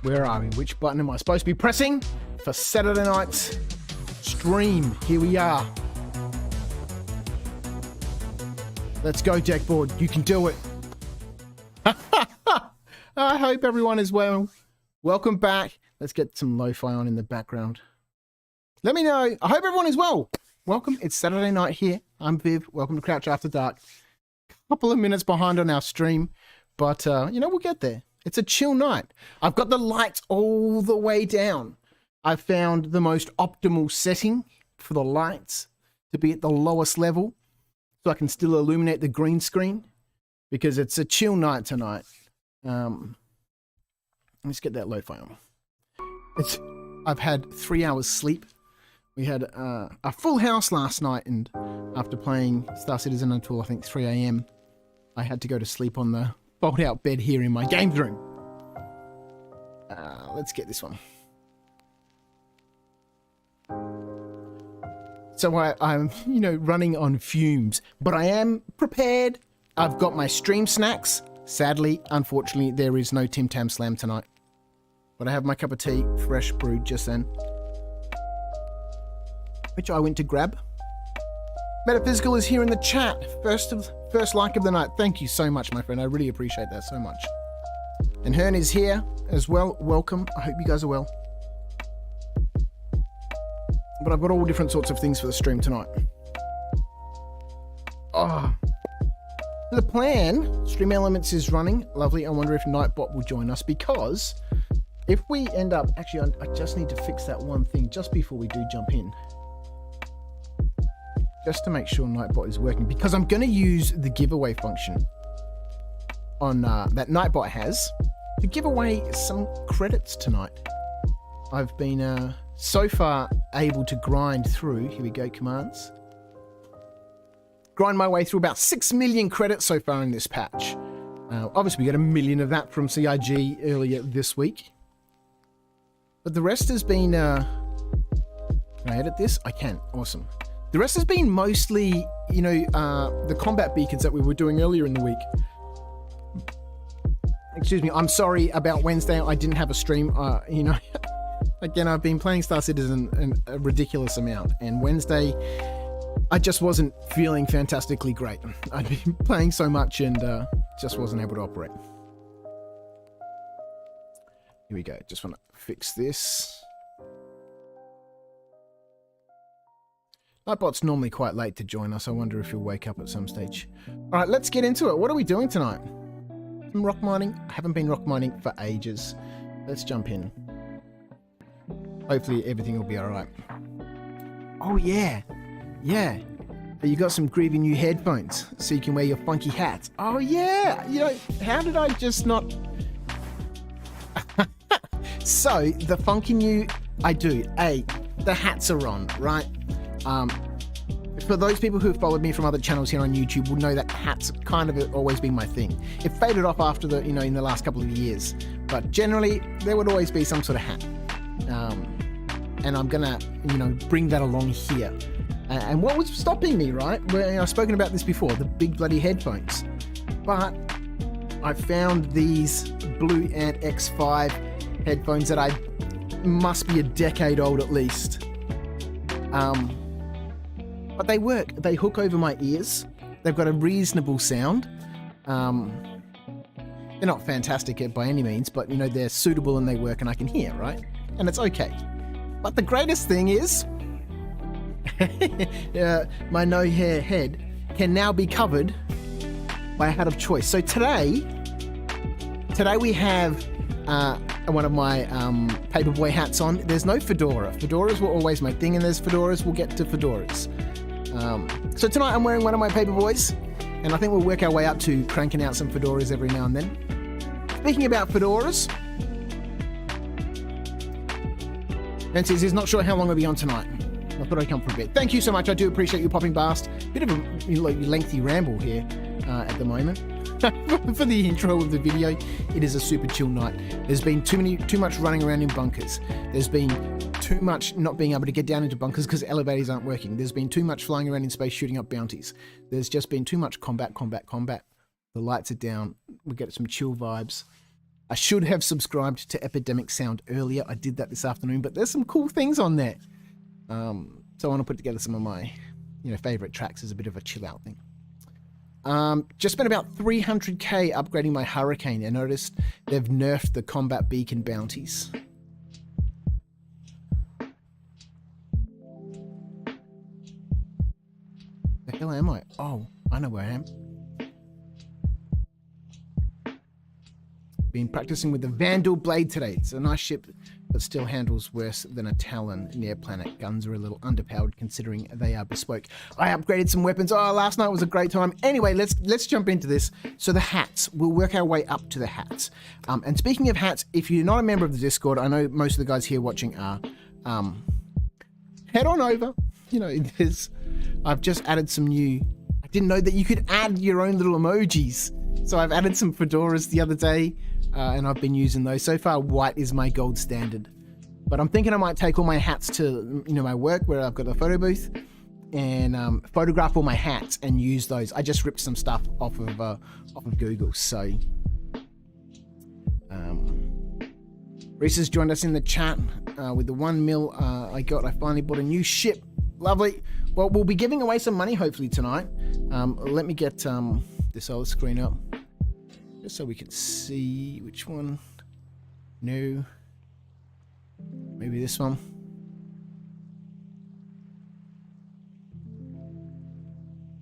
Where are we? Which button am I supposed to be pressing for Saturday night's stream? Here we are. Let's go, Deckboard. You can do it. I hope everyone is well. Welcome back. Let's get some lo-fi on in the background. Let me know. I hope everyone is well. Welcome. It's Saturday night here. I'm Viv. Welcome to Crouch After Dark. Couple of minutes behind on our stream, but you know, we'll get there. It's a chill night. I've got the lights all the way down. I've found the most optimal setting for the lights to be at the lowest level so I can still illuminate the green screen because it's a chill night tonight. Let's get that lo-fi on. I've had 3 hours sleep. We had a full house last night, and after playing Star Citizen until I think 3 a.m, I had to go to sleep on the fold-out bed here in my games room. Let's get this one. So I'm, you know, running on fumes, but I am prepared. I've got my stream snacks. Sadly, unfortunately, there is no Tim Tam Slam tonight. But I have my cup of tea, fresh brewed just then, which I went to grab. Metaphysical is here in the chat. First like of the night. Thank you so much, my friend. I really appreciate that so much. And Hearn is here as well. Welcome. I hope you guys are well. But I've got all different sorts of things for the stream tonight. Oh. The plan, Stream Elements is running. Lovely. I wonder if Nightbot will join us, because if we end up... Actually, I just need to fix that one thing just before we do jump in. Just to make sure Nightbot is working, because I'm going to use the giveaway function on that Nightbot has to give away some credits tonight. I've been so far able to grind through, here we go, commands. Grind my way through about 6 million credits so far in this patch. Obviously, we got 1 million of that from CIG earlier this week. But the rest has been... Can I edit this? I can. Awesome. The rest has been mostly, you know, the combat beacons that we were doing earlier in the week. Excuse me, I'm sorry about Wednesday. I didn't have a stream. You know, again, I've been playing Star Citizen a ridiculous amount. And Wednesday, I just wasn't feeling fantastically great. I'd been playing so much and just wasn't able to operate. Here we go. Just want to fix this. Nightbot's normally quite late to join us. I wonder if he'll wake up at some stage. All right, let's get into it. What are we doing tonight? Some rock mining. I haven't been rock mining for ages. Let's jump in. Hopefully everything will be all right. Oh, yeah. Yeah. You got some groovy new headphones so you can wear your funky hats. Oh, yeah. You know, how did I just not... So, the funky new... I do. The hats are on, right? For those people who have followed me from other channels here on YouTube will know that hats kind of always been my thing. It faded off after the, you know, in the last couple of years, but generally there would always be some sort of hat. And I'm gonna, you know, bring that along here. And what was stopping me, right? Well, you know, I've spoken about this before, the big bloody headphones. But I found these Blue Ant X5 headphones that I must be a decade old at least. But they work. They hook over my ears. They've got a reasonable sound. They're not fantastic by any means, but you know, they're suitable and they work and I can hear, right? And it's okay. But the greatest thing is my no hair head can now be covered by a hat of choice. So today we have one of my paperboy hats on. There's no fedora. Fedoras were always my thing, and there's fedoras. We'll get to fedoras. So tonight I'm wearing one of my paperboys, and I think we'll work our way up to cranking out some fedoras every now and then. Speaking about fedoras, Ben says he's not sure how long I'll be on tonight. I thought I'd come for a bit. Thank you so much. I do appreciate you popping past. Bit of a lengthy ramble here at the moment. For the intro of the video, it is a super chill night. There's been too much running around in bunkers. There's been too much not being able to get down into bunkers because elevators aren't working. There's been too much flying around in space shooting up bounties. There's just been too much combat. The lights are down. We get some chill vibes. I should have subscribed to Epidemic Sound earlier. I did that this afternoon, but there's some cool things on there. So I want to put together some of my, favorite tracks as a bit of a chill out thing. Just spent about 300k upgrading my Hurricane. I noticed they've nerfed the combat beacon bounties. The hell am I? Oh, I know where I am. Been practicing with the Vandal Blade today. It's a nice ship, but still handles worse than a Talon near planet. Guns are a little underpowered considering they are bespoke. I upgraded some weapons. Oh, last night was a great time. Anyway, let's jump into this. So the hats, we'll work our way up to the hats. And speaking of hats, if you're not a member of the Discord, I know most of the guys here watching are, head on over. I've just added some new, I didn't know that you could add your own little emojis. So I've added some fedoras the other day. And I've been using those. So far, white is my gold standard. But I'm thinking I might take all my hats to, my work where I've got a photo booth and photograph all my hats and use those. I just ripped some stuff off of Google. So, Reese has joined us in the chat with the 1 mil I got. I finally bought a new ship. Lovely. Well, we'll be giving away some money hopefully tonight. Let me get this other screen up. So we can see which one. No. Maybe this one.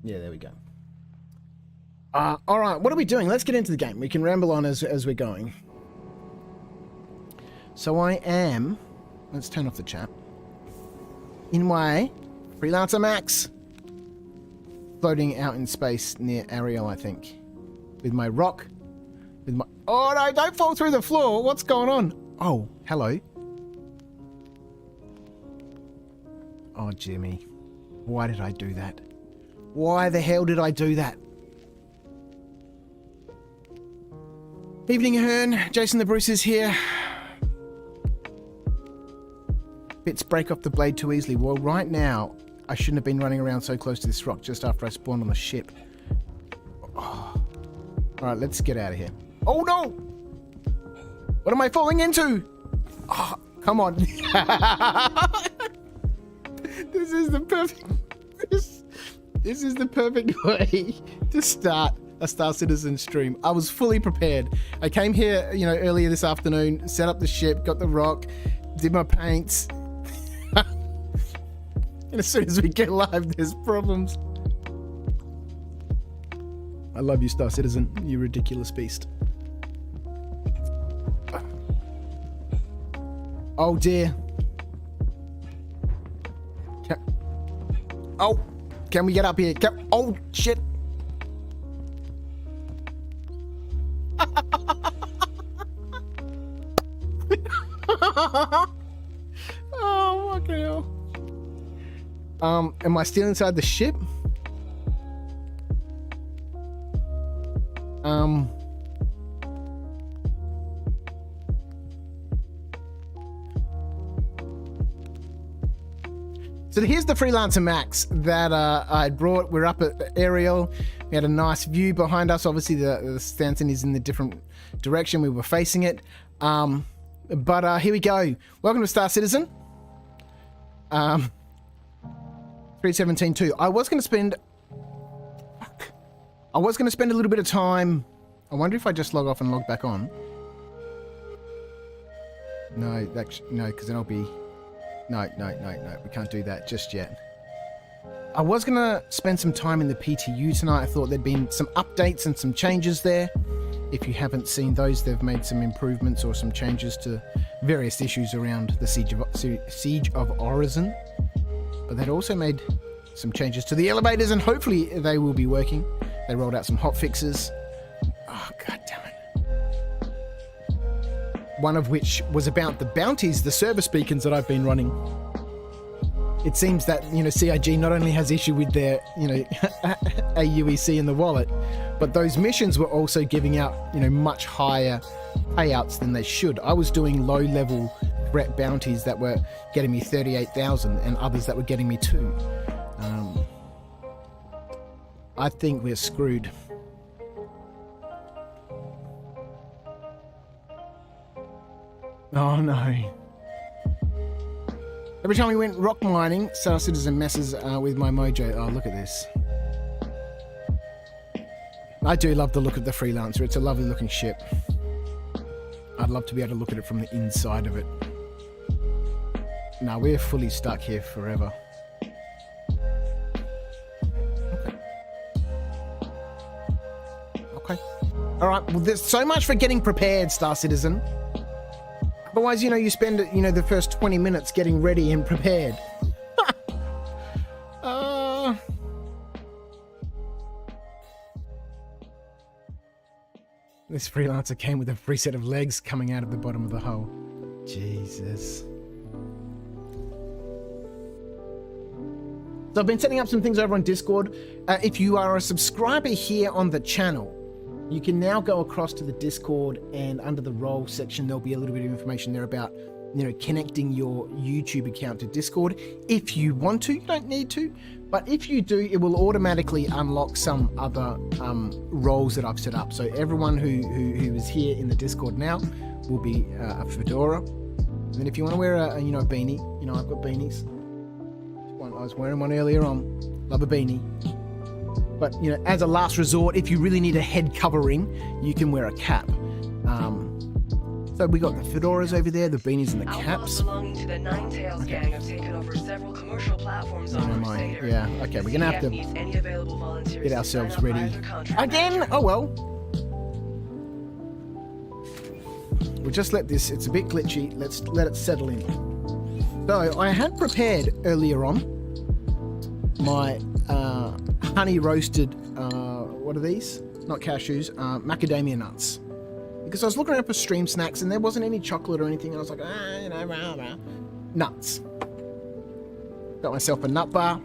Yeah, there we go. All right, what are we doing? Let's get into the game. We can ramble on as we're going. So I am, let's turn off the chat, in my Freelancer Max, floating out in space near Ariel, I think, with my ROC. Oh no, don't fall through the floor. What's going on? Oh, hello. Oh, Jimmy. Why did I do that? Why the hell did I do that? Evening, Hearn. Jason the Bruce is here. Bits break off the blade too easily. Well, right now, I shouldn't have been running around so close to this rock just after I spawned on the ship. Oh. All right, let's get out of here. Oh no! What am I falling into? Oh, come on. This is the perfect this is the perfect way to start a Star Citizen stream. I was fully prepared. I came here, earlier this afternoon, set up the ship, got the ROC, did my paints. And as soon as we get live, there's problems. I love you, Star Citizen, you ridiculous beast. Oh dear. Can we get up here? Oh shit. Oh, fucking hell. Am I still inside the ship? So here's the Freelancer Max that I brought. We're up at Ariel. We had a nice view behind us. Obviously, the Stanton is in the different direction we were facing it. But here we go. Welcome to Star Citizen. 317.2. I was going to spend a little bit of time. I wonder if I just log off and log back on. No, because then I'll be... No, we can't do that just yet. I was going to spend some time in the PTU tonight. I thought there'd been some updates and some changes there. If you haven't seen those, they've made some improvements or some changes to various issues around the Siege of Orison. But they'd also made some changes to the elevators, and hopefully they will be working. They rolled out some hot fixes. Oh, god damn it. One of which was about the bounties, the service beacons that I've been running. It seems that, CIG not only has issue with their, aUEC in the wallet, but those missions were also giving out, much higher payouts than they should. I was doing low-level threat bounties that were getting me 38,000 and others that were getting me 2. I think we're screwed. Oh no. Every time we went rock mining, Star Citizen messes with my mojo. Oh, look at this. I do love the look of the Freelancer. It's a lovely looking ship. I'd love to be able to look at it from the inside of it. No, we're fully stuck here forever. Okay. All right. Well, there's so much for getting prepared, Star Citizen. Otherwise, you know, you spend, you know, the first 20 minutes getting ready and prepared. This Freelancer came with a free set of legs coming out of the bottom of the hull. Jesus. So I've been setting up some things over on Discord. If you are a subscriber here on the channel, you can now go across to the Discord, and under the role section, there'll be a little bit of information there about, you know, connecting your YouTube account to Discord. If you want to, you don't need to, but if you do, it will automatically unlock some other roles that I've set up. So everyone who is here in the Discord now will be a fedora. And then if you want to wear a beanie, you know, I've got beanies. I was wearing one earlier on. Love a beanie. But, you know, as a last resort, if you really need a head covering, you can wear a cap. So we got the fedoras over there, the beanies and the caps. Belonging to the Nine Tails gang have taken over several commercial platforms on Crusader. Yeah, okay, we're gonna have to get ourselves ready. Again? Oh well. We'll just let this, it's a bit glitchy, let's let it settle in. So I had prepared earlier on my honey roasted, what are these? Not cashews, macadamia nuts. Because I was looking around for stream snacks and there wasn't any chocolate or anything. And I was like, you know, rah, rah. Nuts. Got myself a nut bar.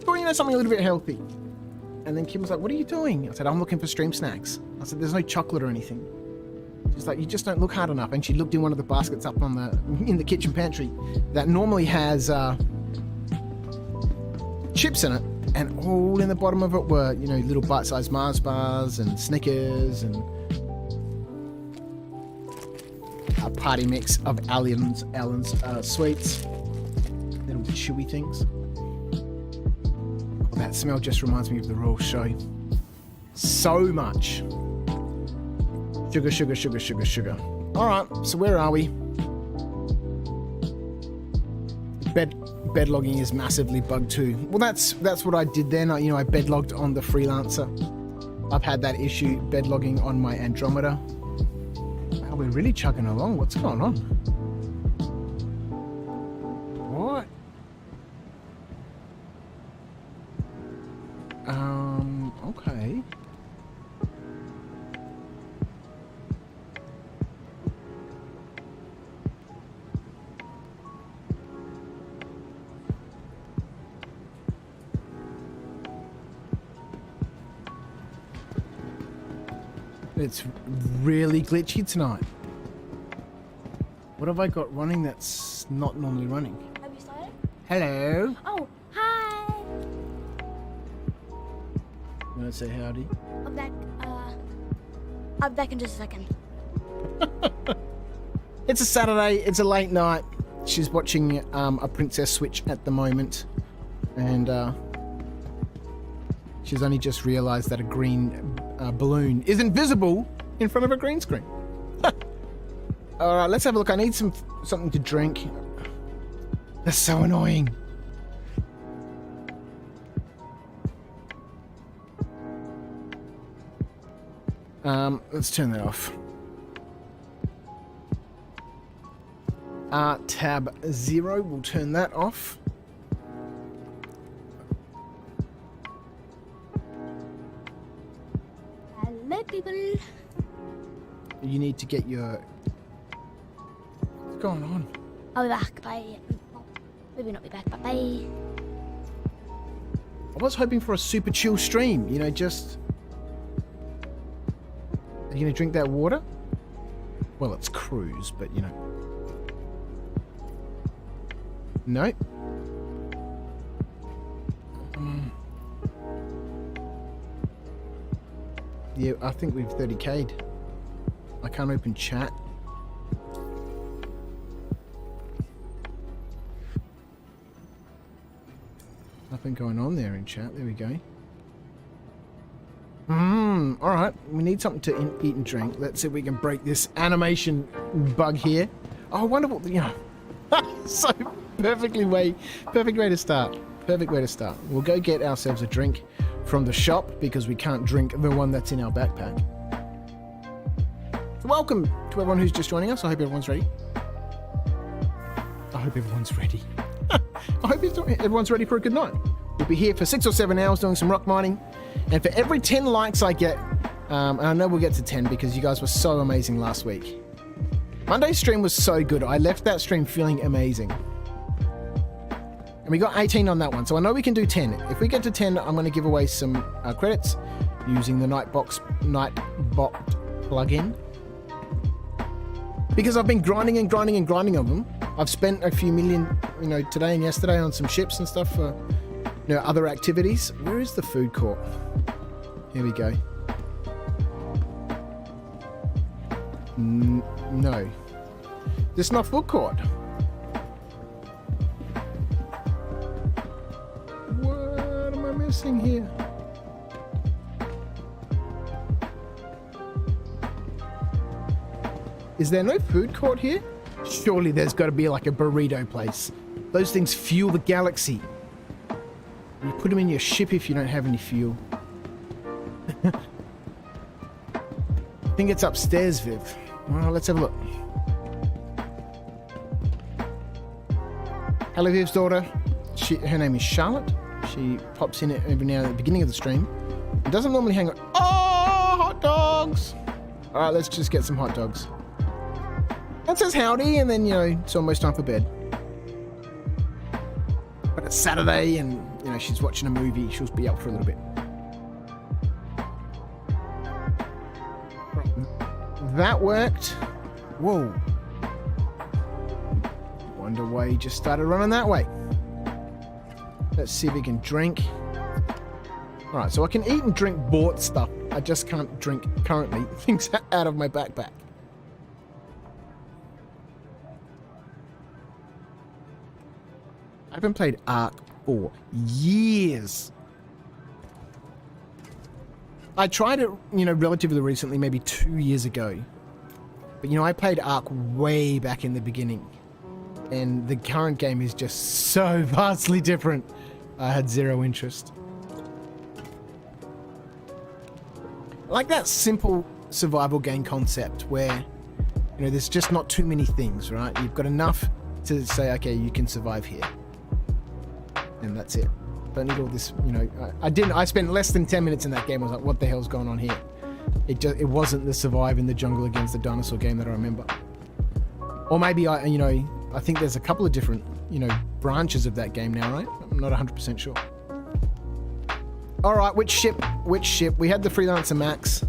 Thought, you know, something a little bit healthy. And then Kim was like, what are you doing? I said, I'm looking for stream snacks. I said, there's no chocolate or anything. She's like, you just don't look hard enough. And she looked in one of the baskets up on in the kitchen pantry that normally has chips in it. And all in the bottom of it were, you know, little bite-sized Mars bars and Snickers and a party mix of Allen's sweets, little chewy things. Oh, that smell just reminds me of the Royal Show. So much sugar, sugar, sugar, sugar, sugar. All right, so where are we? Bed logging is massively bugged too. Well, that's what I did then. I bed logged on the Freelancer. I've had that issue bed logging on my Andromeda. Wow, we're really chugging along. What's going on? What? Okay. It's really glitchy tonight. What have I got running that's not normally running? Have you started? Hello. Oh, hi. You want to say howdy? I'm back. I'll be back in just a second. It's a Saturday. It's a late night. She's watching a Princess Switch at the moment, and she's only just realised that a green balloon isn't visible in front of a green screen. All right, let's have a look. I need something to drink. That's so annoying. Let's turn that off. Tab 0, we'll turn that off. Hello, people. You need to get your... What's going on? I'll be back. Bye. Maybe not be back, but bye. I was hoping for a super chill stream, you know, just... Are you going to drink that water? Well, it's cruise, but, you know. Nope. Yeah, I think we've 30k'd. I can't open chat. Nothing going on there in chat. There we go. Alright. We need something to eat and drink. Let's see if we can break this animation bug here. Oh, wonderful. You know. So perfect way to start. Perfect way to start. We'll go get ourselves a drink from the shop because we can't drink the one that's in our backpack. Welcome to everyone who's just joining us. I hope everyone's ready. I hope everyone's ready. I hope everyone's ready for a good night. We'll be here for 6 or 7 hours doing some rock mining. And for every 10 likes I get, and I know we'll get to 10 because you guys were so amazing last week. Monday's stream was so good. I left that stream feeling amazing. And we got 18 on that one, so I know we can do 10. If we get to 10, I'm going to give away some credits using the Nightbot plugin. Because I've been grinding on them. I've spent a few million, you know, today and yesterday on some ships and stuff for, you know, other activities. Where is the food court? Here we go. No. This is not food court. What am I missing here? Is there no food court here? Surely there's got to be like a burrito place. Those things fuel the galaxy. You put them in your ship if you don't have any fuel. I think it's upstairs, Viv. Well, let's have a look. Hello, Viv's daughter. Her name is Charlotte. She pops in every now and at the beginning of the stream. It doesn't normally hang on. Oh, hot dogs! All right, let's just get some hot dogs. That says howdy, and then, you know, it's almost time for bed. But it's Saturday, and, you know, she's watching a movie. She'll be up for a little bit. That worked. Whoa. Wonder why he just started running that way. Let's see if we can drink. Alright, so I can eat and drink bought stuff. I just can't drink currently. Things out of my backpack. I haven't played ARC for years. I tried it, you know, relatively recently, maybe 2 years ago. But, you know, I played ARC way back in the beginning. And the current game is just so vastly different. I had zero interest. I like that simple survival game concept where, you know, there's just not too many things, right? You've got enough to say, okay, you can survive here. And that's it. Don't need all this, you know. I spent less than 10 minutes in that game. I was like, what the hell's going on here? It wasn't the survive in the jungle against the dinosaur game that I remember. Or maybe I think there's a couple of different, you know, branches of that game now, right? I'm not 100% sure. All right, which ship? We had the Freelancer Max.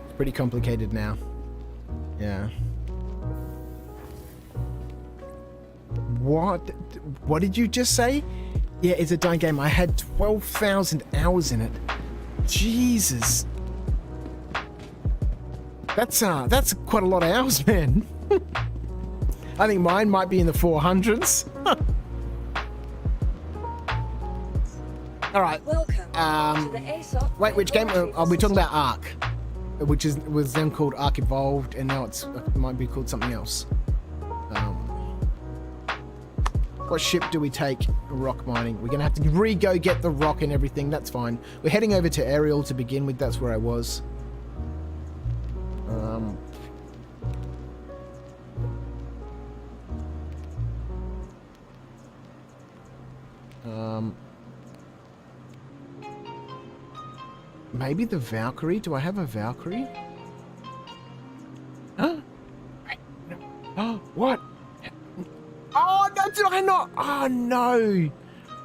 It's pretty complicated now. Yeah. What did you just say? Yeah, it's a done game. I had 12,000 hours in it. Jesus. That's quite a lot of hours, man. I think mine might be in the 400s. All right. Welcome to the aUEC. Wait, which game are we talking about? ARC, which was then called ARC Evolved, and now it might be called something else. What ship do we take? Rock mining. We're gonna have to go get the rock and everything. That's fine. We're heading over to Ariel to begin with. That's where I was. Maybe the Valkyrie? Do I have a Valkyrie? Huh? Oh, what? Oh, no, did I not? Oh, no.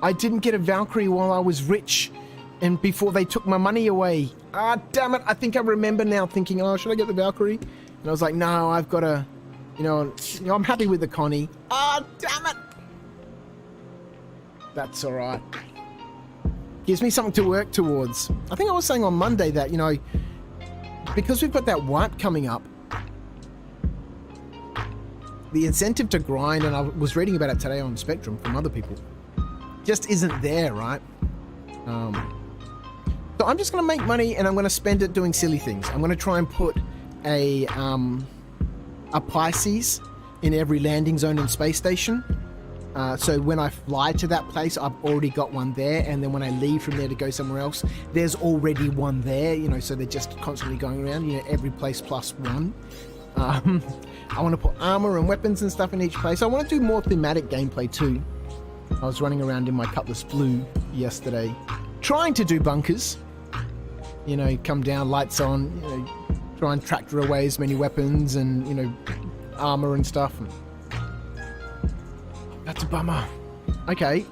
I didn't get a Valkyrie while I was rich and before they took my money away. Ah, damn it. I think I remember now thinking, oh, should I get the Valkyrie? And I was like, no, I've got to, you know, I'm happy with the Connie. Ah, damn it. That's all right. Gives me something to work towards. I think I was saying on Monday that, you know, because we've got that wipe coming up, the incentive to grind, and I was reading about it today on Spectrum from other people, just isn't there, right? So I'm just going to make money and I'm going to spend it doing silly things. I'm going to try and put a Pisces in every landing zone and space station. So when I fly to that place, I've already got one there, and then when I leave from there to go somewhere else, there's already one there, you know, so they're just constantly going around, you know, every place plus one. I want to put armor and weapons and stuff in each place. I want to do more thematic gameplay too. I was running around in my Cutlass Blue yesterday, trying to do bunkers, you know, come down, lights on, you know, try and tractor away as many weapons and, you know, armor and stuff. That's a bummer. Okay.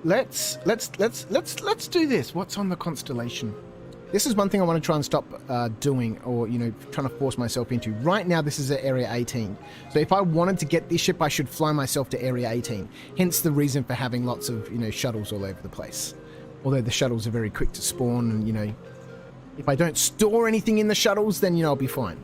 Let's do this. What's on the constellation? This is one thing I want to try and stop doing, or, you know, trying to force myself into. Right now, this is at Area 18. So if I wanted to get this ship, I should fly myself to Area 18. Hence the reason for having lots of, you know, shuttles all over the place. Although the shuttles are very quick to spawn, and, you know, if I don't store anything in the shuttles, then, you know, I'll be fine.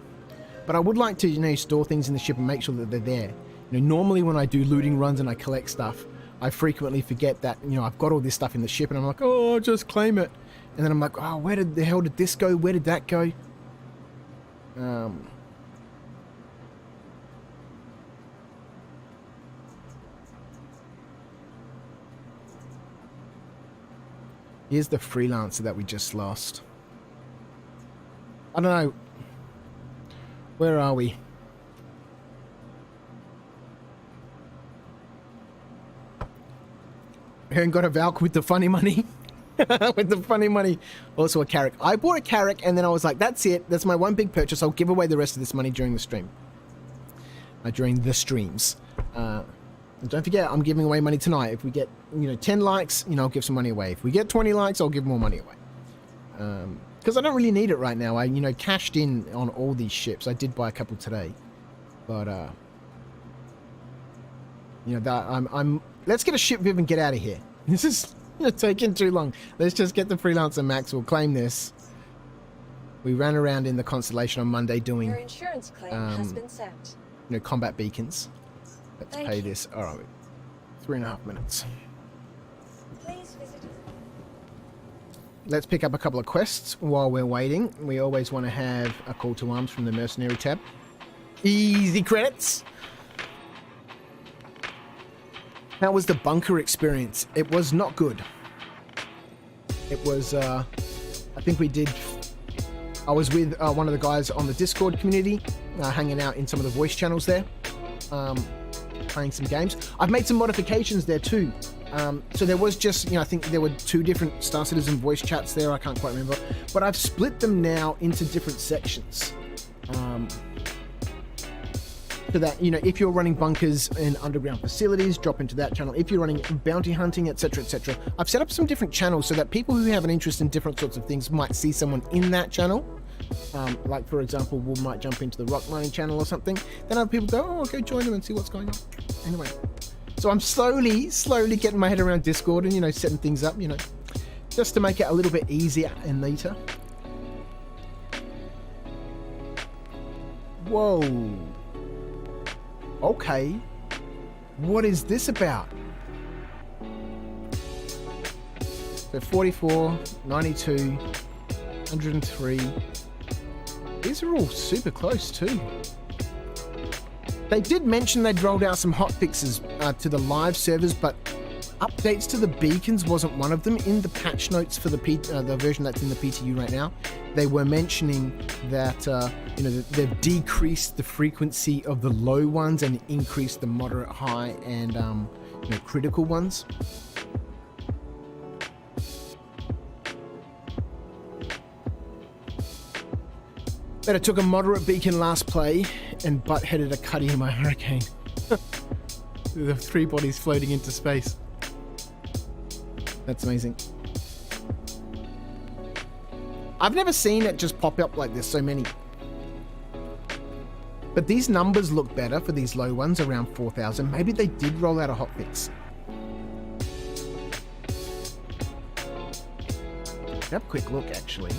But I would like to, you know, store things in the ship and make sure that they're there. You know, normally when I do looting runs and I collect stuff, I frequently forget that, you know, I've got all this stuff in the ship, and I'm like, oh, I'll just claim it. And then I'm like, oh, where the hell did this go? Where did that go? Here's the freelancer that we just lost. I don't know. Where are we? And got a Valk with the funny money. With the funny money. Also a carrack. I bought a carrack and then I was like, that's it. That's my one big purchase. I'll give away the rest of this money during the stream. During the streams. And don't forget, I'm giving away money tonight. If we get, you know, 10 likes, you know, I'll give some money away. If we get 20 likes, I'll give more money away. Because I don't really need it right now. I, you know, cashed in on all these ships. I did buy a couple today. But, you know, that I'm let's get a ship Viv and get out of here. This is taking too long. Let's just get the freelancer max. We'll claim this. We ran around in the constellation on Monday doing Your insurance claim has been sent. You know, combat beacons. Let's Thank pay you. this. All right, 3.5 minutes. Please visit. Let's pick up a couple of quests while we're waiting. We always want to have a call to arms from the mercenary tab. Easy credits. How was the bunker experience? It was not good. It was, I think we did, I was with one of the guys on the Discord community, hanging out in some of the voice channels there, playing some games. I've made some modifications there too. So there was just, you know, I think there were 2 different Star Citizen voice chats there, I can't quite remember, but I've split them now into different sections. So that, you know, if you're running bunkers and underground facilities, drop into that channel. If you're running bounty hunting, etc., etc., I've set up some different channels so that people who have an interest in different sorts of things might see someone in that channel. Like, for example, we might jump into the ROC Mining channel or something. Then other people go, oh, okay, join them and see what's going on. Anyway, so I'm slowly getting my head around Discord and, you know, setting things up, you know, just to make it a little bit easier and neater. Whoa. Okay, what is this about? So 44, 92, 103. These are all super close too. They did mention they'd rolled out some hotfixes to the live servers, but updates to the beacons wasn't one of them. In the patch notes for the version that's in the PTU right now, they were mentioning that you know, they've decreased the frequency of the low ones and increased the moderate, high, and you know, critical ones. But I took a moderate beacon last play and butt-headed a cutty in my hurricane. The 3 bodies floating into space. That's amazing. I've never seen it just pop up like this, so many. But these numbers look better for these low ones, around 4,000. Maybe they did roll out a hotfix. Have a quick look, actually.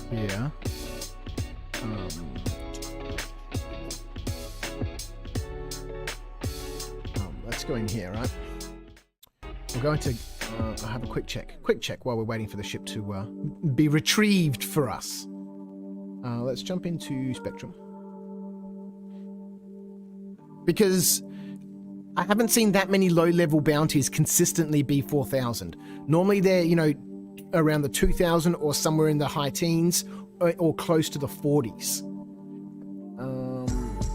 here. Let's go in here, right? We're going to have a quick check while we're waiting for the ship to be retrieved for us. Let's jump into Spectrum. Because I haven't seen that many low-level bounties consistently be 4,000. Normally they're, you know, around the 2,000 or somewhere in the high teens or close to the 40s.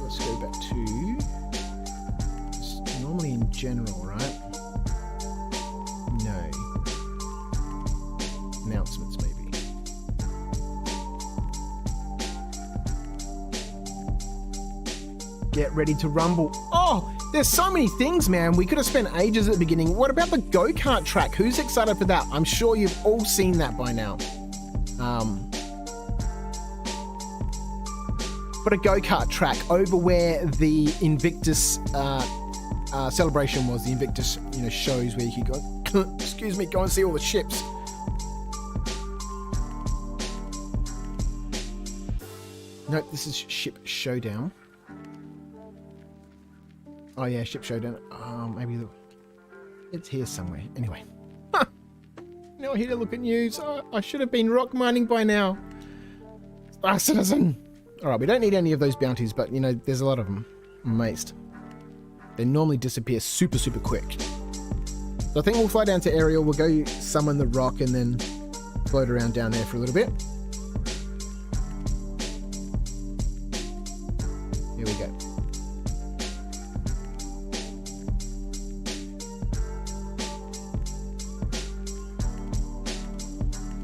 Let's go back to normally in general, right? No. Announcements, maybe. Get ready to rumble. Oh, there's so many things, man. We could have spent ages at the beginning. What about the go-kart track? Who's excited for that? I'm sure you've all seen that by now. But a go-kart track over where the Invictus celebration was. The Invictus, you know, shows where you could go, excuse me, go and see all the ships. Nope, this is Ship Showdown. Oh yeah, Ship Showdown. Maybe it's here somewhere. Anyway. Now here to look at news. I should have been rock mining by now. Star Citizen. Alright, we don't need any of those bounties, but you know, there's a lot of them. Maced. They normally disappear super, super quick. So I think we'll fly down to Ariel, we'll go summon the rock and then float around down there for a little bit. Here we go.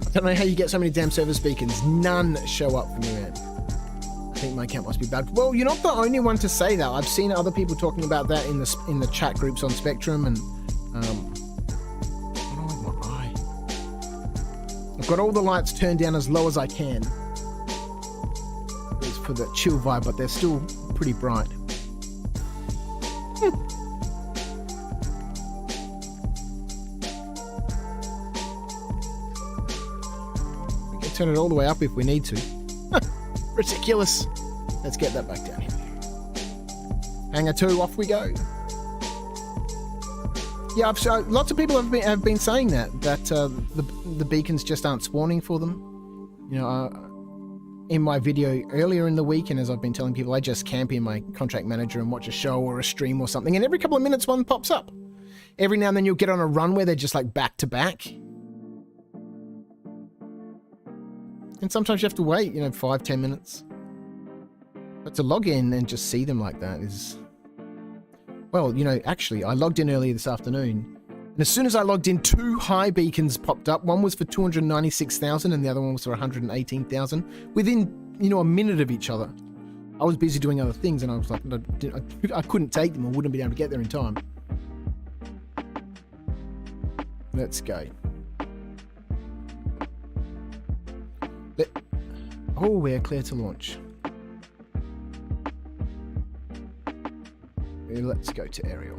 I don't know how you get so many damn service beacons. None show up for me, man. I think my account must be bad. Well, you're not the only one to say that. I've seen other people talking about that in the chat groups on Spectrum, and I don't know with my eye. I've got all the lights turned down as low as I can. It's for the chill vibe, but they're still pretty bright. Turn it all the way up if we need to. Ridiculous. Let's get that back down here. Hangar 2, off we go. Yeah, lots of people have been saying that the beacons just aren't spawning for them. You know, in my video earlier in the week, and as I've been telling people, I just camp in my contract manager and watch a show or a stream or something, and every couple of minutes one pops up. Every now and then you'll get on a run where they're just like back to back. And sometimes you have to wait, you know, 5-10 minutes. But to log in and just see them like that is... Well, you know, actually, I logged in earlier this afternoon. And as soon as I logged in, 2 high beacons popped up. One was for 296,000 and the other one was for 118,000. Within, you know, a minute of each other. I was busy doing other things and I was like, I couldn't take them. I wouldn't be able to get there in time. Let's go. Oh, we're clear to launch. Let's go to Ariel.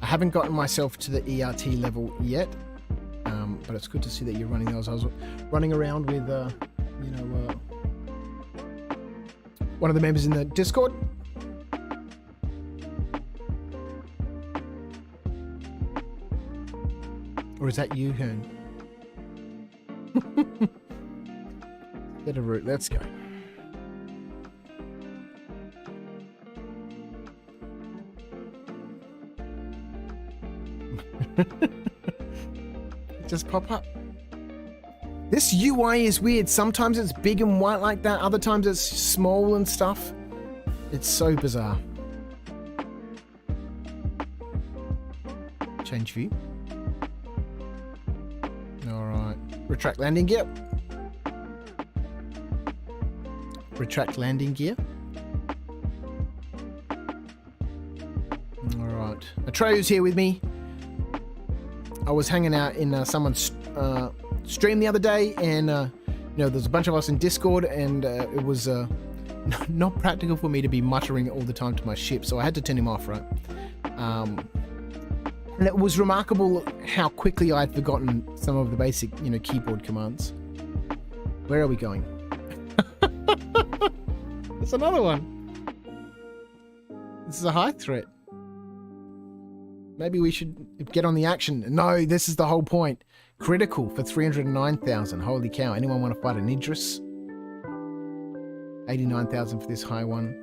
I haven't gotten myself to the ERT level yet, but it's good to see that you're running those. I was running around with, you know, one of the members in the Discord. Or is that you, Hearn? Get a route. Let's go. Just pop up. This UI is weird. Sometimes it's big and white like that. Other times it's small and stuff. It's so bizarre. Change view. Alright. Retract landing gear. Retract landing gear. Alright. Atreyu's here with me. I was hanging out in someone's stream the other day, and you know, there's a bunch of us in Discord, and it was not practical for me to be muttering all the time to my ship, so I had to turn him off, right? And it was remarkable how quickly I'd forgotten some of the basic, keyboard commands. Where are we going? There's another one. This is a high threat. Maybe we should get on the action. No, this is the whole point. Critical for 309,000. Holy cow. Anyone want to fight an Idris? 89,000 for this high one.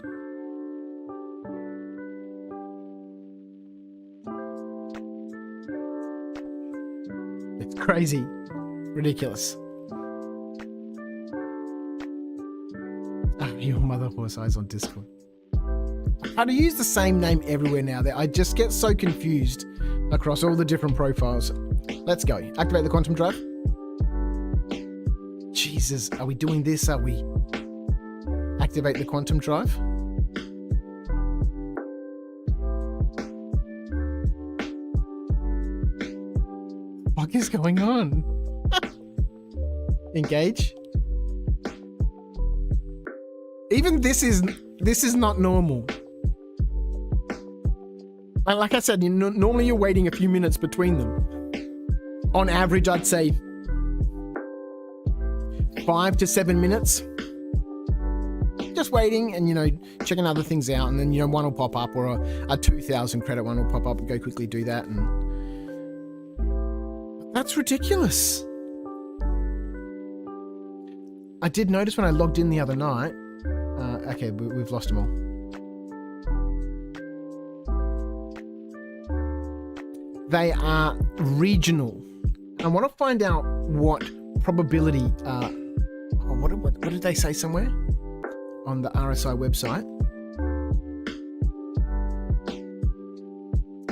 It's crazy. Ridiculous. Your mother horse eyes on Discord. How to use the same name everywhere now that I just get so confused across all the different profiles. Let's go. Activate the quantum drive. Jesus, are we doing this? Are we? Activate the quantum drive. What is going on? Engage. Even this is not normal. And like I said, normally you're waiting a few minutes between them. On average, I'd say 5 to 7 minutes. Just waiting and, checking other things out. And then, one will pop up, or a 2,000 credit one will pop up and go quickly do that. And that's ridiculous. I did notice when I logged in the other night. Okay, we've lost them all. They are regional. I want to find out what probability. What did they say somewhere on the RSI website?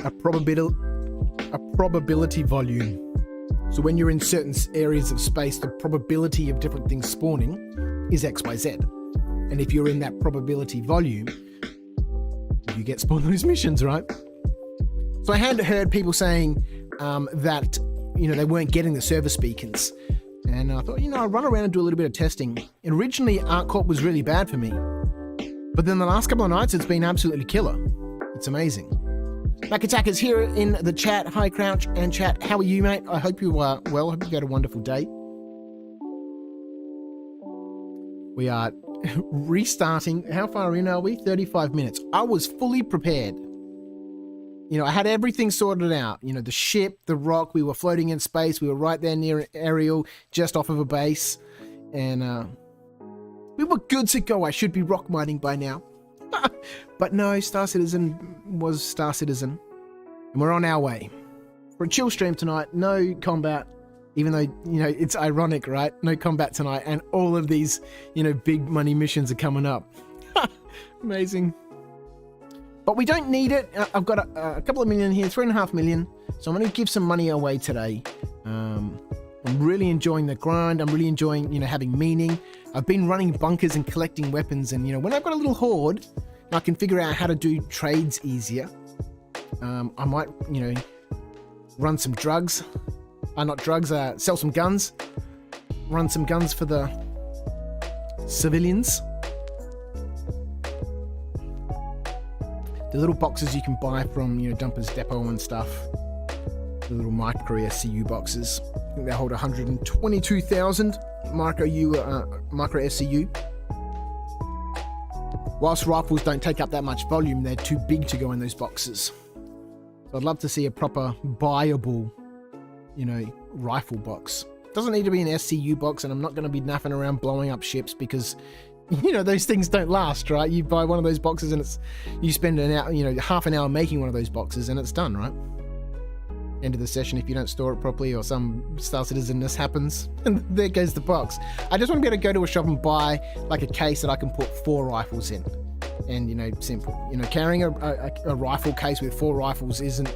A probability volume. So when you're in certain areas of space, the probability of different things spawning is X, Y, Z. And if you're in that probability volume, you get spawned those missions, right? So I had heard people saying that, they weren't getting the service beacons. And I thought, I'll run around and do a little bit of testing. And originally, ArcCorp was really bad for me. But then the last couple of nights, it's been absolutely killer. It's amazing. Back Attackers here in the chat. Hi, Crouch and chat. How are you, mate? I hope you are well. I hope you had a wonderful day. We are restarting. How far in are we? 35 minutes. I was fully prepared. I had everything sorted out. The ship, the rock, we were floating in space. We were right there near Ariel, just off of a base. And we were good to go. I should be rock mining by now. But no, Star Citizen was Star Citizen. And we're on our way. For a chill stream tonight, no combat. Even though, it's ironic, right? No combat tonight. And all of these, big money missions are coming up. Amazing. But we don't need it. I've got a couple of million here, 3.5 million. So I'm going to give some money away today. I'm really enjoying the grind. I'm really enjoying, having meaning. I've been running bunkers and collecting weapons. And, when I've got a little horde, I can figure out how to do trades easier. I might, run some drugs. Not drugs, sell some guns. Run some guns for the civilians. The little boxes you can buy from, Dumper's Depot and stuff. The little micro SCU boxes. I think they hold 122,000 micro SCU. Whilst rifles don't take up that much volume, they're too big to go in those boxes. So I'd love to see a proper buyable, rifle box. Doesn't need to be an SCU box, and I'm not going to be naffing around blowing up ships because those things don't last, right? You buy one of those boxes and you spend an hour, half an hour making one of those boxes and it's done, right? End of the session if you don't store it properly or some Star Citizen-ness happens and there goes the box. I just want to be able to go to a shop and buy like a case that I can put 4 rifles in. And, simple. Carrying a rifle case with 4 rifles isn't,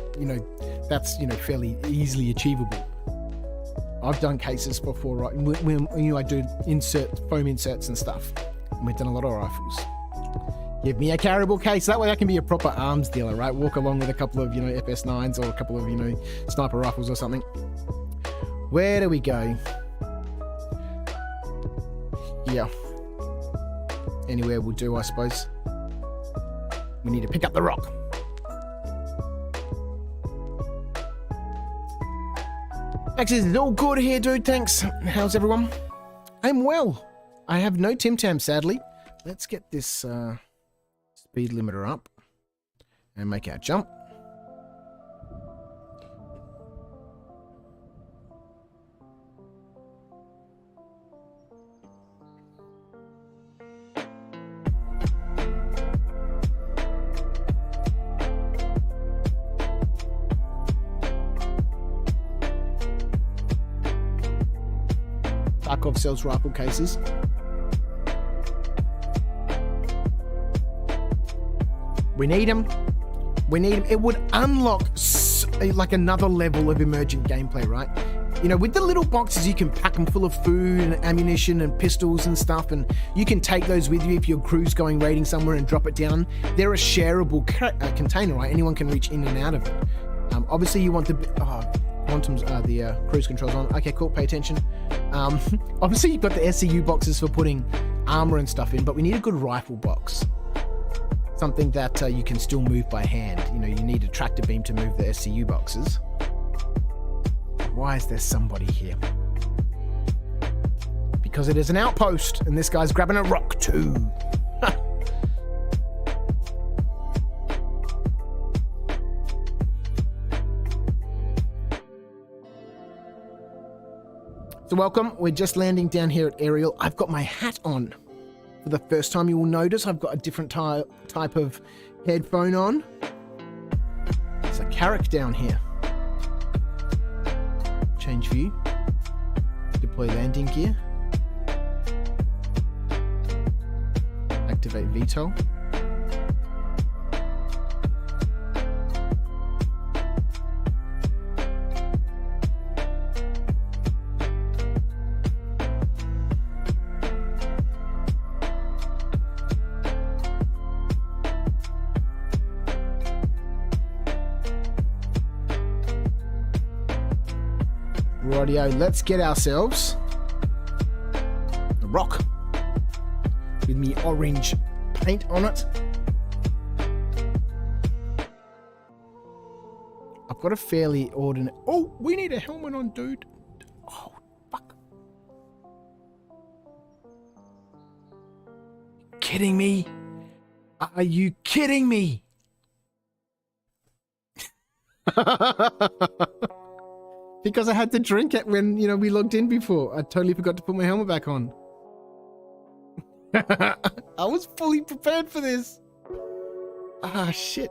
that's, fairly easily achievable. I've done cases for 4 when I do foam inserts and stuff. And we've done a lot of rifles. Give me a carryable case. That way I can be a proper arms dealer, right? Walk along with a couple of, FS9s or a couple of, sniper rifles or something. Where do we go? Yeah. Anywhere will do, I suppose. We need to pick up the rock. Max is all good here, dude. Thanks. How's everyone? I'm well. I have no Tim Tam, sadly. Let's get this speed limiter up and make our jump. Tarkov sells rifle cases. We need them. We need them. It would unlock like another level of emergent gameplay, right? You know, with the little boxes, you can pack them full of food and ammunition and pistols and stuff, and you can take those with you if your crew's going raiding somewhere and drop it down. They're a shareable container, right? Anyone can reach in and out of it. Obviously, you want the quantum's the cruise controls on. Okay, cool. Pay attention. Obviously, you've got the SCU boxes for putting armor and stuff in, but we need a good rifle box. Something that you can still move by hand. You know, you need a tractor beam to move the SCU boxes. Why is there somebody here? Because it is an outpost, and this guy's grabbing a rock too. So welcome. We're just landing down here at Ariel. I've got my hat on. For the first time, you will notice I've got a different type of headphone on. There's a carrack down here. Change view. Deploy landing gear. Activate VTOL. Rightio, let's get ourselves a rock with me orange paint on it. I've got a fairly ordinary... Oh, we need a helmet on, dude. Oh, fuck. Kidding me? Are you kidding me? Because I had to drink it when, you know, we logged in before. I totally forgot to put my helmet back on. I was fully prepared for this. Ah, shit.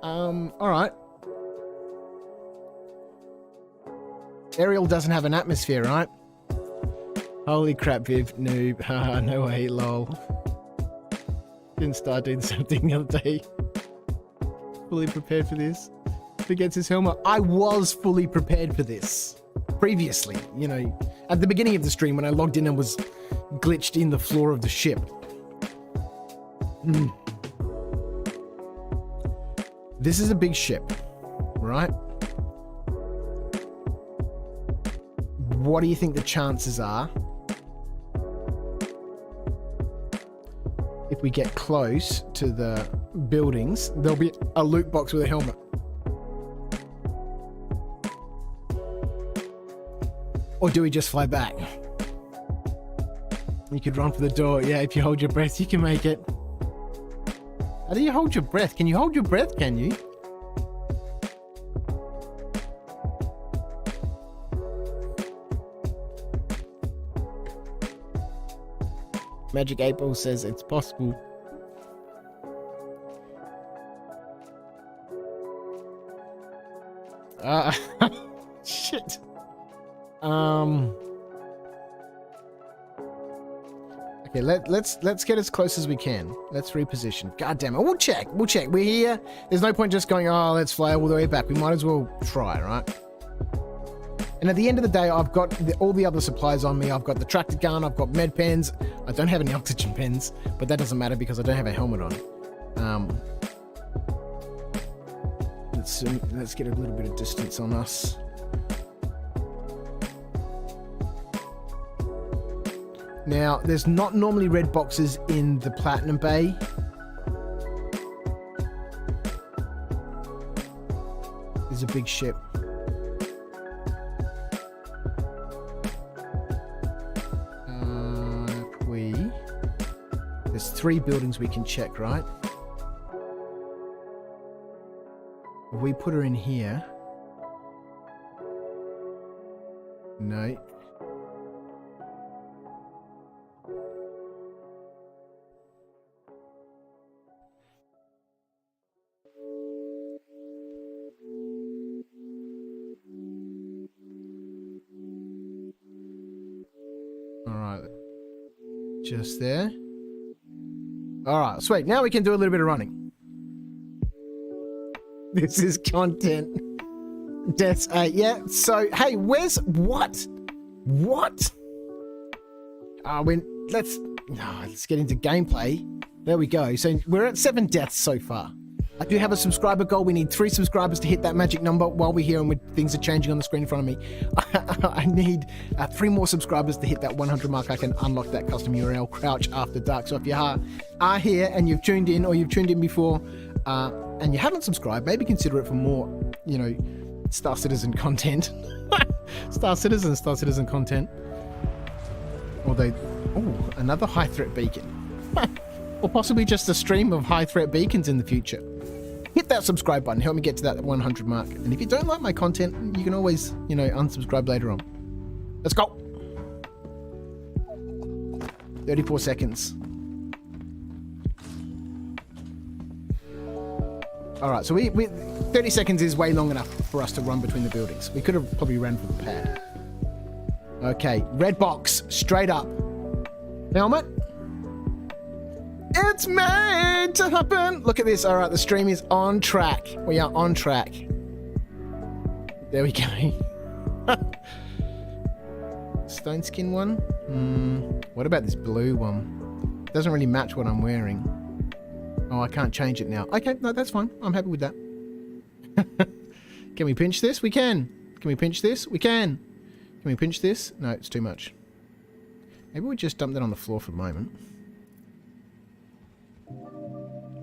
Alright. Ariel doesn't have an atmosphere, right? Holy crap, Viv. Noob. Haha, no way, lol. Didn't start doing something the other day. Fully prepared for this. Forgets his helmet. I was fully prepared for this previously, you know, at the beginning of the stream when I logged in and was glitched in the floor of the ship. This is a big ship, right? What do you think the chances are if we get close to the buildings, there'll be a loot box with a helmet? Or do we just fly back? You could run for the door. Yeah, if you hold your breath, you can make it. How do you hold your breath? Can you hold your breath, can you? Magic 8 Ball says it's possible. Shit. Okay, let's get as close as we can. Let's reposition. God damn it. We'll check. We're here. There's no point just going, oh, let's fly all the way back. We might as well try, right? And at the end of the day, I've got all the other supplies on me. I've got the tractor gun. I've got med pens. I don't have any oxygen pens, but that doesn't matter because I don't have a helmet on. Let's get a little bit of distance on us. Now, there's not normally red boxes in the Platinum Bay. There's a big ship. There's 3 buildings we can check, right? If we put her in here. No. All right. Just there. All right, sweet. Now we can do a little bit of running. This is content. Deaths 8. Yeah. So, hey, where's what? What? Let's get into gameplay. There we go. So we're at 7 deaths so far. I do have a subscriber goal. We need 3 subscribers to hit that magic number. While we're here and things are changing on the screen in front of me, I need 3 more subscribers to hit that 100 mark. I can unlock that custom URL, Crouch After Dark. So if you are here and you've tuned in, or you've tuned in before, and you haven't subscribed, maybe consider it for more, Star Citizen content. Star Citizen content. Although, another high threat beacon. Or possibly just a stream of high threat beacons in the future. Hit that subscribe button. Help me get to that 100 mark. And if you don't like my content, you can always, unsubscribe later on. Let's go. 34 seconds. All right, so we 30 seconds is way long enough for us to run between the buildings. We could have probably ran for the pad. Okay, red box, straight up. Helmet. It's made to happen. Look at this. All right, the stream is on track. We are on track. There we go. Stone skin one. What about this blue one? Doesn't really match what I'm wearing. Oh, I can't change it now. Okay, no, that's fine. I'm happy with that. Can we pinch this? We can. Can we pinch this? We can. Can we pinch this? No, it's too much. Maybe we just dump that on the floor for the moment.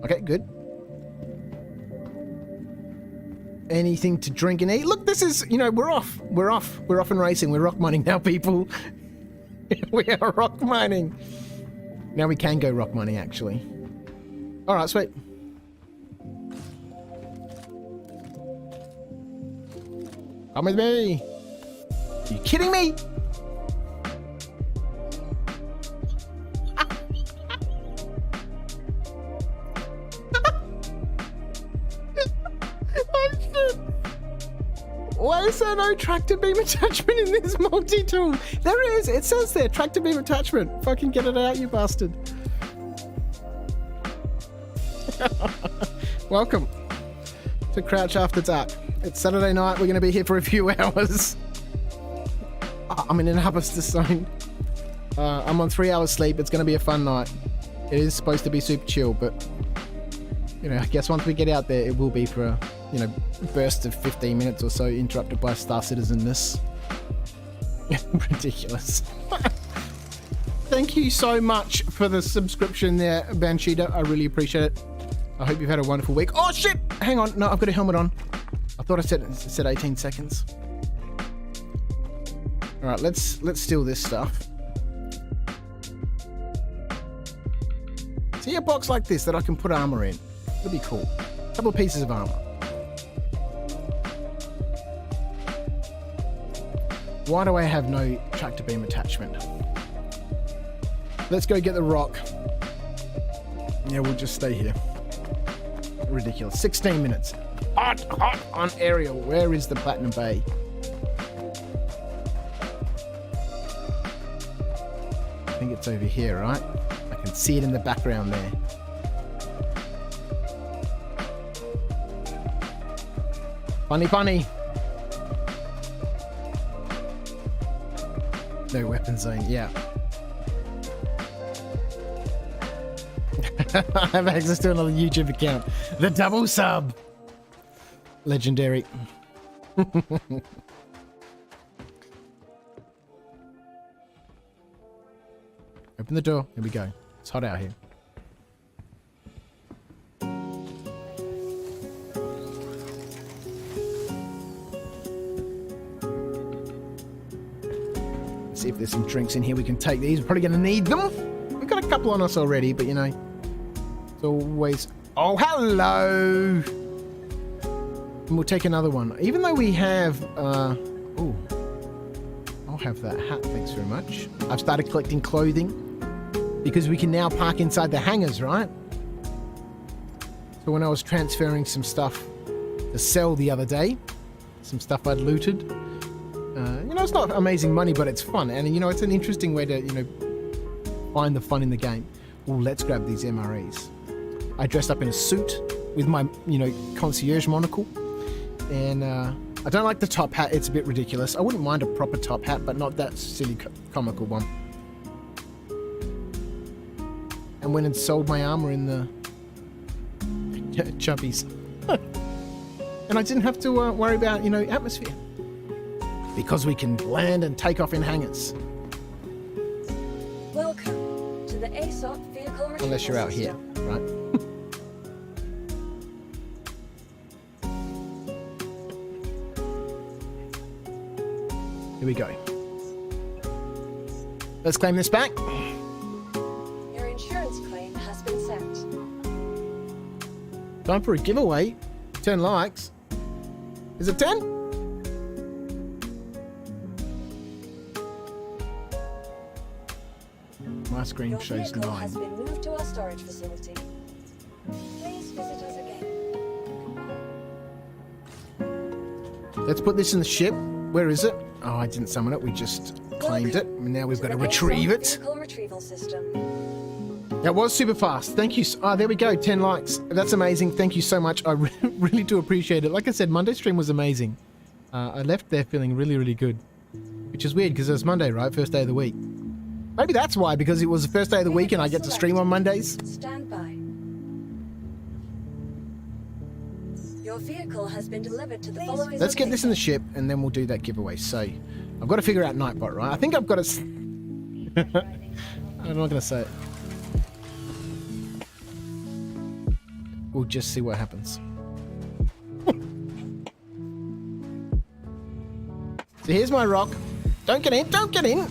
Okay, good. Anything to drink and eat? Look, this is, we're off. We're off and racing. We're rock mining now, people. We are rock mining. Now we can go rock mining, actually. All right, sweet. Come with me. Are you kidding me? Why is there no tractor beam attachment in this multi-tool? There is. It says there, tractor beam attachment. Fucking get it out, you bastard. Welcome to Crouch After Dark. It's Saturday night. We're going to be here for a few hours. I'm in an harvester zone. I'm on 3 hours sleep. It's going to be a fun night. It is supposed to be super chill, but I guess once we get out there, it will be for a burst of 15 minutes or so, interrupted by Star Citizen-ness. Ridiculous. Thank you so much for the subscription there, Banshida. I really appreciate it. I hope you've had a wonderful week. Oh shit! Hang on, no, I've got a helmet on. I thought I said 18 seconds. All right, let's steal this stuff. See a box like this that I can put armor in. That'd be cool. A couple of pieces of armor. Why do I have no tractor beam attachment? Let's go get the rock. Yeah, we'll just stay here. Ridiculous. 16 minutes. Hot on aerial. Where is the Platinum Bay? I think it's over here, right? I can see it in the background there. Funny. No weapon zone, yeah. I have access to another YouTube account. The double sub. Legendary. Open the door. Here we go. It's hot out here. See if there's some drinks in here we can take these. We're probably going to need them. We've got a couple on us already, but you know, it's always... Oh, hello! And we'll take another one. Even though we have... Oh, I'll have that hat, thanks very much. I've started collecting clothing because we can now park inside the hangars, right? So when I was transferring some stuff to sell the other day, some stuff I'd looted, you know, it's not amazing money, but it's fun. And, you know, it's an interesting way to, you know, find the fun in the game. Oh, let's grab these MREs. I dressed up in a suit with my, you know, concierge monocle. And I don't like the top hat. It's a bit ridiculous. I wouldn't mind a proper top hat, but not that silly comical one. And went and sold my armor in the chubbies. And I didn't have to worry about, you know, atmosphere. Because we can land and take off in hangars. Welcome to the aUEC vehicle retrieval Unless you're out here, system. right? Here we go. Let's claim this back. Your insurance claim has been sent. Time for a giveaway. 10 likes. Is it 10? My screen Your shows vehicle 9. has been moved to our storage facility. Please visit us again. Let's put this in the ship. Where is it? Oh, I didn't summon it. We just claimed it. And now we've got to the retrieve aUEC it. vehicle retrieval system. That was super fast. Thank you. Oh, there we go. 10 likes. That's amazing. Thank you so much. I really do appreciate it. Like I said, Monday stream was amazing. I left there feeling really, really good. Which is weird because it was Monday, right? First day of the week. Maybe that's why, because it was the first day of the week and I get to stream on Mondays. Stand by. Your vehicle has been delivered to the following. Let's get this in the ship and then we'll do that giveaway. So, I've got to figure out Nightbot, right? I think I've got to... I'm not going to say it. We'll just see what happens. So here's my rock. Don't get in, don't get in!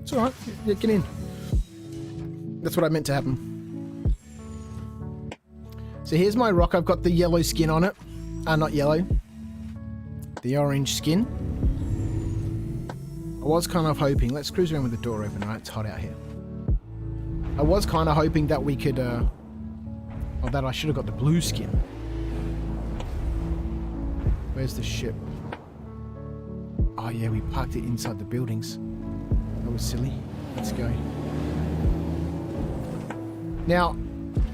It's alright, yeah, get in. That's what I meant to happen. So here's my rock. I've got the yellow skin on it. Not yellow. The orange skin. I was kind of hoping... Let's cruise around with the door open, right? It's hot out here. I was kind of hoping that we could... or that I should have got the blue skin. Where's the ship? Oh yeah, we parked it inside the buildings. That was silly. Let's go. Now,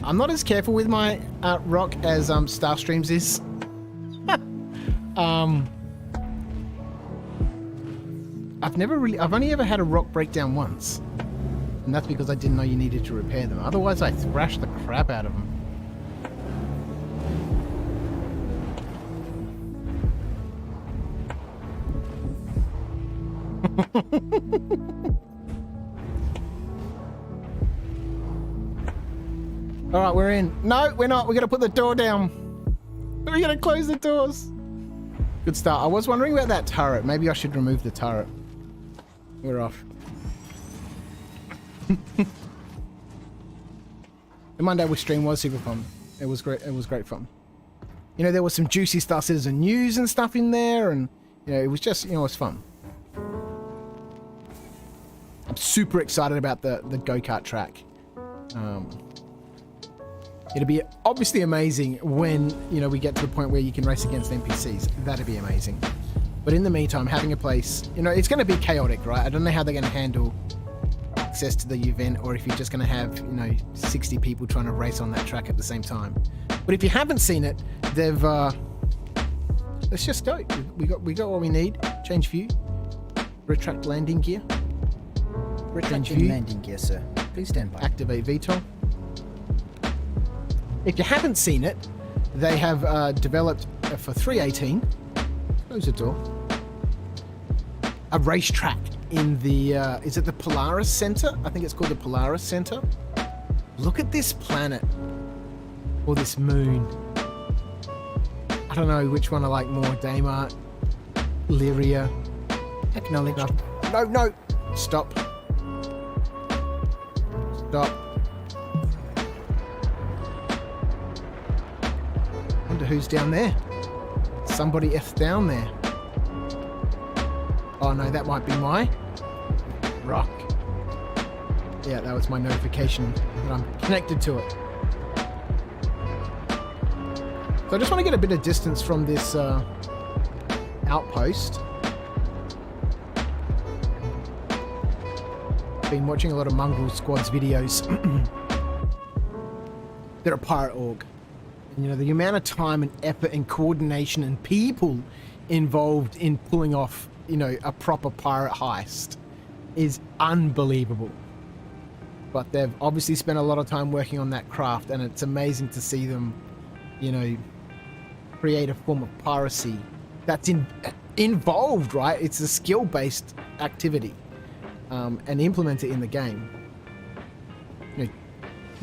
I'm not as careful with my rock as Starstreams is. I've only ever had a rock breakdown once. And that's because I didn't know you needed to repair them. Otherwise, I thrashed the crap out of them. All right, we're in. No, we're not. We're going to put the door down. We're going to close the doors. Good start. I was wondering about that turret. Maybe I should remove the turret. We're off. The Monday we stream was super fun. It was great. It was great fun. You know, there was some juicy Star Citizen news and stuff in there, and you know, it was just, you know, it was fun. I'm super excited about the go-kart track. It'll be obviously amazing when, you know, we get to the point where you can race against NPCs. That'd be amazing. But in the meantime, having a place, you know, it's going to be chaotic, right? I don't know how they're going to handle access to the event, or if you're just going to have, you know, 60 people trying to race on that track at the same time. But if you haven't seen it, they've let's just go. We got what we need. Change view. Retract landing gear. Retracting landing gear, sir. Please stand by. Activate VTOL. If you haven't seen it, they have developed for 318. Close the door. a racetrack in the, is it the Polaris Center? I think it's called the Polaris Center. Look at this planet. Or this moon. I don't know which one I like more. Daymar, Lyria. Acknowledge. No, no. Stop. Stop. Wonder who's down there. Somebody is down there. Oh no, that might be my ROC. Yeah, that was my notification that I'm connected to it. So I just want to get a bit of distance from this outpost. Been watching a lot of Mongrel Squad's videos. They're a pirate org. And, you know, the amount of time and effort and coordination and people involved in pulling off, you know, a proper pirate heist is unbelievable. But they've obviously spent a lot of time working on that craft, and it's amazing to see them, you know, create a form of piracy that's involved, right? It's a skill-based activity, and implement it in the game. You know,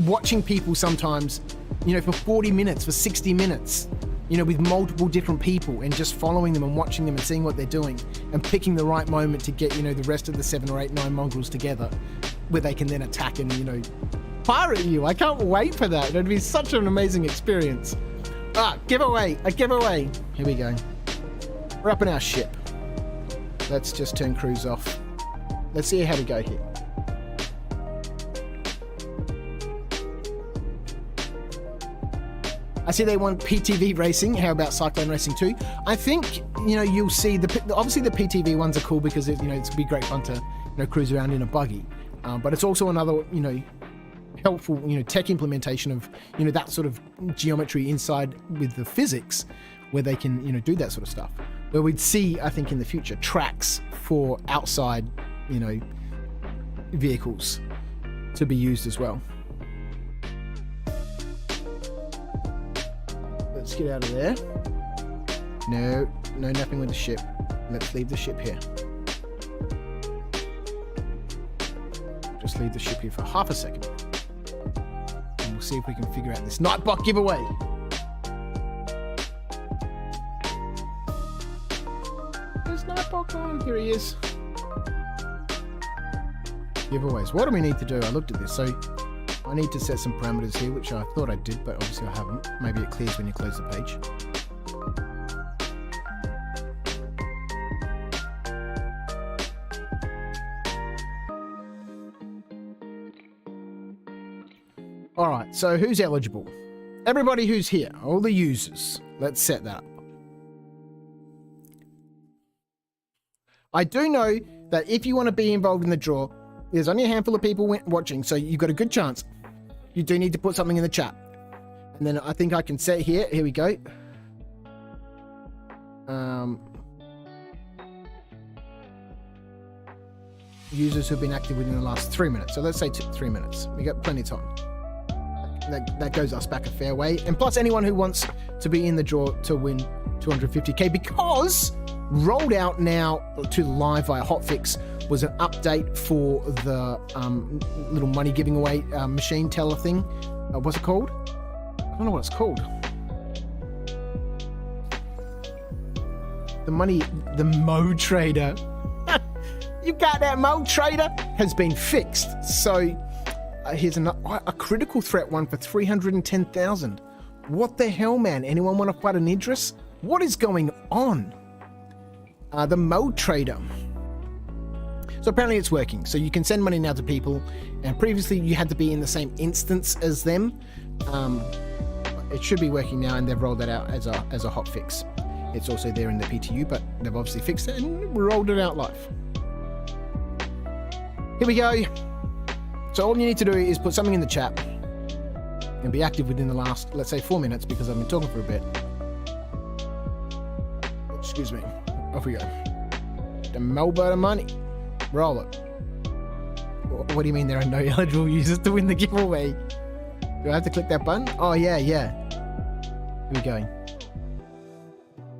watching people sometimes, you know, for 40 minutes, for 60 minutes, you know, with multiple different people, and just following them and watching them and seeing what they're doing and picking the right moment to get, you know, the rest of the 7 or 8, 9 mongrels together where they can then attack and, you know, pirate you. I can't wait for that. It'd be such an amazing experience. Ah, giveaway, a giveaway. Here we go. We're up in our ship. Let's just turn cruise off. Let's see how we go here. I see they want PTV racing. How about Cyclone Racing 2? I think, you know, you'll see obviously the PTV ones are cool because it, you know, it's be great fun to, you know, cruise around in a buggy. But it's also another, you know, helpful, you know, tech implementation of, you know, that sort of geometry inside with the physics where they can, you know, do that sort of stuff. Where we'd see, I think, in the future, tracks for outside, you know, vehicles to be used as well. Let's get out of there. No napping with the ship. Let's leave the ship here. Just leave the ship here for half a second. And we'll see if we can figure out this Nightbot giveaway. There's Nightbot on. Here he is. Giveaways. What do we need to do? I looked at this. So I need to set some parameters here, which I thought I did, but obviously I haven't. Maybe it clears when you close the page. All right, so who's eligible? Everybody who's here, all the users. Let's set that up. I do know that if you want to be involved in the draw, there's only a handful of people watching, so you've got a good chance. You do need to put something in the chat. And then I think I can set here. Here we go. Users who've been active within the last 3 minutes. So let's say 3 minutes. We got plenty of time. That goes us back a fair way. And plus anyone who wants to be in the draw to win 250k, because rolled out now to live via hotfix was an update for the little money giving away machine teller thing. What's it called? I don't know what it's called. The Mo Trader. You got that Mo Trader has been fixed. So here's a critical threat one for 310,000. What the hell, man? Anyone want to fight an Idris? What is going on? The Mo Trader. So apparently it's working. So you can send money now to people, and previously you had to be in the same instance as them. It should be working now, and they've rolled that out as a hot fix. It's also there in the PTU, but they've obviously fixed it and rolled it out live. Here we go. So all you need to do is put something in the chat and be active within the last, let's say, 4 minutes, because I've been talking for a bit. Excuse me. Off we go. The Melbourne of money. Roll it. What do you mean there are no eligible users to win the giveaway? Do I have to click that button? Oh, yeah. Here we go.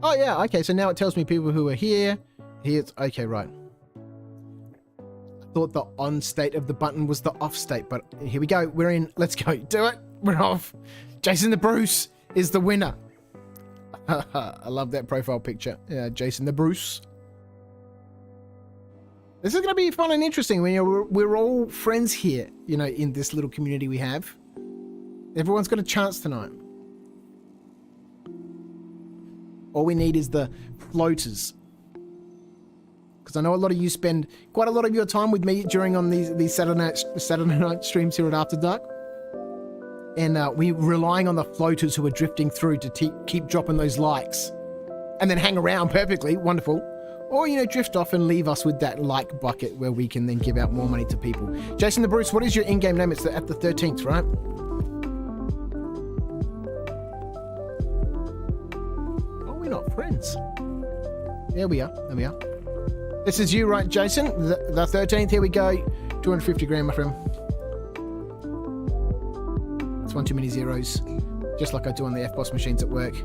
Oh, yeah. Okay, so now it tells me people who are here. Here's, okay, right. Thought the on state of the button was the off state, but here we go. We're in. Let's go. Do it. We're off. Jason the Bruce is the winner. I love that profile picture. Yeah, Jason the Bruce. This is going to be fun and interesting. We're all friends here, in this little community we have. Everyone's got a chance tonight. All we need is the floaters. Because I know a lot of you spend quite a lot of your time with me during these Saturday night streams here at After Dark. And we're relying on the floaters who are drifting through to keep dropping those likes. And then hang around perfectly. Wonderful. Or, drift off and leave us with that like bucket where we can then give out more money to people. Jason the Bruce, what is your in-game name? It's at the 13th, right? Oh, we're not friends. There we are. There we are. This is you, right, Jason? The 13th. Here we go. 250 grand, my friend. It's one too many zeros. Just like I do on the FBOSS machines at work.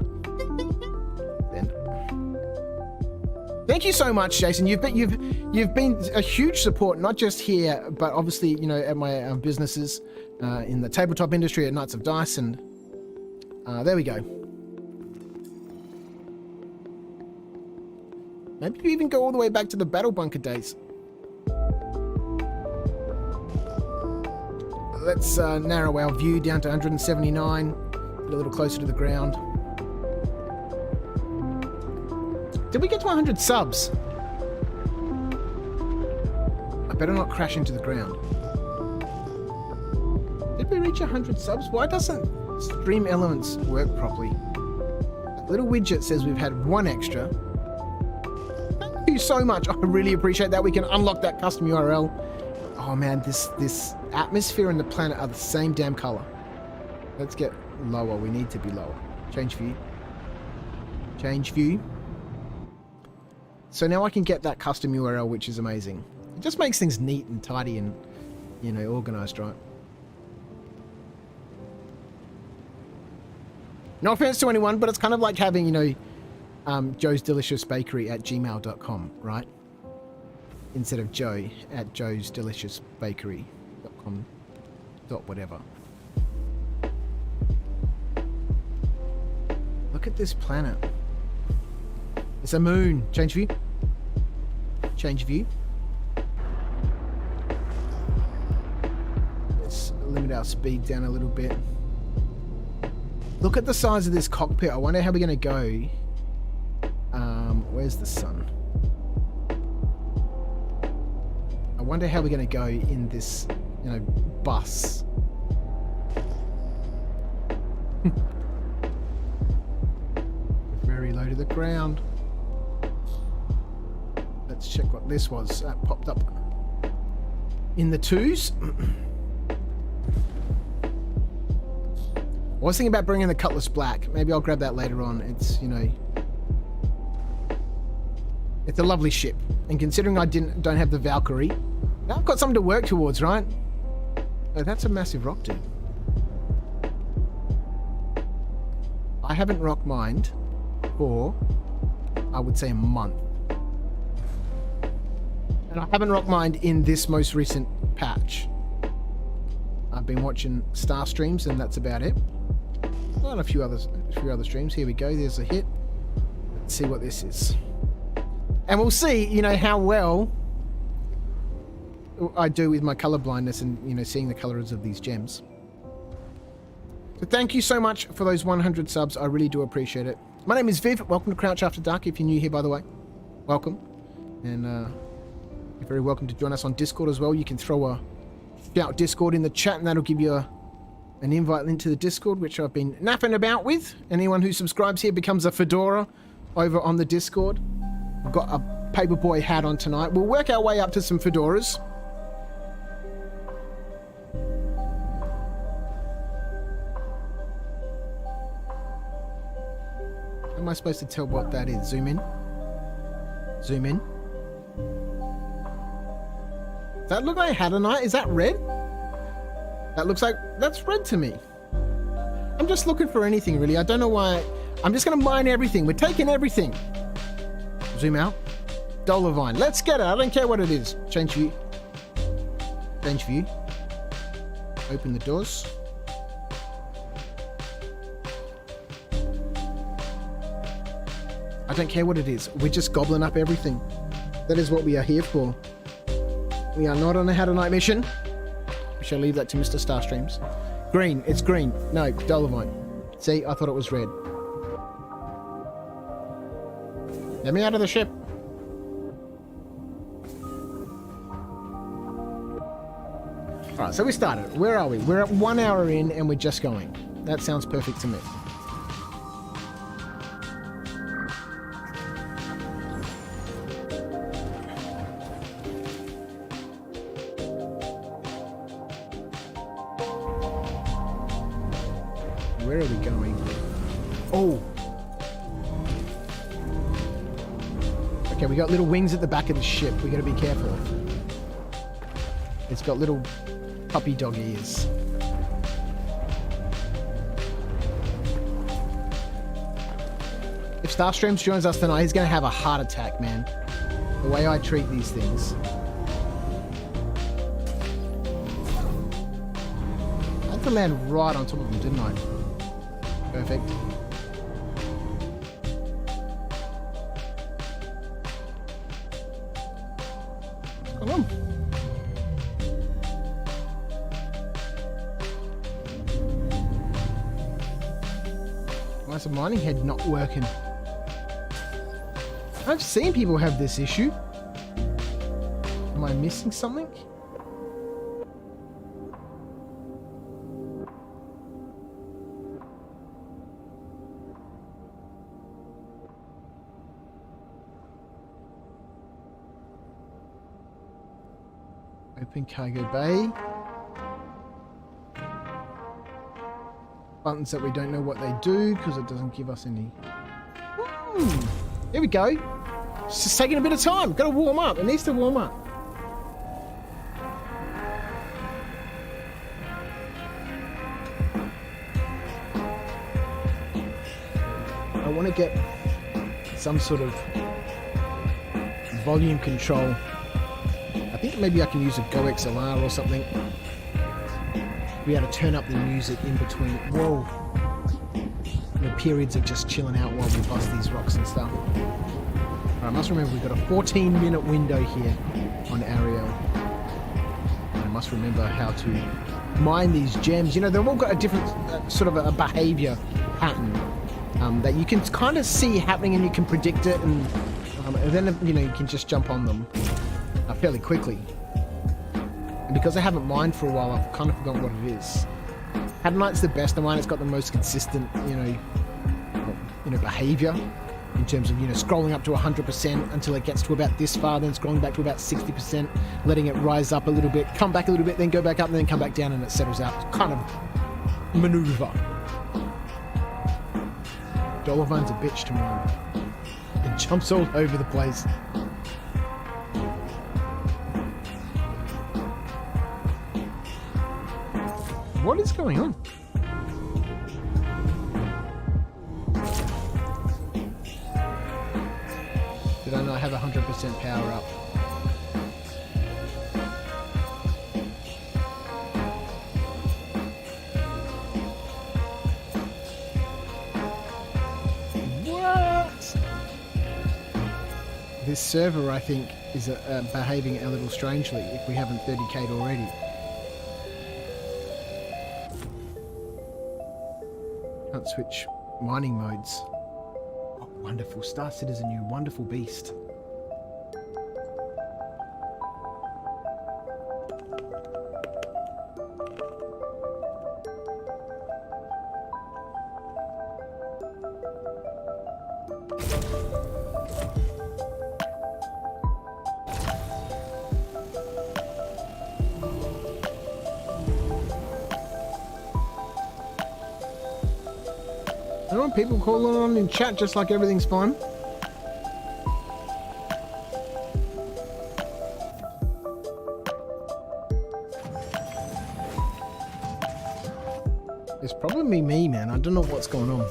Thank you so much, Jason. You've been a huge support, not just here, but obviously, at my businesses in the tabletop industry at Knights of Dice, and there we go. Maybe you even go all the way back to the Battle Bunker days. Let's narrow our view down to 179, get a little closer to the ground. Did we get to 100 subs? I better not crash into the ground. Did we reach 100 subs? Why doesn't Stream Elements work properly? That little widget says we've had one extra. Thank you so much. I really appreciate that. We can unlock that custom URL. Oh man, this atmosphere and the planet are the same damn color. Let's get lower. We need to be lower. Change view. Change view. So now I can get that custom URL, which is amazing. It just makes things neat and tidy and, organized, right? No offense to anyone, but it's kind of like having, Joe's Delicious Bakery at gmail.com, right? Instead of Joe at Joe's Delicious Bakery.com. Whatever. Look at this planet. It's a moon. Change view. Change view. Let's limit our speed down a little bit. Look at the size of this cockpit. I wonder how we're going to go. Where's the sun? I wonder how we're going to go in this, bus. Very low to the ground. Let's check what this was. That popped up in the 2s. I was thinking about bringing the Cutlass Black. Maybe I'll grab that later on. It's, it's a lovely ship. And considering I don't have the Valkyrie, now I've got something to work towards, right? Oh, that's a massive rock, dude. I haven't rock mined for, I would say, a month. And I haven't rock mined in this most recent patch. I've been watching Star streams and that's about it. Well, a few other streams. Here we go. There's a hit. Let's see what this is. And we'll see, how well I do with my color blindness and, seeing the colors of these gems. So thank you so much for those 100 subs. I really do appreciate it. My name is Viv. Welcome to Crouch After Dark. If you're new here, by the way, welcome. And you're very welcome to join us on Discord as well. You can throw a shout Discord in the chat and that'll give you an invite into the Discord, which I've been napping about with. Anyone who subscribes here becomes a fedora over on the Discord. I've got a paperboy hat on tonight. We'll work our way up to some fedoras. How am I supposed to tell what that is? Zoom in. Zoom in. Does that look like a hat tonight? Is that red? That looks like... That's red to me. I'm just looking for anything, really. I don't know why... I'm just going to mine everything. We're taking everything. Zoom out. Dollar Vine. Let's get it. I don't care what it is. Change view. Change view. Open the doors. I don't care what it is. We're just gobbling up everything. That is what we are here for. We are not on a How to Night mission. We shall leave that to Mr. Starstreams. Green. It's green. No, Dolomite. See, I thought it was red. Let me out of the ship. Alright, so we started. Where are we? We're at 1 hour in and we're just going. That sounds perfect to me. Where are we going? Oh! Okay, we got little wings at the back of the ship. We gotta be careful. It's got little puppy dog ears. If Starstreams joins us tonight, he's gonna have a heart attack, man. The way I treat these things. I had to land right on top of him, didn't I? Perfect. Come on. Why is the mining head not working? I've seen people have this issue. Am I missing something? Open cargo bay. Buttons that we don't know what they do because it doesn't give us any. There we go. It's just taking a bit of time. Got to warm up. It needs to warm up. I want to get some sort of volume control. I think maybe I can use a Go XLR or something. Be able to turn up the music in between. Whoa. The periods of just chilling out while we bust these rocks and stuff. Alright, I must remember we've got a 14-minute window here on Ariel. And I must remember how to mine these gems. You know, they've all got a different sort of a behavior pattern that you can kind of see happening and you can predict it, and then, you know, you can just jump on them fairly quickly. And because I haven't mined for a while, I've kind of forgotten what it is. Hadonite's the best of mine. It's got the most consistent, you know, behavior in terms of, you know, scrolling up to 100% until it gets to about this far, then scrolling back to about 60%, letting it rise up a little bit, come back a little bit, then go back up, and then come back down, and it settles out. It's kind of maneuver. Dollarvine's a bitch to mine. It jumps all over the place. What is going on? Did I not have 100% power up? What? This server, I think, is behaving a little strangely if we haven't 30k'd already. Can't switch mining modes. Oh, wonderful. Star Citizen, you wonderful beast. I don't want people calling on in chat just like everything's fine. It's probably me, man. I don't know what's going on.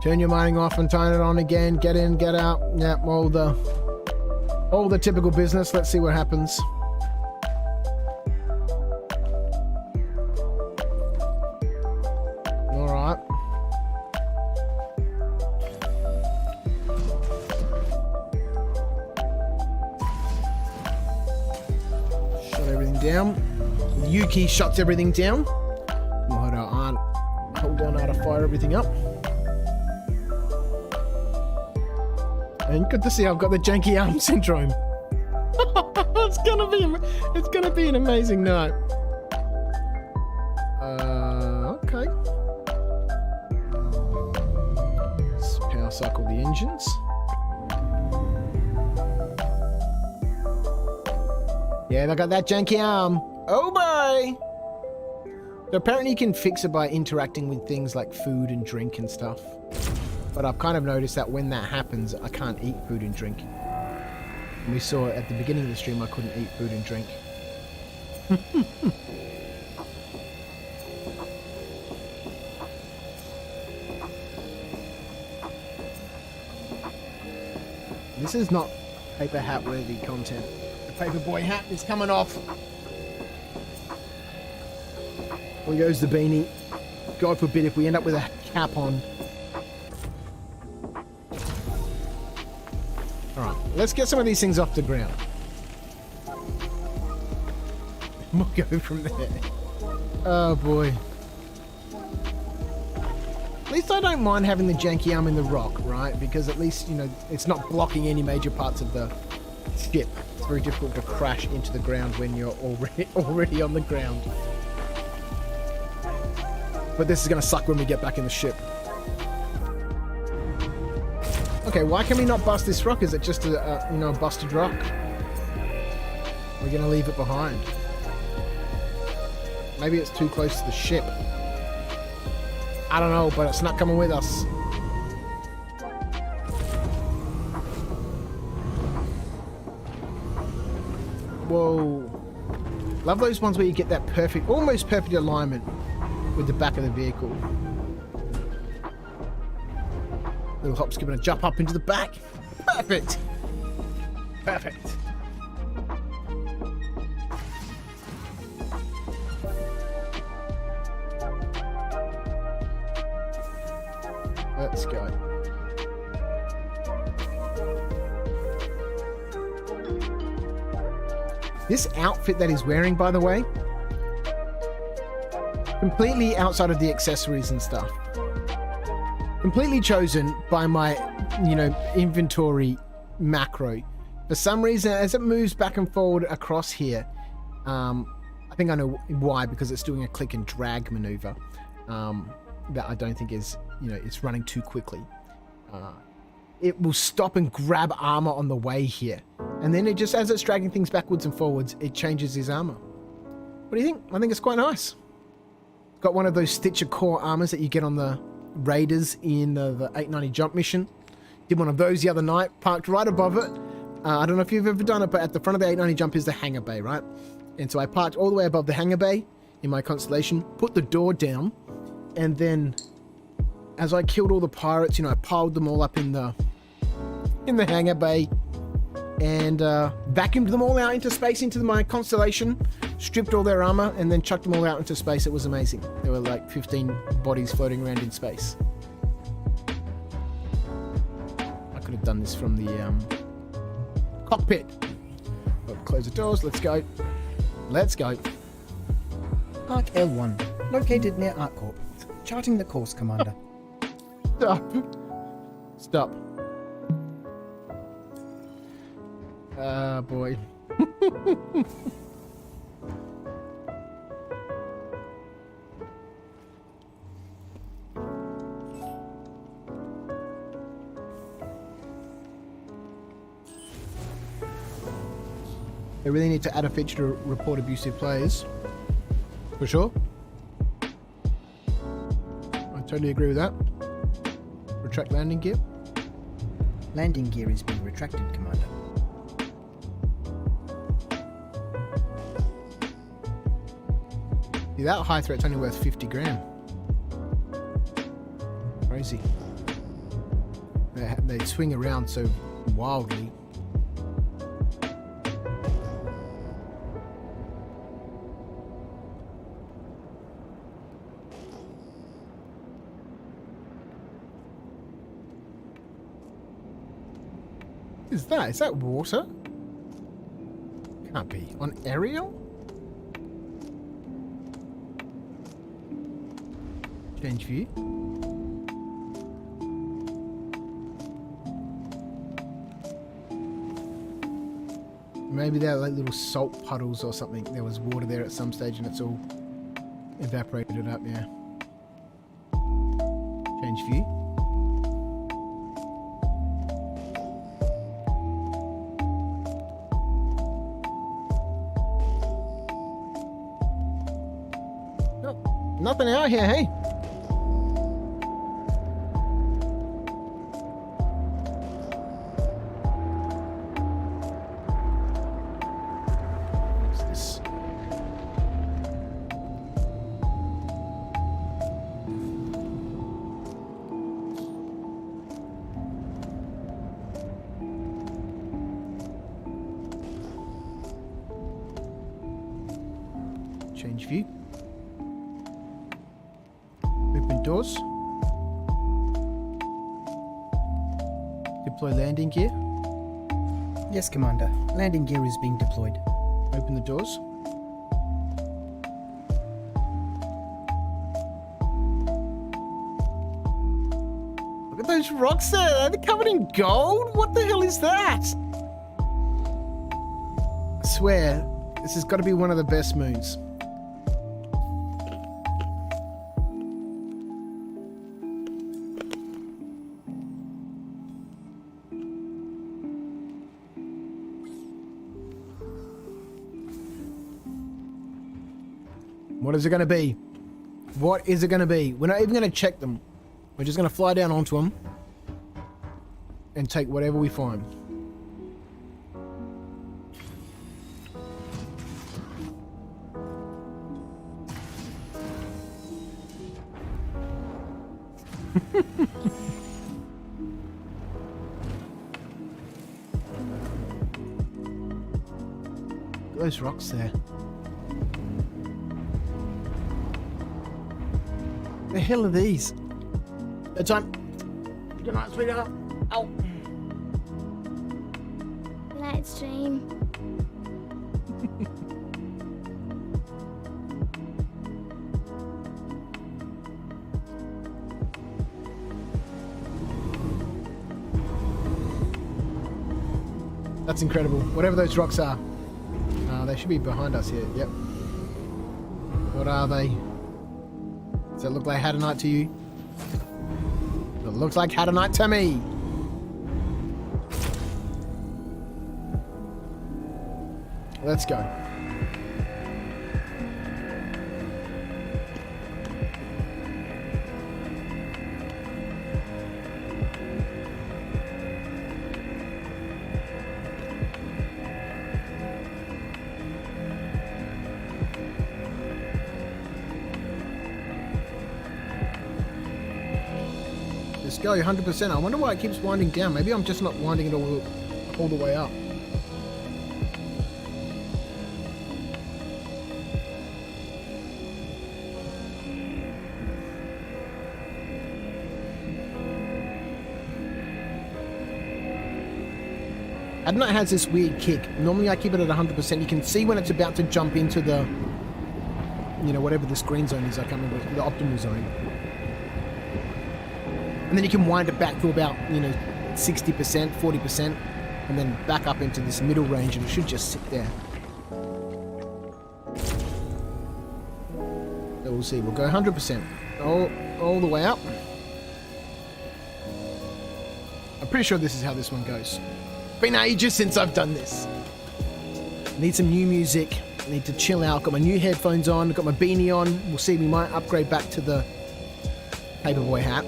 Turn your mining off and turn it on again. Get in, get out. Yeah, all the typical business. Let's see what happens. everything down. The U key shuts everything down. We'll hold down R to fire everything up. And good to see I've got the janky arm syndrome. It's gonna be an amazing night. Okay. Let's power cycle the engines. Yeah, I got that janky arm. Oh boy! So apparently you can fix it by interacting with things like food and drink and stuff. But I've kind of noticed that when that happens, I can't eat food and drink. And we saw at the beginning of the stream I couldn't eat food and drink. This is not paper hat worthy content. The paperboy hat is coming off. There goes the beanie. God forbid if we end up with a cap on. Alright, let's get some of these things off the ground. We'll go from there. Oh boy. At least I don't mind having the janky arm in the rock, right? Because at least, you know, it's not blocking any major parts of the ship. It's very difficult to crash into the ground when you're already on the ground. But this is going to suck when we get back in the ship. Okay, why can we not bust this rock? Is it just a you know, a busted rock? We're going to leave it behind. Maybe it's too close to the ship. I don't know, but it's not coming with us. Whoa. Love those ones where you get that perfect, almost perfect alignment with the back of the vehicle. Little hop's gonna jump up into the back. Perfect. Perfect. Let's go. This outfit that he's wearing, by the way, completely outside of the accessories and stuff. Completely chosen by my, you know, inventory macro. For some reason, as it moves back and forward across here, I think I know why, because it's doing a click and drag maneuver. That I don't think is, you know, it's running too quickly. It will stop and grab armor on the way here. And then it just, as it's dragging things backwards and forwards, it changes his armor. What do you think? I think it's quite nice. Got one of those Stitcher core armors that you get on the Raiders in the 890 jump mission. Did one of those the other night, parked right above it. I don't know if you've ever done it, but at the front of the 890 jump is the hangar bay, right? And so I parked all the way above the hangar bay in my Constellation, put the door down, and then as I killed all the pirates, you know, I piled them all up in the hangar bay and vacuumed them all out into space, into my Constellation, stripped all their armor, and then chucked them all out into space. It was amazing. There were like 15 bodies floating around in space. I could have done this from the cockpit. But close the doors. Let's go. Let's go. Arc L1, located near ArcCorp. Charting the course, Commander. Stop. Stop. Ah, boy. They really need to add a feature to report abusive players. For sure. I totally agree with that. Retract landing gear. Landing gear is being retracted, Commander. See, that high threat's only worth 50 grand. Crazy. They swing around so wildly. Is that water? Can't be. On aerial? Change view. Maybe they're like little salt puddles or something. There was water there at some stage and it's all evaporated up, yeah. Change view. Nope. Nothing out here, hey? What's this? Change view. Open doors. Deploy landing gear. Yes, Commander. Landing gear is being deployed. Open the doors. Look at those rocks there. They're covered in gold. What the hell is that? I swear, this has got to be one of the best moons. What is it going to be? What is it going to be? We're not even going to check them. We're just going to fly down onto them and take whatever we find. Look at those rocks there. The hell are these? It's on. Good night, sweetheart. Ow. Light stream. That's incredible. Whatever those rocks are. They should be behind us here. Yep. What are they? Does it look like Hadanite to you? It looks like Hadanite to me. Let's go. Let's go, 100%. I wonder why it keeps winding down. Maybe I'm just not winding it all the way up. Adnite has this weird kick. Normally I keep it at 100%. You can see when it's about to jump into the, you know, whatever this green zone is. I can't remember, the optimal zone. And then you can wind it back to about, you know, 60%, 40%, and then back up into this middle range, and it should just sit there. So we'll see. We'll go 100%. All the way up. I'm pretty sure this is how this one goes. Been ages since I've done this. Need some new music. Need to chill out. Got my new headphones on. Got my beanie on. We'll see. We might upgrade back to the paperboy hat.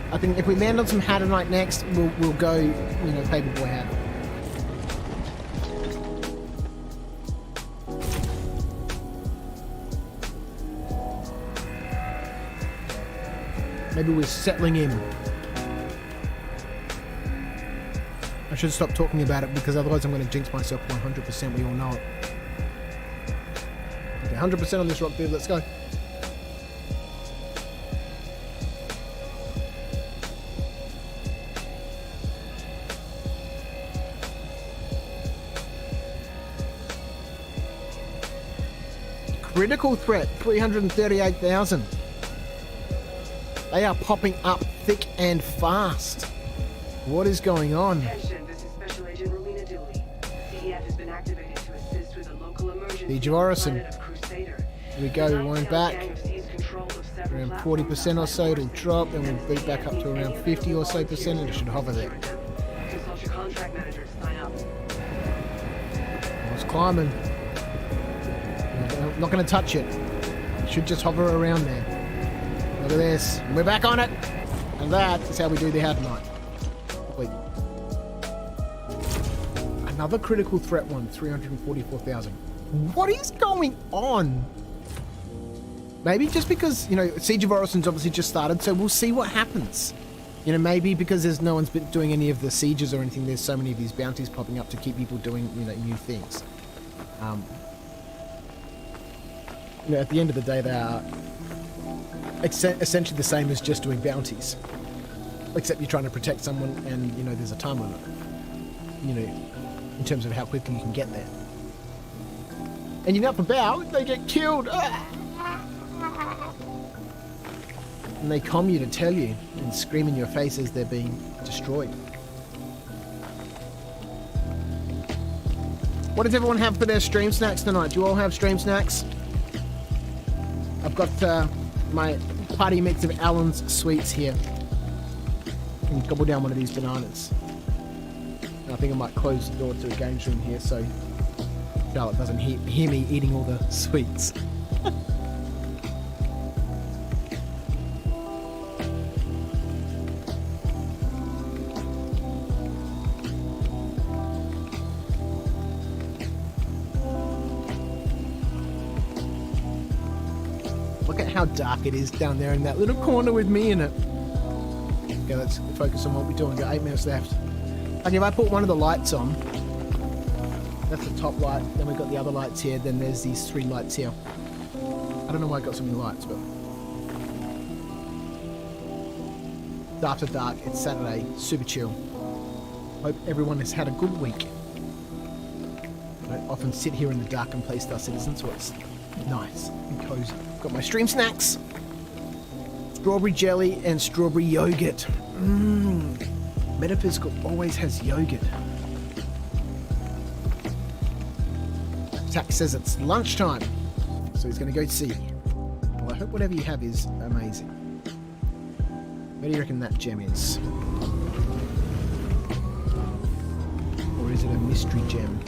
I think if we land on some Hadanite next, we'll go, you know, paperboy hat. Maybe we're settling in. I should stop talking about it because otherwise I'm going to jinx myself 100%. We all know it. Okay. 100% on this rock, dude. Let's go. Critical threat, 338,000. They are popping up thick and fast. What is going on? Attention, this is Special Agent Rowena Dooley. CEF has been activated to assist with a local emergency Siege of on the Orison. planet of Crusader. Here we go, we're back. Around 40% or so, it'll drop, then we'll beat back up to around 50 or so percent, and it should hover there. Consult your contract manager to sign up. I was climbing. I'm not going to touch it. It should just hover around there. Look at this. We're back on it. And that is how we do the hard night. Wait. Another critical threat one, 344,000. What is going on? Maybe just because, you know, Siege of Orison's obviously just started, so we'll see what happens. You know, maybe because no one's been doing any of the sieges or anything, there's so many of these bounties popping up to keep people doing, you know, new things. You know, at the end of the day, they are essentially the same as just doing bounties. Except you're trying to protect someone and, you know, there's a time limit. You know, in terms of how quickly you can get there. And you're up about, they get killed. And they comm you to tell you and scream in your face as they're being destroyed. What does everyone have for their stream snacks tonight? Do you all have stream snacks? I've got my party mix of Allen's sweets here. I can gobble down one of these bananas. And I think I might close the door to a games room here so Charlotte doesn't hear me eating all the sweets. Look at how dark it is down there in that little corner with me in it. Okay, let's focus on what we're doing. We've got 8 minutes left. Okay, if I put one of the lights on, that's the top light, then we've got the other lights here, then there's these 3 lights here. I don't know why I got so many lights, but... It's after dark, it's Saturday, super chill. Hope everyone has had a good week. I don't often sit here in the dark and play Star Citizen, so it's nice and cozy. Got my stream snacks. Strawberry jelly and strawberry yogurt. Metaphysical always has yogurt. Tack says it's lunchtime, so he's going to go see. Well, I hope whatever you have is amazing. Where do you reckon that gem is? Or is it a mystery gem?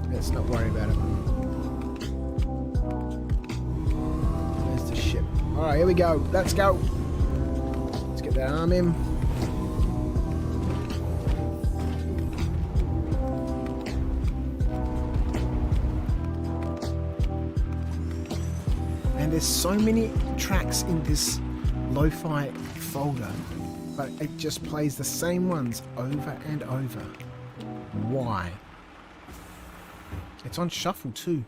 Let's not worry about it. There's the ship. Alright, here we go. Let's go. Let's get that arm in. And there's so many tracks in this lo-fi folder, but it just plays the same ones over and over. Why? It's on shuffle too.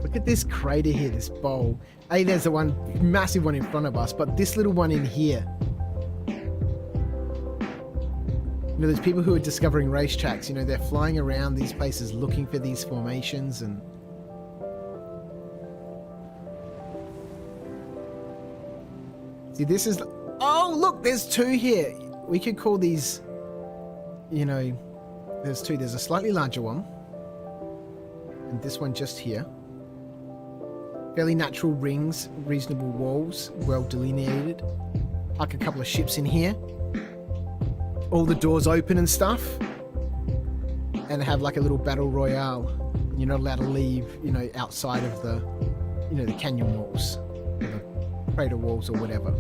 Look at this crater here, this bowl. Hey, there's the one, massive one in front of us, but this little one in here. You know, there's people who are discovering racetracks. You know, they're flying around these places looking for these formations and... See, this is... Oh, look, there's 2 here. We could call these, you know, there's 2. There's a slightly larger one. And this one just here. Fairly natural rings, reasonable walls, well delineated. Like a couple of ships in here. All the doors open and stuff. and have like a little battle royale. You're not allowed to leave, you know, outside of the, you know, the canyon walls, or the crater walls, or whatever.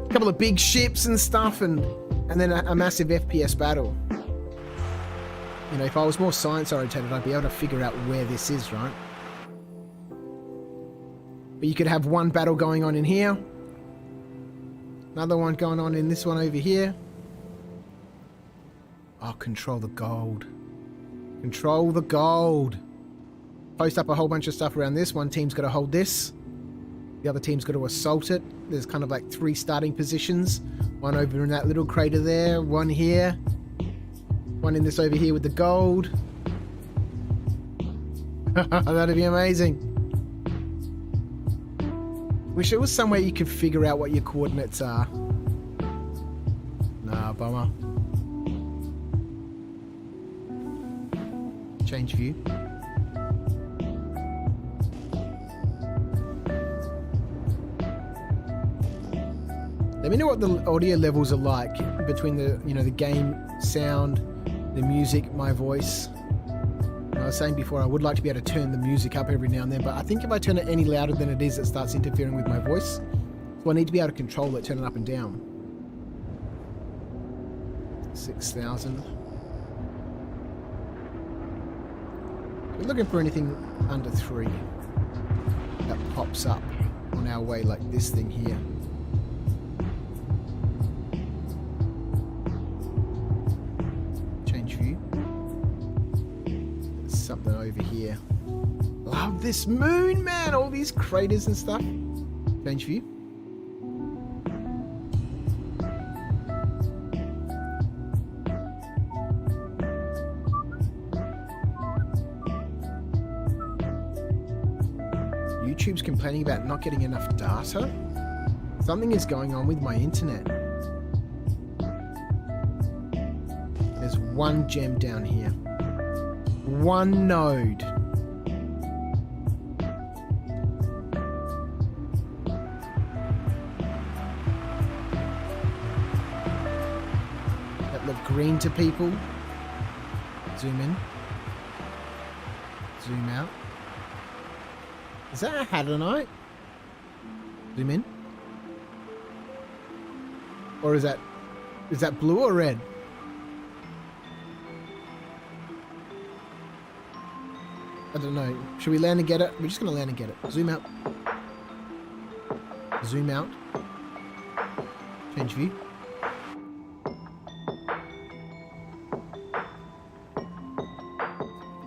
A couple of big ships and stuff, and then a massive FPS battle. You know, if I was more science oriented, I'd be able to figure out where this is, right? But you could have one battle going on in here, another one going on in this one over here. Oh, control the gold. Control the gold. Post up a whole bunch of stuff around this. One team's got to hold this. The other team's got to assault it. There's kind of like 3 starting positions. One over in that little crater there. One here. One in this over here with the gold. That'd be amazing. Wish there was some way you could figure out what your coordinates are. Nah, bummer. Change view. Let me know what the audio levels are like between the, you know, the game sound, the music, my voice. I was saying before, I would like to be able to turn the music up every now and then, but I think if I turn it any louder than it is, it starts interfering with my voice. So I need to be able to control it, turn it up and down. 6,000. We're looking for anything under 3 that pops up on our way, like this thing here. Change view. There's something over here. Love this moon, man! All these craters and stuff. Change view. YouTube's complaining about not getting enough data. Something is going on with my internet. There's one gem down here. One node. That look green to people. Zoom in. Zoom out. Is that a hadronite? Zoom in. Or is that blue or red? I don't know. Should we land and get it? We're just going to land and get it. Zoom out. Zoom out. Change view.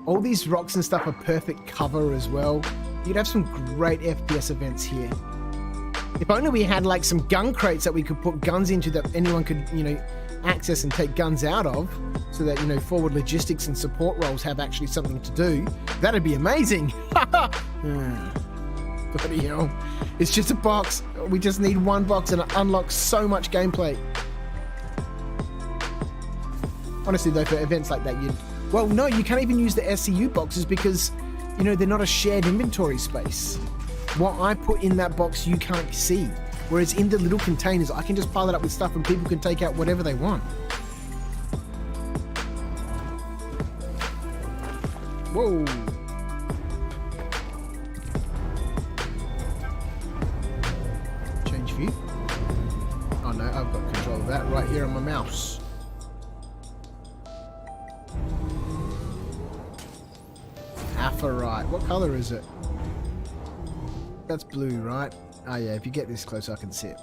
All these rocks and stuff are perfect cover as well. You'd have some great FPS events here. If only we had like some gun crates that we could put guns into that anyone could, you know, access and take guns out of, so that, you know, forward logistics and support roles have actually something to do. That'd be amazing. Bloody hell. It's just a box. We just need one box and it unlocks so much gameplay. Honestly though, for events like that, well, no, you can't even use the SCU boxes because, you know, they're not a shared inventory space. What I put in that box, you can't see. Whereas in the little containers, I can just pile it up with stuff and people can take out whatever they want. Whoa. Change view. Oh no, I've got control of that right here on my mouse. Apharite. What color is it? That's blue, right? Oh yeah, if you get this close, I can see it.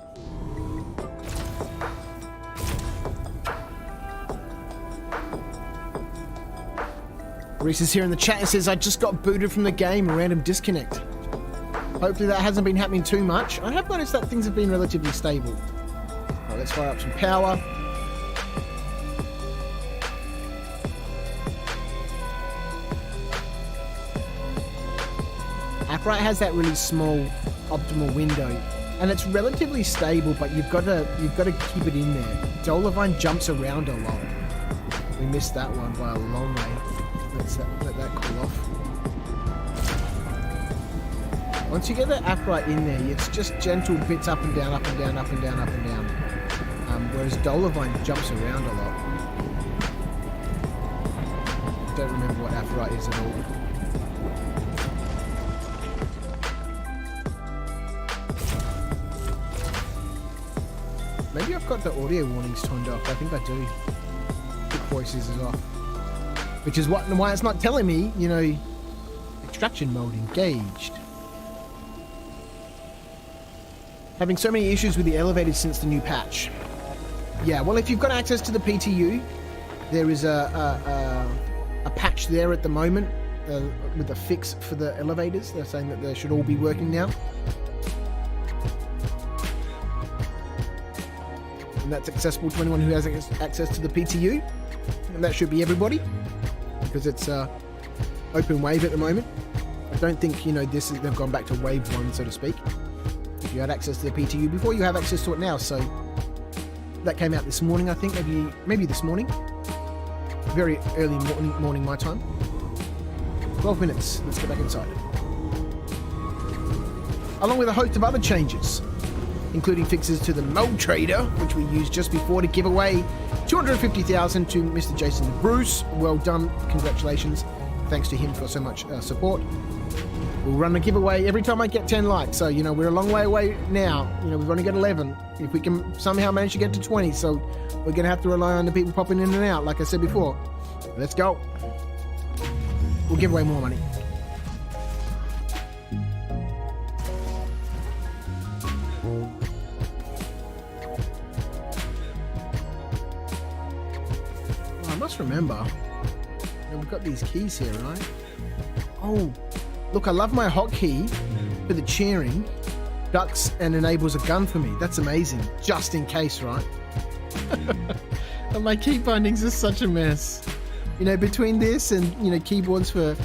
Reese is here in the chat and says, I just got booted from the game, a random disconnect. Hopefully that hasn't been happening too much. I have noticed that things have been relatively stable. Alright, let's fire up some power. Apharite has that really small optimal window, and it's relatively stable, but you've got to keep it in there. Dolomite jumps around a lot. We missed that one by a long way. Let that cool off. Once you get the Apharite in there, it's just gentle bits up and down, up and down, up and down, up and down. Whereas Dolomite jumps around a lot. don't remember what Aphrodite is at all. Maybe I've got the audio warnings turned off. I think I do. Quick voices is off. Which is why it's not telling me, you know, extraction mode engaged. Having so many issues with the elevators since the new patch. Yeah, well, if you've got access to the PTU, there is a patch there at the moment with a fix for the elevators. They're saying that they should all be working now. And that's accessible to anyone who has access to the PTU. And that should be everybody, because it's open wave at the moment. I don't think, you know, they've gone back to wave 1, so to speak. If you had access to the PTU before, you have access to it now. So that came out this morning, I think, maybe this morning. Very early morning my time. 12 minutes. Let's get back inside. Along with a host of other changes, including fixes to the Mode Trader, which we used just before to give away $250,000 to Mr. Jason Bruce. Well done. Congratulations. Thanks to him for so much support. We'll run a giveaway every time I get 10 likes. So, you know, we're a long way away now. You know, we've only got 11. If we can somehow manage to get to 20, so we're going to have to rely on the people popping in and out, like I said before. Let's go. We'll give away more money. Well, I must remember, you know, we've got these keys here, right? Oh, look, I love my hotkey for the cheering. Ducks and enables a gun for me. That's amazing. Just in case, right? And my key bindings are such a mess. You know, between this and, you know, keyboards for,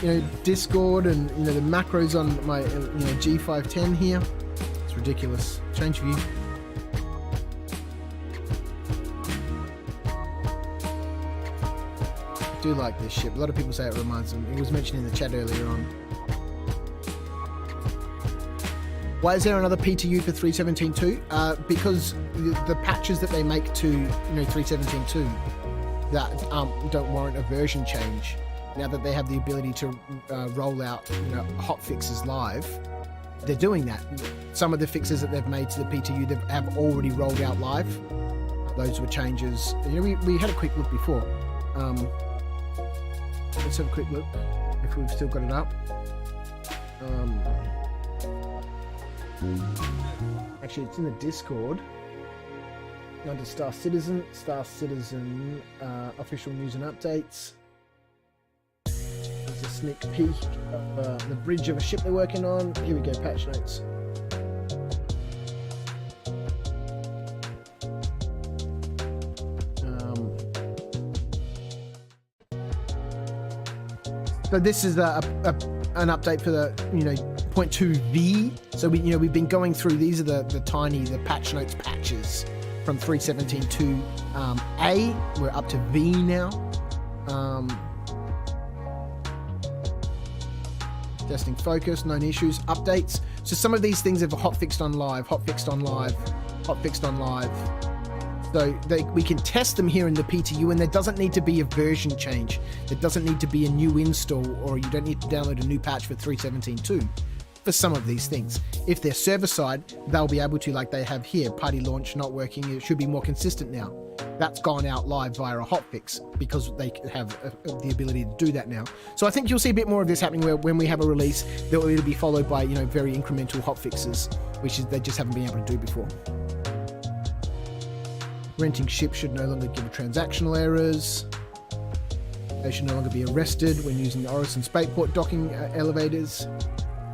you know, Discord and, you know, the macros on my, you know, G510 here. It's ridiculous. Change view. I do like this ship. A lot of people say it reminds them. It was mentioned in the chat earlier on. Why is there another PTU for 3.17.2? Because the patches that they make to, you know, 3.17.2 that don't warrant a version change. Now that they have the ability to roll out, you know, hot fixes live, they're doing that. Some of the fixes that they've made to the PTU they have already rolled out live. Those were changes. You know, we had a quick look before. Let's have a quick look if we've still got it up. Actually, it's in the Discord. Under Star Citizen, official news and updates. There's a sneak peek of the bridge of a ship they're working on. Here we go, patch notes. So this is an update for the, you know, 0.2V. So we've been going through, these are the patch notes patches from 3.17 to A. We're up to V now. Testing focus, known issues, updates. So some of these things have hotfixed on live, hotfixed on live, hotfixed on live. So we can test them here in the PTU, and there doesn't need to be a version change. There doesn't need to be a new install, or you don't need to download a new patch for 3.17.2 for some of these things. If they're server-side, they'll be able to, like they have here, party launch not working. It should be more consistent now. That's gone out live via a hotfix because they have the ability to do that now. So I think you'll see a bit more of this happening where when we have a release, it'll be followed by, you know, very incremental hotfixes, which is they just haven't been able to do before. Renting ships should no longer give transactional errors. They should no longer be arrested when using the Orison Spaceport docking elevators.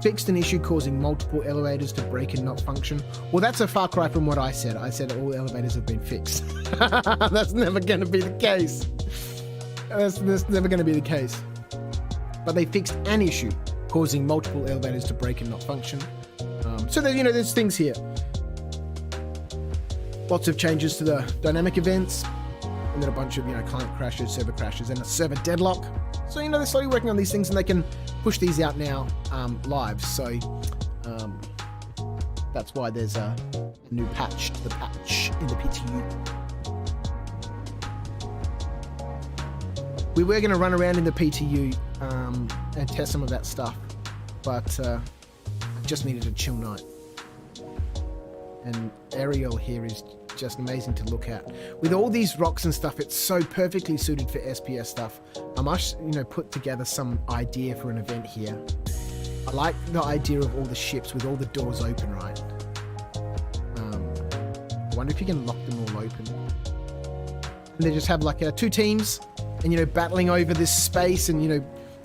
Fixed an issue causing multiple elevators to break and not function. Well, that's a far cry from what I said. I said all elevators have been fixed. That's never going to be the case. That's never going to be the case. But they fixed an issue causing multiple elevators to break and not function. So there, you know, there's things here. Lots of changes to the dynamic events, and then a bunch of, you know, client crashes, server crashes, and a server deadlock. So, you know, they're slowly working on these things, and they can push these out now live. So that's why there's a new patch to the patch in the PTU. We were going to run around in the PTU and test some of that stuff, but I just needed a chill night. And Aerial here is just amazing to look at. With all these rocks and stuff, it's so perfectly suited for SPS stuff. I must, put together some idea for an event here. I like the idea of all the ships with all the doors open, right? I wonder if you can lock them all open. And they just have like two teams and, battling over this space and, you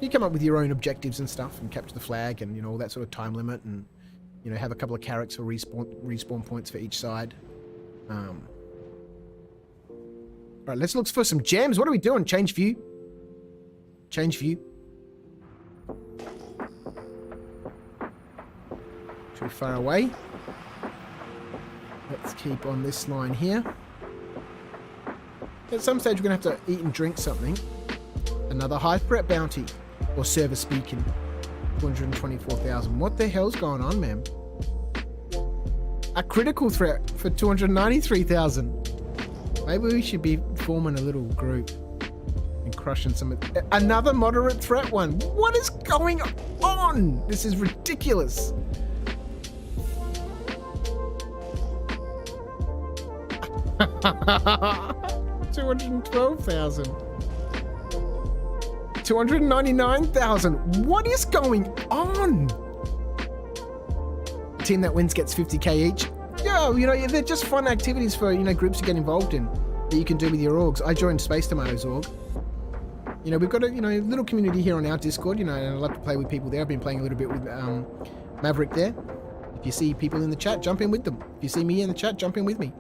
come up with your own objectives and stuff and capture the flag and, all that sort of time limit and, have a couple of carracks or respawn points for each side. Right, let's look for some gems. What are we doing? Change view. Change view. Too far away. Let's keep on this line here. At some stage, we're going to have to eat and drink something. Another high threat bounty. Or server speaking. 224,000. What the hell's going on, man? A critical threat for 293,000. Maybe we should be forming a little group and crushing some. Another moderate threat one. What is going on? This is ridiculous. $212,000. 299,000. What is going on? The team that wins gets 50k each. Yeah, they're just fun activities for groups to get involved in that you can do with your orgs. I joined Space Tomatoes org. We've got a little community here on our Discord. And I love to play with people there. I've been playing a little bit with Maverick there. If you see people in the chat, jump in with them. If you see me in the chat, jump in with me.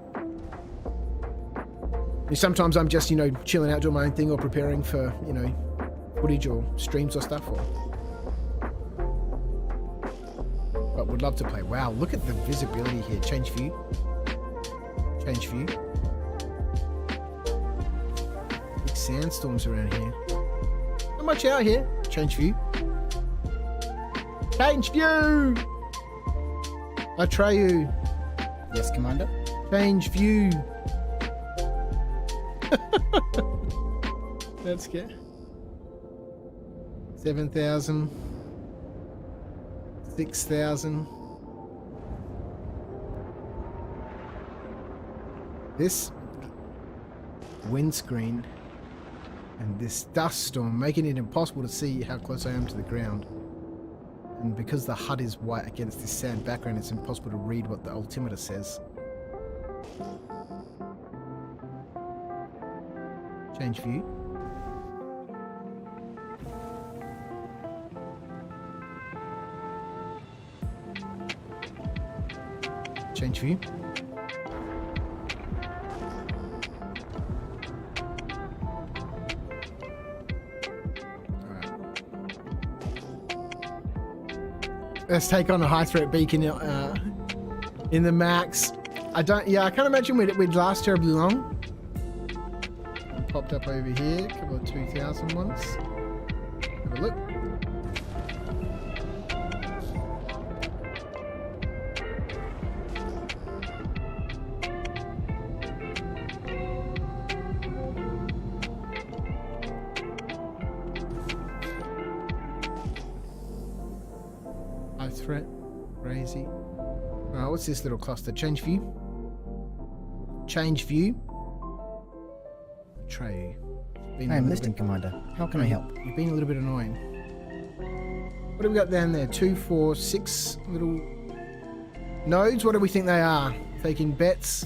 Sometimes I'm just chilling out doing my own thing or preparing for footage or streams or stuff. But would love to play. Wow, look at the visibility here. Change view. Change view. Big sandstorms around here. Not much out here. Change view. Change view! Atreyu. Yes, Commander. Change view. Let's get 7,000. 6,000. This windscreen and this dust storm making it impossible to see how close I am to the ground. And because the HUD is white against this sand background, it's impossible to read what the altimeter says. Change view. Change view. Alright. Let's take on a high threat beacon in the max. I can't imagine we'd last terribly long. Popped up over here, a couple of 2,000 ones. Have a look. High threat, crazy. Alright, what's this little cluster? Change view. Change view. Trey. I am listening, Commander. How can I help? You've been a little bit annoying. What have we got down there? 2, 4, 6 little nodes. What do we think they are? Taking bets.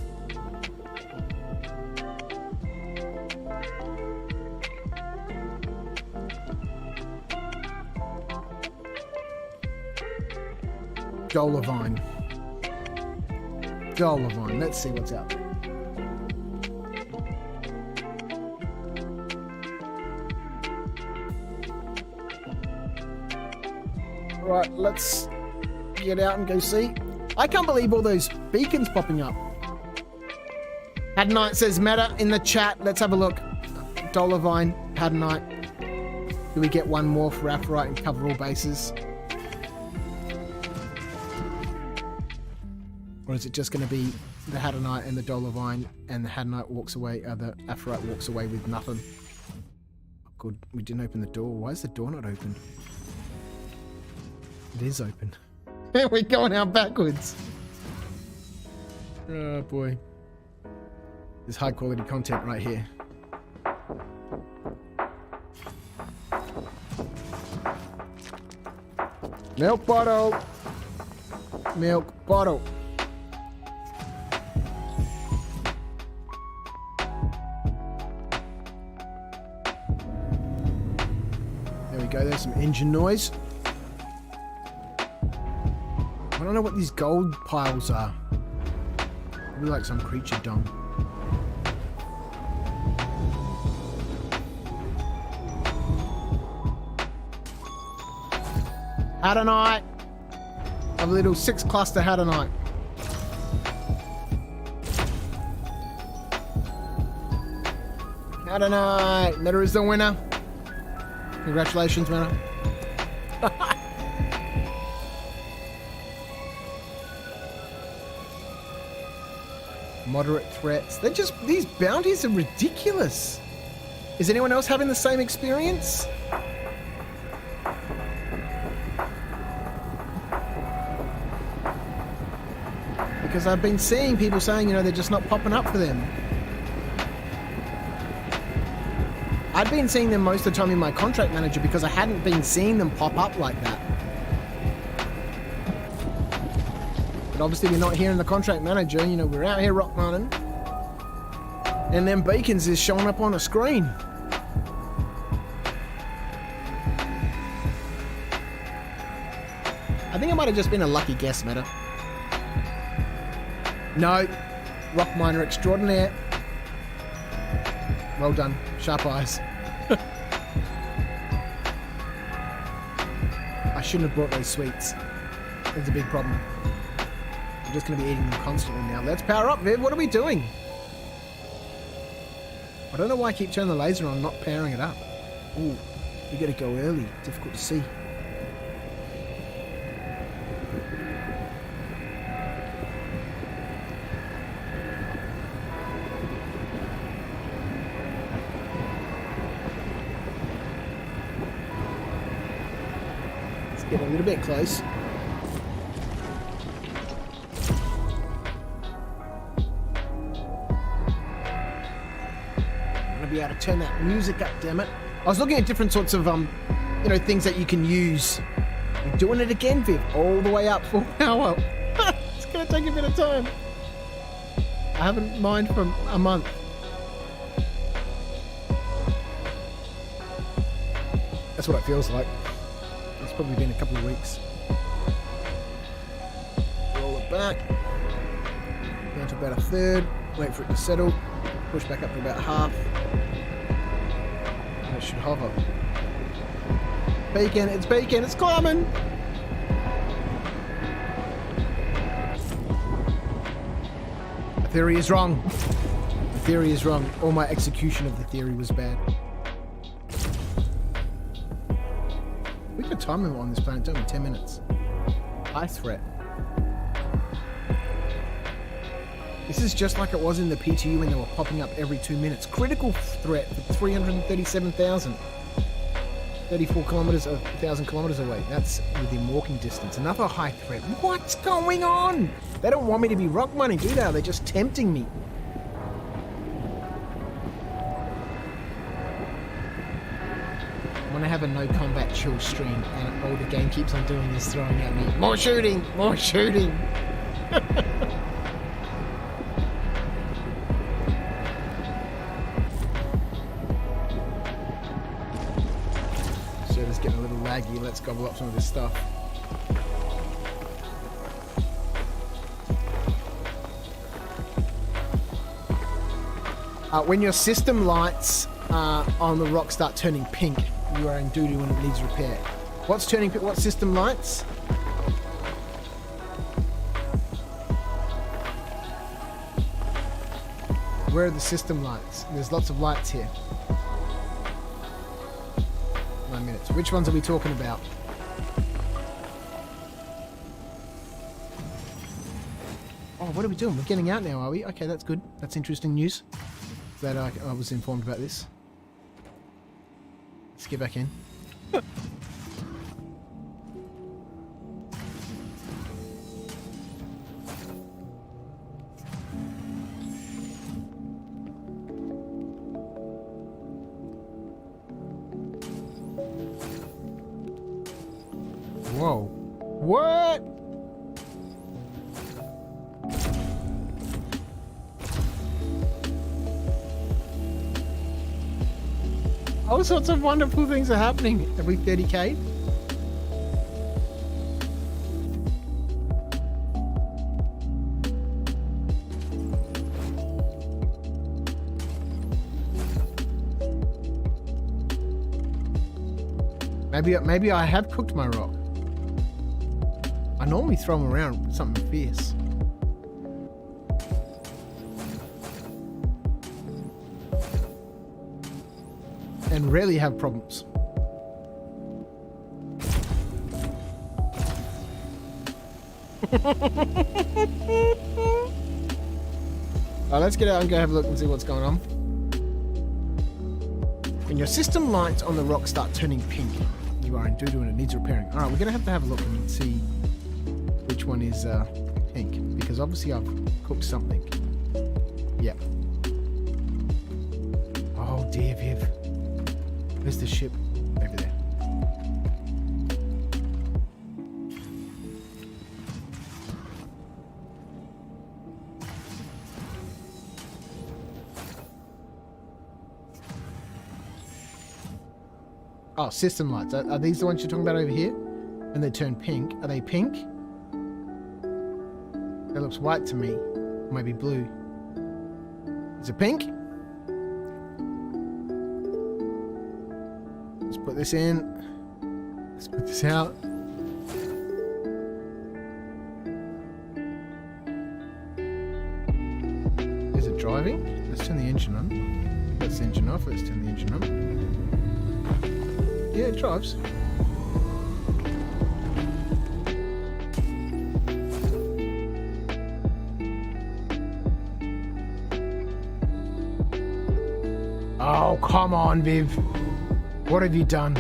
Dolavine. Dolavine. Let's see what's out there. Right, let's get out and go see. I can't believe all those beacons popping up. Hadnite says meta in the chat. Let's have a look. Dolavine, Hadnite. Do we get one more for Aphrodite and cover all bases? Or is it just going to be the Hadnite and the Dolavine and the Hadnite walks away, the Aphrodite walks away with nothing? Good. We didn't open the door. Why is the door not open? It is open. We're going out backwards. Oh boy. There's high quality content right here. Milk bottle. Milk bottle. There we go. There's some engine noise. I don't know what these gold piles are. Maybe like some creature dung. Hadonite. A little 6 cluster hadonite. Hadonite. Meta is the winner. Congratulations, Meta. Moderate threats. They're just, these bounties are ridiculous. Is anyone else having the same experience? Because I've been seeing people saying, you know, they're just not popping up for them. I'd been seeing them most of the time in my contract manager because I hadn't been seeing them pop up like that. But obviously we're not here in the contract manager, you know, we're out here rock mining. And then beacons is showing up on a screen. I think it might have just been a lucky guess, Meta. No, rock miner extraordinaire. Well done, sharp eyes. I shouldn't have brought those sweets. That's a big problem. I'm just going to be eating them constantly now. Let's power up, Viv. What are we doing? I don't know why I keep turning the laser on, not powering it up. Ooh, we got to go early. Difficult to see. Let's get a little bit close. Be able to turn that music up, damn it. I was looking at different sorts of you know, things that you can use. I'm doing it again, Viv, all the way up full power. It's gonna take a bit of time. I haven't mined for a month. That's what it feels like. It's probably been a couple of weeks. Roll it back down to about a third, wait for it to settle, push back up to about half. It should hover. Beacon, it's climbing! The theory is wrong. The theory is wrong. All my execution of the theory was bad. We got a time limit on this planet, don't we? 10 minutes. High threat. This is just like it was in the PTU when they were popping up every 2 minutes. Critical threat for 337,000. 34 kilometers, 1,000 kilometers away. That's within walking distance. Another high threat. What's going on? They don't want me to be rock mining, do they? They're just tempting me. I want to have a no combat chill stream, and all the game keeps on doing is throwing at me. More shooting! More shooting! Getting a little laggy. Let's gobble up some of this stuff. When your system lights on the rock start turning pink, you are in doo-doo and it needs repair. What's turning pink? What system lights? Where are the system lights? There's lots of lights here. 9 minutes. Which ones are we talking about? Oh, what are we doing? We're getting out now, are we? Okay, that's good. That's interesting news. Glad I was informed about this. Let's get back in. Whoa. What? All sorts of wonderful things are happening. Have we 30k? Maybe I have cooked my rock. I normally throw them around with something fierce. And rarely have problems. Let's get out and go have a look and see what's going on. When your system lights on the rock start turning pink, you are in doo-doo and it needs repairing. Alright, we're going to have a look and see which one is pink. Because obviously I've cooked something. Yep. Oh dear, Viv. Where's the ship? Over there. Oh, system lights. Are these the ones you're talking about over here? And they turn pink. Are they pink? That looks white to me. Or maybe blue. Is it pink? Let's put this in. Let's put this out. Is it driving? Let's turn the engine on. Let's the engine off. Let's turn the engine on. Yeah, it drives. Oh, come on, Viv. What have you done?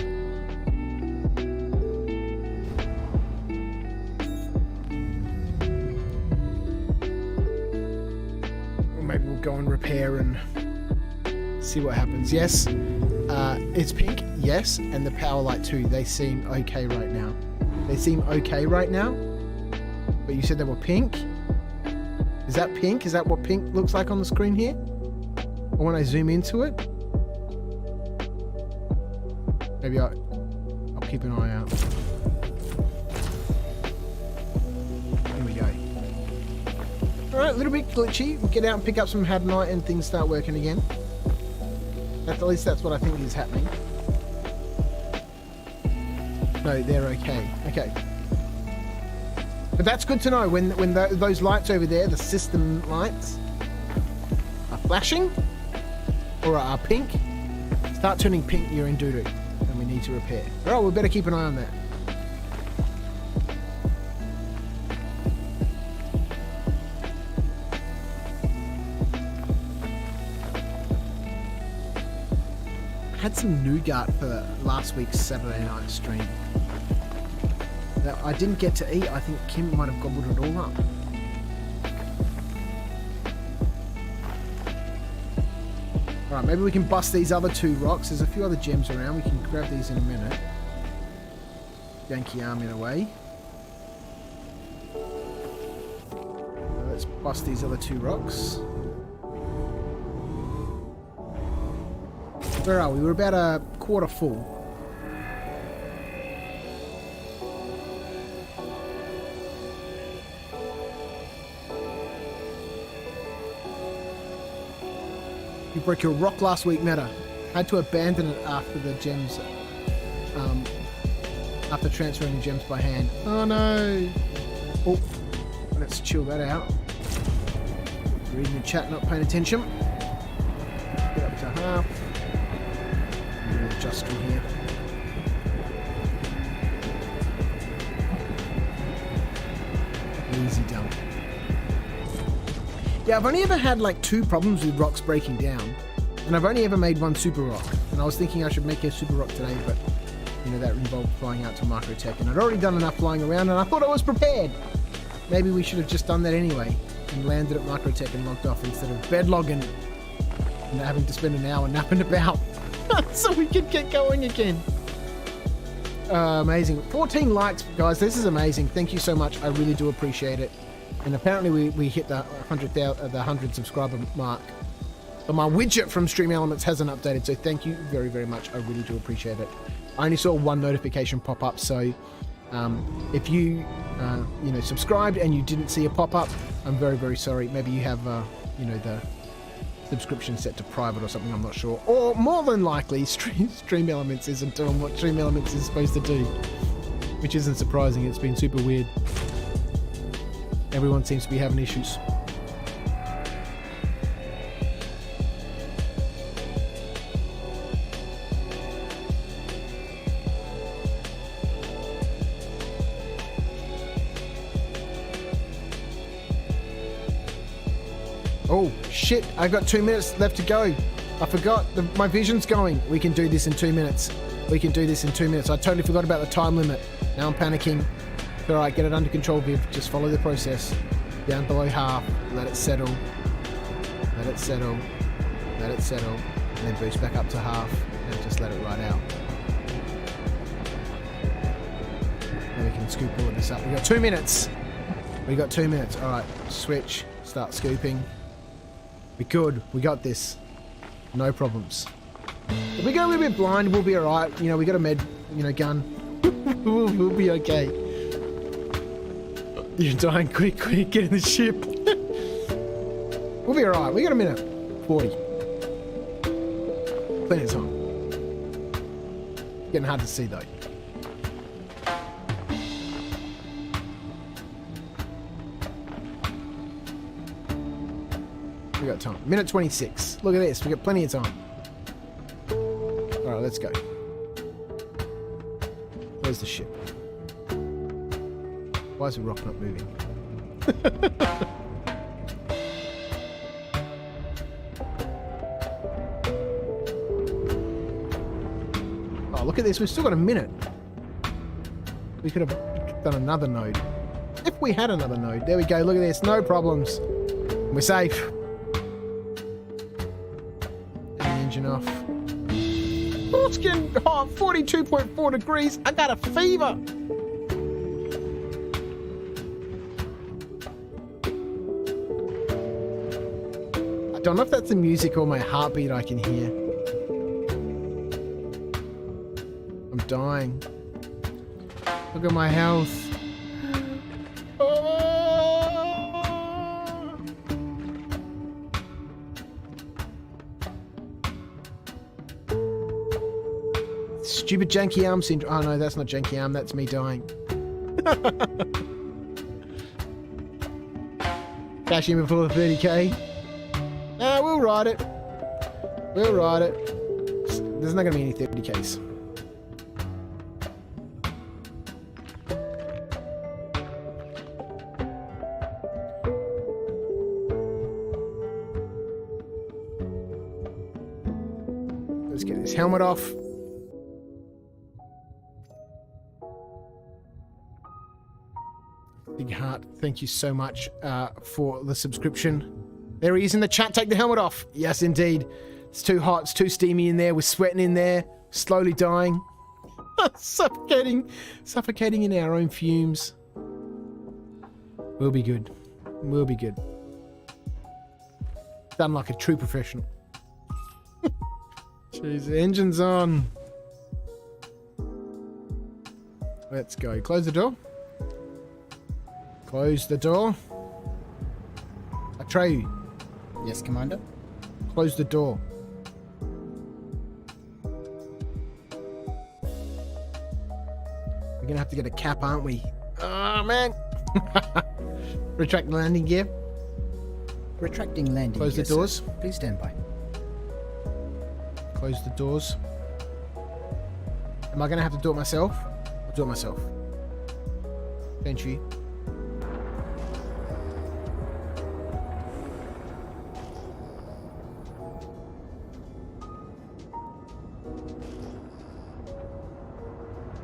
Or maybe we'll go and repair and see what happens. Yes, it's pink. Yes, and the power light too. They seem okay right now. They seem okay right now. But you said they were pink. Is that pink? Is that what pink looks like on the screen here? Or when I zoom into it? Maybe I'll keep an eye out. Here we go. Alright, a little bit glitchy. We'll get out and pick up some hadnite and things start working again. At least that's what I think is happening. No, they're okay. Okay. But that's good to know. When those lights over there, the system lights, are flashing or are pink, start turning pink, you're in doo-doo. And we need to repair. Alright, we better keep an eye on that. I had some nougat for last week's Saturday night stream that I didn't get to eat. I think Kim might have gobbled it all up. Alright, maybe we can bust these other two rocks. There's a few other gems around. We can grab these in a minute. Yankee arm in a way. Let's bust these other two rocks. Where are we? We're about a quarter full. You broke your rock last week, Meta. Had to abandon it after the gems, after transferring gems by hand. Oh no! Oh, let's chill that out. Reading the chat, not paying attention. Get up to half. Adjust from here. Easy done. Yeah, I've only ever had like 2 problems with rocks breaking down. And I've only ever made one super rock. And I was thinking I should make a super rock today, but you know, that involved flying out to Microtech. And I'd already done enough flying around and I thought I was prepared. Maybe we should have just done that anyway and landed at Microtech and logged off instead of bed logging and having to spend an hour napping about so we could get going again. Amazing. 14 likes, guys. This is amazing. Thank you so much. I really do appreciate it. And apparently we hit the 100 subscriber mark. But my widget from Stream Elements hasn't updated, so thank you very, very much. I really do appreciate it. I only saw one notification pop up, so if you you know, subscribed and you didn't see a pop up, I'm very, very sorry. Maybe you have you know, the subscription set to private or something, I'm not sure. Or more than likely, Stream Elements isn't doing what Stream Elements is supposed to do, which isn't surprising. It's been super weird. Everyone seems to be having issues. Oh shit, I've got 2 minutes left to go. I forgot, my vision's going. We can do this in 2 minutes. We can do this in 2 minutes. I totally forgot about the time limit. Now I'm panicking. Alright, get it under control, Viv. Just follow the process. Down below half. Let it settle. Let it settle. Let it settle. And then boost back up to half. And just let it ride out. And we can scoop all of this up. We got 2 minutes. We got 2 minutes. Alright, switch. Start scooping. We're good. We got this. No problems. If we go a little bit blind, we'll be alright. You know, we got a med, you know, gun. we'll be okay. You're dying quick, get in the ship. We'll be alright. We got a minute. 40. Plenty of time. Getting hard to see though. We got time. Minute 26. Look at this. We got plenty of time. Alright, let's go. Where's the ship? Why is the rock not moving? Oh, look at this. We've still got a minute. We could have done another node. If we had another node. There we go. Look at this. No problems. We're safe. Engine off. Oh, it's getting hot. 42.4 degrees. I got a fever. I don't know if that's the music or my heartbeat I can hear. I'm dying. Look at my health. Stupid janky arm syndrome. Oh no, that's not janky arm, that's me dying. Cash in before the 30k. Nah, we'll ride it. We'll ride it. There's not going to be any 30ks. Let's get this helmet off. Big heart, thank you so much for the subscription. There he is in the chat. Take the helmet off. Yes, indeed. It's too hot. It's too steamy in there. We're sweating in there. Slowly dying. Suffocating in our own fumes. We'll be good. We'll be good. Done like a true professional. Jeez, the engine's on. Let's go. Close the door. Close the door. Atreyu. Yes, Commander? Close the door. We're gonna have to get a cap, aren't we? Oh, man. Retract the landing gear. Retracting landing. Close the doors. Sir. Please stand by. Close the doors. Am I gonna have to do it myself? I'll do it myself. Thank you.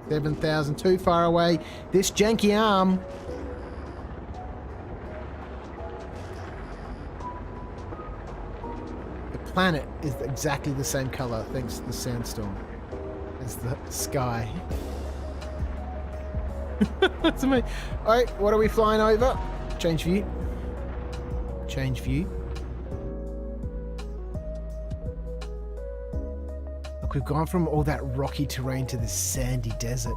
7,000, too far away. This janky arm. The planet is exactly the same color thanks to the sandstorm as the sky. That's amazing. Alright, what are we flying over? Change view. Change view. Look, we've gone from all that rocky terrain to this sandy desert.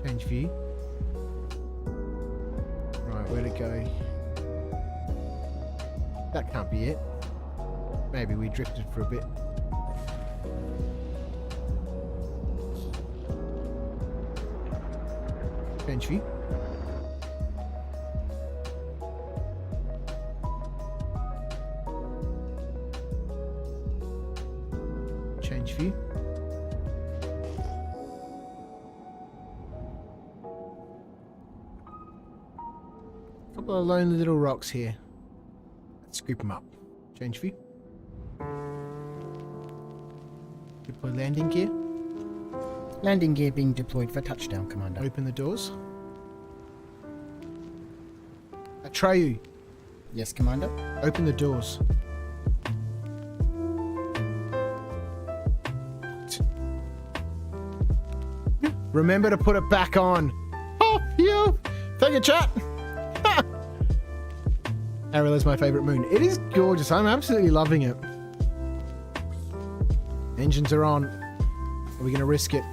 Change view. Right, where'd it go? That can't be it. Maybe we drifted for a bit. Change view. Change view. Couple of lonely little rocks here. Let's scoop them up. Change view. Deploy landing gear. Landing gear being deployed for touchdown, Commander. Open the doors. Atreyu, Yes, Commander. open the doors. Remember to put it back on. Oh, you. Thank you, chat. Ariel is my favorite moon. It is gorgeous. I'm absolutely loving it. Engines are on. Are we going to risk it?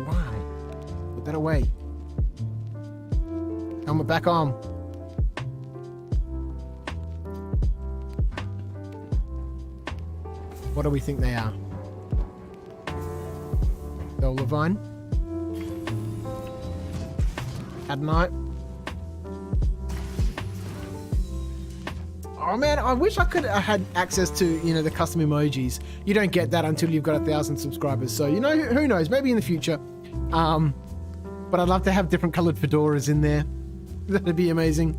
Why? Put that away. Helmet back on. What do we think they are? Dolivine? Adnite? Oh man, I wish I could have had access to, you know, the custom emojis. You don't get that until you've got 1,000 subscribers. So, you know, who knows? Maybe in the future. But I'd love to have different colored fedoras in there. That'd be amazing.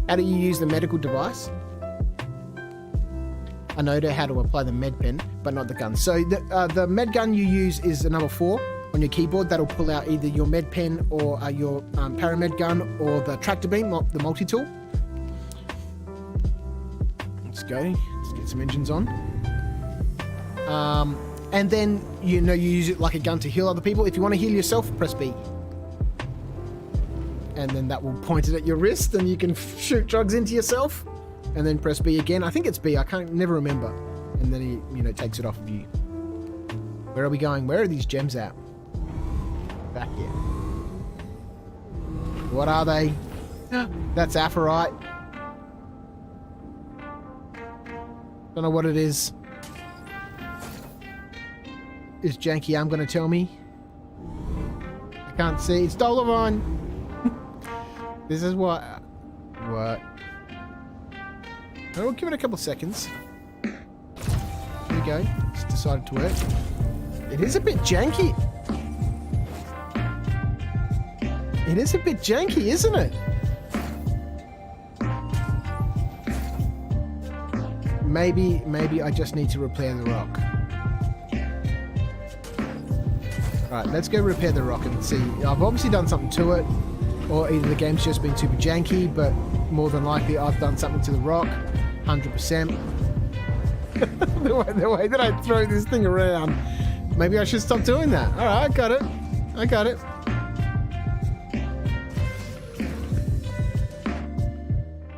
How do you use the medical device? I know how to apply the med pen, but not the gun. So the med gun you use is a number 4 on your keyboard. That'll pull out either your med pen or your paramed gun or the tractor beam, the multi-tool. Let's go. Let's get some engines on. And then, you know, you use it like a gun to heal other people. If you want to heal yourself, press B. And then that will point it at your wrist and you can shoot drugs into yourself. And then press B again. I think it's B. I can't never remember. And then he, you know, takes it off of you. Where are we going? Where are these gems at? Back here. What are they? That's aphrite. Don't know what it is. Is Janky Arm going to tell me? I can't see. It's Dolivine. This is what. What? We'll give it a couple of seconds. Here we go. It's decided to work. It is a bit janky. It is a bit janky, isn't it? Maybe I just need to repair the rock. Alright, let's go repair the rock and see. I've obviously done something to it, or either the game's just been super janky, but more than likely I've done something to the rock. 100%. the way that I throw this thing around. Maybe I should stop doing that. Alright, I got it. I got it.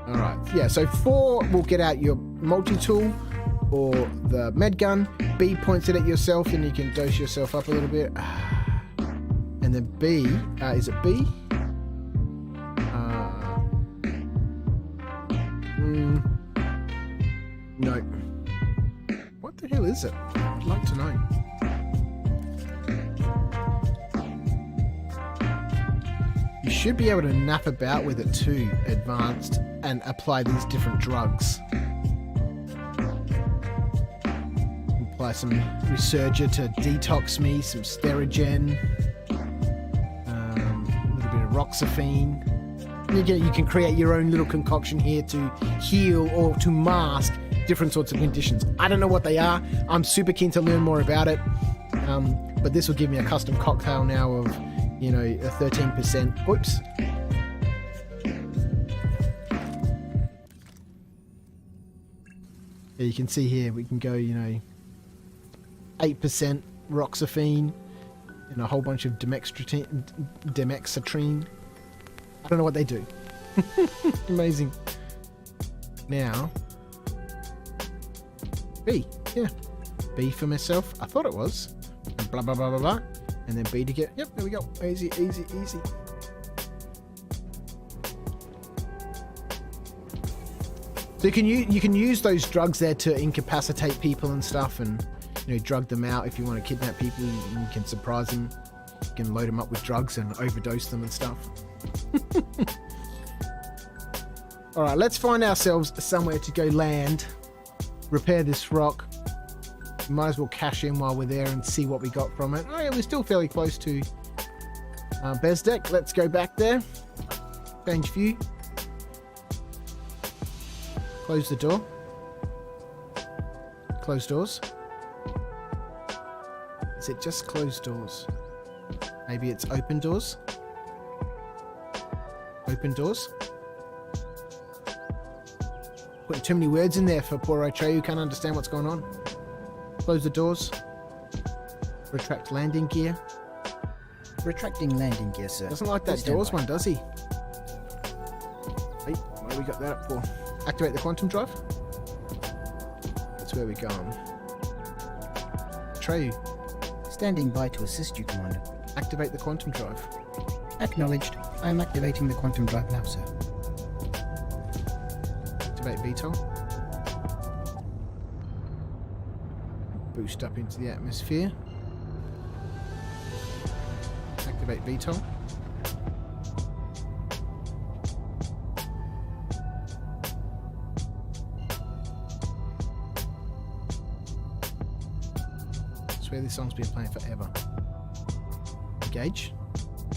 Alright, yeah, so 4 will get out your multi-tool or the med gun. B points it at yourself and you can dose yourself up a little bit. And then B, is it B? No. What the hell is it? I'd like to know. You should be able to nap about with it too, advanced, and apply these different drugs. Apply some Resurger to detox me, some Sterigen, a little bit of Roxaphene. You can create your own little concoction here to heal or to mask different sorts of conditions. I don't know what they are. I'm super keen to learn more about it. But this will give me a custom cocktail now of, you know, a 13%. Oops. Yeah, you can see here we can go, you know, 8% roxaphene and a whole bunch of demexatrine. I don't know what they do. Amazing. Now, B. Yeah. B for myself. I thought it was. And blah, blah, blah, blah, blah. And then B to get... Yep, there we go. Easy, easy, easy. So you can use those drugs there to incapacitate people and stuff, and, you know, drug them out. If you want to kidnap people, you can surprise them. You can load them up with drugs and overdose them and stuff. All right, let's find ourselves somewhere to go land, repair this rock. We might as well cash in while we're there and see what we got from it. Oh yeah, we're still fairly close to Bezdek. Let's go back there. Change view. Close the door. Close doors. Is it just closed doors? Maybe it's open doors? Open doors? Putting too many words in there for poor Ocho, who can't understand what's going on. Close the doors. Retract landing gear. Retracting landing gear, sir. Doesn't like that Please stand doors by. one, does he? Hey, what have we got that up for? Activate the quantum drive. That's where we're going. Treyu, Standing by to assist you, Commander. activate the quantum drive. Acknowledged. I am activating the quantum drive now, sir. Activate VTOL. Boost up into the atmosphere. Activate VTOL. I swear this song's been playing forever. Engage.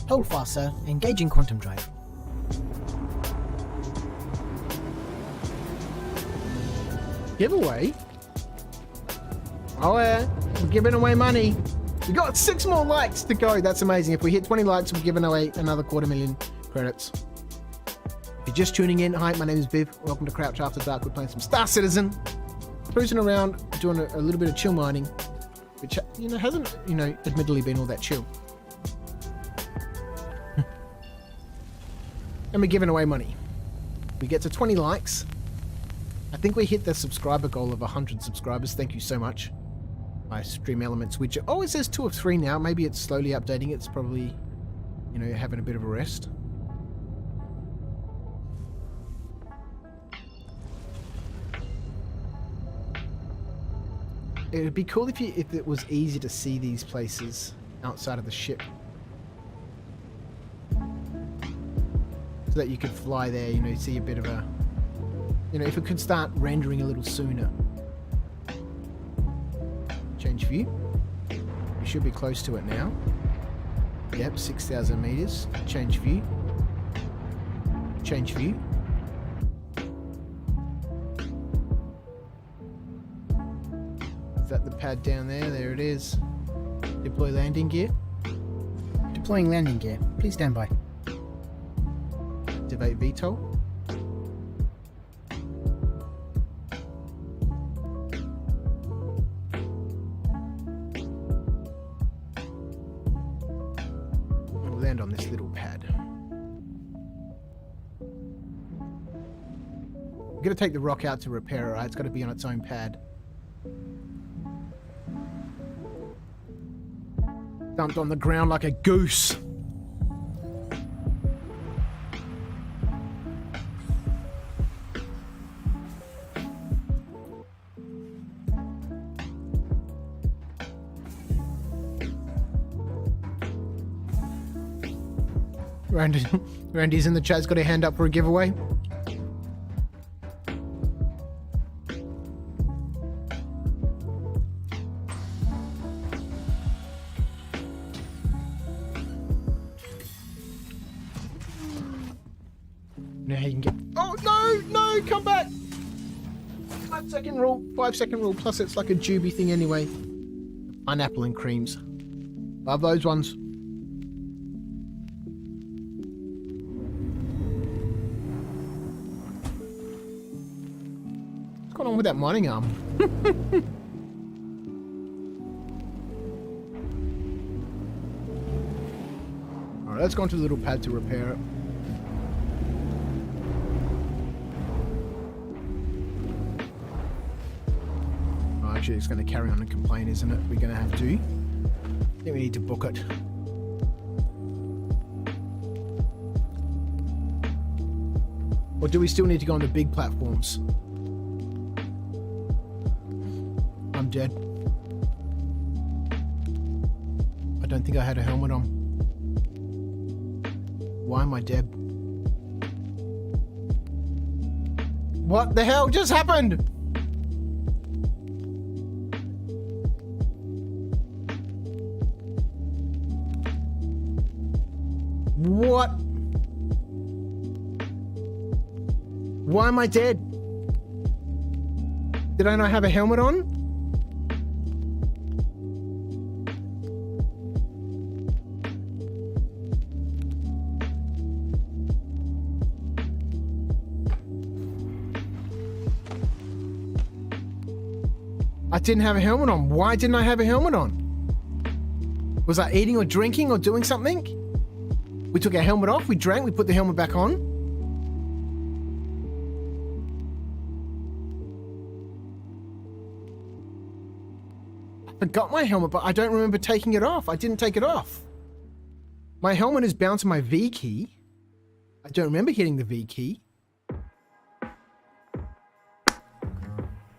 Hold fast, sir. Engaging quantum drive. Giveaway? Oh yeah, we're giving away money. We got 6 more likes to go. That's amazing. If we hit 20 likes, we're giving away another 250,000 credits. If you're just tuning in, hi, my name is Viv. Welcome to Crouch After Dark. We're playing some Star Citizen. Cruising around, doing a little bit of chill mining, which, you know, hasn't, you know, admittedly been all that chill. And we're giving away money. We get to 20 likes. I think we hit the subscriber goal of 100 subscribers. Thank you so much. My Stream Elements widget. Oh, it says 2 of 3 now. Maybe it's slowly updating. It's probably, you know, having a bit of a rest. It would be cool if it was easy to see these places outside of the ship. So that you could fly there, you know, see a bit of a... You know, if it could start rendering a little sooner. Change view. We should be close to it now. Yep, 6,000 meters. Change view. Change view. Is that the pad down there? There it is. Deploy landing gear. Deploying landing gear. Please stand by. Activate VTOL. We'll land on this little pad. I'm going to take the rock out to repair it, right? It's got to be on its own pad. Dumped on the ground like a goose. Randy's in the chat's got a hand up for a giveaway. Now you can get... Oh, no! No! Come back! 5-second rule. 5-second rule. Plus, it's like a Juby thing anyway. Pineapple and creams. Love those ones. What's going on with that mining arm? Alright, let's go onto the little pad to repair it. Oh, actually, it's going to carry on and complain, isn't it? We're going to have to. I think we need to book it. Or do we still need to go on the big platforms? I'm dead. I don't think I had a helmet on. Why am I dead? What the hell just happened? What? Why am I dead? Did I not have a helmet on? I didn't have a helmet on. Why didn't I have a helmet on? Was I eating or drinking or doing something? We took our helmet off, we drank, we put the helmet back on. I forgot my helmet, but I don't remember taking it off. I didn't take it off. My helmet is bound to my V key. I don't remember hitting the V key.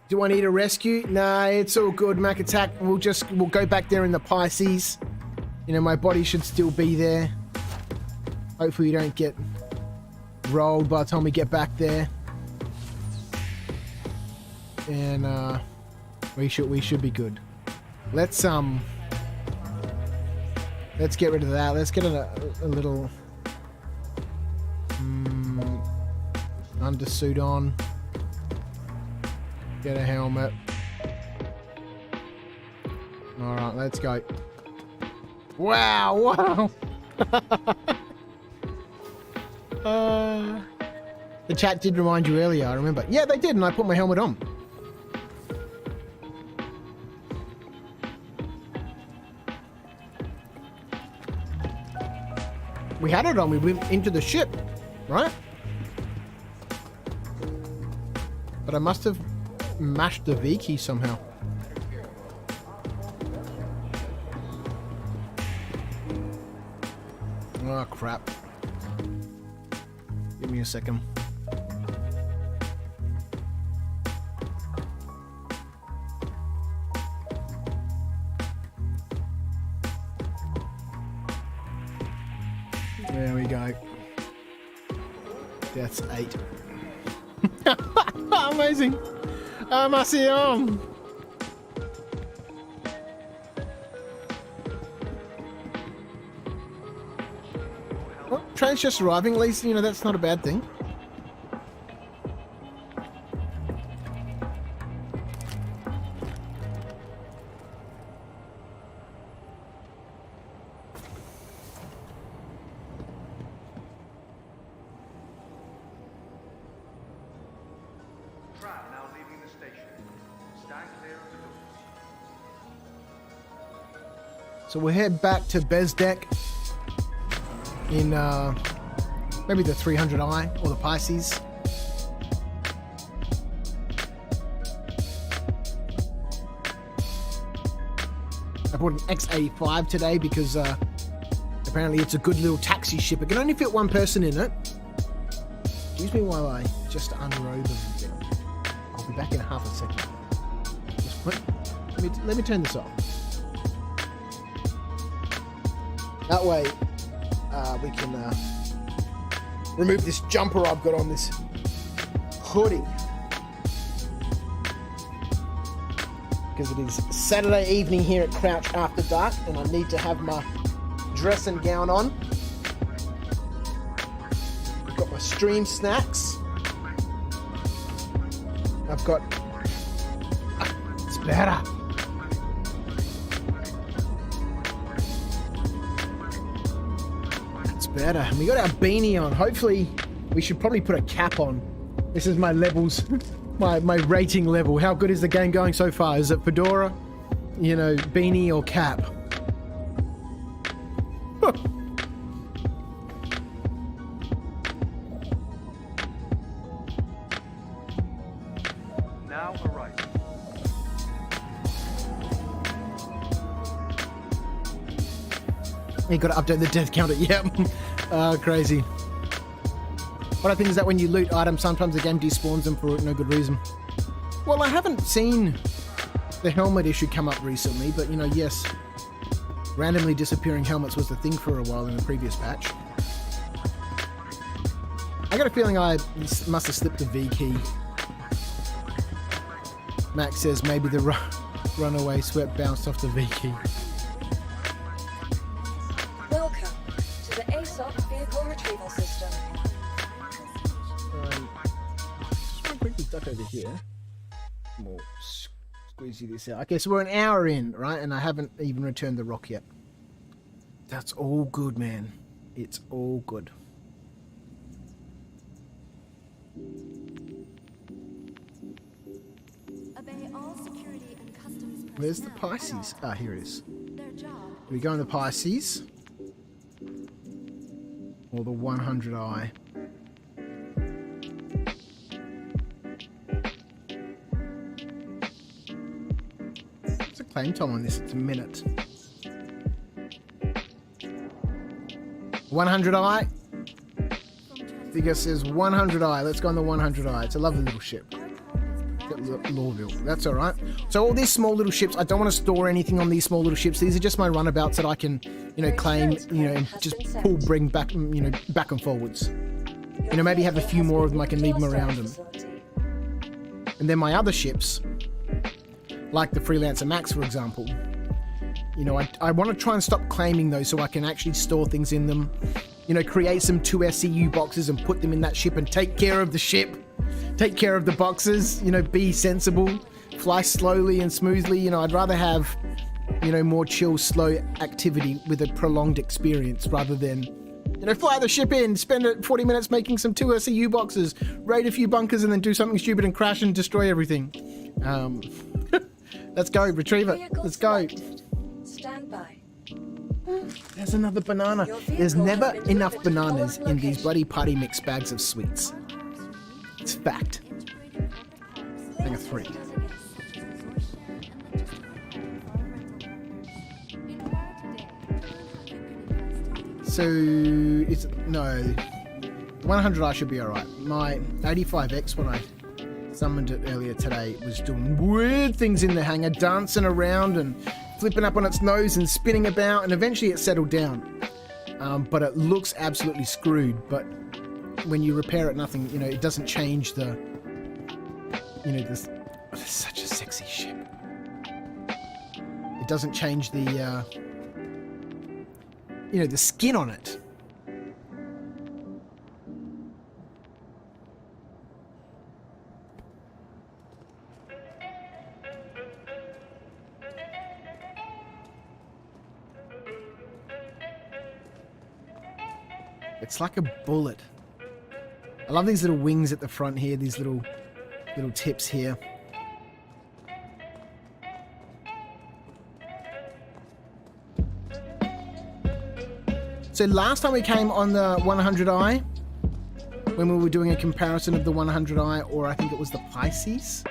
Do I need a rescue? Nah, it's all good, Mac Attack. We'll go back there in the Pisces. You know, my body should still be there. Hopefully we don't get rolled by the time we get back there. And we should be good. Let's get rid of that. Let's get a little undersuit on. Get a helmet. Alright, let's go. Wow. The chat did remind you earlier, I remember. Yeah, they did, and I put my helmet on. We had it on, we went into the ship, right? But I must have mashed the V key somehow. Oh, crap. Give me a second. There we go. That's 8. Amazing. Amazing. Well, train's just arriving, at least, you know, that's not a bad thing. So we'll head back to Bezdek in maybe the 300i or the Pisces. I bought an X85 today because apparently it's a good little taxi ship. It can only fit one person in it. Excuse me while I just unrobe a bit. I'll be back in half a second. Let me turn this off. That way, we can remove this jumper I've got on this hoodie. Because it is Saturday evening here at Crouch After Dark, and I need to have my dress and gown on. I've got my stream snacks. I've got better. That's better. And we got our beanie on. Hopefully, we should probably put a cap on. This is my levels, my rating level. How good is the game going so far? Is it fedora, you know, beanie or cap? Huh. Now arrive. You got to update the death counter. Yep. Crazy. What I think is that when you loot items, sometimes the game despawns them for no good reason. Well, I haven't seen the helmet issue come up recently, but you know, yes, randomly disappearing helmets was the thing for a while in the previous patch. I got a feeling I must have slipped the V key. Max says maybe the runaway sweat bounced off the V key. Welcome to the aUEC vehicle retrieval system. Just want to quickly duck over here. More squeezy this out. Okay, so we're an hour in, right? And I haven't even returned the rock yet. That's all good, man. It's all good. Obey all security and customs Where's the personnel at Pisces? all Ah, here it is. Their job. Do we go in the Pisces? Or the 100i? What's the claim time on this? It's a minute. 100i? Figure says 100i. Let's go on the 100i. It's a lovely little ship. Lawville. That's all right. So all these small little ships, I don't want to store anything on these small little ships. These are just my runabouts that I can, you know, claim, you know, and just bring back, you know, back and forwards. You know, maybe have a few more of them. I can leave them around them. And then my other ships, like the Freelancer Max, for example, you know, I want to try and stop claiming those so I can actually store things in them. You know, create some 2 SCU boxes and put them in that ship and take care of the ship. Take care of the boxes, you know, be sensible, fly slowly and smoothly. You know, I'd rather have, you know, more chill, slow activity with a prolonged experience rather than, you know, fly the ship in, spend 40 minutes making some 2 SCU boxes, raid a few bunkers and then do something stupid and crash and destroy everything. Let's go, Retriever. Let's go. Stand by. There's another banana. There's never enough bananas in these bloody party mix bags of sweets. It's fact. I think a 3. So it's no 100i should be alright. My 85X when I summoned it earlier today was doing weird things in the hangar, dancing around and flipping up on its nose and spinning about, and eventually it settled down. But it looks absolutely screwed. But when you repair it, nothing, you know, it doesn't change the, you know, this. Oh, it's such a sexy ship. It doesn't change the, you know, the skin on it. It's like a bullet. I love these little wings at the front here, these little tips here. So last time we came on the 100i, when we were doing a comparison of the 100i, or I think it was the Pisces.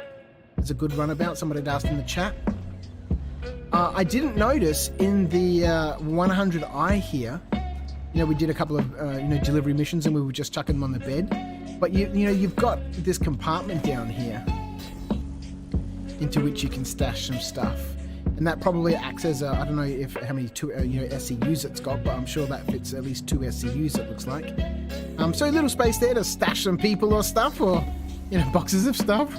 It's a good runabout, somebody had asked in the chat. I didn't notice in the 100i here, you know, we did a couple of, you know, delivery missions and we were just chucking them on the bed. But, you know, you've got this compartment down here into which you can stash some stuff. And that probably acts as a, I don't know how many you know, SCUs it's got, but I'm sure that fits at least 2 SCUs, it looks like. So a little space there to stash some people or stuff, or, you know, boxes of stuff.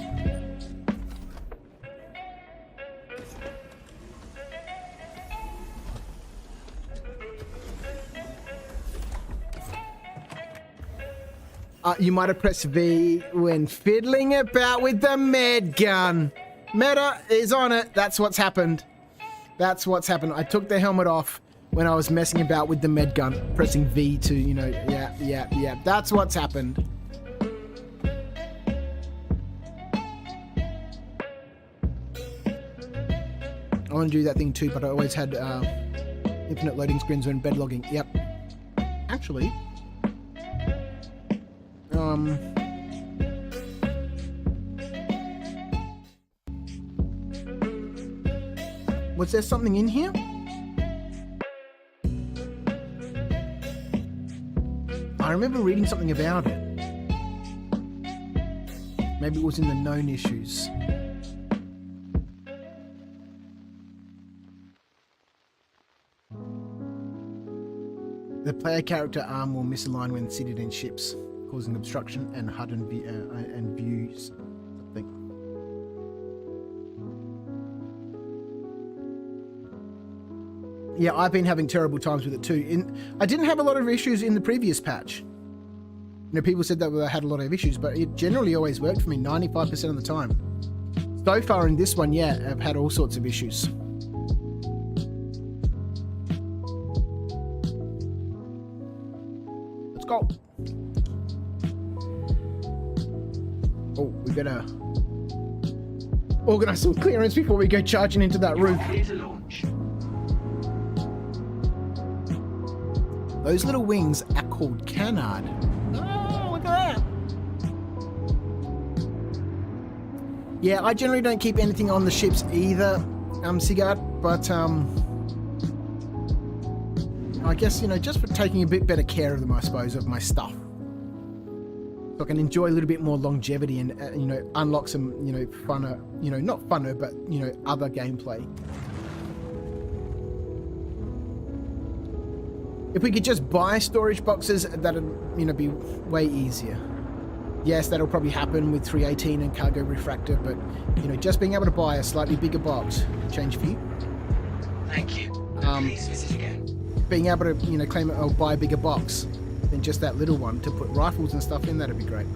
You might have pressed V when fiddling about with the med gun. Meta is on it. That's what's happened. That's what's happened. I took the helmet off when I was messing about with the med gun, pressing V to, you know, yeah. That's what's happened. I want to do that thing too, but I always had infinite loading screens when bed logging. Yep. Actually, was there something in here? I remember reading something about it. Maybe it was in the known issues. The player character arm will misalign when seated in ships, causing obstruction and HUD and views. Something. Yeah, I've been having terrible times with it too. I didn't have a lot of issues in the previous patch. You know, people said that I had a lot of issues, but it generally always worked for me 95% of the time. So far in this one, yeah, I've had all sorts of issues. Go. Oh, we better organize some clearance before we go charging into that roof. Those little wings are called canard. Oh, look at that. Yeah, I generally don't keep anything on the ships either, Sigurd, but I guess, you know, just for taking a bit better care of them, I suppose, of my stuff. So I can enjoy a little bit more longevity and, you know, unlock some, you know, funner, you know, not funner, but, you know, other gameplay. If we could just buy storage boxes, that'd, you know, be way easier. Yes, that'll probably happen with 318 and Cargo Refractor, but, you know, just being able to buy a slightly bigger box, change view. Thank you. Please visit again. Being able to, you know, claim it or buy a bigger box than just that little one to put rifles and stuff in, that'd be great.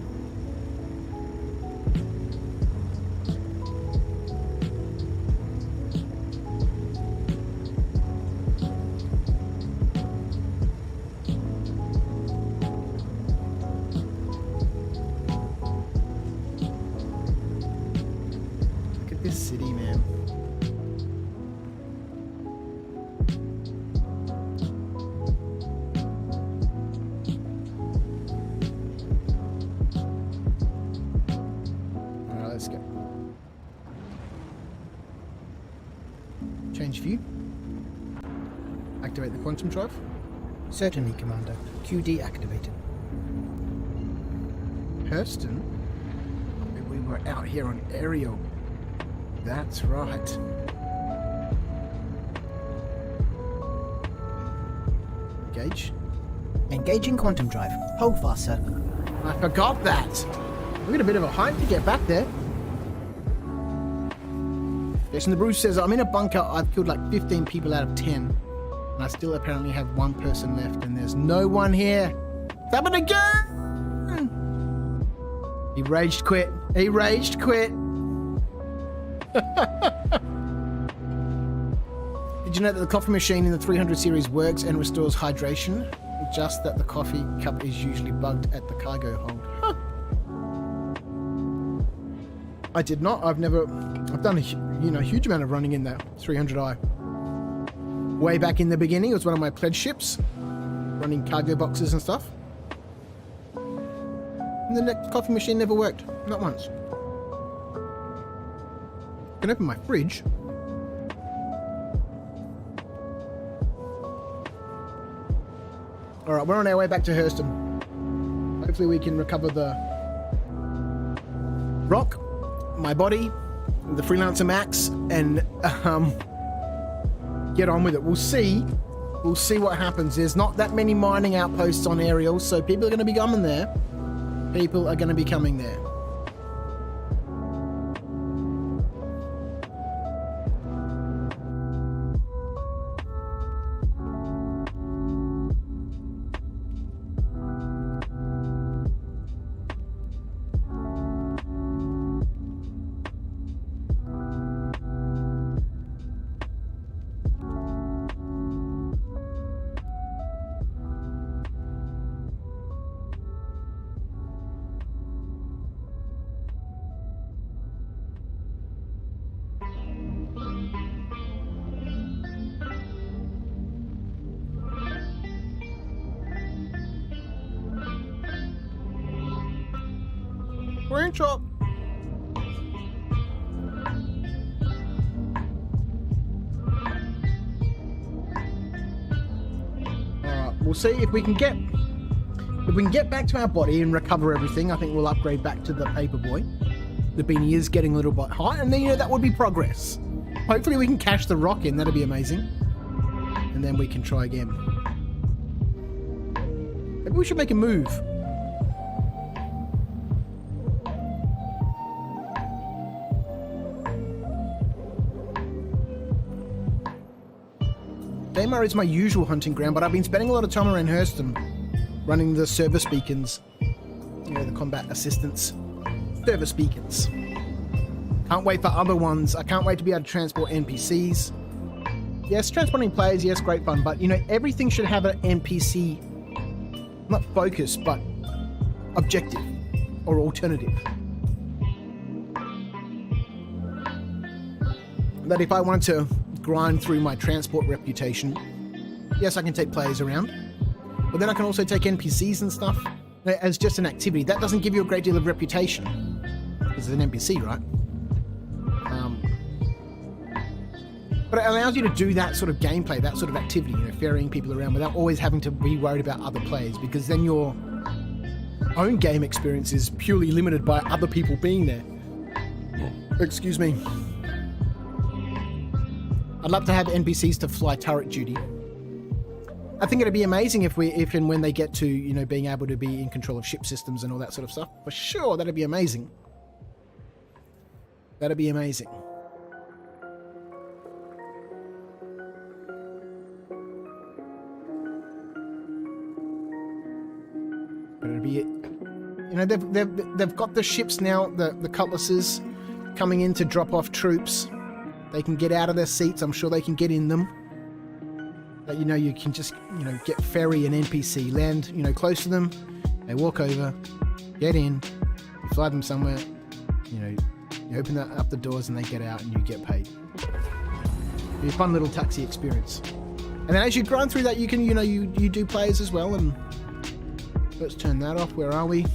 Look at this city, man. Change view. Activate the quantum drive. Certainly, Commander. QD activated. Hurston? We were out here on aerial. That's right. Engage. Engaging quantum drive. Hold fast, sir. I forgot that. We got a bit of a hike to get back there. Jason the Bruce says, I'm in a bunker. I've killed like 15 people out of 10. And I still apparently have one person left. And there's no one here. It's happened again! He raged quit. He raged quit. Did you know that the coffee machine in the 300 series works and restores hydration? Just that the coffee cup is usually bugged at the cargo hold. Huh. I did not. I've done a huge amount of running in that 300i. Way back in the beginning, it was one of my pledge ships, running cargo boxes and stuff. And the coffee machine never worked, not once. I can open my fridge. All right, we're on our way back to Hurston. Hopefully we can recover the rock, my body, the Freelancer Max, and get on with it. We'll see. We'll see what happens. There's not that many mining outposts on aerial, so people are going to be coming there. People are going to be coming there. Screenshot. Alright, we'll see if we can get back to our body and recover everything. I think we'll upgrade back to the Paperboy. The beanie is getting a little bit hot, and then that would be progress. Hopefully we can cash the rock in, that'd be amazing. And then we can try again. Maybe we should make a move. Daymar is my usual hunting ground, but I've been spending a lot of time around Hurston, running the service beacons. The combat assistance service beacons. Can't wait for other ones. I can't wait to be able to transport NPCs. Yes, transporting players, yes, great fun, but everything should have an NPC, not focus, but objective or alternative. That if I wanted to grind through my transport reputation, yes, I can take players around, but then I can also take NPCs and stuff as just an activity. That doesn't give you a great deal of reputation because it's an NPC, right? But it allows you to do that sort of gameplay, that sort of activity, ferrying people around without always having to be worried about other players, because then your own game experience is purely limited by other people being there. Excuse me. I'd love to have NPCs to fly turret duty. I think it'd be amazing if and when they get to, being able to be in control of ship systems and all that sort of stuff. For sure, that'd be amazing. That'd be amazing. But it'd be, they've got the ships now, the cutlasses coming in to drop off troops. They can get out of their seats. I'm sure they can get in them. But you can just get ferry an NPC, land close to them. They walk over, get in, you fly them somewhere. You open up the doors and they get out and you get paid. It'd be a fun little taxi experience. And then as you grind through that, you can you do players as well. And let's turn that off. Where are we?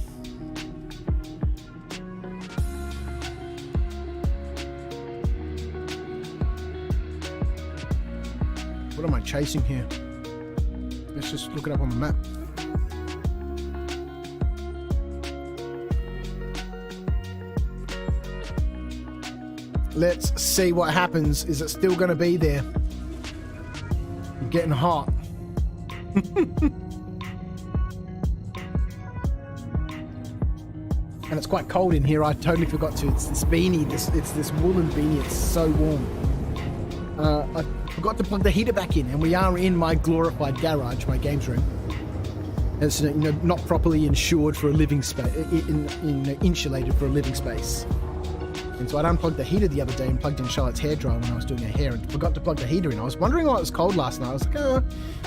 What am I chasing here? Let's just look it up on the map. Let's see what happens. Is it still going to be there? I'm getting hot. And it's quite cold in here. I totally forgot to. It's this beanie. It's this woolen beanie. It's so warm. I forgot to plug the heater back in, and we are in my glorified garage, my games room. It's not properly insured for a living space, insulated for a living space. And so I'd unplugged the heater the other day and plugged in Charlotte's hairdryer when I was doing her hair, and forgot to plug the heater in. I was wondering why it was cold last night. I was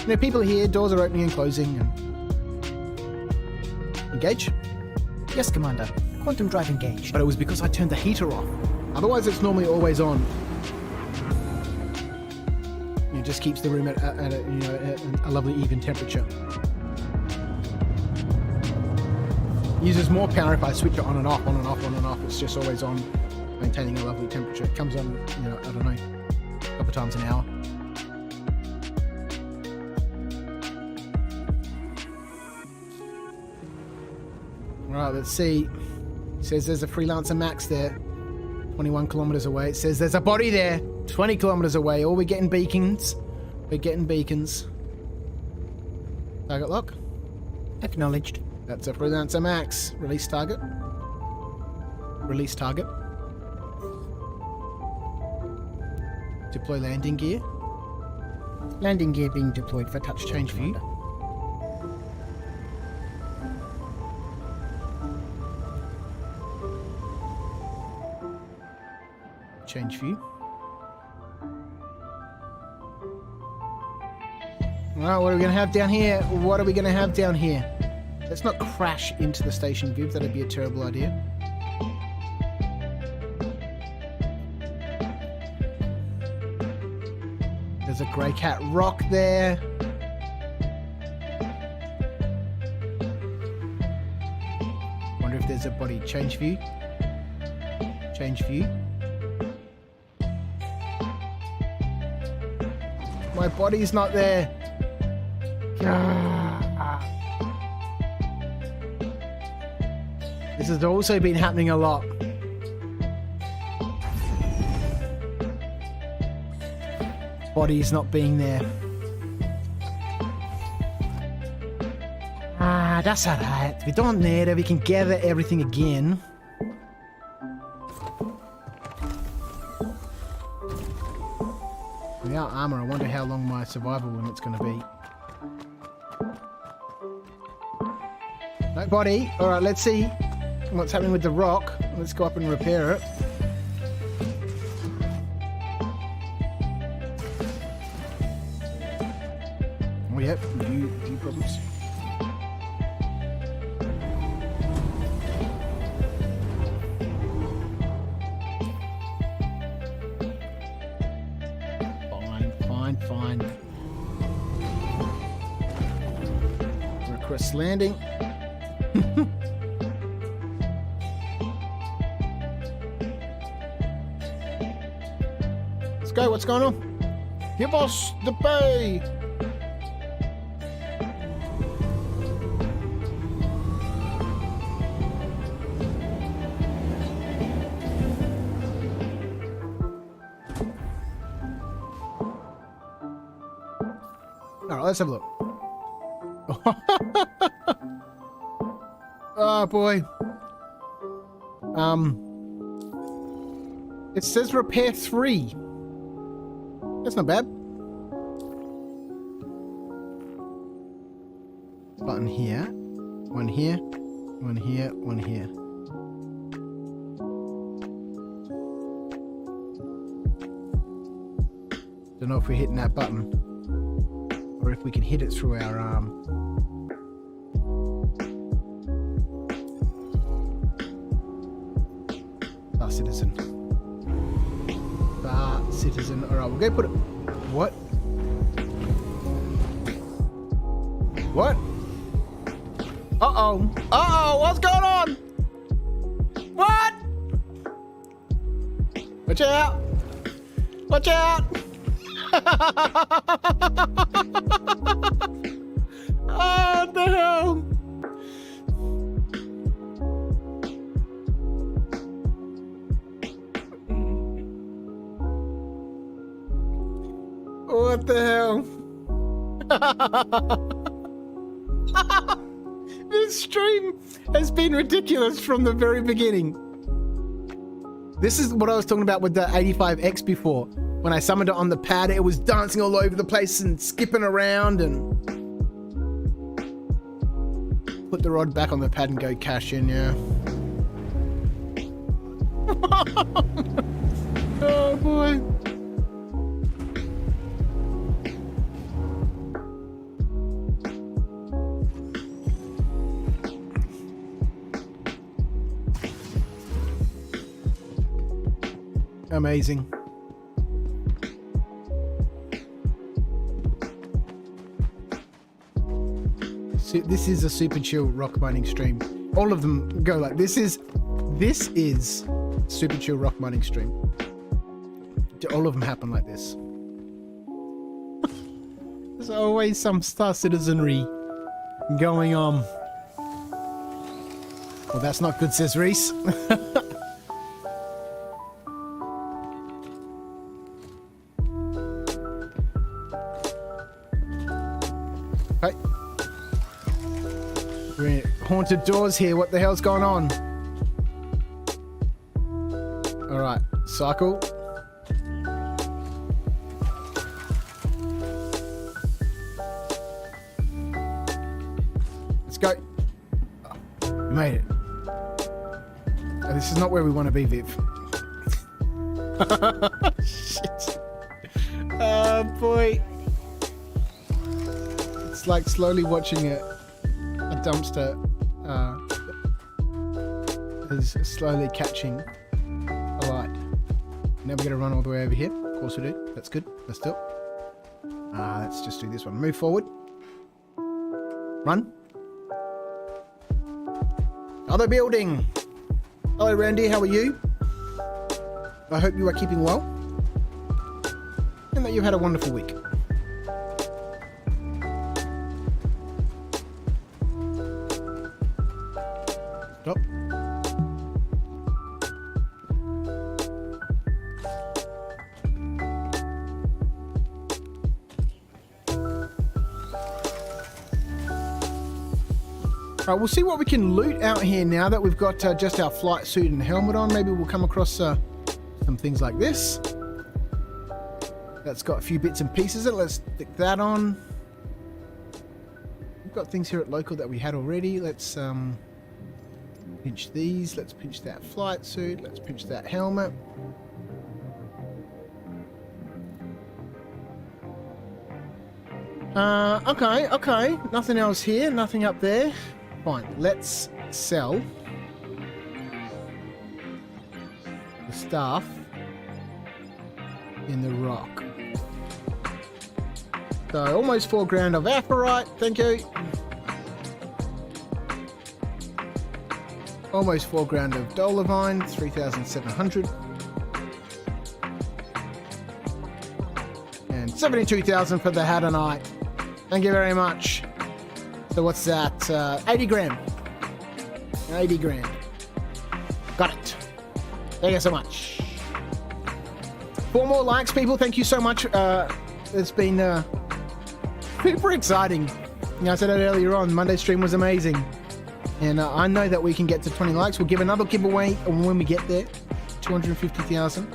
like, people are here, doors are opening and closing. And... Engage? Yes, Commander. Quantum drive engaged. But it was because I turned the heater off. Otherwise, it's normally always on. It just keeps the room at a lovely even temperature. Uses more power if I switch it on and off, on and off, on and off. It's just always on, maintaining a lovely temperature. It comes on, I don't know, a couple times an hour. Right, let's see. It says there's a freelancer Max there, 21 kilometers away. It says there's a body there, 20 kilometers away. Oh, we're getting beacons. We're getting beacons. Target lock. Acknowledged. That's a freelancer Max. Release target. Release target. Deploy landing gear. Landing gear being deployed for touch Change view. Change view. Alright, what are we going to have down here? What are we going to have down here? Let's not crash into the station view. That'd be a terrible idea. There's a grey cat rock there. wonder if there's a body. Change view. Change view. My body's not there. This has also been happening a lot. Body's not being there. That's alright. We don't need it. We can gather everything again. Without armor, I wonder how long my survival limit's going to be. No body. Alright, let's see what's happening with the rock. Let's go up and repair it. Oh, yep. Few problems. Fine. Request landing. Let's go. What's going on? Give us the bay. Alright, let's have a look. Oh boy. It says repair 3. That's not bad. Button here. One here. One here. One here. Don't know if we're hitting that button. Or if we can hit it through our Star Citizen. Star Citizen. Alright, we'll go put it. What? What? Uh-oh. Uh-oh, what's going on? What? Watch out. Watch out. Oh, what the hell? What the hell? This stream has been ridiculous from the very beginning. This is what I was talking about with the 85X before. When I summoned it on the pad, it was dancing all over the place and skipping around and... Put the rod back on the pad and go cash in, yeah. Oh boy. Amazing. This is a super chill rock mining stream. All of them go like this is super chill rock mining stream. All of them happen like this. There's always some Star Citizenry going on. Well, that's not good, says Reese. Hey. We're in haunted doors here. What the hell's going on? Alright, cycle. Let's go. Oh, we made it. Oh, this is not where we want to be, Viv. Shit. Oh boy. It's like slowly watching a dumpster is slowly catching a light. Now we're going to run all the way over here. Of course we do. That's good. Let's do it. Let's just do this one. Move forward. Run. Other building. Hello, Randy. How are you? I hope you are keeping well. And that you've had a wonderful week. Stop. Alright, we'll see what we can loot out here now that we've got just our flight suit and helmet on. Maybe we'll come across some things like this. That's got a few bits and pieces in it. Let's stick that on. We've got things here at local that we had already. Let's pinch these. Let's pinch that flight suit. Let's pinch that helmet. Okay. Nothing else here. Nothing up there. Fine. Let's sell the stuff in the rock. So almost 4 grand of apparite. Thank you. Almost 4 grand of Dolivine, 3,700. And 72,000 for the Hadanite. Thank you very much. So what's that? 80 grand. 80 grand. Got it. Thank you so much. 4 more likes, people. Thank you so much. It's been super exciting. You know, I said it earlier on. Monday's stream was amazing. And I know that we can get to 20 likes. We'll give another giveaway when we get there. 250,000.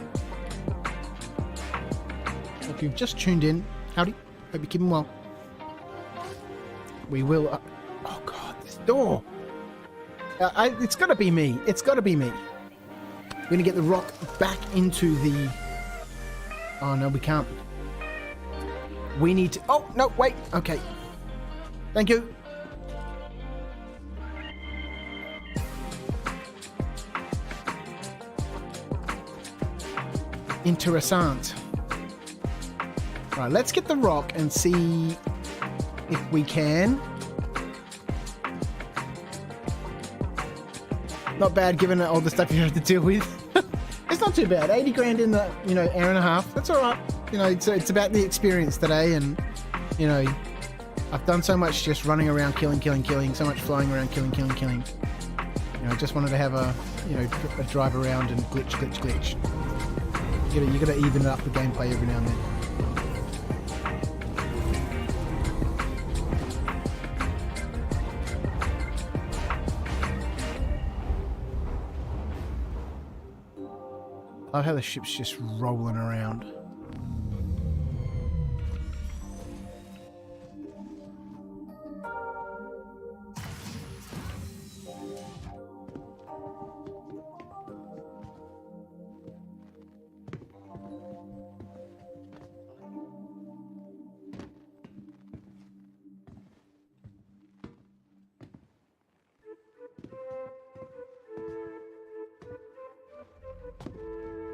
If you've just tuned in, howdy. Hope you're keeping well. We will... oh, God. This door. It's got to be me. It's got to be me. We're going to get the rock back into the... oh, no, we can't. We need to... oh, no, wait. Okay. Thank you. Interessant. Right, let's get the rock and see if we can. Not bad given all the stuff you have to deal with. It's not too bad. 80 grand in the, hour and a half. That's all right. It's about the experience today, and, I've done so much just running around killing, so much flying around killing. I just wanted to have a drive around and glitch. You gotta even up the gameplay every now and then. I love how the ship's just rolling around.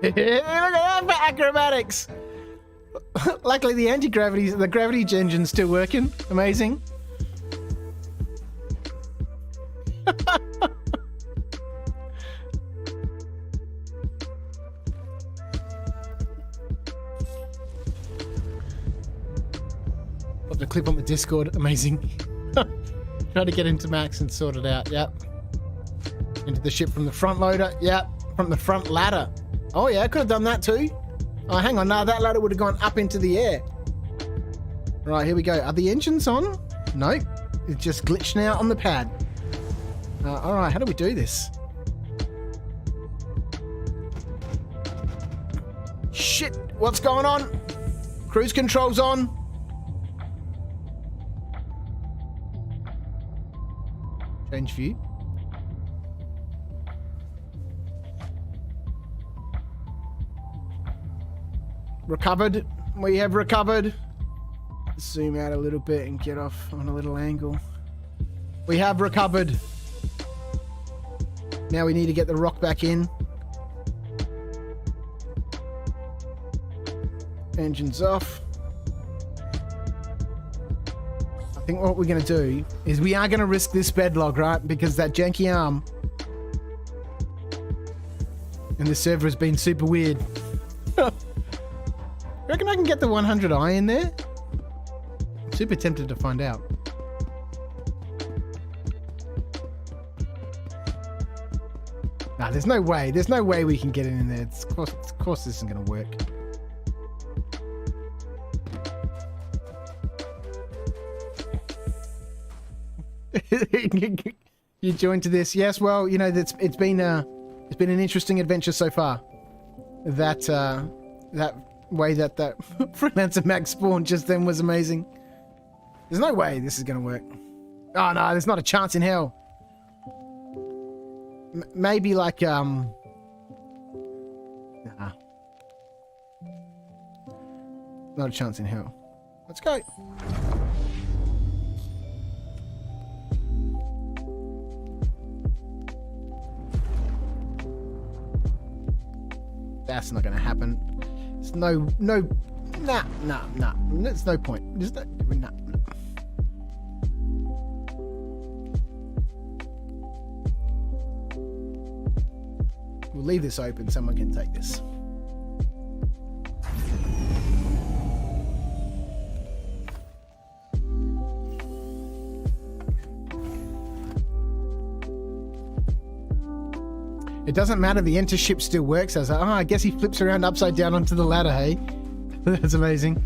Look at that for acrobatics! Luckily the gravity engine's still working. Amazing. Put the clip on the Discord. Amazing. Try to get into Max and sort it out. Yep. Into the ship from the front loader. Yep. From the front ladder. Oh yeah, I could have done that too. Oh, hang on. No, that ladder would have gone up into the air. Right, here we go. Are the engines on? Nope. It's just glitched now on the pad. All right, how do we do this? Shit, what's going on? Cruise control's on. Change view. Recovered. We have recovered. Zoom out a little bit and get off on a little angle. We have recovered. Now we need to get the rock back in. Engines off. I think what we're going to do is we are going to risk this bedlog, right? Because that janky arm And the server has been super weird. Reckon I can get the 100i in there? Super tempted to find out. Nah, there's no way. There's no way we can get it in there. Of course this isn't going to work. You joined to this? Yes. Well, you know, it's been an interesting adventure so far. That way that freelancer Max spawn just then was amazing. There's no way this is going to work. Oh no, there's not a chance in hell. Maybe like nah. Not a chance in hell. Let's go. That's not gonna happen. There's no nah. There's no point. There's no nah. We'll leave this open, someone can take this. It doesn't matter, the enter ship still works. I was like, oh, I guess he flips around upside down onto the ladder, hey? That's amazing.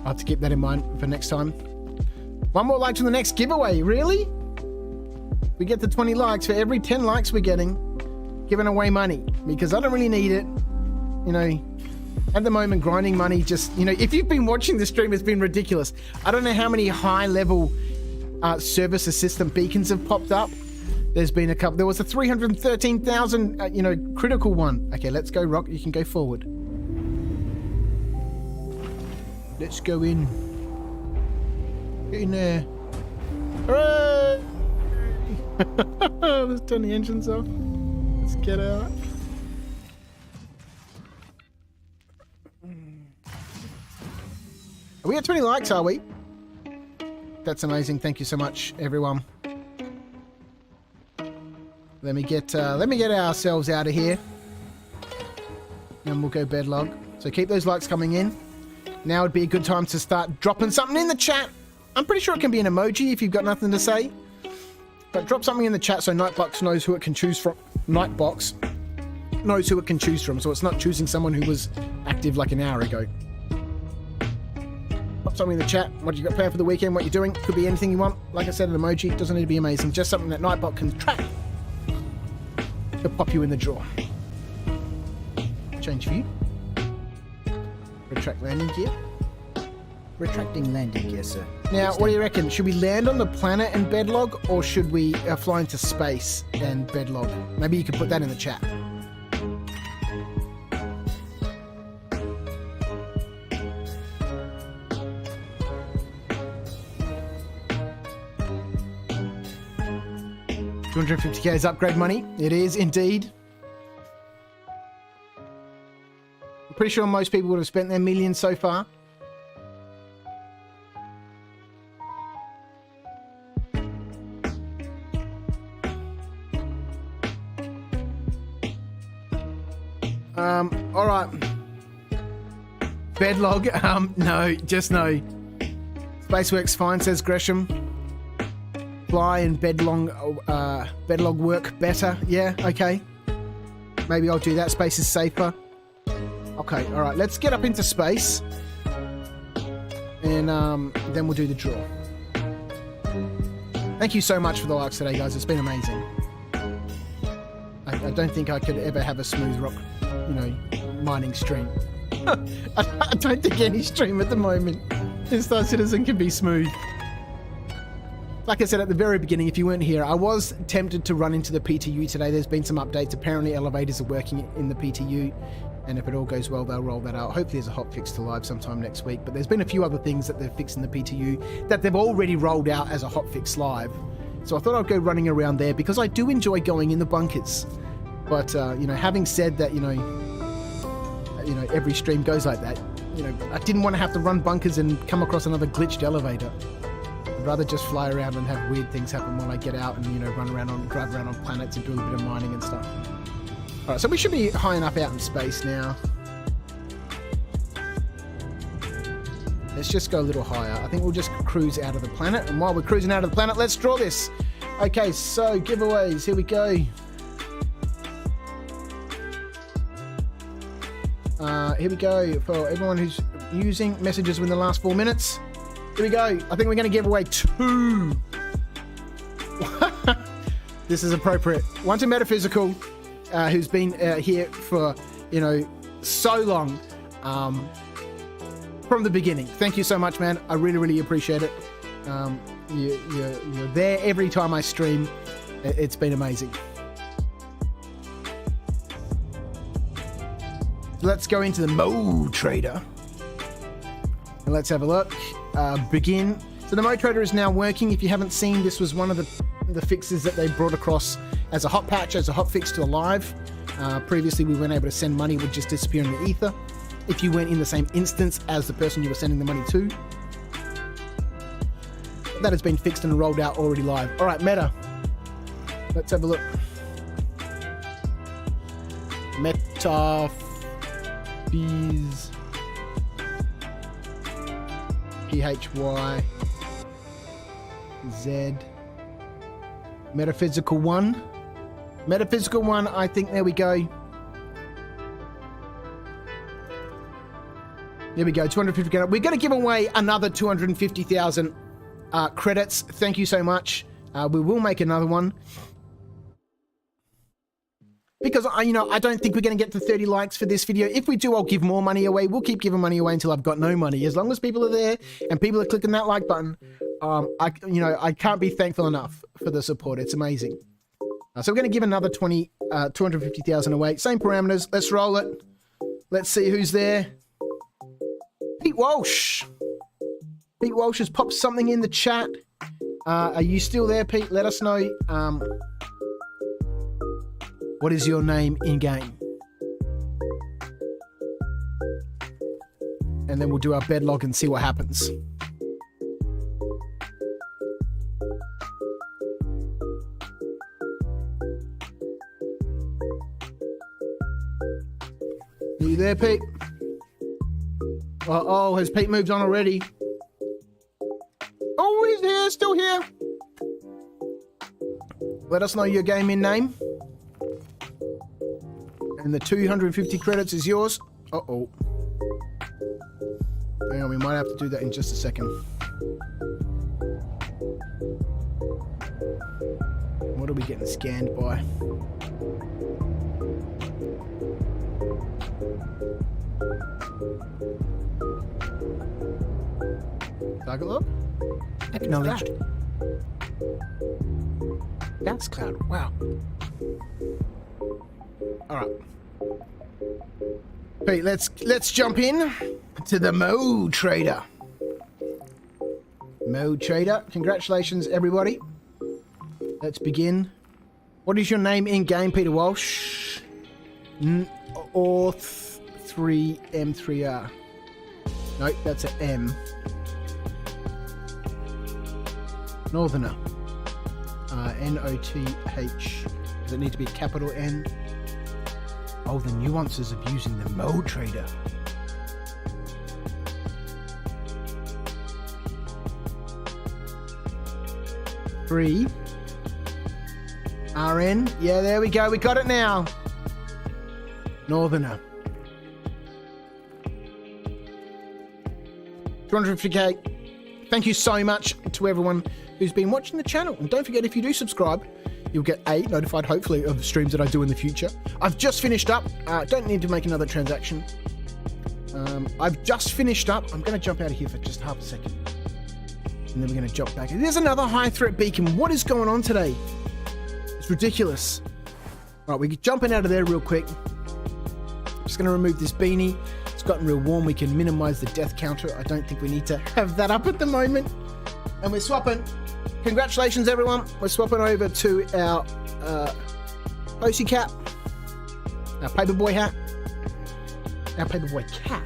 I'll have to keep that in mind for next time. One more like to the next giveaway, really? We get the 20 likes. For every 10 likes we're getting, giving away money. Because I don't really need it. You know, at the moment, grinding money just, you know, if you've been watching the stream, it's been ridiculous. I don't know how many high-level service assistant beacons have popped up. There's been a couple. There was a 313,000, you know, critical one. Okay, let's go, Rock. You can go forward. Let's go in. Get in there. Hooray! Let's turn the engines off. Let's get out. Are we at 20 likes, are we? That's amazing. Thank you so much, everyone. Let me get ourselves out of here. And we'll go bedlog. So keep those likes coming in. Now would be a good time to start dropping something in the chat. I'm pretty sure it can be an emoji if you've got nothing to say. But drop something in the chat so Nightbox knows who it can choose from. Nightbox knows who it can choose from, so it's not choosing someone who was active like an hour ago. Drop something in the chat. What you got planned for the weekend? What you're doing? Could be anything you want. Like I said, an emoji. Doesn't need to be amazing. Just something that Nightbot can track. To pop you in the draw. Change view. Retract landing gear. Retracting landing gear, sir. Now, what do you reckon? Should we land on the planet and bedlog, or should we fly into space and bedlog? Maybe you could put that in the chat. $250k is upgrade money. It is indeed. I'm pretty sure most people would have spent their millions so far. All right. Bedlog. No, just no. Spaceworks fine, says Gresham. Fly and bedlog work better. Yeah, okay. Maybe I'll do that. Space is safer. Okay, all right. Let's get up into space, and then we'll do the draw. Thank you so much for the likes today, guys. It's been amazing. I don't think I could ever have a smooth rock, you know, mining stream. I don't think any stream at the moment in Star Citizen can be smooth. Like I said at the very beginning, if you weren't here, I was tempted to run into the PTU today. There's been some updates. Apparently elevators are working in the PTU, and if it all goes well, they'll roll that out. Hopefully there's a hotfix to live sometime next week, but there's been a few other things that they've fixed in the PTU that they've already rolled out as a hotfix live. So I thought I'd go running around there because I do enjoy going in the bunkers. But, you know, having said that, you know, every stream goes like that. You know, I didn't want to have to run bunkers and come across another glitched elevator. I'd rather just fly around and have weird things happen while I get out and, you know, drive around on planets and do a bit of mining and stuff. Alright, so we should be high enough out in space now. Let's just go a little higher. I think we'll just cruise out of the planet. And while we're cruising out of the planet, let's draw this. Okay, so giveaways. Here we go. Here we go for everyone who's using messages within the last 4 minutes. Here we go. I think we're going to give away 2. This is appropriate. One to Metaphysical, who's been here for, you know, so long. From the beginning. Thank you so much, man. I really, really appreciate it. You're there every time I stream. It's been amazing. Let's go into the Mo Trader. And let's have a look. Begin. So the Mo Trader is now working. If you haven't seen, this was one of the fixes that they brought across as a hot patch, as a hot fix to Alive. Previously, we weren't able to send money. It would just disappear in the ether if you weren't in the same instance as the person you were sending the money to. That has been fixed and rolled out already live. All right, Meta. Let's have a look. Meta Bees PHY Z Metaphysical 1. Metaphysical 1, I think, there we go. There we go, 250 credits. We're going to give away another 250,000 credits. Thank you so much. We will make another one. Because, you know, I don't think we're going to get to 30 likes for this video. If we do, I'll give more money away. We'll keep giving money away until I've got no money. As long as people are there and people are clicking that like button, I can't be thankful enough for the support. It's amazing. So we're going to give another 250,000 away. Same parameters. Let's roll it. Let's see who's there. Pete Walsh. Pete Walsh has popped something in the chat. Are you still there, Pete? Let us know. What is your name in game? And then we'll do our bed log and see what happens. Are you there, Pete? Oh, has Pete moved on already? Oh, he's here, still here. Let us know your gaming name. And the 250 credits is yours. Uh-oh. Hang on, we might have to do that in just a second. What are we getting scanned by? Target log? Acknowledged. Bounce cloud. Wow. All right. Pete, let's jump in to the Mo Trader. Mo Trader. Congratulations, everybody. Let's begin. What is your name in game, Peter Walsh? Orth3M3R. Nope, that's an M. Northerner. N-O-T-H. Does it need to be a capital N? Oh, the nuances of using the Mo Trader. Free. RN. Yeah, there we go. We got it now. Northerner. 250k. Thank you so much to everyone who's been watching the channel. And don't forget, if you do subscribe, you'll get notified, hopefully, of the streams that I do in the future. I've just finished up. Don't need to make another transaction. I've just finished up. I'm going to jump out of here for just half a second. And then we're going to jump back. There's another high threat beacon. What is going on today? It's ridiculous. All right, we're jumping out of there real quick. Just going to remove this beanie. It's gotten real warm. We can minimize the death counter. I don't think we need to have that up at the moment. And we're swapping. Congratulations, everyone. We're swapping over to our Posey cap, our paperboy hat, our paperboy cap.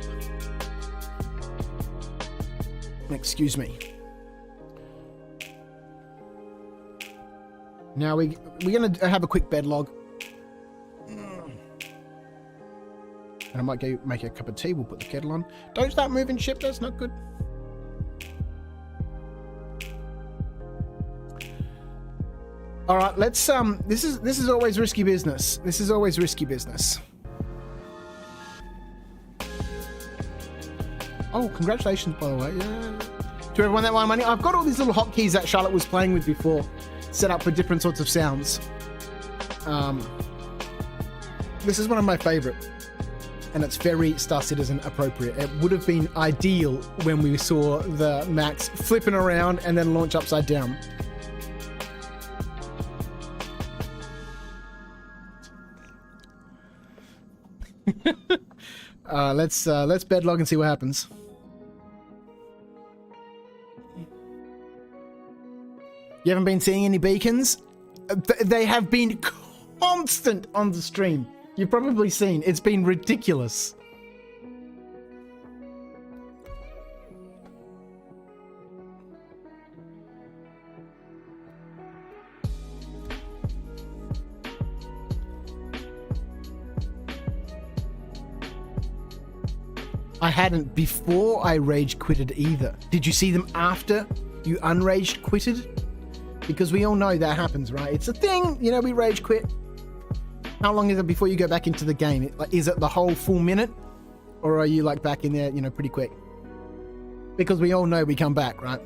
Excuse me. Now we're going to have a quick bed log. And I might go make a cup of tea. We'll put the kettle on. Don't start moving, ship. That's not good. All right, let's this is always risky business. This is always risky business. Oh, congratulations, by the way. Yeah. To everyone that won money. I've got all these little hotkeys that Charlotte was playing with before, set up for different sorts of sounds. This is one of my favorite, and it's very Star Citizen appropriate. It would have been ideal when we saw the Max flipping around and then launch upside down. Let's bedlog and see what happens. You haven't been seeing any beacons? They have been constant on the stream. You've probably seen. It's been ridiculous. I hadn't before I rage quitted either. Did you see them after you unrage quitted? Because we all know that happens, right? It's a thing, you know, we rage quit. How long is it before you go back into the game? Like, is it the whole full minute? Or are you like back in there, you know, pretty quick? Because we all know we come back, right?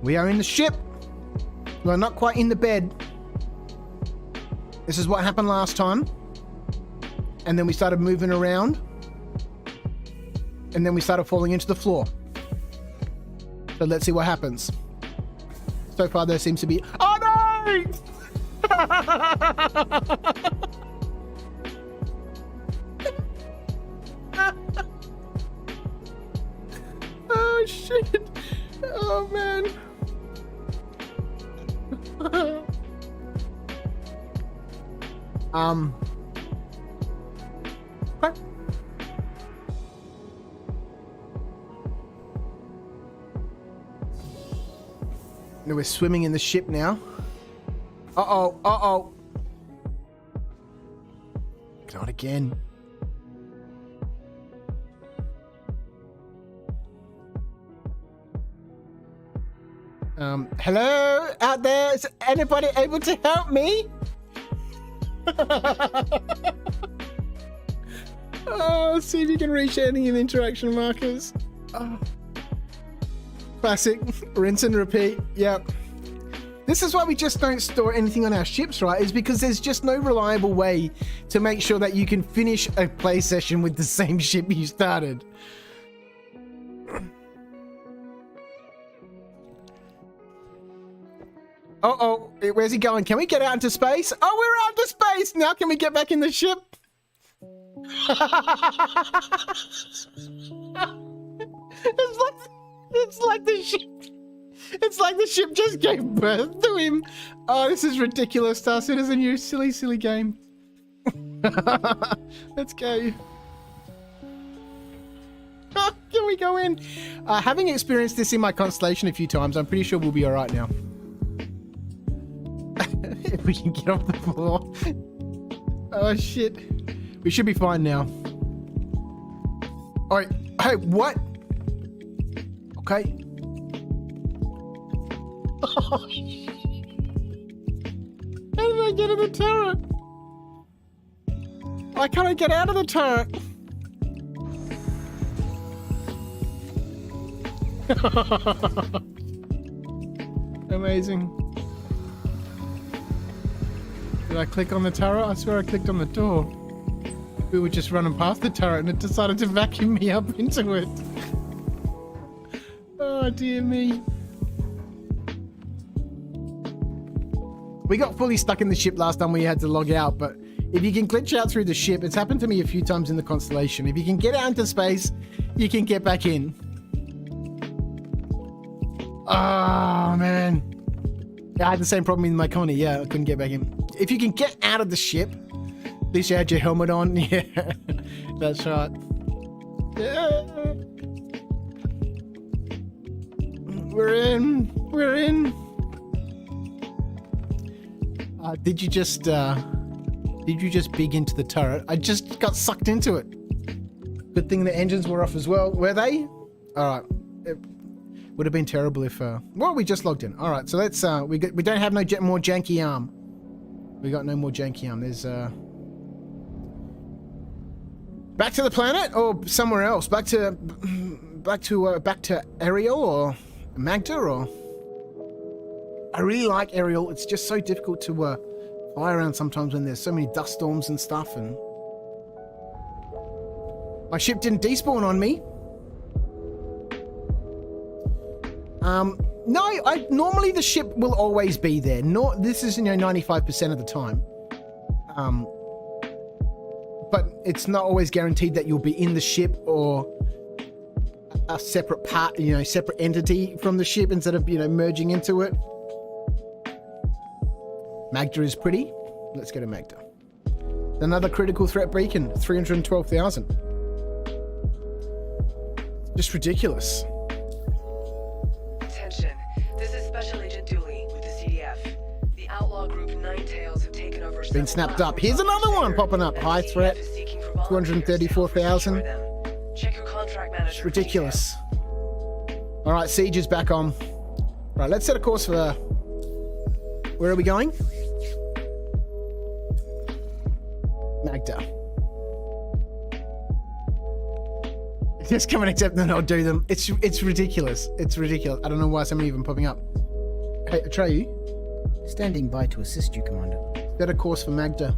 We are in the ship. We're not quite in the bed. This is what happened last time. And then we started moving around. And then we started falling into the floor. So let's see what happens. So far there seems to be... Oh no! Oh shit! Oh man! What? No, we're swimming in the ship now. Uh-oh, uh-oh. Not again. Hello out there? Is anybody able to help me? Oh, see if you can reach any of the interaction markers. Oh. Classic. Rinse and repeat. Yep. This is why we just don't store anything on our ships, right? Is because there's just no reliable way to make sure that you can finish a play session with the same ship you started. Uh-oh, where's he going? Can we get out into space? Oh, we're out into space! Now can we get back in the ship? It's like the ship just gave birth to him. Oh, this is ridiculous, Star Citizen, you silly, silly game. Let's go. Can we go in? Having experienced this in my constellation a few times, I'm pretty sure we'll be all right now. If we can get off the floor. Oh shit. We should be fine now. Alright. Hey, what? Okay. How did I get in the turret? Why can't I get out of the turret? Amazing. Did I click on the turret? I swear I clicked on the door. We were just running past the turret and it decided to vacuum me up into it. Oh dear me. We got fully stuck in the ship last time we had to log out, but if you can glitch out through the ship, it's happened to me a few times in the constellation. If you can get out into space, you can get back in. Oh man. Yeah, I had the same problem in my Connie. Yeah, I couldn't get back in. If you can get out of the ship, at least you had your helmet on. Yeah, that's right. Yeah. We're in. We're in. Did you just big into the turret? I just got sucked into it. Good thing the engines were off as well. Were they? All right. It would have been terrible if. Well, we just logged in. All right. So let's. We don't have no more janky arm. We got no more janky arm. There's. Back to the planet or somewhere else. Back to Ariel or Magda or. I really like Ariel. It's just so difficult to fly around sometimes when there's so many dust storms and stuff. And my ship didn't despawn on me. No, normally the ship will always be there. This is 95% of the time. But it's not always guaranteed that you'll be in the ship or a separate part, separate entity from the ship instead of merging into it. Magda is pretty. Let's go to Magda. Another critical threat beacon, 312,000. Just ridiculous. Attention. This is Special Agent Dooley with the CDF. The outlaw group Nine Tails have taken over. Been snapped up. Here's another one popping up. High threat, 234,000. Check your contract manager. It's ridiculous. All right, Siege is back on. Right, let's set a course for. Where are we going? Magda. Just come and accept them and I'll do them. It's ridiculous. It's ridiculous. I don't know why so many of them popping up. Hey, Atreyu. Standing by to assist you, Commander. Set a course for Magda.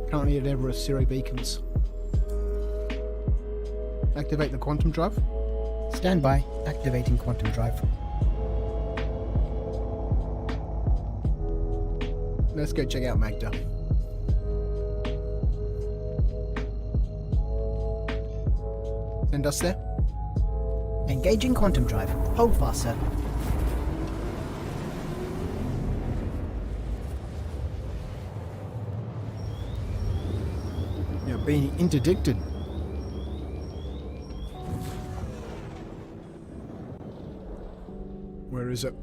Currently at Everest, 0 beacons. Activate the quantum drive. Stand by. Activating quantum drive. Let's go check out Magda. Send us there. Engaging quantum drive. Hold fast, sir. You're being interdicted. Where is it?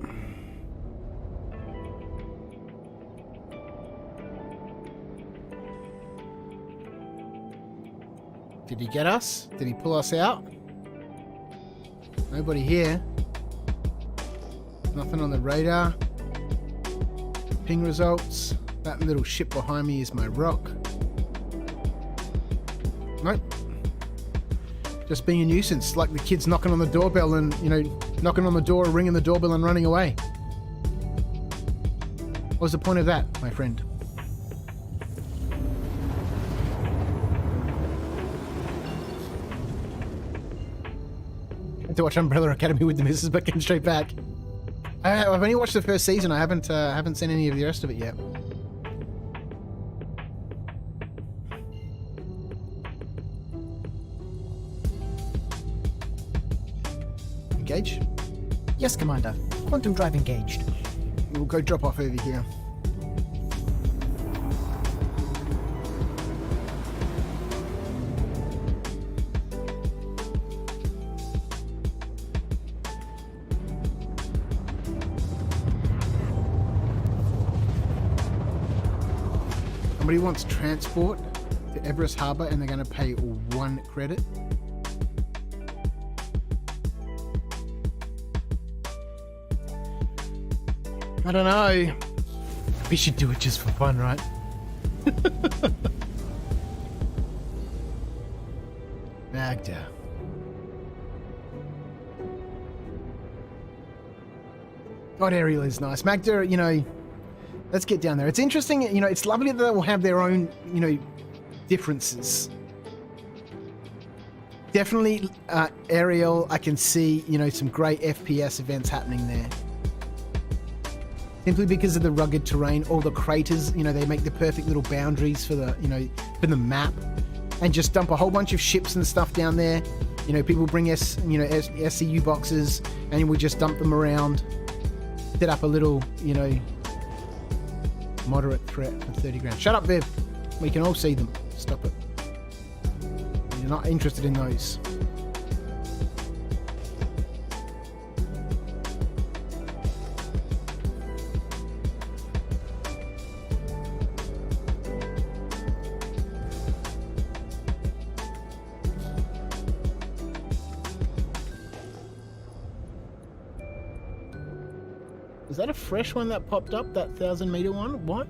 Did he get us? Did he pull us out? Nobody here. Nothing on the radar. Ping results. That little ship behind me is my ROC. Nope. Just being a nuisance, like the kids knocking on the doorbell and, knocking on the door, ringing the doorbell and running away. What was the point of that, my friend? To watch Umbrella Academy with the missus, but came straight back. I've only watched the first season. I haven't seen any of the rest of it yet. Engage? Yes, Commander. Quantum drive engaged. We'll go drop off over here. Somebody wants transport to Everest Harbour and they're going to pay 1 credit. I don't know. We should do it just for fun, right? Magda. God, Ariel is nice. Magda, let's get down there. It's interesting, it's lovely that they will have their own, differences. Definitely, Ariel, I can see, some great FPS events happening there. Simply because of the rugged terrain, all the craters, they make the perfect little boundaries for the, for the map, and just dump a whole bunch of ships and stuff down there. People bring SCU boxes, and we just dump them around. Set up a little, moderate threat for 30 grand. Shut up, Viv. We can all see them. Stop it. You're not interested in those. Is that a fresh one that popped up, that 1,000-meter one? Why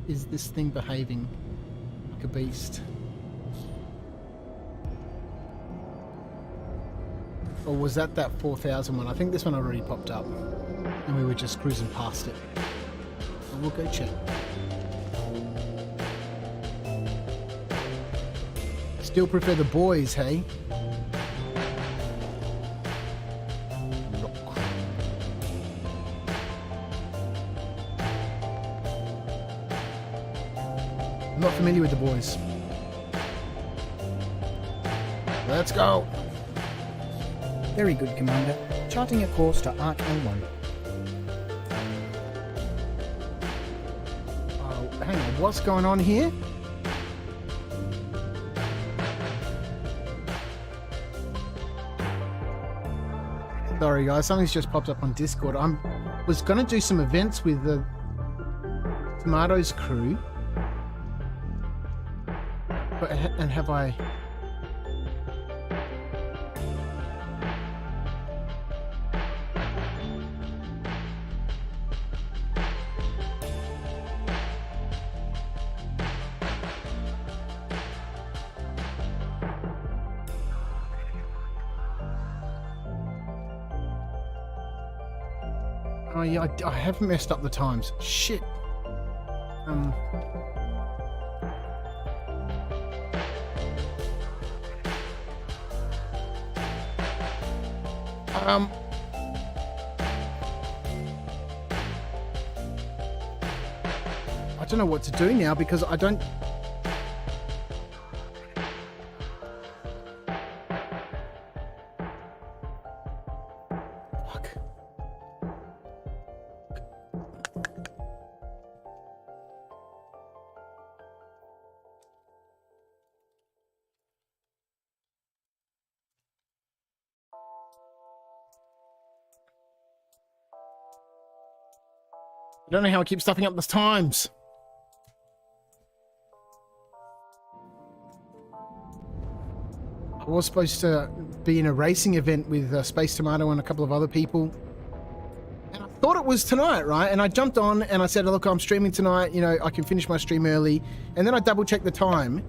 is this thing behaving like a beast? Or was that 4,000 one? I think this one already popped up and we were just cruising past it. But we'll go check. Still prefer the boys, hey? I'm not familiar with the boys. Let's go. Very good, Commander. Charting a course to Arc L1. Oh, hang on, what's going on here? Sorry guys, something's just popped up on Discord. Was gonna do some events with the Tomatoes crew. But, and have I... Oh yeah, I have messed up the times. Shit. I don't know what to do now because I don't... Fuck. I don't know how I keep stuffing up the times. I was supposed to be in a racing event with Space Tomato and a couple of other people. And I thought it was tonight, right? And I jumped on and I said, look, I'm streaming tonight. You know, I can finish my stream early. And then I double checked the time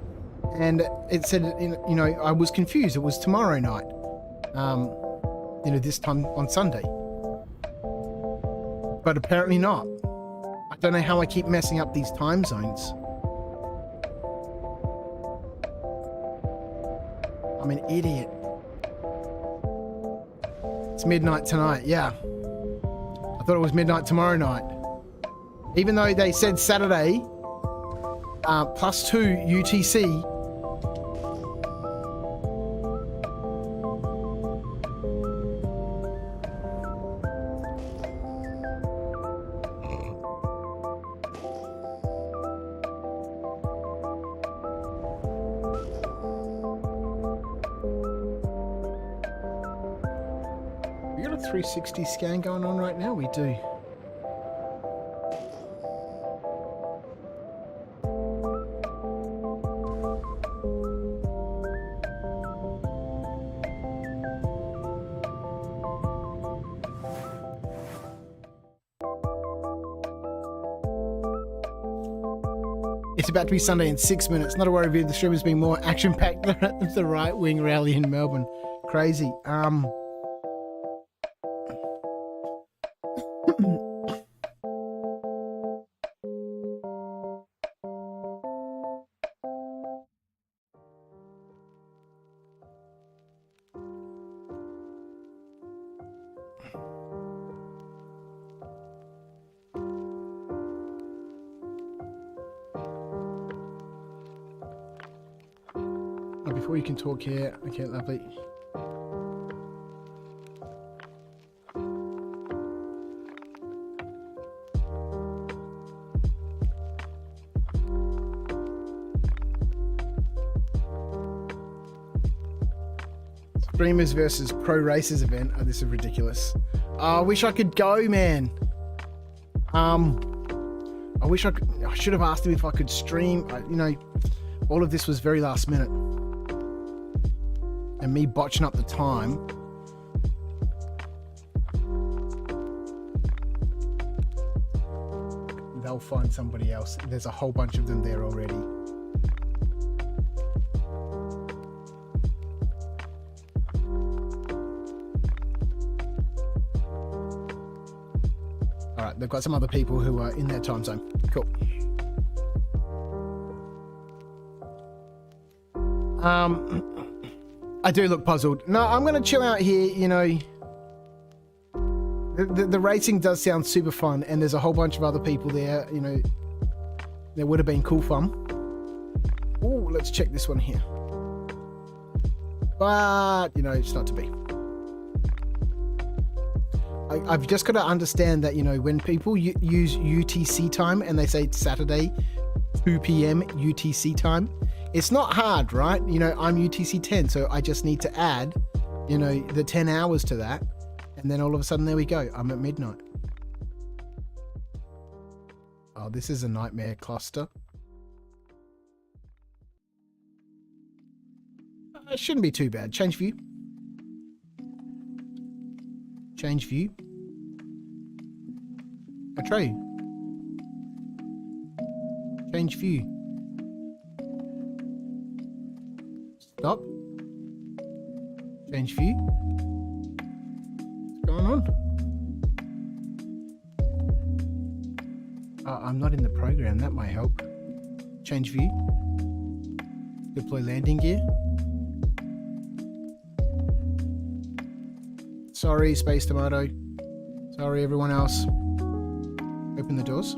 and it said, you know, I was confused. It was tomorrow night. You know, this time on Sunday. But apparently not. I don't know how I keep messing up these time zones. I'm an idiot. It's midnight tonight, yeah. I thought it was midnight tomorrow night. Even though they said Saturday, +2 UTC. We got a 360 scan going on right now? We do. It's about to be Sunday in 6 minutes. Not a worry, the stream has been more action-packed than the right-wing rally in Melbourne. Crazy. Before you can talk here. Okay, lovely. Streamers versus pro racers event. Oh, this is ridiculous. I wish I could go, man. I wish I could. I should have asked him if I could stream. You know, all of this was very last minute. And me botching up the time. they'll find somebody else. There's a whole bunch of them there already. All right, they've got some other people who are in their time zone. Cool. I do look puzzled. No, I'm going to chill out here, you know. The racing does sound super fun, and there's a whole bunch of other people there, you know. There would have been cool fun. Oh, let's check this one here. But, you know, it's not to be. I've just got to understand that, you know, when people use UTC time and they say it's Saturday, 2 p.m. UTC time, it's not hard, right? You know, I'm UTC 10, so I just need to add, you know, the 10 hours to that. And then all of a sudden, there we go. I'm at midnight. Oh, this is a nightmare cluster. It shouldn't be too bad. Change view. Change view. Atreyu. Change view. Stop. Change view. What's going on? I'm not in the program. That might help. Change view. Deploy landing gear. Sorry, Space Tomato. Sorry, everyone else. Open the doors.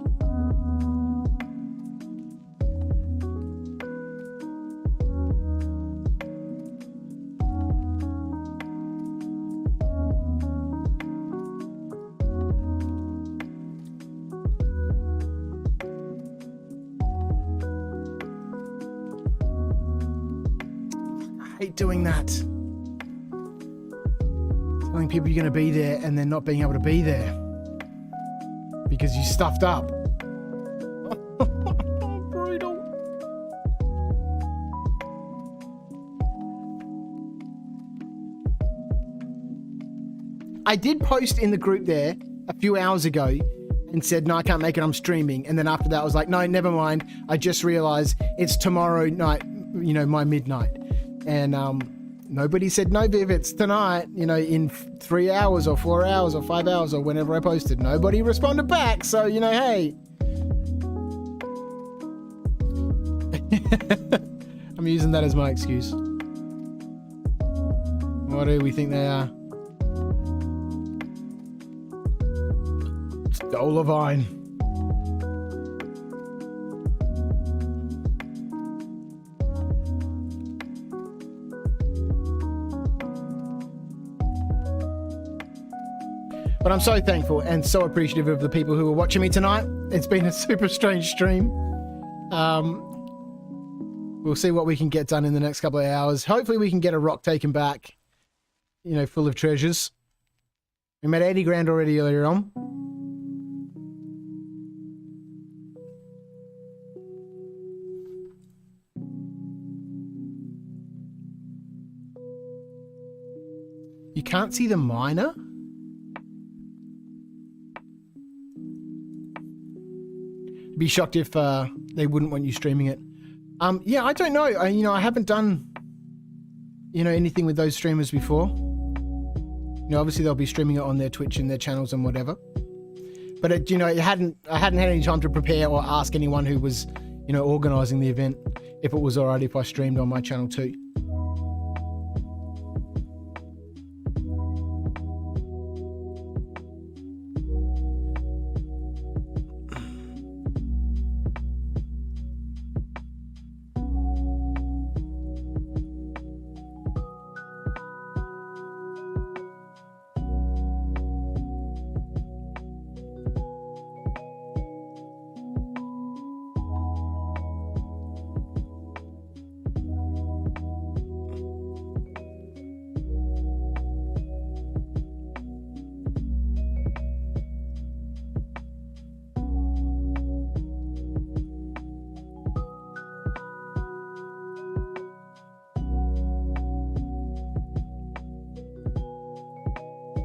I hate doing that. Telling people you're going to be there and then not being able to be there because you stuffed up. Brutal. I did post in the group there a few hours ago and said, no, I can't make it, I'm streaming. And then after that, I was like, no, never mind. I just realized it's tomorrow night, you know, my midnight. And nobody said, no, Viv, it's tonight, you know, in 3 hours or 4 hours or 5 hours or whenever I posted. Nobody responded back. So, you know, hey. I'm using that as my excuse. What do we think they are? Stolovine. But I'm so thankful and so appreciative of the people who are watching me tonight. It's been a super strange stream. We'll see what we can get done in the next couple of hours. Hopefully we can get a rock taken back, you know, full of treasures. We made 80 grand already earlier on. You can't see the miner? Be shocked if they wouldn't want you streaming it. Yeah, I don't know. You know, I haven't done, you know, anything with those streamers before. You know, obviously they'll be streaming it on their Twitch and their channels and whatever. But it, you know, I hadn't had any time to prepare or ask anyone who was, you know, organising the event if it was alright if I streamed on my channel too.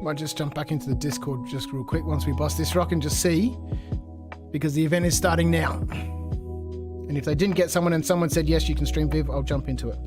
Might just jump back into the Discord just real quick once we bust this rock and just see because the event is starting now. And if they didn't get someone and someone said, yes, you can stream Viv, I'll jump into it.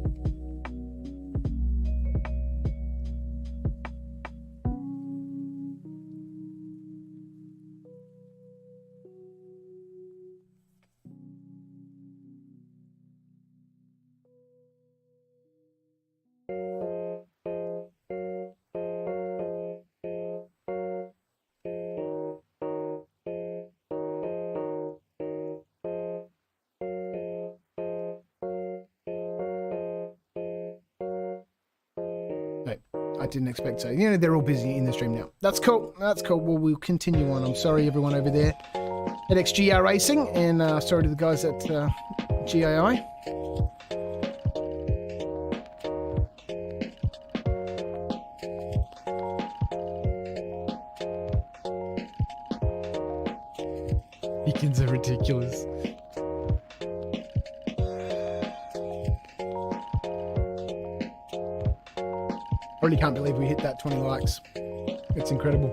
I didn't expect so. You know, they're all busy in the stream now. That's cool. That's cool. Well, we'll continue on. I'm sorry, everyone over there at XGR Racing, and sorry to the guys at GAI. Beacons are ridiculous. I really can't believe we hit that 20 likes. It's incredible.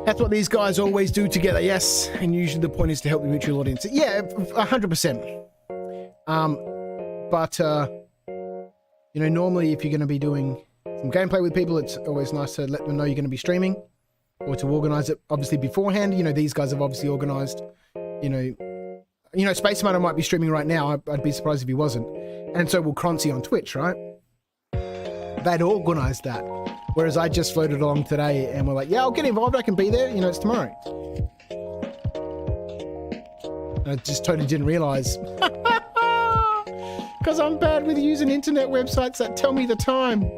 That's what these guys always do together, yes. And usually the point is to help the mutual audience. Yeah, 100%. But you know, normally if you're going to be doing some gameplay with people, it's always nice to let them know you're going to be streaming or to organize it obviously beforehand. You know, these guys have obviously organized. You know, Space Matter might be streaming right now. I'd be surprised if he wasn't. And so will Croncy on Twitch, right? They'd organised that. Whereas I just floated along today and we're like, yeah, I'll get involved. I can be there. You know, it's tomorrow. And I just totally didn't realise. Because I'm bad with using internet websites that tell me the time.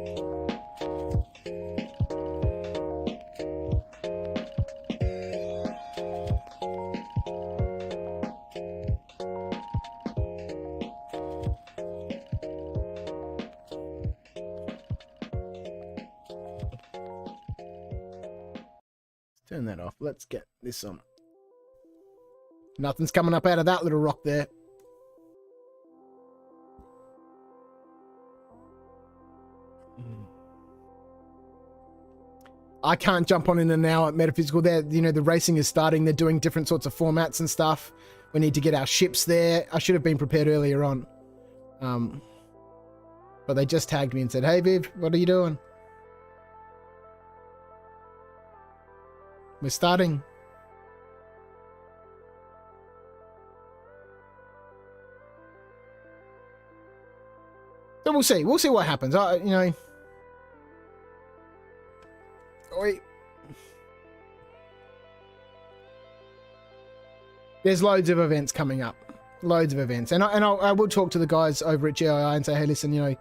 Turn that off. Let's get this on. Nothing's coming up out of that little rock there. I can't jump on in and now at Metaphysical. There, you know, the racing is starting. They're doing different sorts of formats and stuff. We need to get our ships there. I should have been prepared earlier on. But they just tagged me and said, hey, Viv, what are you doing? We're starting. So we'll see. We'll see what happens. You know. Oi. There's loads of events coming up. Loads of events. And I will talk to the guys over at GII and say, hey, listen, you know,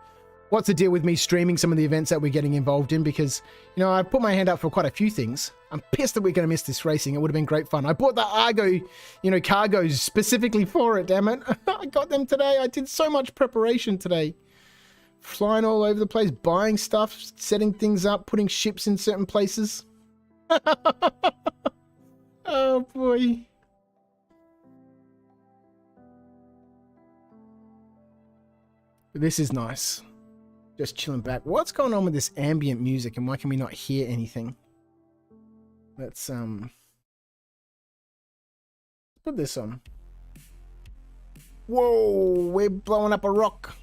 what's the deal with me streaming some of the events that we're getting involved in? Because, you know, I put my hand up for quite a few things. I'm pissed that we're going to miss this racing. It would have been great fun. I bought the Argo, you know, cargoes specifically for it, damn it. I got them today. I did so much preparation today. Flying all over the place, buying stuff, setting things up, putting ships in certain places. Oh, boy. This is nice. Just chilling back. What's going on with this ambient music and why can we not hear anything? Let's put this on. Whoa, we're blowing up a rock.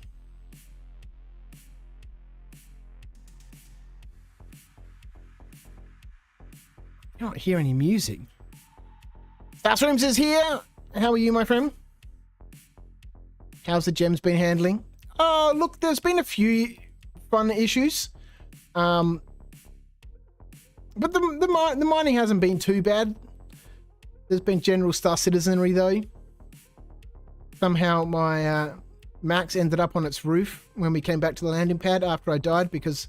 I don't hear any music. Starswims is here. How are you, my friend? How's the gems been handling? Oh, look, there's been a few fun issues. But the mining hasn't been too bad. There's been general star citizenry, though. Somehow my Max ended up on its roof when we came back to the landing pad after I died because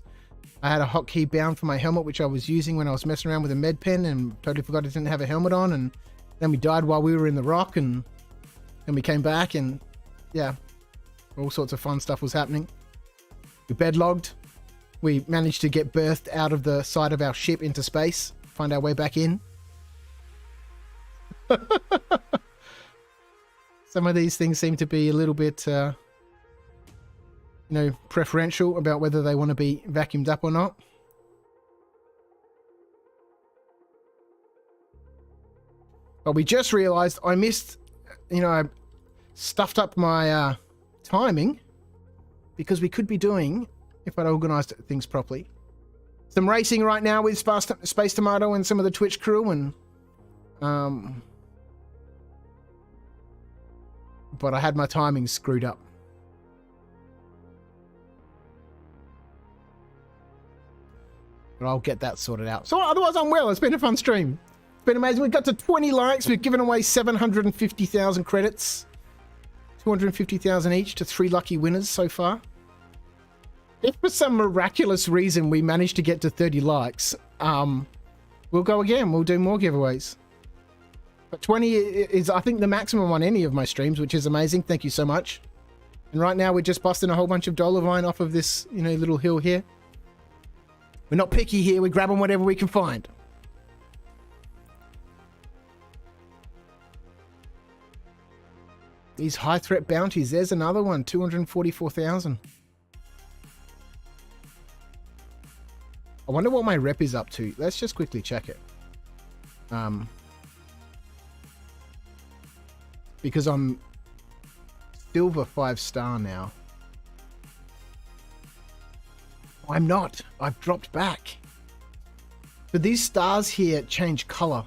I had a hotkey bound for my helmet, which I was using when I was messing around with a med pen and totally forgot I didn't have a helmet on. And then we died while we were in the rock and then we came back and yeah, all sorts of fun stuff was happening. We bedlogged. We managed to get berthed out of the side of our ship into space, find our way back in. Some of these things seem to be a little bit you know, preferential about whether they want to be vacuumed up or not. But we just realized I missed, you know, I stuffed up my timing because we could be doing, if I'd organized things properly, some racing right now with Space Tomato and some of the Twitch crew, and but I had my timing screwed up. But I'll get that sorted out. So otherwise I'm well. It's been a fun stream. It's been amazing. We got to 20 likes. We've given away 750,000 credits. 250,000 each to 3 lucky winners so far. If for some miraculous reason we manage to get to 30 likes, we'll go again. We'll do more giveaways. But 20 is, I think, the maximum on any of my streams, which is amazing. Thank you so much. And right now we're just busting a whole bunch of Dollarvine off of this, you know, little hill here. We're not picky here. We're grabbing whatever we can find. These high threat bounties. There's another one. 244,000. I wonder what my rep is up to. Let's just quickly check it. Because I'm silver 5-star now. I'm not. I've dropped back. But these stars here change color.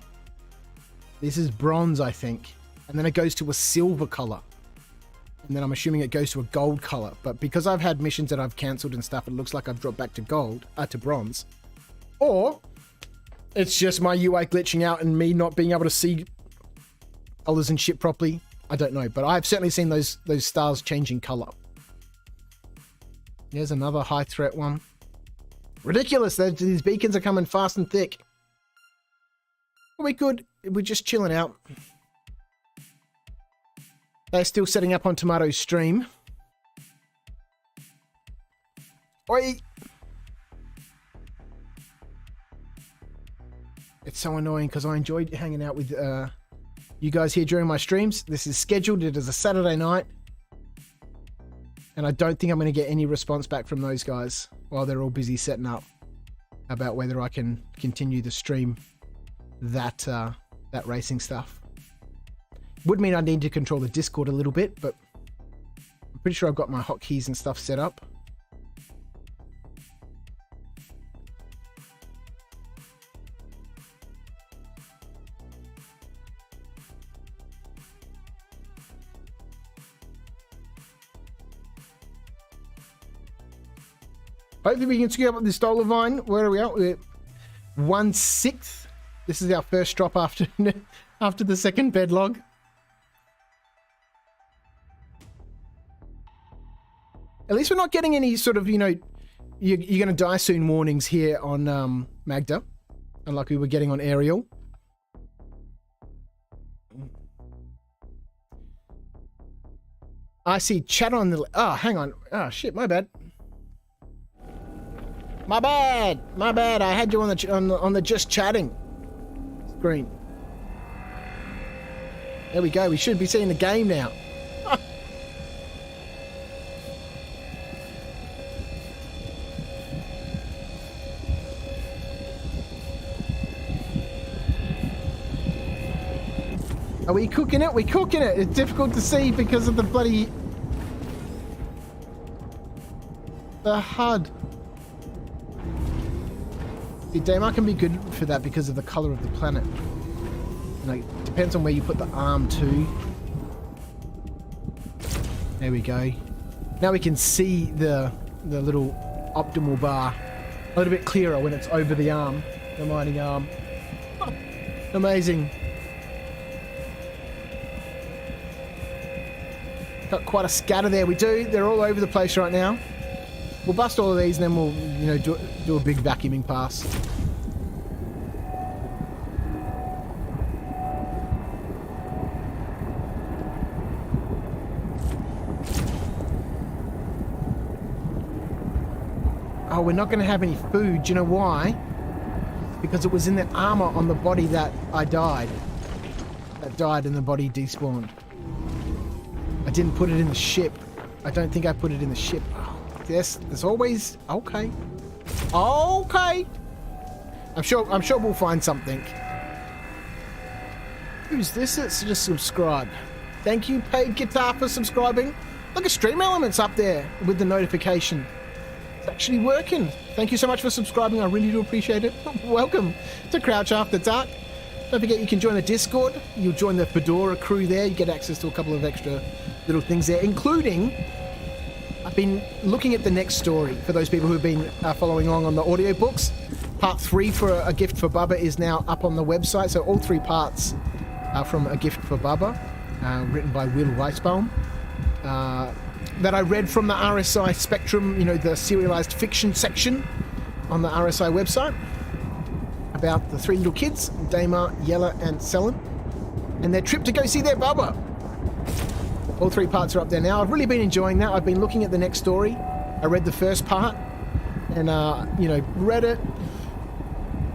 This is bronze, I think. And then it goes to a silver color. And then I'm assuming it goes to a gold color. But because I've had missions that I've cancelled and stuff, it looks like I've dropped back to gold, to bronze. Or it's just my UI glitching out and me not being able to see colors and shit properly. I don't know, but I've certainly seen those stars changing color. There's another high threat one. Ridiculous. These beacons are coming fast and thick. We're just chilling out. They're still setting up on Tomato's stream. Oi! It's so annoying because I enjoyed hanging out with you guys here during my streams. This is scheduled. It is a Saturday night. And I don't think I'm going to get any response back from those guys while they're all busy setting up about whether I can continue the stream that racing stuff. Would mean I need to control the Discord a little bit, but I'm pretty sure I've got my hotkeys and stuff set up. Hopefully we can scale up this Dollarvine. Where are we at? We're 1/6. This is our first drop after the second bed log. At least we're not getting any sort of, you know, you're going to die soon warnings here on Magda, unlike we were getting on Ariel. I see chat on the... Oh, hang on. Oh, shit, my bad. My bad. I had you on the just chatting screen. There we go. We should be seeing the game now. Are we cooking it? We're cooking it. It's difficult to see because of the bloody... the HUD. See, Daymar can be good for that because of the color of the planet. You know, it depends on where you put the arm too. There we go. Now we can see the little optimal bar a little bit clearer when it's over the arm, the mining arm. Amazing. Got quite a scatter there. We do. They're all over the place right now. We'll bust all of these and then we'll, you know, do a big vacuuming pass. Oh, we're not going to have any food. Do you know why? Because it was in the armor on the body that I died. That died and the body despawned. I didn't put it in the ship. I don't think I put it in the ship. Oh. Yes, there's always okay. Okay. I'm sure we'll find something. Who's this that's just subscribed? Thank you, Paid Guitar, for subscribing. Look at Stream Elements up there with the notification. It's actually working. Thank you so much for subscribing. I really do appreciate it. Welcome to Crouch After Dark. Don't forget you can join the Discord. You'll join the Fedora crew there. You get access to a couple of extra little things there, including I've been looking at the next story for those people who've been following along on the audiobooks. Part 3 for A Gift for Bubba is now up on the website. So all 3 parts are from A Gift for Bubba, written by Will Weisbaum. That I read from the RSI Spectrum, you know, the serialized fiction section on the RSI website about the 3 little kids, Damar, Yella, and Selen, and their trip to go see their Bubba. All 3 parts are up there now. I've really been enjoying that. I've been looking at the next story. I read the first part and, you know, read it,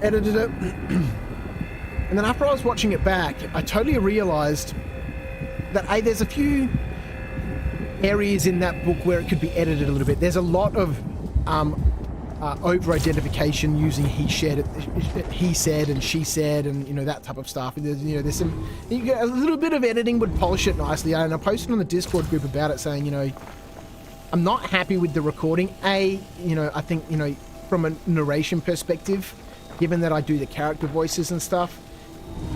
edited it. And then after I was watching it back, I totally realized that, there's a few areas in that book where it could be edited a little bit. There's a lot of over-identification using he said and she said and, you know, that type of stuff. There's, you know, there's some, you get a little bit of editing would polish it nicely. And I posted on the Discord group about it saying, you know, I'm not happy with the recording. You know, I think, you know, from a narration perspective, given that I do the character voices and stuff,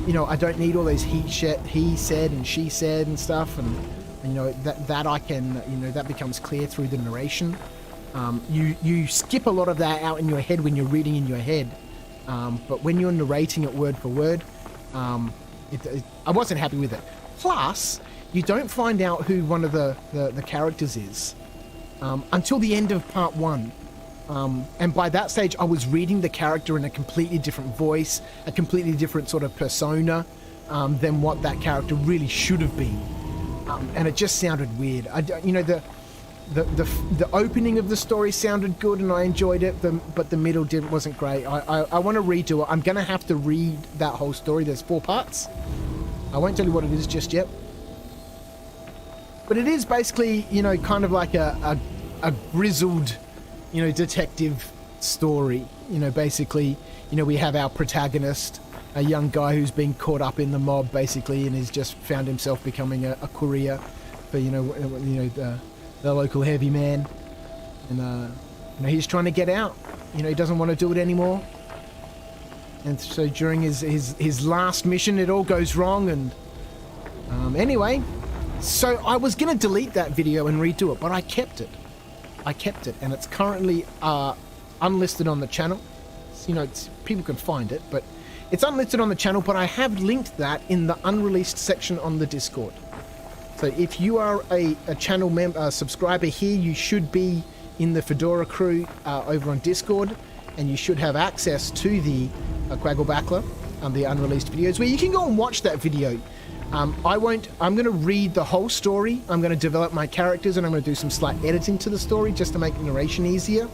you know, I don't need all those he said and she said and stuff, and you know, that I can, you know, that becomes clear through the narration. You skip a lot of that out in your head when you're reading in your head, but when you're narrating it word for word, I wasn't happy with it. Plus, you don't find out who one of the characters is until the end of part 1. And by that stage, I was reading the character in a completely different voice, a completely different sort of persona than what that character really should have been. And it just sounded weird. You know, the opening of the story sounded good and I enjoyed it, but the middle wasn't great. I want to redo it. I'm going to have to read that whole story. There's 4 parts. I won't tell you what it is just yet. But it is basically, you know, kind of like a grizzled, you know, detective story. You know, basically, you know, we have our protagonist, a young guy who's been caught up in the mob, basically, and has just found himself becoming a courier for, you know, the local heavy man. And, you know, he's trying to get out. You know, he doesn't want to do it anymore. And so during his last mission, it all goes wrong. And anyway, so I was going to delete that video and redo it, but I kept it. And it's currently unlisted on the channel. You know, people can find it, but it's unlisted on the channel, but I have linked that in the unreleased section on the Discord. So if you are a channel member, subscriber here, you should be in the Fedora crew over on Discord, and you should have access to the Quaggle Backler and the unreleased videos, where you can go and watch that video. I'm going to read the whole story. I'm going to develop my characters, and I'm going to do some slight editing to the story just to make narration easier.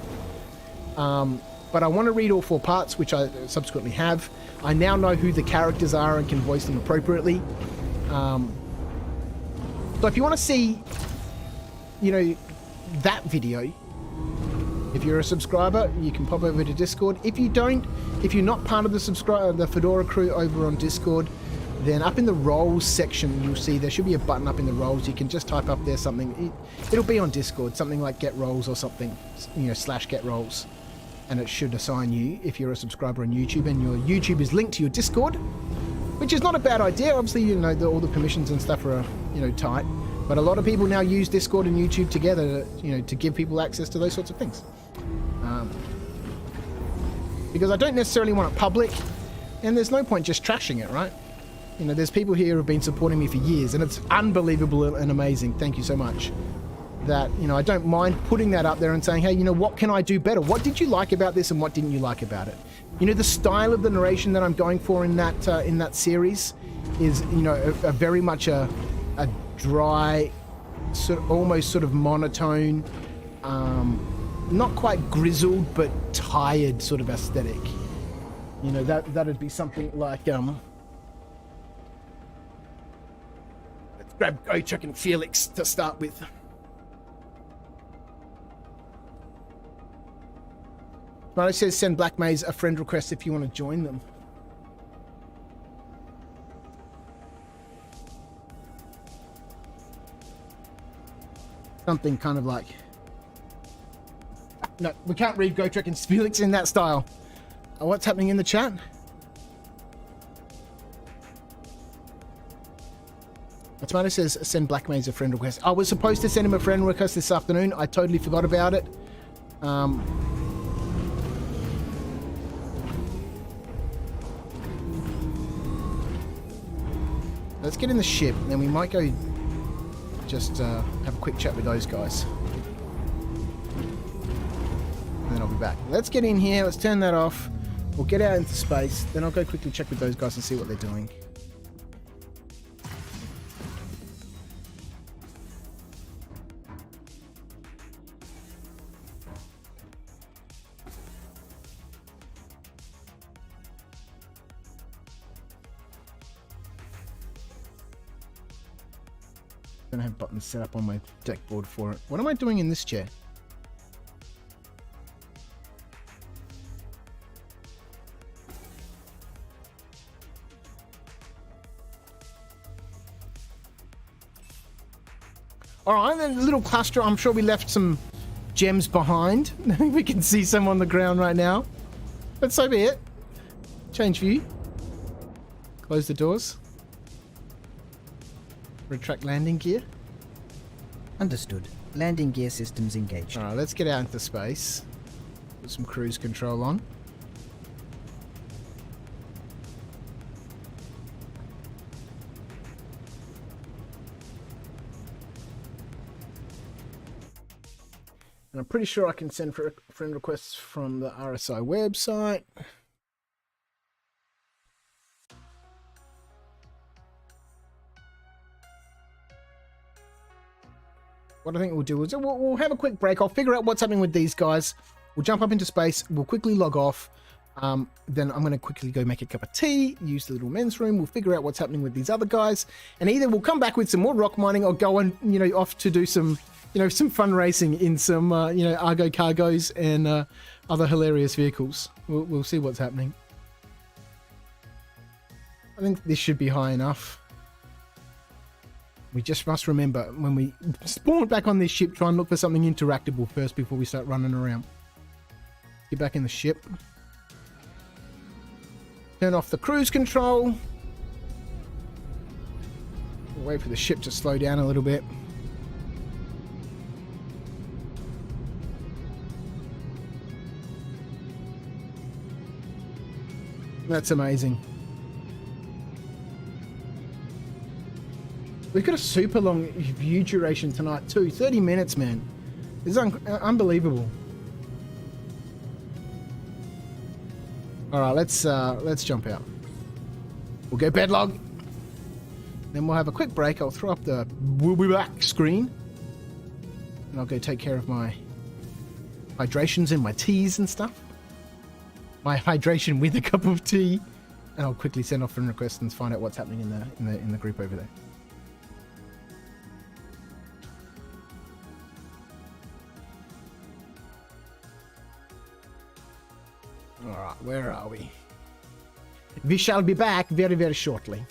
But I want to read all 4 parts, which I subsequently have. I now know who the characters are and can voice them appropriately. So if you want to see, you know, that video, if you're a subscriber, you can pop over to Discord. If you don't, if you're not part of the Fedora crew over on Discord, then up in the roles section, you'll see there should be a button up in the roles. You can just type up there something. It'll be on Discord, something like get roles or something, you know, /get roles. And it should assign you if you're a subscriber on YouTube, and your YouTube is linked to your Discord, which is not a bad idea. Obviously, you know, all the permissions and stuff are, you know, tight. But a lot of people now use Discord and YouTube together, you know, to give people access to those sorts of things. Because I don't necessarily want it public, and there's no point just trashing it, right? You know, there's people here who have been supporting me for years, and it's unbelievable and amazing. Thank you so much. That, you know, I don't mind putting that up there and saying, hey, you know, what can I do better? What did you like about this and what didn't you like about it? You know, the style of the narration that I'm going for in that series is, you know, a very much a dry, almost sort of monotone, not quite grizzled, but tired sort of aesthetic. You know, that'd be something like, let's grab Gochuk and Felix to start with. But it says send Black Maze a friend request if you want to join them. Something kind of like... No, we can't read Gotrek and Felix in that style. What's happening in the chat? Tomato says send Black Maze a friend request. I was supposed to send him a friend request this afternoon. I totally forgot about it. Let's get in the ship, and then we might go just have a quick chat with those guys. And then I'll be back. Let's get in here. Let's turn that off. We'll get out into space. Then I'll go quickly check with those guys and see what they're doing. I don't have buttons set up on my deck board for it. What am I doing in this chair? Alright, then a little cluster. I'm sure we left some gems behind. We can see some on the ground right now. But so be it. Change view. Close the doors. Retract landing gear. Understood. Landing gear systems engaged. Alright, let's get out into space. Put some cruise control on. And I'm pretty sure I can send for friend requests from the RSI website. What I think we'll do is we'll have a quick break. I'll figure out what's happening with these guys. We'll jump up into space. We'll quickly log off. Then I'm going to quickly go make a cup of tea, use the little men's room. We'll figure out what's happening with these other guys. And either we'll come back with some more rock mining or go and, off to do some, some fun racing in some, Argo cargos and other hilarious vehicles. We'll see what's happening. I think this should be high enough. We just must remember, when we spawn back on this ship, try and look for something interactable first before we start running around. Get back in the ship. Turn off the cruise control. We'll wait for the ship to slow down a little bit. That's amazing. We've got a super long view duration tonight too. 30 minutes, man. This is unbelievable. All right, let's jump out. We'll go bedlog. Then we'll have a quick break. I'll throw up the "we'll be back" screen, and I'll go take care of my hydrations and my teas and stuff. My hydration with a cup of tea, and I'll quickly send off friend requests and find out what's happening in the group over there. Alright, where are we? We shall be back very, very shortly.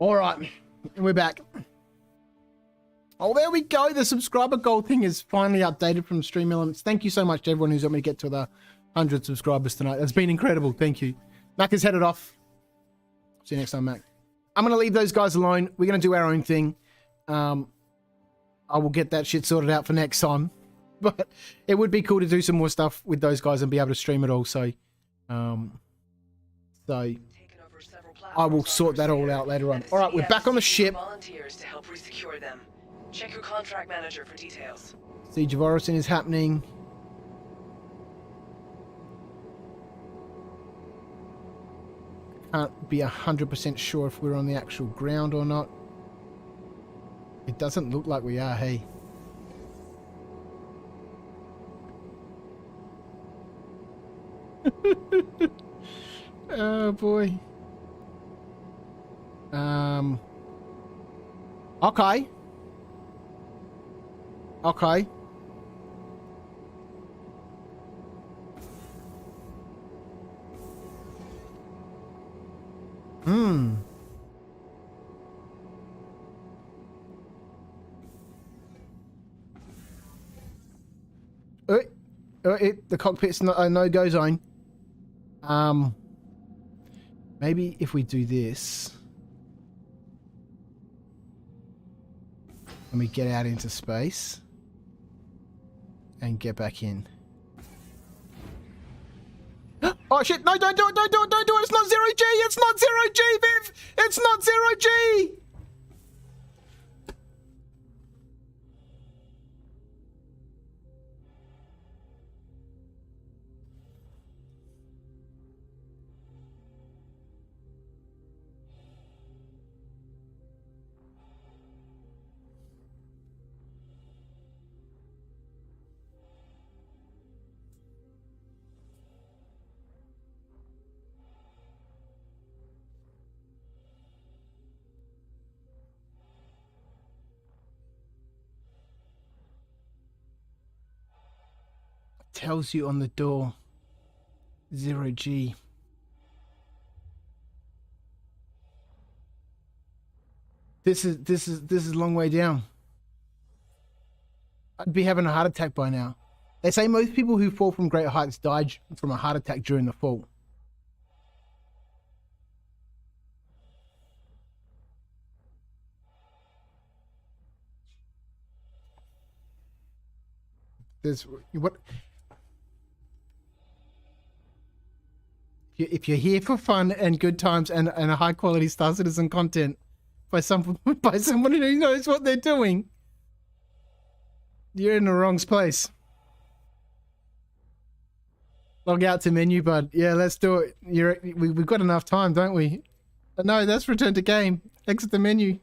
All right, we're back. Oh, there we go. The subscriber goal thing is finally updated from Stream Elements. Thank you so much to everyone who's helped me get to the 100 subscribers tonight. That's been incredible. Thank you. Mac is headed off. See you next time, Mac. I'm going to leave those guys alone. We're going to do our own thing. I will get that shit sorted out for next time. But it would be cool to do some more stuff with those guys and be able to stream it all. So I will sort that all out later on. All right, we're back on the ship. Volunteers to help resecure them. Check your contract manager for details. Siege of Orison is happening. Can't be 100% sure if we're on the actual ground or not. It doesn't look like we are, hey. Oh boy. Okay. Okay. The cockpit's not a no-go zone. Maybe if we do this and we get out into space and get back in. Oh shit, no, don't do it, don't do it, don't do it, it's not zero G, it's not zero G, Viv! It's not zero G! Tells you on the door 0G. This is a long way down. I'd be having a heart attack by now. They say most people who fall from great heights died from a heart attack during the fall. There's what? If you're here for fun and good times and a high quality Star Citizen content by someone who knows what they're doing, you're in the wrong place. Log out to menu, bud. Yeah, let's do it. We've got enough time, don't we? No, that's return to game. Exit the menu.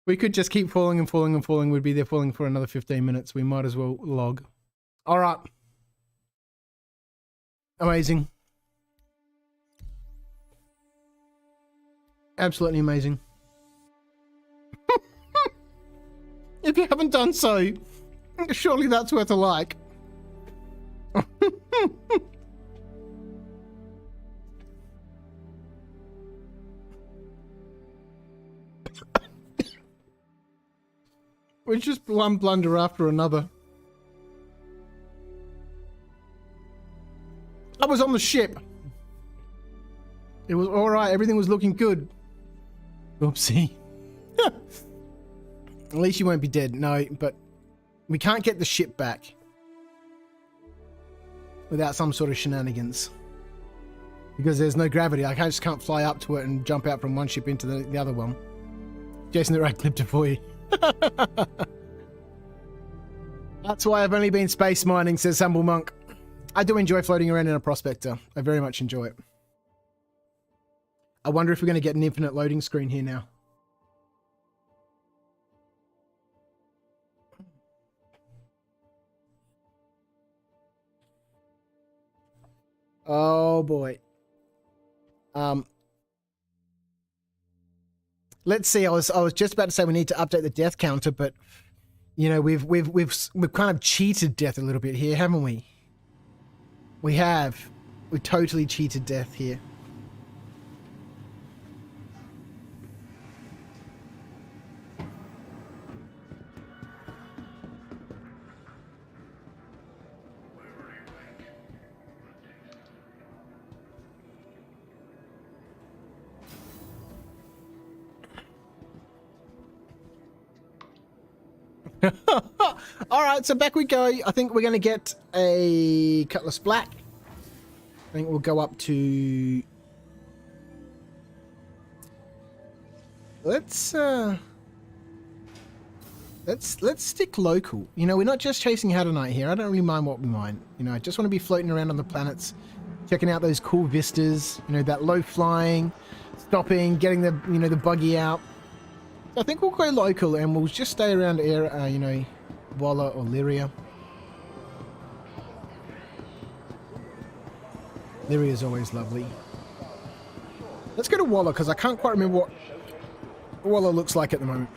We could just keep falling and falling and falling. We'd be there falling for another 15 minutes. We might as well log. All right. Amazing. Absolutely amazing. If you haven't done so, surely that's worth a like. It's just one blunder after another. I was on the ship. It was all right. Everything was looking good. Oopsie. At least you won't be dead. No, but we can't get the ship back without some sort of shenanigans. Because there's no gravity. I just can't fly up to it and jump out from one ship into the other one. Jason the Rat clipped it for you. That's why I've only been space mining, says Humble Monk. I do enjoy floating around in a prospector. I very much enjoy it. I wonder if we're going to get an infinite loading screen here now. Oh boy. Let's see. I was just about to say we need to update the death counter, but you know we've kind of cheated death a little bit here, haven't we? We have. We totally cheated death here. All right, so back we go. I think we're going to get a Cutlass Black. I think we'll go up to... Let's stick local. You know, we're not just chasing Hadonite here. I don't really mind what we mine. You know, I just want to be floating around on the planets, checking out those cool vistas, you know, that low flying, stopping, getting the, you know, the buggy out. So I think we'll go local and we'll just stay around here, you know, Walla or Lyria. Lyria is always lovely. Let's go to Walla because I can't quite remember what Walla looks like at the moment.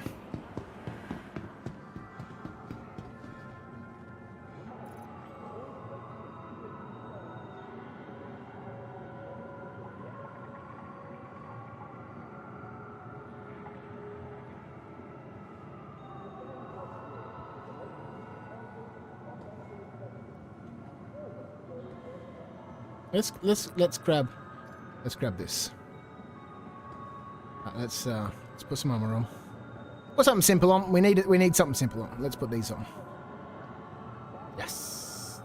Let's grab this. Let's put some armor on. Put something simple on. We need something simple on. Let's put these on. Yes.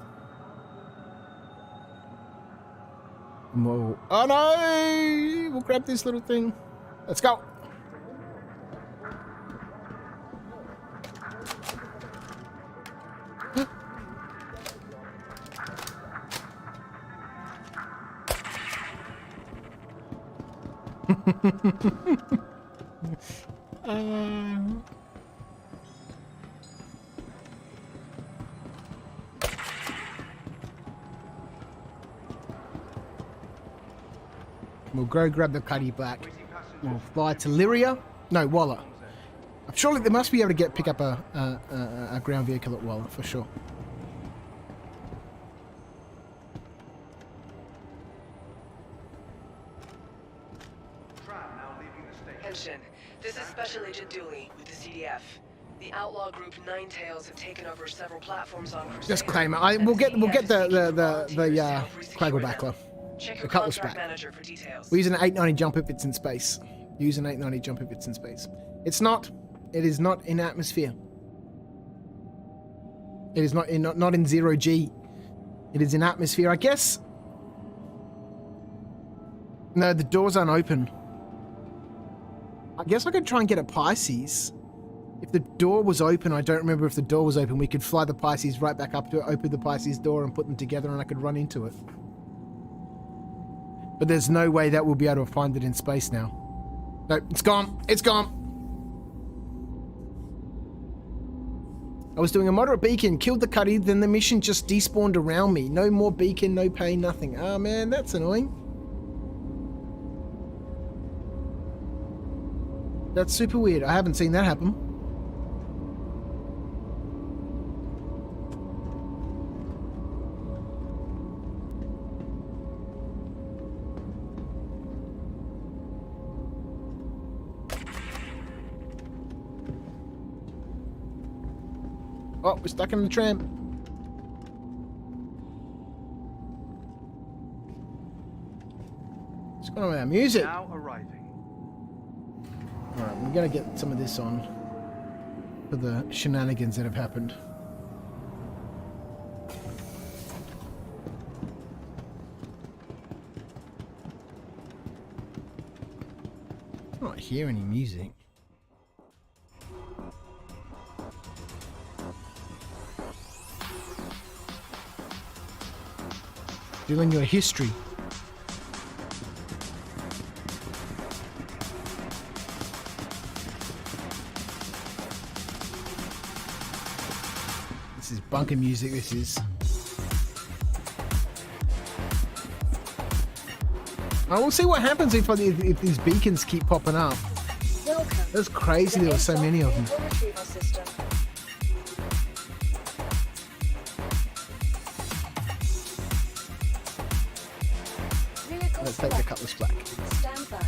Whoa. Oh no! We'll grab this little thing. Let's go. We'll go grab the Cuddy Black. We'll fly to Lyria. No, Walla. Surely they must be able to pick up a ground vehicle at Walla for sure. Attention. This is Special Agent Dooley with the CDF. The outlaw group Nine Tails have taken over several platforms on Crusader. Just claim it. We'll get the Quagglebackler. Check The Cutlass contract back. manager for details. We use an 890 jump if it's in space. Use an 890 jump if it's in space. It's not. It is not in atmosphere. It is not in 0G. It is in atmosphere. I guess. No, the doors aren't open. I guess I could try and get a Pisces. If the door was open, I don't remember if the door was open. We could fly the Pisces right back up to it, open the Pisces door and put them together and I could run into it. But there's no way that we'll be able to find it in space now. No, it's gone. It's gone. I was doing a moderate beacon, killed the Cuddy, then the mission just despawned around me. No more beacon, no pay, nothing. Oh man, that's annoying. That's super weird. I haven't seen that happen. Oh, we're stuck in the tram. What's going on with our music? Now arriving. Alright, we're going to get some of this on for the shenanigans that have happened. I don't hear any music. Doing your history. This is bunker music, this is. I will see what happens if these beacons keep popping up. Welcome. That's crazy, there were so many of them. Retrieval system. Vehicle Let's take the Cutlass Black. Stand by.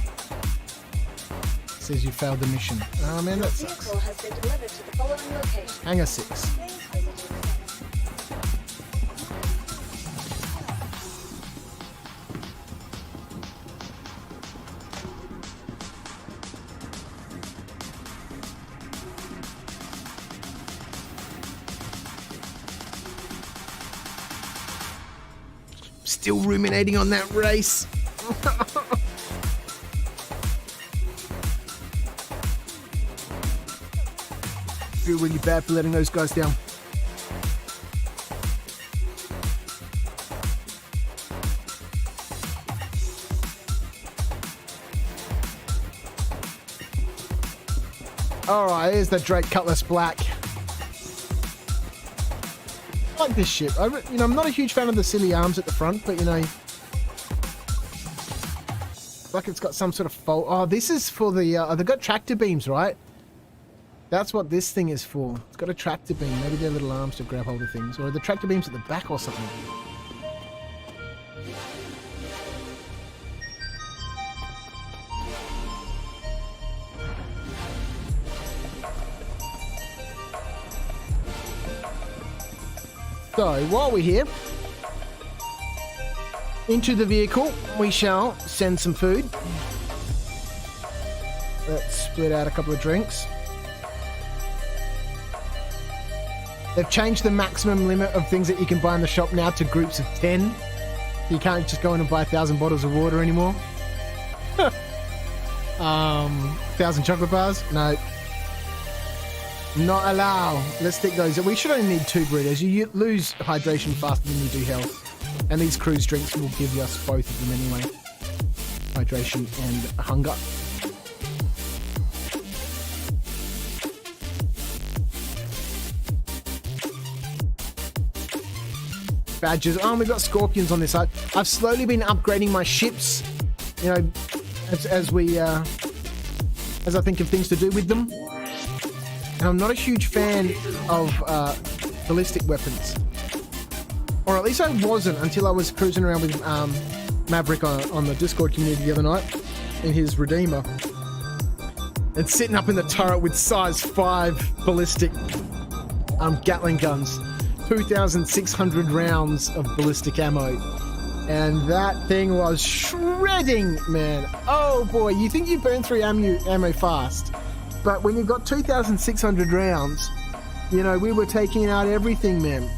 Says you failed the mission. Oh man, Your that sucks. vehicle has been delivered to the following location. Hangar 6. Please visit your Still ruminating on that race. Feel really bad for letting those guys down. Alright, here's the Drake Cutlass Black. I like this ship. I'm not a huge fan of the silly arms at the front, but like it's got some sort of fault. Oh, this is for the, they've got tractor beams, right? That's what this thing is for. It's got a tractor beam. Maybe they're little arms to grab hold of things. Or the tractor beams at the back or something. So, while we're here, into the vehicle, we shall send some food. Let's split out a couple of drinks. They've changed the maximum limit of things that you can buy in the shop now to groups of 10. You can't just go in and buy 1,000 bottles of water anymore. 1,000 chocolate bars? No. Not allowed. Let's stick those. We should only need 2 burritos. You lose hydration faster than you do health. And these cruise drinks will give us both of them anyway. Hydration and hunger. Badges. Oh, we've got scorpions on this side. I've slowly been upgrading my ships, as I think of things to do with them. And I'm not a huge fan of ballistic weapons. Or at least I wasn't until I was cruising around with Maverick on the Discord community the other night in his Redeemer. And sitting up in the turret with size 5 ballistic Gatling guns. 2,600 rounds of ballistic ammo. And that thing was shredding, man. Oh boy, you think you burn through ammo fast. But when you've got 2,600 rounds, we were taking out everything, man.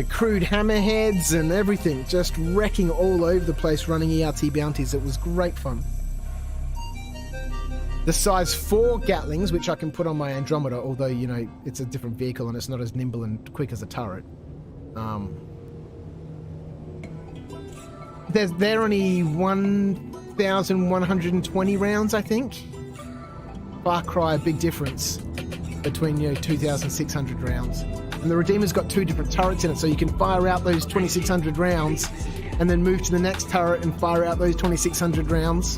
Crude hammerheads and everything. Just wrecking all over the place running ERT bounties. It was great fun. The size 4 Gatlings, which I can put on my Andromeda, although, it's a different vehicle and it's not as nimble and quick as a turret. They're only 1,120 rounds, I think. Far cry, a big difference between 2,600 rounds. And the Redeemer's got 2 different turrets in it, so you can fire out those 2,600 rounds and then move to the next turret and fire out those 2,600 rounds.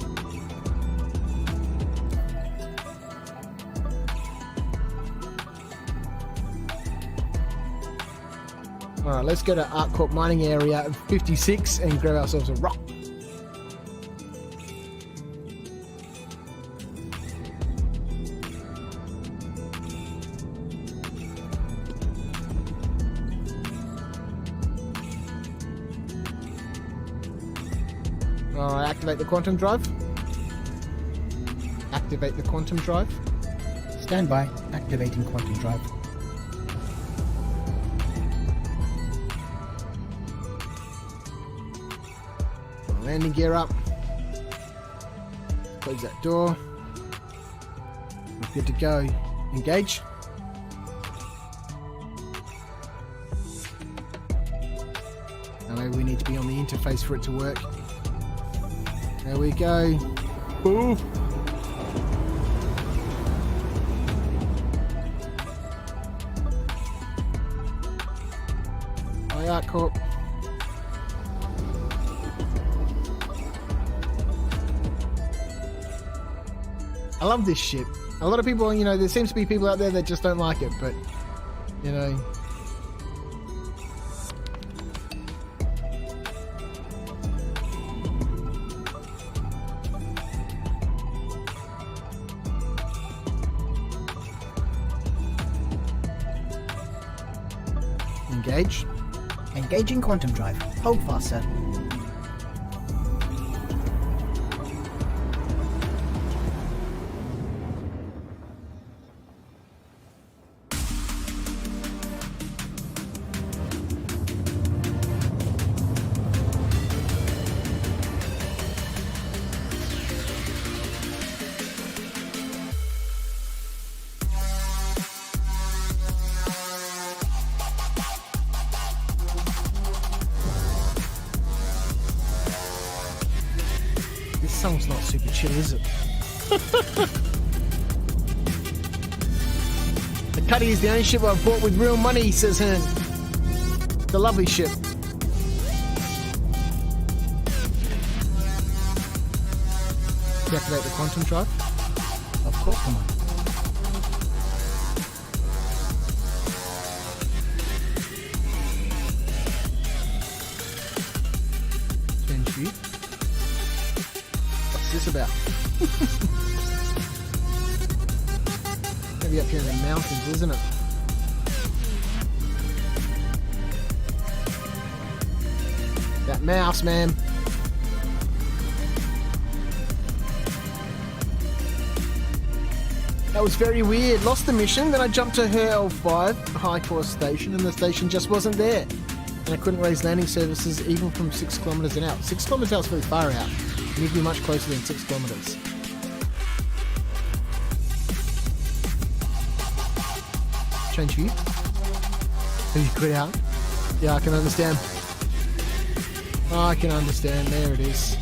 Alright, let's go to ROC Mining area 56 and grab ourselves a rock. Alright, activate the quantum drive. Activate the quantum drive. Stand by. Activating quantum drive. Landing gear up. Close that door. We're good to go. Engage. Now we need to be on the interface for it to work. There we go. Ooh. Hi, Corp. I love this ship. A lot of people, there seems to be people out there that just don't like it, but, Engage. Engaging quantum drive. Hold fast, sir. This song's not super chill, is it? The Cuddy is the only ship I've bought with real money, says Hearn. It's a lovely ship. Deactivate the quantum drive. Of course, come on. Change view. What's this about? Maybe up here in the mountains, isn't it? That mouse, man. That was very weird. Lost the mission, then I jumped to her L5 high course station, and the station just wasn't there. And I couldn't raise landing services even from 6 kilometers and out. 6 kilometers out is very far out. You need to be much closer than 6 kilometers. Change view. Who you quit out? Yeah, I can understand. Oh, I can understand. There it is.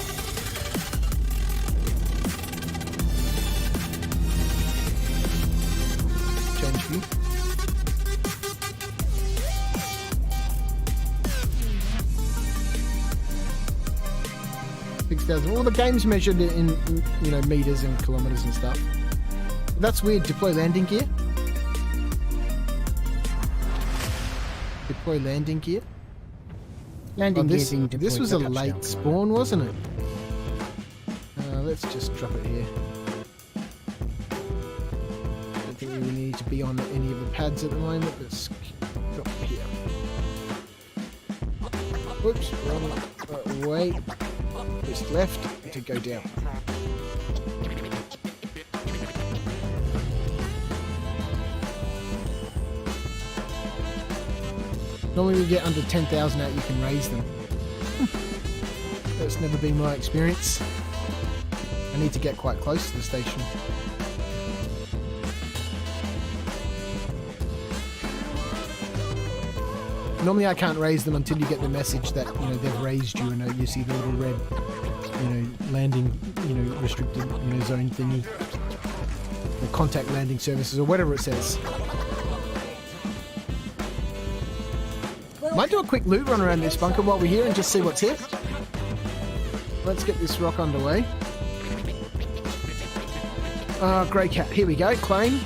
Change view. All the game's measured in meters and kilometers and stuff. That's weird. Deploy landing gear. Deploy landing gear. Landing gears being deployed. This was a for touchdown. late spawn, wasn't it? Let's just drop it here. Don't think we really need to be on any of the pads at the moment. Let's drop it here. Whoops, wrong way. Just left to go down. Normally we get under 10,000 out, you can raise them. That's never been my experience. I need to get quite close to the station. Normally I can't raise them until you get the message that they've raised you, and you see the little red landing restricted zone thingy, or contact landing services, or whatever it says. Might do a quick loot run around this bunker while we're here and just see what's here. Let's get this rock underway. Grey cat, here we go, claim.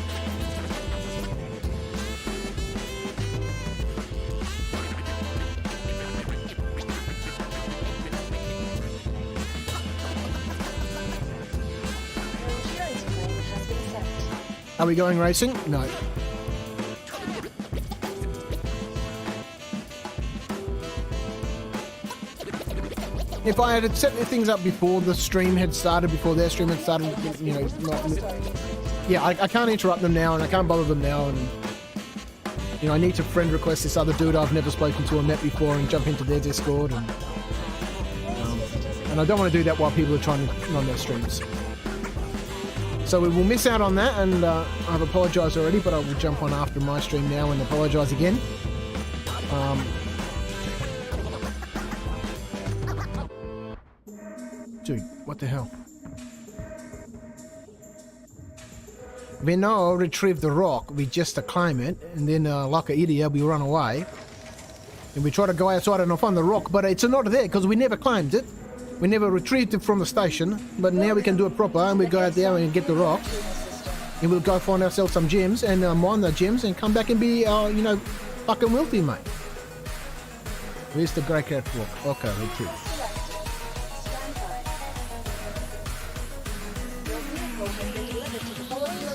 Are we going racing? No. If I had set things up before the stream had started, before their stream had started, yeah, I can't interrupt them now, and I can't bother them now, and I need to friend request this other dude I've never spoken to or met before and jump into their Discord, and I don't want to do that while people are trying to run their streams. So we will miss out on that, and I've apologised already, but I will jump on after my stream now and apologise again. Dude, what the hell? We now retrieve the rock, we just climb it, and then like an idiot we run away. And we try to go outside and find the rock, but it's not there because we never climbed it. We never retrieved it from the station, but now we can do it proper, and we go out there and get the rock. And we'll go find ourselves some gems and mine the gems and come back and be, fucking wealthy, mate. Where's the grey cat rock? Okay, retrieve.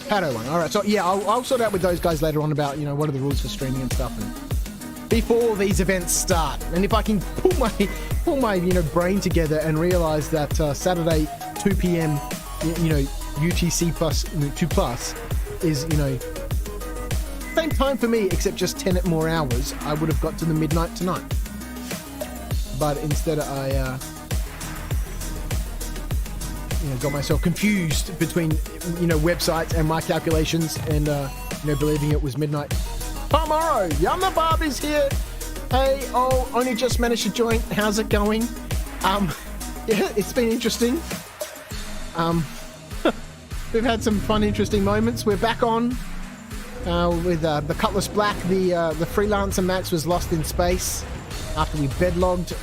Pato one. Alright, so yeah, I'll sort out with those guys later on about, what are the rules for streaming and stuff, and before these events start. And if I can pull my brain together and realise that Saturday 2 p.m. UTC plus 2 plus is same time for me, except just 10 more hours, I would have got to the midnight tonight. But instead I got myself confused between websites and my calculations, and believing it was midnight. Tomorrow, Yama Barb is here. Hey, only just managed to join. How's it going? Yeah, it's been interesting. We've had some fun, interesting moments. We're back on with the Cutlass Black. The Freelancer Max was lost in space after we bedlogged,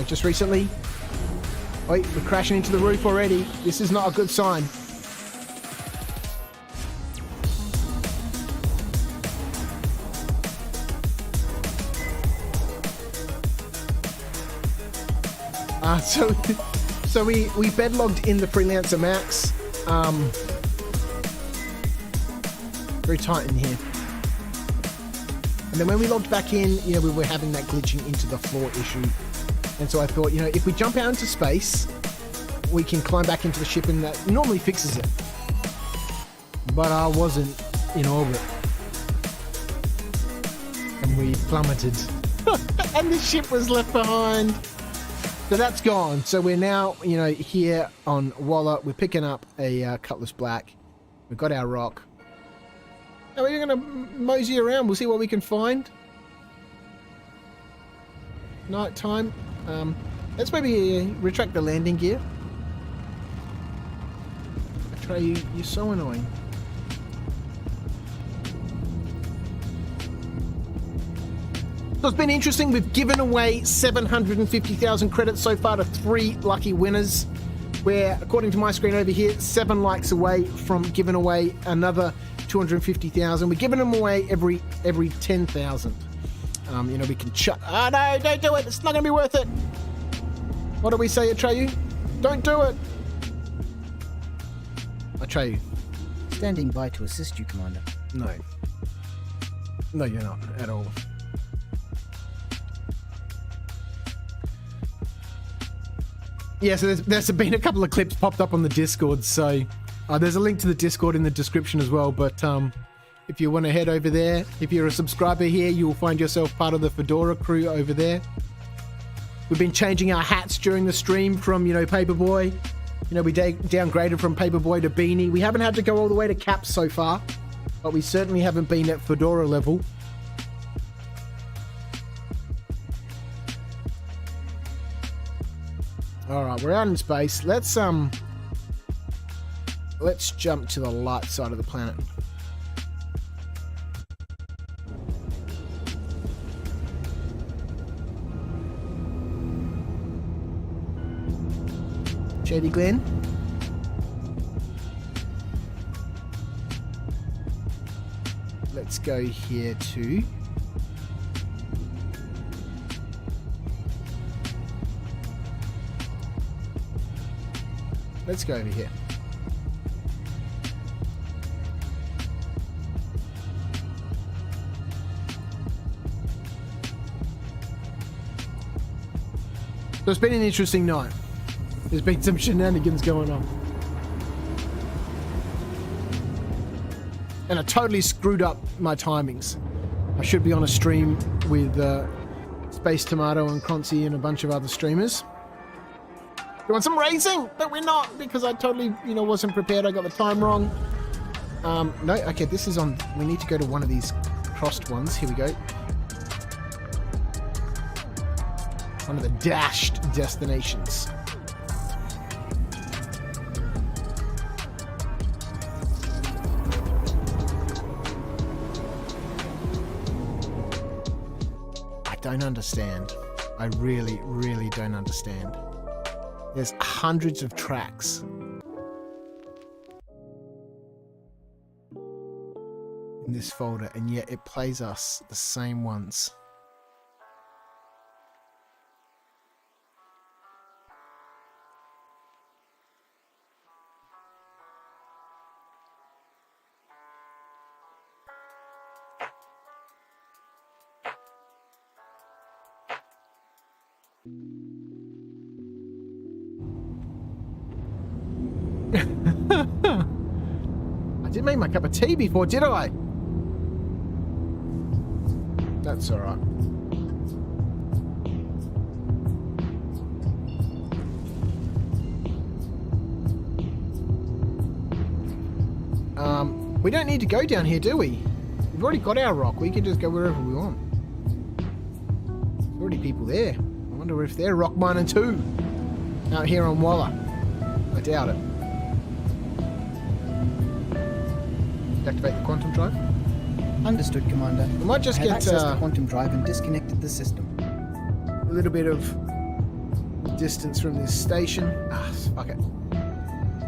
just recently. Wait, we're crashing into the roof already. This is not a good sign. So we bedlogged in the Freelancer Max. Very tight in here. And then when we logged back in, we were having that glitching into the floor issue. And so I thought, if we jump out into space, we can climb back into the ship, and that normally fixes it. But I wasn't in orbit. And we plummeted. And the ship was left behind. So that's gone. So we're now, here on Walla. We're picking up a Cutlass Black. We've got our rock. And we're going to mosey around. We'll see what we can find. Night time. Let's maybe retract the landing gear. Trey, you're so annoying. So it's been interesting. We've given away 750,000 credits so far to 3 lucky winners. We're, according to my screen over here, 7 likes away from giving away another 250,000. We're giving them away every 10,000. We can shut. Oh no! Don't do it. It's not going to be worth it. What do we say, Atreyu? Don't do it. Atreyu. Standing by to assist you, Commander. No. No, you're not at all. Yeah, so there's been a couple of clips popped up on the Discord, so there's a link to the Discord in the description as well, but if you want to head over there, if you're a subscriber here, you'll find yourself part of the Fedora crew over there. We've been changing our hats during the stream from, Paperboy. We downgraded from Paperboy to Beanie. We haven't had to go all the way to Cap so far, but we certainly haven't been at Fedora level. All right, we're out in space. Let's jump to the light side of the planet. JD Glenn. Let's go here too. Let's go over here. So it's been an interesting night. There's been some shenanigans going on. And I totally screwed up my timings. I should be on a stream with Space Tomato and Croncy and a bunch of other streamers. You want some racing? But we're not, because I totally, wasn't prepared. I got the time wrong. No, okay, this is on. We need to go to one of these crossed ones. Here we go. One of the dashed destinations. I don't understand. I really, really don't understand. There's hundreds of tracks. In this folder, and yet it plays us the same ones. I didn't make my cup of tea before, did I? That's all right. We don't need to go down here, do we? We've already got our rock. We can just go wherever we want. There's already people there. I wonder if they're rock mining too. Out here on Walla. I doubt it. Activate the quantum drive. Understood, Commander. We might just I have get accessed the quantum drive and disconnected the system. a little bit of distance from this station. Ah, fuck it.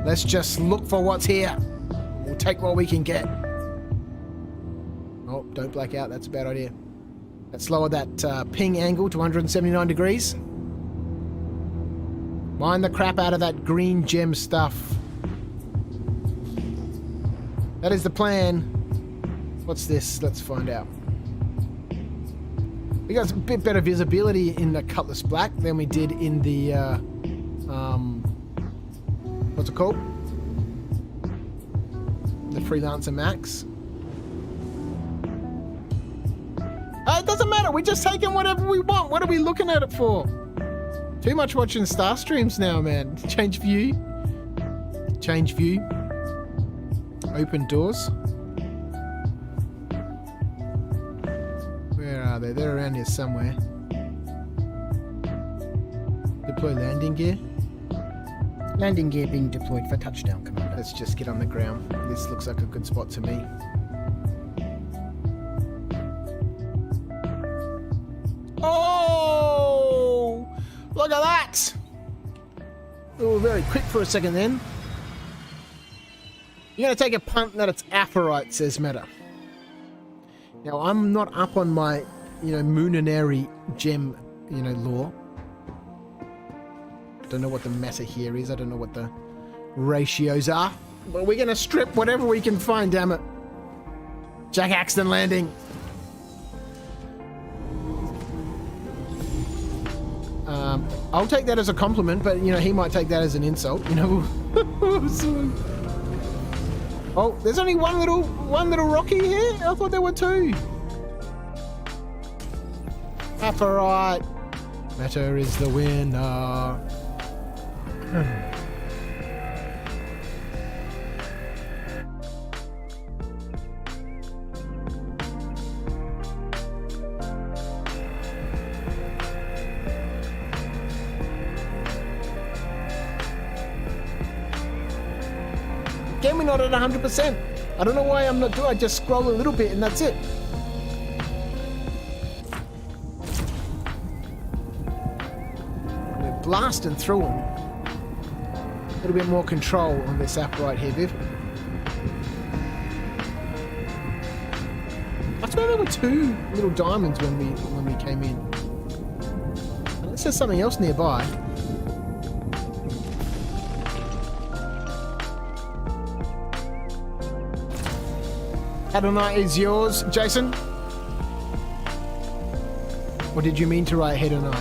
Let's just look for what's here. We'll take what we can get. Oh, don't black out. That's a bad idea. Let's lower that ping angle to 179 degrees. Mine the crap out of that green gem stuff. That is the plan. What's this? Let's find out. We got a bit better visibility in the Cutlass Black than we did in the, what's it called? The Freelancer Max. It doesn't matter. We're just taking whatever we want. What are we looking at it for? Too much watching star streams now, man. Change view. Change view. Open doors. Where are they? They're around here somewhere. Deploy landing gear. Landing gear being deployed for touchdown, Commander. Let's just get on the ground. This looks like a good spot to me. Oh! Look at that! We were very quick for a second then. You're going to take a punt that it's apherite, says Meta. Now, I'm not up on my, Mooninary gem, lore. I don't know what the meta here is. I don't know what the ratios are. But we're going to strip whatever we can find, damn it. Jack Axton landing. I'll take that as a compliment, but, he might take that as an insult, Oh, there's only one little Rocky here? I thought there were two. Apherite. Meta is the winner. Again, we're not at 100%. I don't know why I'm not doing it. I just scroll a little bit and that's it. We're blasting through them. A little bit more control on this apherite here, Viv. I swear there were two little diamonds when we came in. Unless there's something else nearby. Hedonite is yours, Jason? Or did you mean to write Hedonite?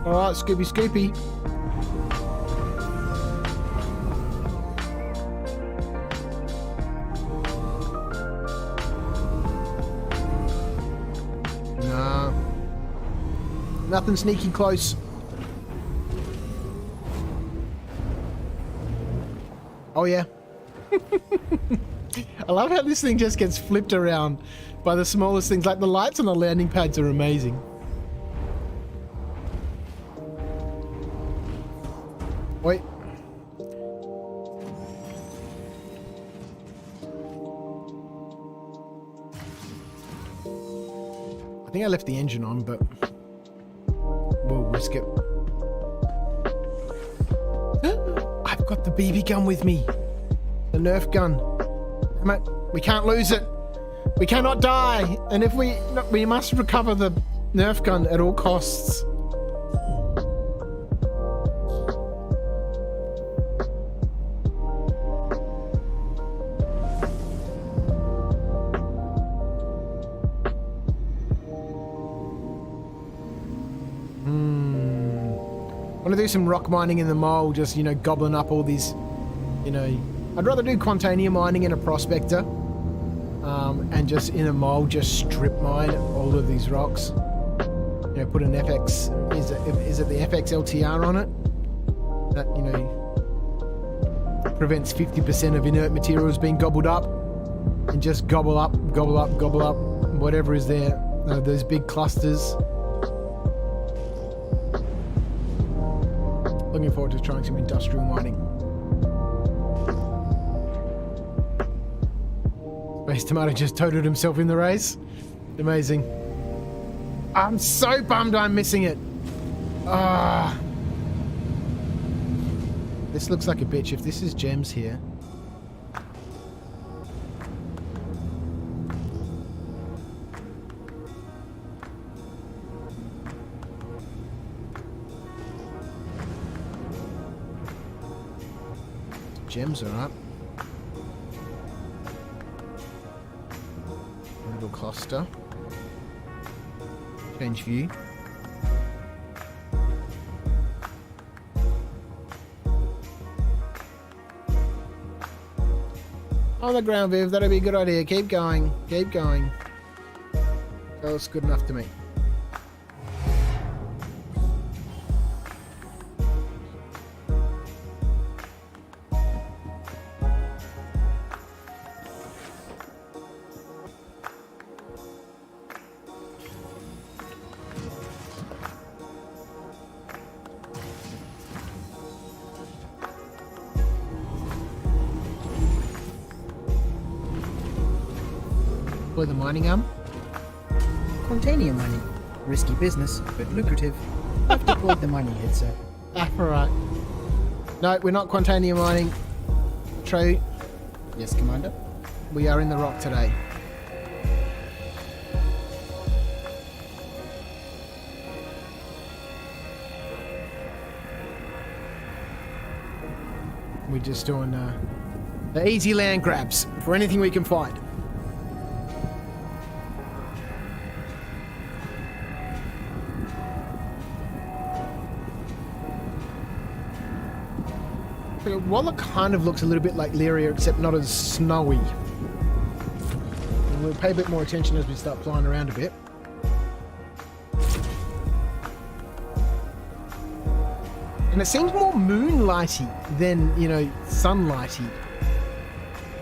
Alright, Scooby Scoopy. Nothing sneaky close. Oh yeah. I love how this thing just gets flipped around by the smallest things. Like the lights on the landing pads are amazing. Wait. I think I left the engine on, but we'll risk it. I've got the BB gun with me. The Nerf gun. Damn it. We can't lose it. We cannot die. And if we must recover the Nerf gun at all costs. I want to do some rock mining in the mole, just, gobbling up all these, I'd rather do Quantanium mining in a prospector, and just in a mole, just strip mine all of these rocks. Put an FX, is it the FX LTR on it? That, prevents 50% of inert materials being gobbled up, and just gobble up whatever is there. Those big clusters. Looking forward to trying some industrial mining. Space Tomato just totaled himself in the race. Amazing. I'm so bummed I'm missing it. Ah. This looks like a bitch. If this is gems here. Gems are up. A little cluster. Change view. On the ground, Viv. That'll be a good idea. Keep going. Keep going. That looks good enough to me. The mining arm. Container mining. Risky business, but lucrative. I've deployed the mining head, sir. Alright. No, we're not Quantanium mining. True. Yes, Commander. We are in the rock today. We're just doing the easy land grabs for anything we can find. Walla kind of looks a little bit like Lyria, except not as snowy. And we'll pay a bit more attention as we start flying around a bit. And it seems more moonlighty than, you know, sunlighty.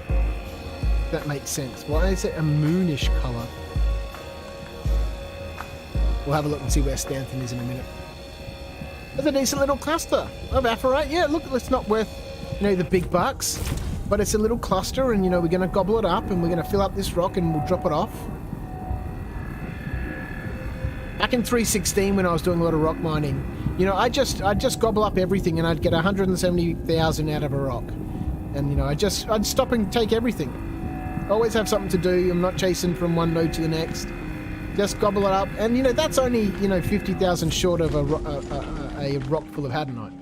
If that makes sense. Why is it a moonish colour? We'll have a look and see where Stanton is in a minute. There's a decent little cluster of aphrite. Yeah, look, it's not worth, you know, the big bucks, but it's a little cluster, and, you know, we're going to gobble it up, and we're going to fill up this rock, and we'll drop it off. Back in 3.16, when I was doing a lot of rock mining, you know, I'd just gobble up everything, and I'd get 170,000 out of a rock. And, you know, I'd stop and take everything. Always have something to do. I'm not chasing from one node to the next. Just gobble it up, and, you know, that's only, you know, 50,000 short of a rock full of hadanite.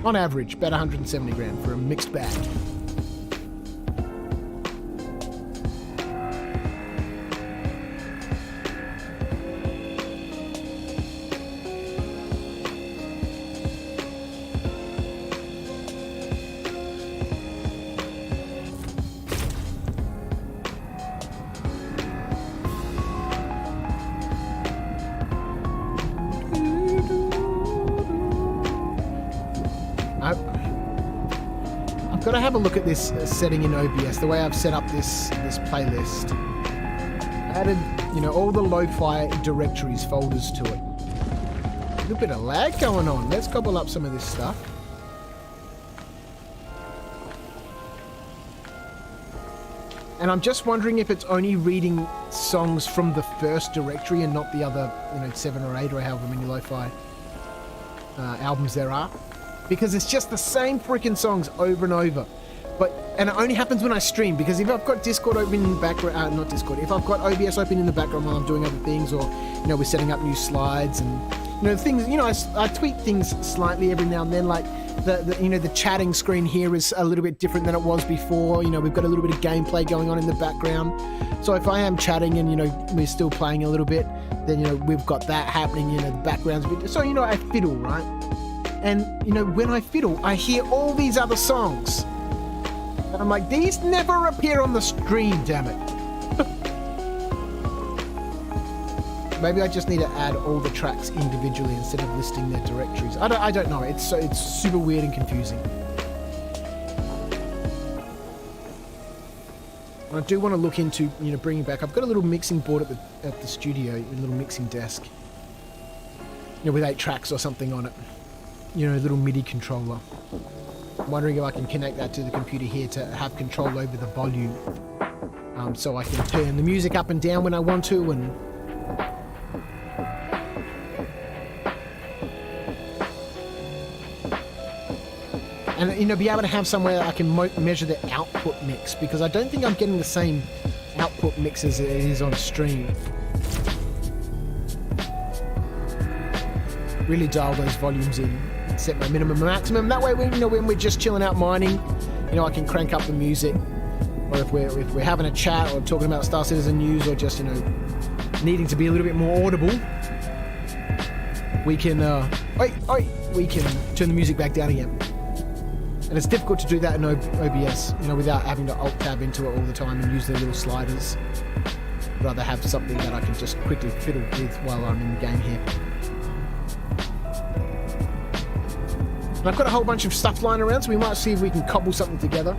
On average, about 170 grand for a mixed bag. Got to have a look at this setting in OBS, the way I've set up this playlist. I added, you know, all the lo-fi directories folders to it. A little bit of lag going on. Let's gobble up some of this stuff. And I'm just wondering if it's only reading songs from the first directory and not the other, you know, 7 or 8 or however many lo-fi albums there are. Because it's just the same freaking songs over and over. And it only happens when I stream, because if I've got Discord open in the background, not Discord, if I've got OBS open in the background while I'm doing other things, or, you know, we're setting up new slides and, you know, things, you know, I tweak things slightly every now and then, like the you know, the chatting screen here is a little bit different than it was before. You know, we've got a little bit of gameplay going on in the background. So if I am chatting and, you know, we're still playing a little bit, then, you know, we've got that happening, you know, the background's a bit, so, you know, I fiddle, right? And, you know, when I fiddle, I hear all these other songs. And I'm like, these never appear on the stream, damn it. Maybe I just need to add all the tracks individually instead of listing their directories. I don't know. It's super weird and confusing. I do want to look into, you know, bringing back. I've got a little mixing board at the studio, a little mixing desk, you know, with 8 tracks or something on it. You know, a little MIDI controller. I'm wondering if I can connect that to the computer here to have control over the volume, so I can turn the music up and down when I want to, and you know, be able to have somewhere I can measure the output mix, because I don't think I'm getting the same output mix as it is on stream. Really dial those volumes in, set my minimum and maximum. That way, you know, when we're just chilling out mining, you know, I can crank up the music, or if we're having a chat or talking about Star Citizen news, or just, you know, needing to be a little bit more audible, we can we can turn the music back down again. And it's difficult to do that in OBS, you know, without having to alt tab into it all the time and use the little sliders. I'd rather have something that I can just quickly fiddle with while I'm in the game here. And I've got a whole bunch of stuff lying around, so we might see if we can cobble something together.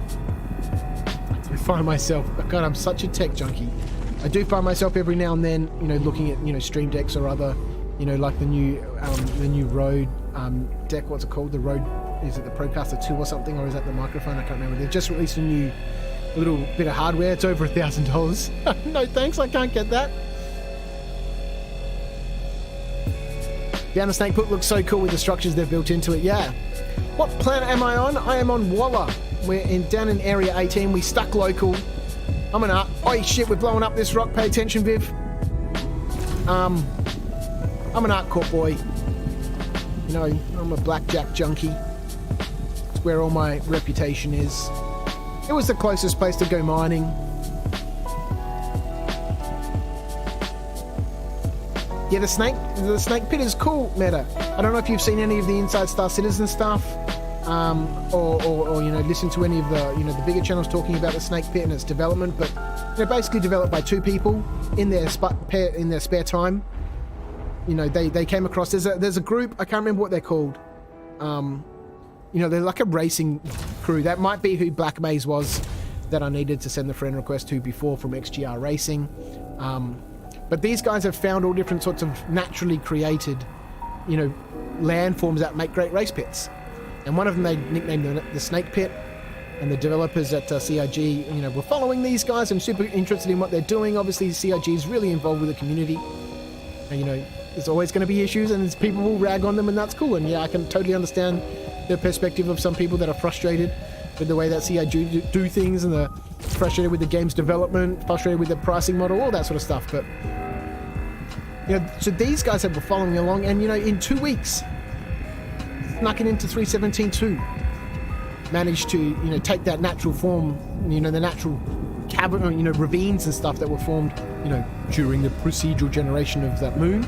I find myself, God, I'm such a tech junkie. I do find myself every now and then, you know, looking at, you know, stream decks or other, you know, like the new Rode deck. What's it called? The Rode. Is it the Procaster 2 or something, or is that the microphone? I can't remember. They've just released a new little bit of hardware. It's over $1,000. No thanks, I can't get that. Down the snake pit looks so cool with the structures they've built into it. Yeah. What planet am I on? I am on Walla. We're down in Area 18. We stuck local. Oh shit, we're blowing up this rock. Pay attention, Viv. I'm an art corp boy. You know, I'm a blackjack junkie. It's where all my reputation is. It was the closest place to go mining. Yeah, the snake pit is cool, Meta. I don't know if you've seen any of the Inside Star Citizen stuff, or you know, listen to any of the, you know, the bigger channels talking about the snake pit and its development. But they're basically developed by 2 people in their spare time. You know, they came across. There's a group. I can't remember what they're called. You know, they're like a racing crew. That might be who Black Maze was that I needed to send the friend request to before, from XGR Racing. But these guys have found all different sorts of naturally created, you know, landforms that make great race pits. And one of them they nicknamed the Snake Pit. And the developers at CIG, you know, were following these guys. I'm super interested in what they're doing. Obviously, CIG is really involved with the community. And, you know, there's always going to be issues, and people will rag on them, and that's cool. And yeah, I can totally understand the perspective of some people that are frustrated with the way that CIG do things, and they're frustrated with the game's development, frustrated with the pricing model, all that sort of stuff. But, you know, so these guys have been following along, and, you know, in 2 weeks, snuck it into 317.2. Managed to, you know, take that natural form, you know, the natural cavern, you know, ravines and stuff that were formed, you know, during the procedural generation of that moon.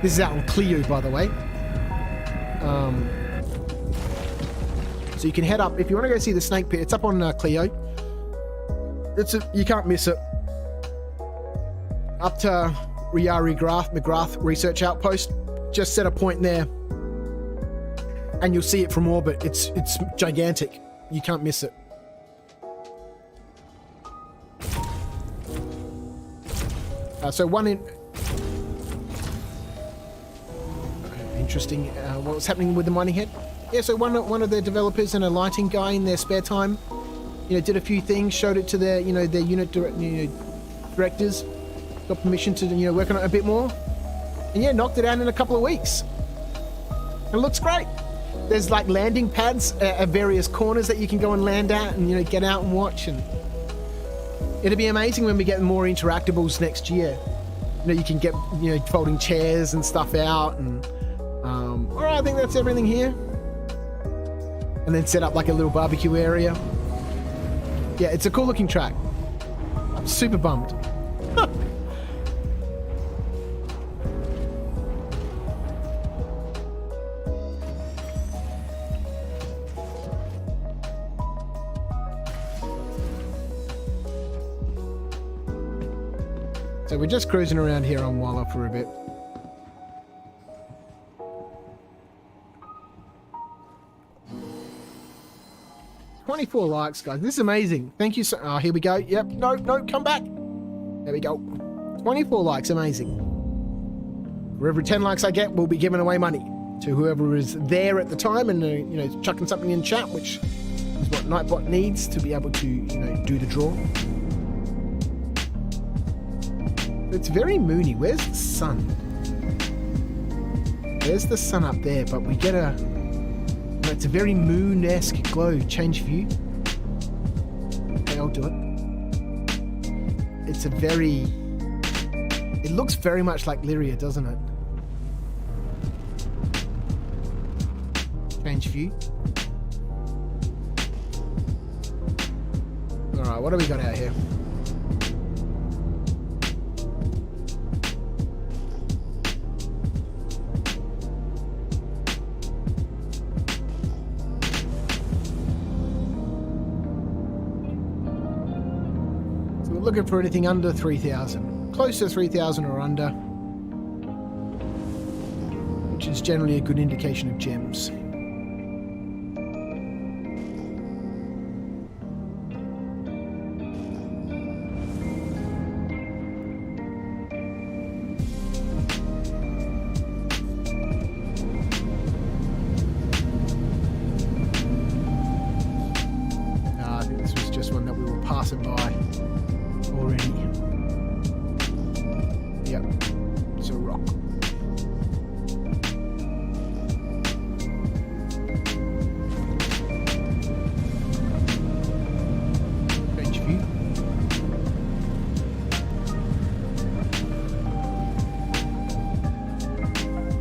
This is out on Clio, by the way. So you can head up if you want to go see the snake pit. It's up on Clio. You can't miss it. Up to Riari McGrath Research Outpost. Just set a point there, and you'll see it from orbit. It's gigantic. You can't miss it. So one in... Interesting. What was happening with the mining head? Yeah, so one of their developers and a lighting guy in their spare time, you know, did a few things, showed it to their, you know, their unit directors, got permission to, you know, work on it a bit more, and yeah, knocked it out in a couple of weeks. It looks great. There's like landing pads at various corners that you can go and land at, and, you know, get out and watch. And it'll be amazing when we get more interactables next year. You know, you can get, you know, folding chairs and stuff out, and all right, I think that's everything here. And then set up like a little barbecue area. Yeah, it's a cool looking track. I'm super bummed. So we're just cruising around here on Walla for a bit. 24 likes, guys. This is amazing. Thank you so... Oh, here we go. Yep. No, come back. There we go. 24 likes. Amazing. For every 10 likes I get, we'll be giving away money to whoever is there at the time and, you know, chucking something in chat, which is what Nightbot needs to be able to, you know, do the draw. It's very moony. Where's the sun? There's the sun up there, but we get a... It's a very moon-esque glow. Change view. Okay, I'll do it. It's a very... It looks very much like Lyria, doesn't it? Change view. Alright, what do we got out here? Looking for anything under 3,000. Close to 3,000 or under. Which is generally a good indication of gems. I think this was just one that we were passing by. Already. Yep. It's a rock. Change view.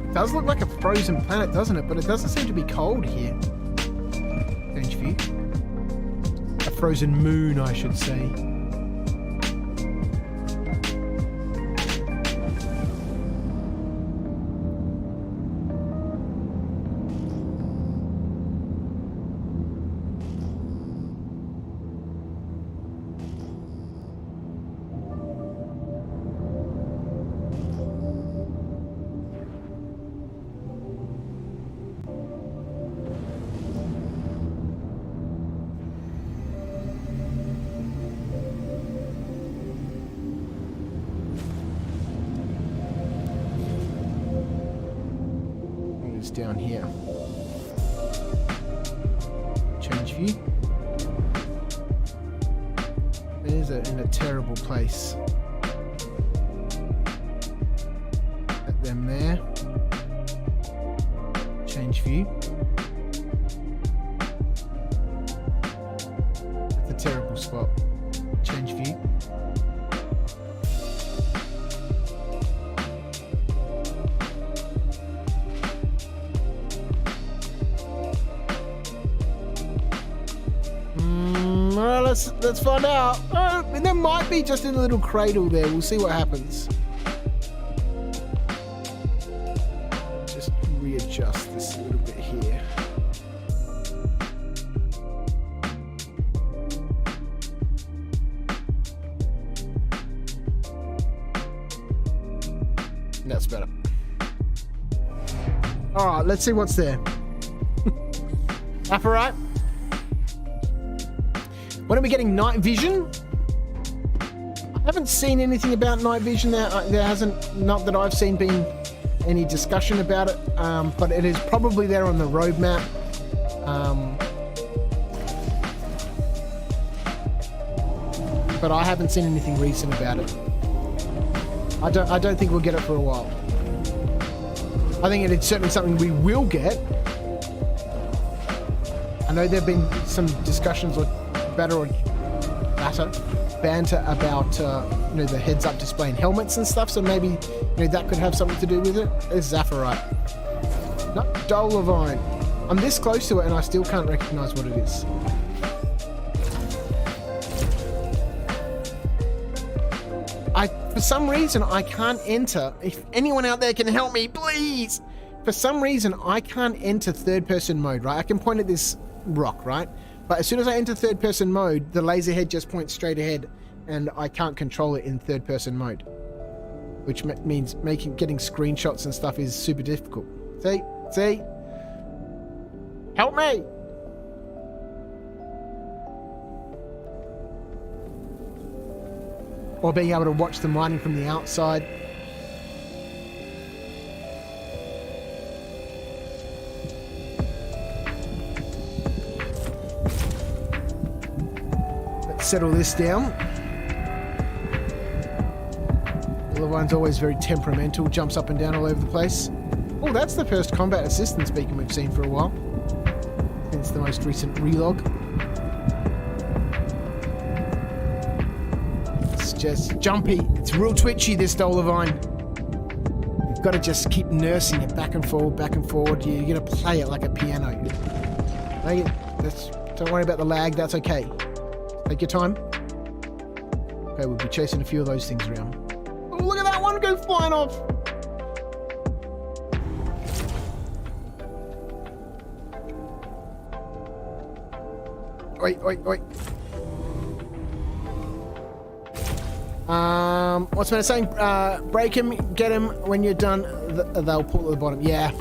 It does look like a frozen planet, doesn't it? But it doesn't seem to be cold here. Change view. A frozen moon, I should say. Down here. Change view. There's in a terrible place. At them there. Change view. That's a terrible spot. Change view. Let's find out. There might be just a little cradle there. We'll see what happens. Just readjust this a little bit here. That's better. All right, let's see what's there. Up all right? When are we getting night vision? I haven't seen anything about night vision. There hasn't, not that I've seen, been any discussion about it, but it is probably there on the roadmap. But I haven't seen anything recent about it. I don't think we'll get it for a while. I think it's certainly something we will get. I know there have been some discussions with banter about you know, the heads-up display and helmets and stuff. So maybe, you know, that could have something to do with it. There's Zaphorite. No, Dolivine. I'm this close to it and I still can't recognize what it is. For some reason, I can't enter. If anyone out there can help me, please. For some reason, I can't enter third-person mode, right? I can point at this rock, right? But as soon as I enter third-person mode, the laser head just points straight ahead, and I can't control it in third-person mode, which means getting screenshots and stuff is super difficult. See? Help me! or being able to watch the mining from the outside. Let's settle this down. The Levine's always very temperamental, jumps up and down all over the place. Oh, that's the first combat assistance beacon we've seen for a while. Since the most recent relog. It's just jumpy. It's real twitchy, this Dolivine. You've got to just keep nursing it back and forward, back and forward. You're going to play it like a piano. Don't worry about the lag, that's okay. Take your time. Okay, we'll be chasing a few of those things around. Oh, look at that one go flying off! Wait. What's man saying? Break him, get him. When you're done, they'll pull at the bottom. Yeah,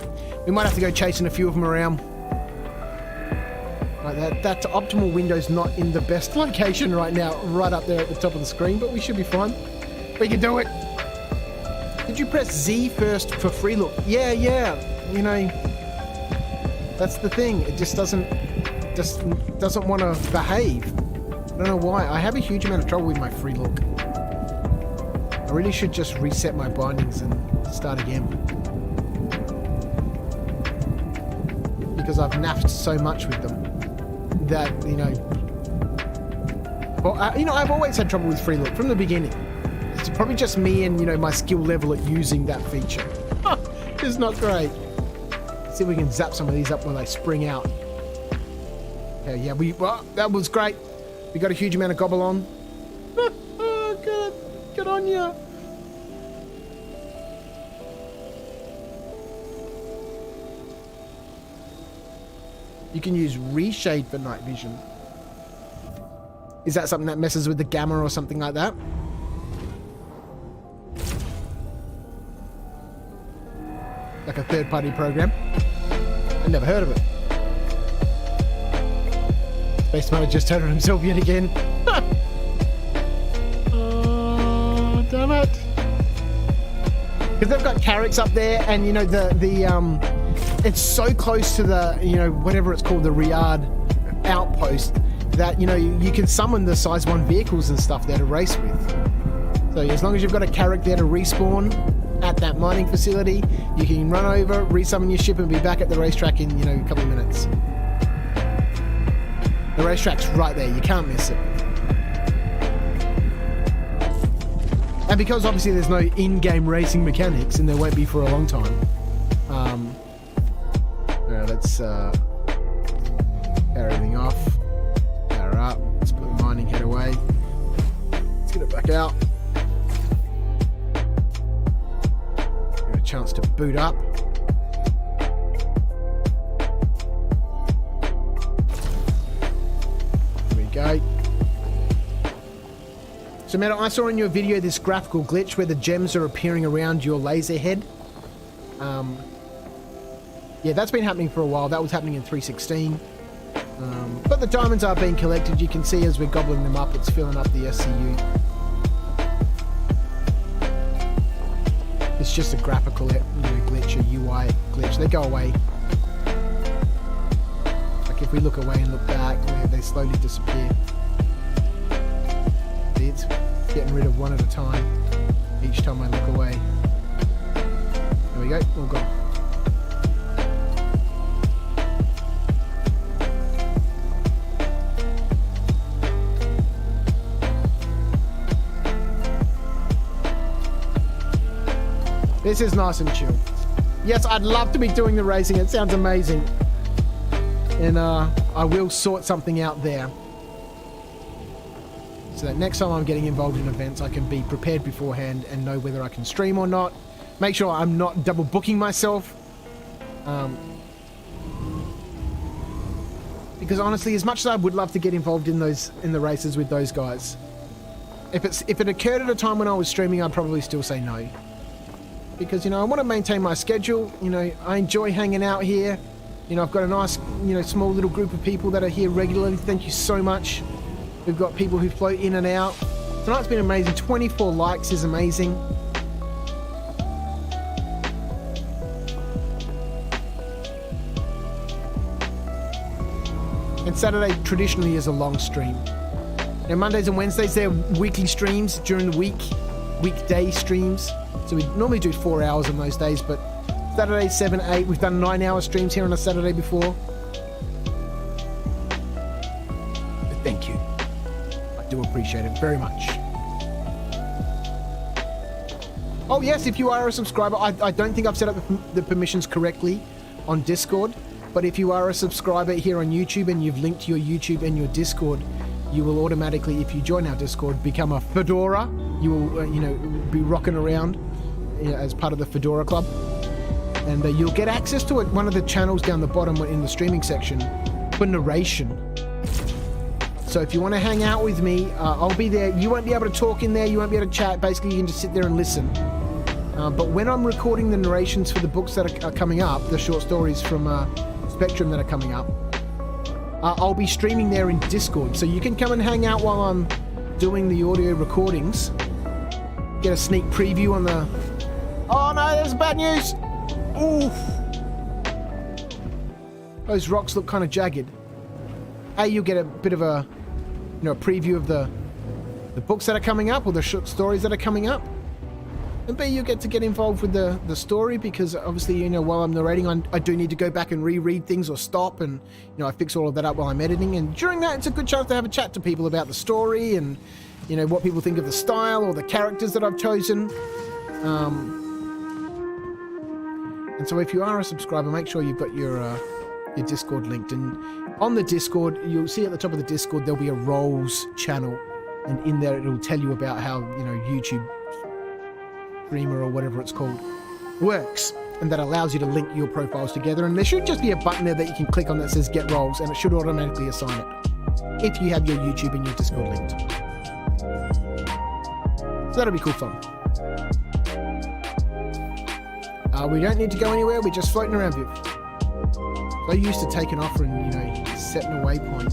we might have to go chasing a few of them around. Like that optimal window's not in the best location right now, right up there at the top of the screen, but we should be fine. We can do it. Did you press Z first for free look? Yeah. You know, that's the thing. It just doesn't want to behave. I don't know why. I have a huge amount of trouble with my free look. I really should just reset my bindings and start again. Because I've naffed so much with them that, you know... Well, I've always had trouble with free look from the beginning. It's probably just me and, you know, my skill level at using that feature. It's not great. See if we can zap some of these up when they spring out. Okay, yeah, well, that was great. We got a huge amount of gobble on. Oh, good on ya. You can use reshade for night vision. Is that something that messes with the gamma or something like that? Like a third-party program? I never heard of it. Space Miner just turned on himself yet again. Oh, damn it. Because they've got Carracks up there, and you know it's so close to the, you know, whatever it's called, the Riyadh outpost, that, you know, you can summon the size 1 vehicles and stuff there to race with. So as long as you've got a Carrack there to respawn at that mining facility, you can run over, resummon your ship, and be back at the racetrack in, you know, a couple of minutes. The racetrack's right there, you can't miss it. And because obviously there's no in-game racing mechanics, and there won't be for a long time, let's power everything off, power up, let's put the mining head away, let's get it back out, give it a chance to boot up. There we go. So Matt, I saw in your video this graphical glitch where the gems are appearing around your laser head. Yeah, that's been happening for a while. That was happening in 3.16. But the diamonds are being collected. You can see as we're gobbling them up, it's filling up the SCU. It's just a graphical, you know, glitch, a UI glitch. They go away. Like if we look away and look back, they slowly disappear. See, it's getting rid of one at a time each time I look away. There we go, all gone. This is nice and chill. Yes, I'd love to be doing the racing. It sounds amazing. And I will sort something out there. So that next time I'm getting involved in events, I can be prepared beforehand and know whether I can stream or not. Make sure I'm not double booking myself. Because honestly, as much as I would love to get involved in the races with those guys, if it occurred at a time when I was streaming, I'd probably still say no. Because, you know, I want to maintain my schedule. You know, I enjoy hanging out here. You know, I've got a nice, you know, small little group of people that are here regularly. Thank you so much. We've got people who float in and out. Tonight's been amazing. 24 likes is amazing. And Saturday traditionally is a long stream. Now Mondays and Wednesdays, they're weekly streams during the week, weekday streams. So we normally do 4 hours on those days, but Saturday 7, 8. We've done 9-hour streams here on a Saturday before. But thank you. I do appreciate it very much. Oh yes, if you are a subscriber, I don't think I've set up the permissions correctly on Discord, but if you are a subscriber here on YouTube and you've linked your YouTube and your Discord, you will automatically, if you join our Discord, become a Fedora. You will, be rocking around as part of the Fedora Club. And you'll get access to one of the channels down the bottom in the streaming section for narration. So if you want to hang out with me, I'll be there. You won't be able to talk in there. You won't be able to chat. Basically, you can just sit there and listen. But when I'm recording the narrations for the books that are coming up, the short stories from Spectrum that are coming up, I'll be streaming there in Discord. So you can come and hang out while I'm doing the audio recordings. Get a sneak preview on the... Oh no, there's bad news! Oof! Those rocks look kind of jagged. A, you'll get a bit of a, a preview of the books that are coming up or the short stories that are coming up. And B, you get to get involved with the story because obviously, while I'm narrating, I do need to go back and reread things or stop and, I fix all of that up while I'm editing. And during that, it's a good chance to have a chat to people about the story and, what people think of the style or the characters that I've chosen. And so if you are a subscriber, make sure you've got your Discord linked. And on the Discord, you'll see at the top of the Discord, there'll be a roles channel. And in there, it'll tell you about how, YouTube Streamer or whatever it's called works, and that allows you to link your profiles together. And there should just be a button there that you can click on that says get roles, and it should automatically assign it if you have your YouTube and your Discord linked. So that'll be cool fun. We don't need to go anywhere, we're just floating around here. So used to taking off and setting a waypoint.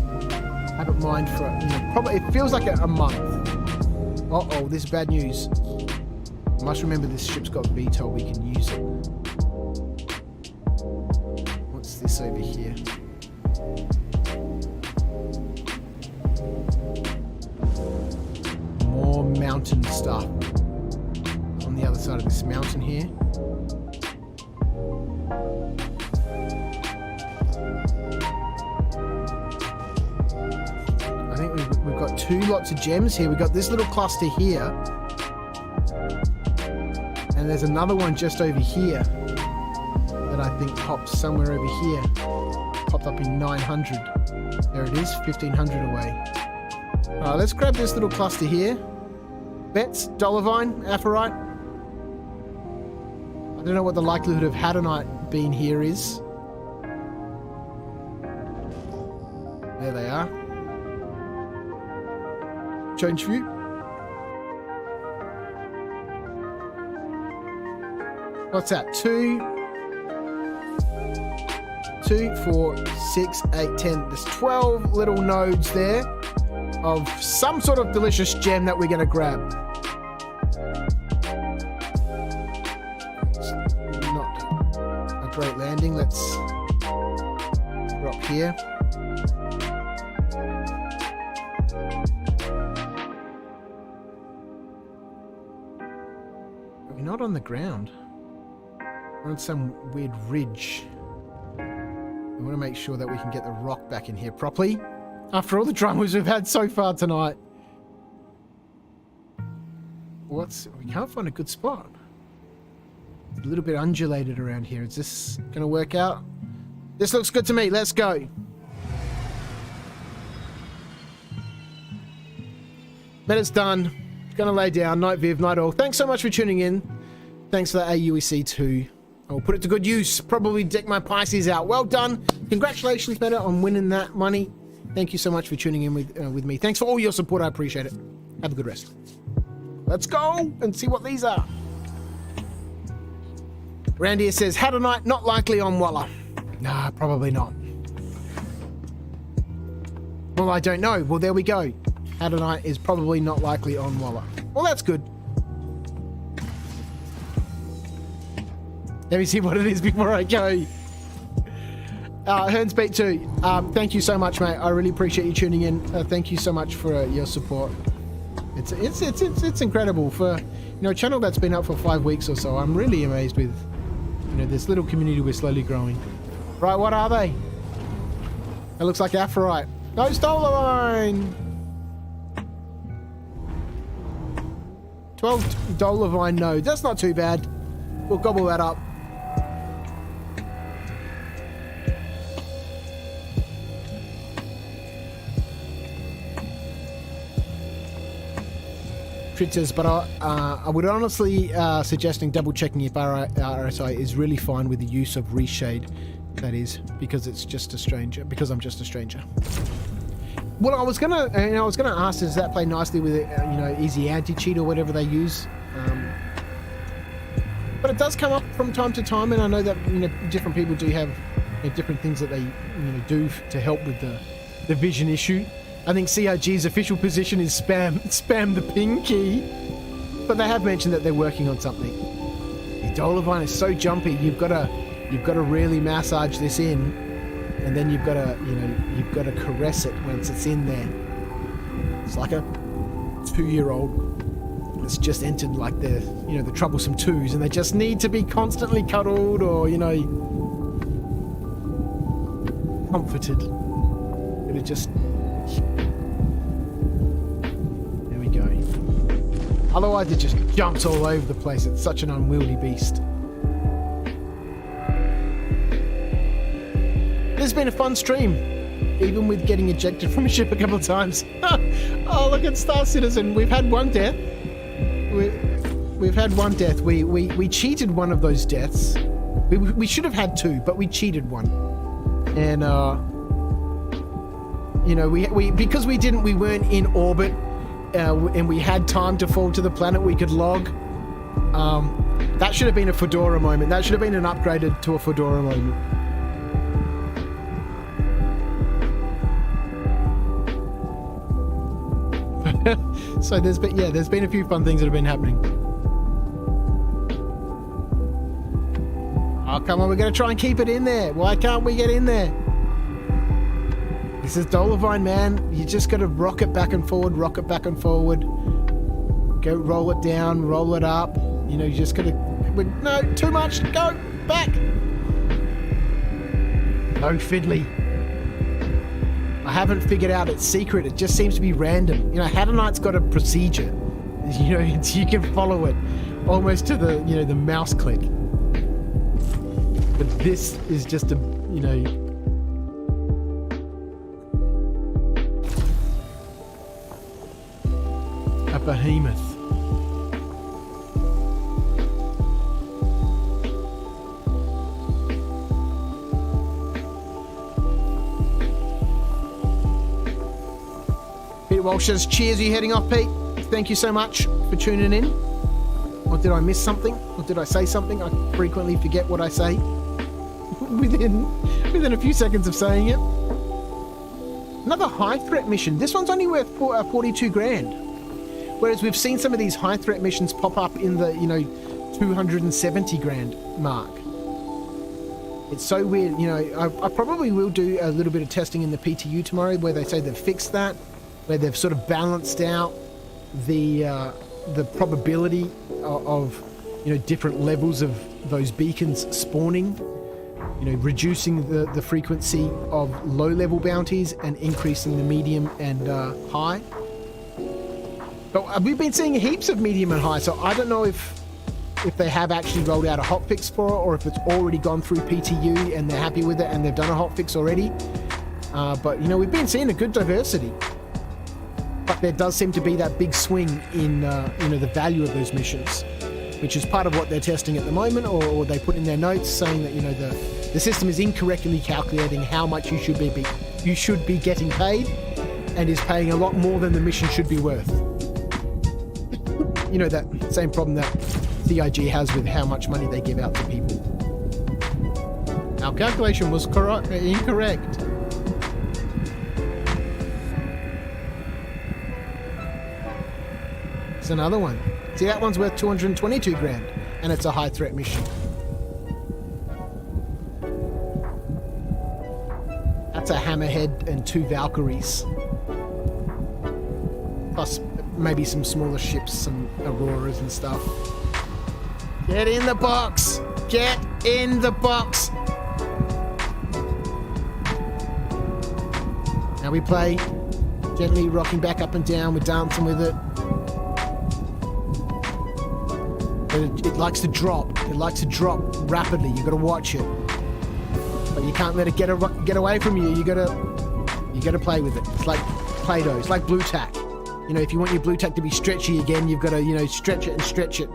Haven't mined for probably it feels like a month. Uh-oh, this is bad news. I must remember this ship's got VTOL, we can use it. What's this over here? More mountain stuff. On the other side of this mountain here. I think we've got 2 lots of gems here. We've got this little cluster here. And there's another one just over here that I think popped somewhere over here. Popped up in 900. There it is, 1500 away. Alright, let's grab this little cluster here. Bets, Dollarvine, Aphorite. I don't know what the likelihood of Hadonite being here is. There they are. Change view. What's that? 2, 4, 6, 8, 10. There's 12 little nodes there of some sort of delicious gem that we're going to grab. It's not a great landing. Let's drop here. We're not on the ground. We're on some weird ridge. We want to make sure that we can get the rock back in here properly. After all the dramas we've had so far tonight. We can't find a good spot. It's a little bit undulated around here. Is this going to work out? This looks good to me. Let's go. But it's done. Going to lay down. Night Viv, night all. Thanks so much for tuning in. Thanks for that aUEC too. I'll put it to good use. Probably deck my Pisces out. Well done. Congratulations, Meta, on winning that money. Thank you so much for tuning in with me. Thanks for all your support. I appreciate it. Have a good rest. Let's go and see what these are. Randy says, Hadonite, not likely on Walla. Nah, probably not. Well, I don't know. Well, there we go. Hadonite is probably not likely on Walla. Well, that's good. Let me see what it is before I go. Hernsbeat 2, thank you so much, mate. I really appreciate you tuning in. Thank you so much for your support. It's incredible for, you know, a channel that's been up for 5 weeks or so. I'm really amazed with, you know, this little community we're slowly growing. Right, what are they? It looks like Aphorite. No, Stolovine! 12 Dolovine nodes. That's not too bad. We'll gobble that up. Says, but I would honestly suggesting double checking if RSI is really fine with the use of reshade. That is because it's just a stranger. Because I'm just a stranger. Well, I was gonna ask, does that play nicely with you know, easy anti-cheat or whatever they use? But it does come up from time to time, and I know that, you know, different people do have, you know, different things that they, you know, do to help with the vision issue. I think CRG's official position is spam the ping key, but they have mentioned that they're working on something. The Dolovine is so jumpy. You've got to really massage this in, and then you've got to caress it once it's in there. It's like a 2-year-old that's just entered like the troublesome 2s, and they just need to be constantly cuddled or, you know, comforted. It just. There we go. Otherwise it just jumps all over the place. It's such an unwieldy beast. It's been a fun stream, even with getting ejected from a ship a couple of times. Oh, look at Star Citizen. We've had one death. We've had one death. We cheated one of those deaths. We should have had 2, but we cheated one. And you know, we because we weren't in orbit, and we had time to fall to the planet we could log. That should have been a Fedora moment. That should have been an upgraded to a Fedora moment. So there's been a few fun things that have been happening. Oh, come on, we're going to try and keep it in there. Why can't we get in there? This is Dolovine, man. You just got to rock it back and forward, rock it back and forward. Go roll it down, roll it up. You know, you just got to... No, too much. Go back. No fiddly. I haven't figured out its secret. It just seems to be random. You know, Hadonite's got a procedure. You know, you can follow it almost to the, you know, the mouse click. But this is just a, you know... a behemoth. Peter Walsh says, cheers, are you heading off, Pete? Thank you so much for tuning in. Or did I miss something? Or did I say something? I frequently forget what I say within a few seconds of saying it. Another high threat mission. This one's only worth 42 grand. Whereas we've seen some of these high threat missions pop up in the, you know, 270 grand mark. It's so weird. You know, I probably will do a little bit of testing in the PTU tomorrow where they say they've fixed that, where they've sort of balanced out the probability of, you know, different levels of those beacons spawning. You know, reducing the frequency of low-level bounties and increasing the medium and high. But we've been seeing heaps of medium and high, so I don't know if they have actually rolled out a hotfix for it, or if it's already gone through PTU and they're happy with it and they've done a hotfix already. But, you know, we've been seeing a good diversity. But there does seem to be that big swing in, you know, the value of those missions, which is part of what they're testing at the moment, or they put in their notes saying that, you know, the system is incorrectly calculating how much you should be getting paid, and is paying a lot more than the mission should be worth. You know, that same problem that CIG has with how much money they give out to people. Our calculation was incorrect. There's another one. See, that one's worth 222 grand, and it's a high threat mission. That's a hammerhead and 2 Valkyries. Plus maybe some smaller ships, some Auroras and stuff. Get in the box! Get in the box! Now we play, gently rocking back up and down, we're dancing with it. But it likes to drop. It likes to drop rapidly. You gotta watch it. But you can't let it get away from you. You gotta play with it. It's like Play-Doh. It's like blue tack. You know, if you want your blue tack to be stretchy again, you've got to, you know, stretch it and stretch it.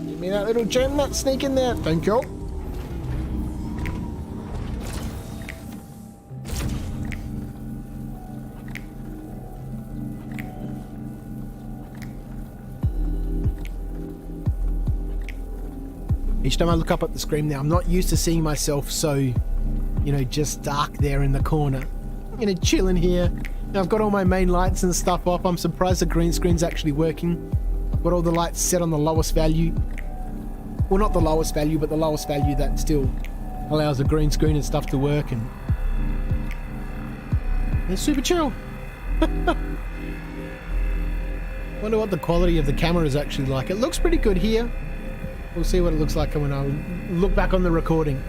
Give me that little gem nut, sneak in there. Thank you. Each time I look up at the screen now, I'm not used to seeing myself so, you know, just dark there in the corner. You know, chilling here. Now I've got all my main lights and stuff off. I'm surprised the green screen's actually working. I've got all the lights set on the lowest value. Well, not the lowest value, but the lowest value that still allows the green screen and stuff to work, and it's super chill. Wonder what the quality of the camera is actually like. It looks pretty good here. We'll see what it looks like when I look back on the recording.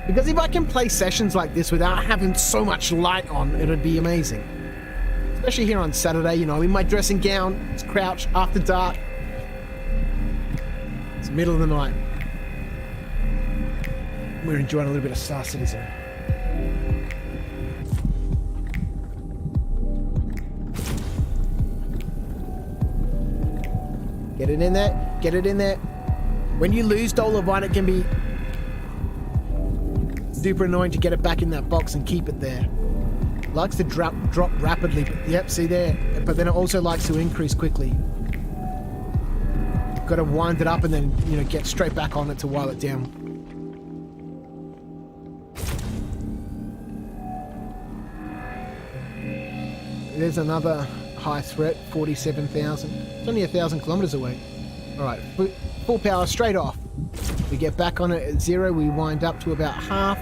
Because if I can play sessions like this without having so much light on, it'd be amazing. Especially here on Saturday, you know, in my dressing gown, it's crouch after dark. It's the middle of the night. We're enjoying a little bit of Star Citizen. Get it in there. Get it in there. When you lose Dolomite, it can be super annoying to get it back in that box and keep it there. It likes to drop rapidly, but yep, see there. But then it also likes to increase quickly. You've got to wind it up and then, you know, get straight back on it to while it down. There's another high threat, 47,000. It's only 1,000 kilometers away. All right, full power straight off. We get back on it at 0. We wind up to about half.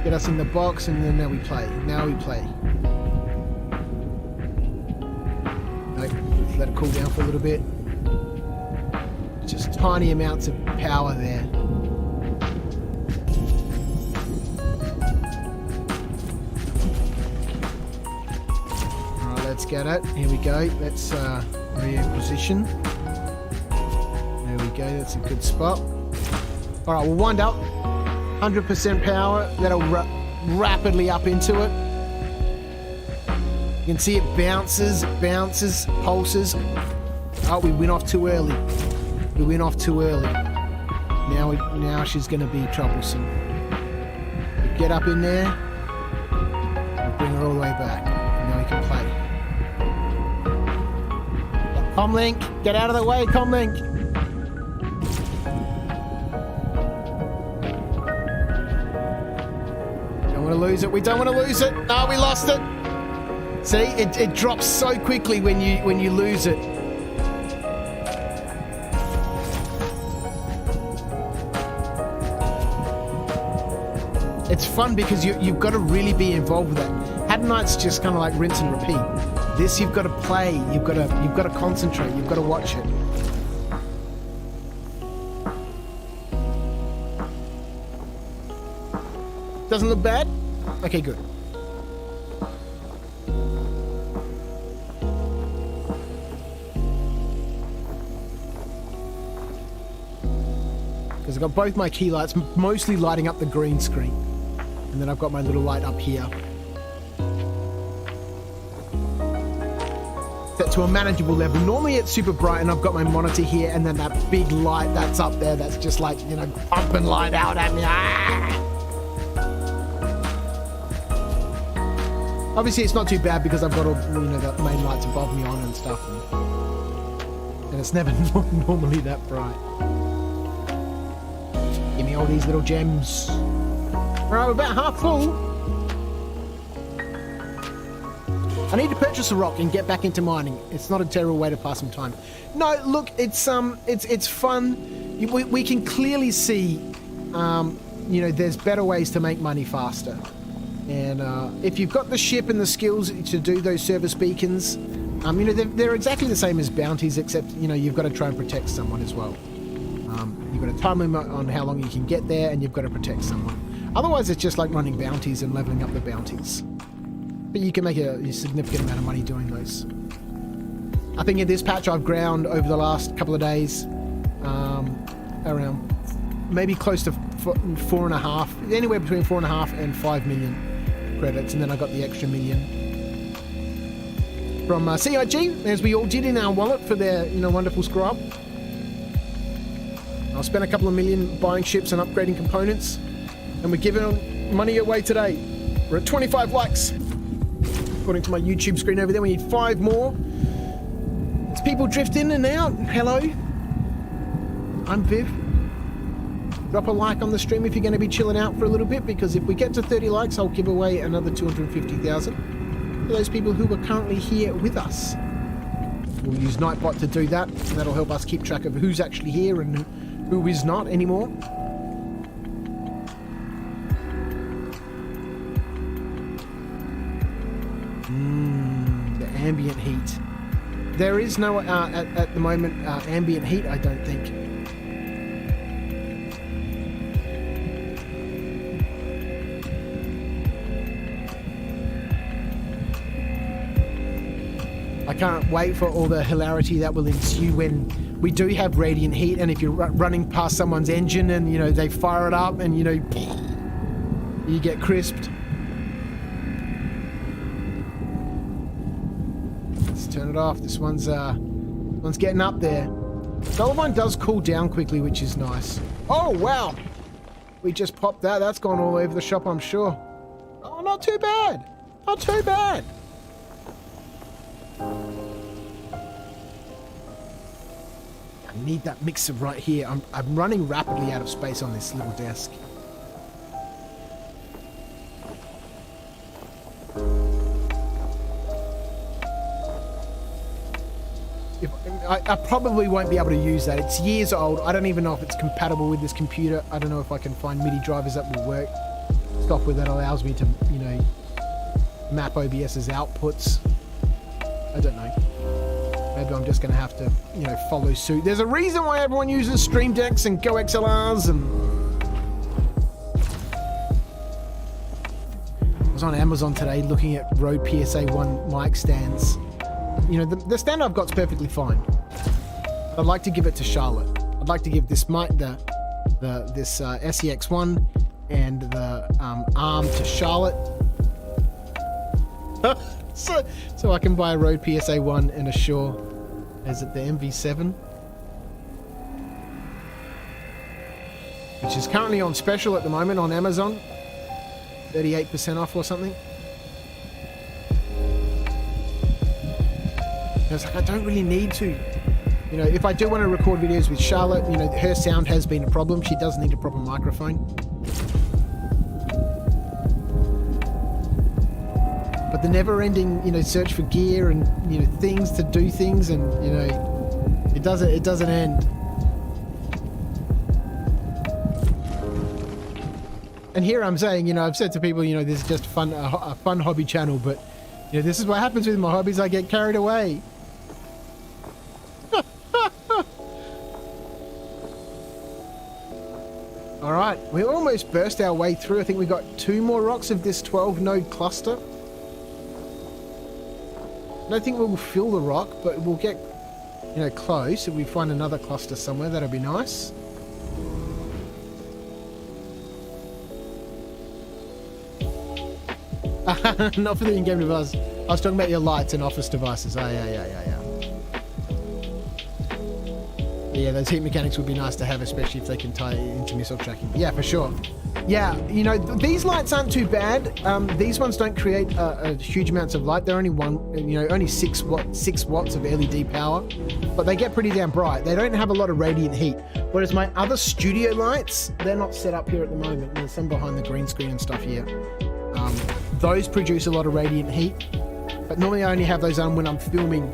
Get us in the box, and then now we play. Now we play. Right, let it cool down for a little bit. Just tiny amounts of power there. All right, let's get it. Here we go. Let's reposition. There we go, that's a good spot. All right, we'll wind up. 100% power, that'll rapidly up into it. You can see it bounces, pulses. Oh, we went off too early. We went off too early. Now she's gonna be troublesome. We get up in there, we'll bring her all the way back. And now we can play. Comlink, get out of the way, Comlink. Lose it. We don't want to lose it. No, we lost it. See, it drops so quickly when you lose it. It's fun because you've got to really be involved with that. Hat Knight's just kind of like rinse and repeat. This you've got to play. You've got to concentrate. You've got to watch it. Doesn't look bad? Okay, good. Because I've got both my key lights mostly lighting up the green screen. And then I've got my little light up here. to a manageable level. Normally it's super bright and I've got my monitor here and then that big light that's up there that's just like, you know, pumping light out at me. Obviously it's not too bad because I've got all, you know, the main lights above me on and stuff. And it's never normally that bright. Give me all these little gems. Right, we're about half full. I need to purchase a rock and get back into mining. It's not a terrible way to pass some time. No, look, it's fun. We can clearly see, you know, there's better ways to make money faster. And if you've got the ship and the skills to do those service beacons, you know, they're exactly the same as bounties, except, you know, you've got to try and protect someone as well. You've got a time limit on how long you can get there, and you've got to protect someone. Otherwise, it's just like running bounties and leveling up the bounties. But you can make a significant amount of money doing those. I think in this patch I've ground over the last couple of days around maybe close to 4.5, anywhere between 4.5 and 5 million credits, and then I got the extra million from CIG, as we all did in our wallet for their, you know, wonderful scrub. I'll spend a couple of million buying ships and upgrading components, and we're giving money away today. We're at 25 likes. According to my YouTube screen over there, we need 5 more. There's people drift in and out. Hello. I'm Viv. Drop a like on the stream if you're going to be chilling out for a little bit, because if we get to 30 likes, I'll give away another 250,000 for those people who are currently here with us. We'll use Nightbot to do that, and that'll help us keep track of who's actually here and who is not anymore. The ambient heat. There is no, at the moment, ambient heat, I don't think. I can't wait for all the hilarity that will ensue when we do have radiant heat, and if you're running past someone's engine and, you know, they fire it up and, you know, you get crisped. Let's turn it off. This one's getting up there. Dolomite does cool down quickly, which is nice. Oh, wow. We just popped that. That's gone all over the shop, I'm sure. Oh, not too bad. Not too bad. I need that mixer right here. I'm running rapidly out of space on this little desk. I probably won't be able to use that. It's years old. I don't even know if it's compatible with this computer. I don't know if I can find MIDI drivers that will work. Software that allows me to, you know, map OBS's outputs. I don't know. Maybe I'm just going to have to, you know, follow suit. There's a reason why everyone uses Stream Decks and Go XLRs, and I was on Amazon today looking at Rode PSA-1 mic stands. You know, the stand I've got's perfectly fine. I'd like to give it to Charlotte. I'd like to give this mic, this SEX1 and the arm to Charlotte. So I can buy a Rode PSA-1 and a Shure. Is it the MV7? Which is currently on special at the moment on Amazon. 38% off or something. I was like, I don't really need to. You know, if I do want to record videos with Charlotte, you know, her sound has been a problem. She does need a proper microphone. But the never-ending, you know, search for gear and, you know, things to do things, and, you know, it doesn't end. And here I'm saying, you know, I've said to people, you know, this is just fun, a fun hobby channel, but, you know, this is what happens with my hobbies. I get carried away. All right, we almost burst our way through. I think we got 2 more rocks of this 12-node cluster. I don't think we'll fill the rock, but we'll get, you know, close. If we find another cluster somewhere, that'll be nice. Not for the in-game device. I was talking about your lights and office devices. Oh, yeah. Yeah, those heat mechanics would be nice to have, especially if they can tie it into missile tracking. Yeah, for sure. Yeah, you know, these lights aren't too bad. These ones don't create a huge amounts of light. They're only only 6 watts of LED power, but they get pretty damn bright. They don't have a lot of radiant heat. Whereas my other studio lights, they're not set up here at the moment. There's some behind the green screen and stuff here. Those produce a lot of radiant heat, but normally I only have those on when I'm filming,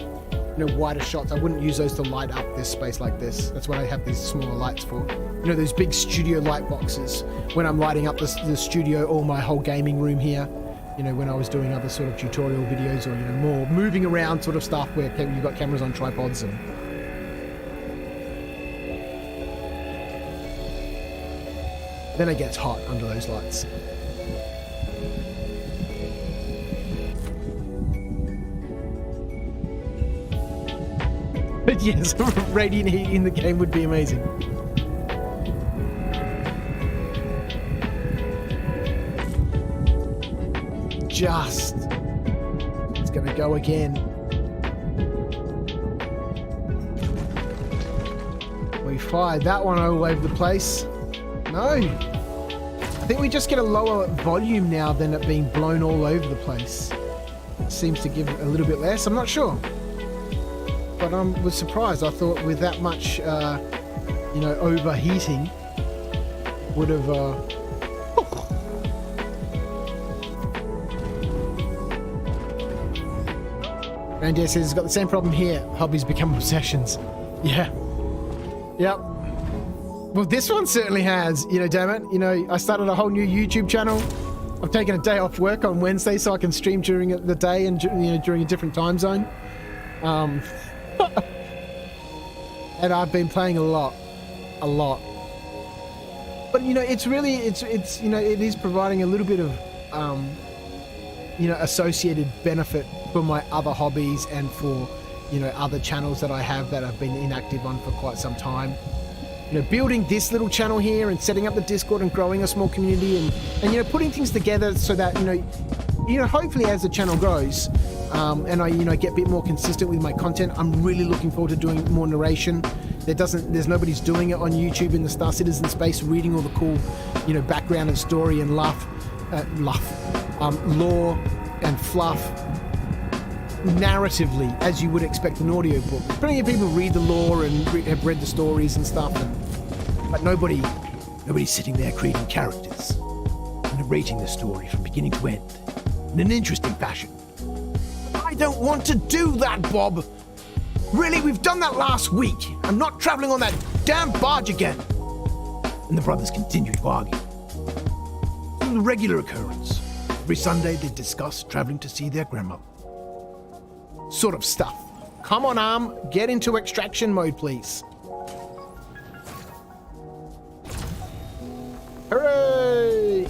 you know, wider shots. I wouldn't use those to light up this space like this. That's what I have these smaller lights for. You know, those big studio light boxes when I'm lighting up the studio or my whole gaming room here. You know, when I was doing other sort of tutorial videos or, you know, more moving around sort of stuff where you've got cameras on tripods and... Then it gets hot under those lights. But yes, radiant heat in the game would be amazing. It's gonna go again. We fired that one all over the place. No. I think we just get a lower volume now than it being blown all over the place. It seems to give a little bit less. I'm not sure. But I was surprised. I thought with that much, you know, overheating would have... Randy says he's got the same problem here. Hobbies become obsessions. Yeah. Yep. Well, this one certainly has, you know, damn it. You know, I started a whole new YouTube channel. I've taken a day off work on Wednesday so I can stream during the day and, you know, during a different time zone. And I've been playing a lot. But, you know, it's really, it's you know, it is providing a little bit of, you know, associated benefit for my other hobbies and for, you know, other channels that I have that I've been inactive on for quite some time. You know, building this little channel here and setting up the Discord and growing a small community and you know, putting things together so that, you know, hopefully as the channel grows, and I, you know, get a bit more consistent with my content, I'm really looking forward to doing more narration. There's nobody's doing it on YouTube in the Star Citizen space, reading all the cool, you know, background and story and lore and fluff narratively, as you would expect an audiobook. Plenty of people read the lore and have read the stories and stuff, but nobody's sitting there creating characters and narrating the story from beginning to end in an interesting fashion. I don't want to do that, Bob. Really, we've done that last week. I'm not traveling on that damn barge again. And the brothers continued to argue. It was a regular occurrence. Every Sunday they discussed traveling to see their grandmother. Sort of stuff. Come on, Arm. Get into extraction mode, please. Hooray!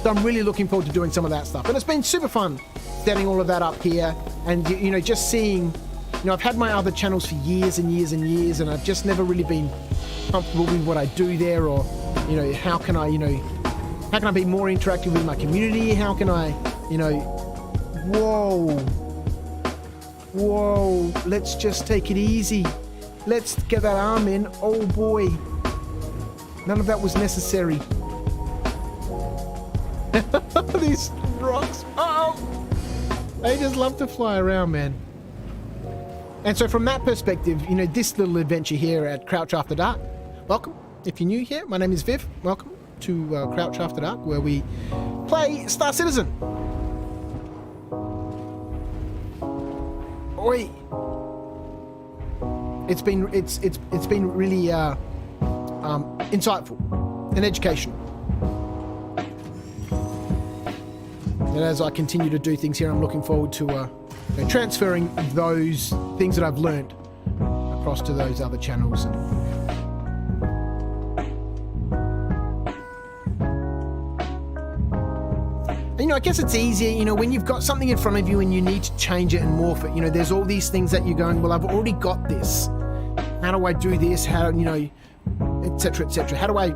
So I'm really looking forward to doing some of that stuff. And it's been super fun setting all of that up here. And, you know, just seeing... You know, I've had my other channels for years and years and years, and I've just never really been comfortable with what I do there, or, you know, how can I be more interactive with my community? How can I, you know... Whoa, let's just take it easy. Let's get that arm in. Oh boy. None of that was necessary. These rocks. Oh! They just love to fly around, man. And so from that perspective, you know, this little adventure here at Crouch After Dark. Welcome. If you're new here, my name is Viv. Welcome to Crouch After Dark, where we play Star Citizen. Oi! It's been really insightful and educational. And as I continue to do things here, I'm looking forward to transferring those things that I've learned across to those other channels. And, you know, I guess it's easier, you know, when you've got something in front of you and you need to change it and morph it. You know, there's all these things that you're going, well, I've already got this. How do I do this? How, you know, etc., etc. How do I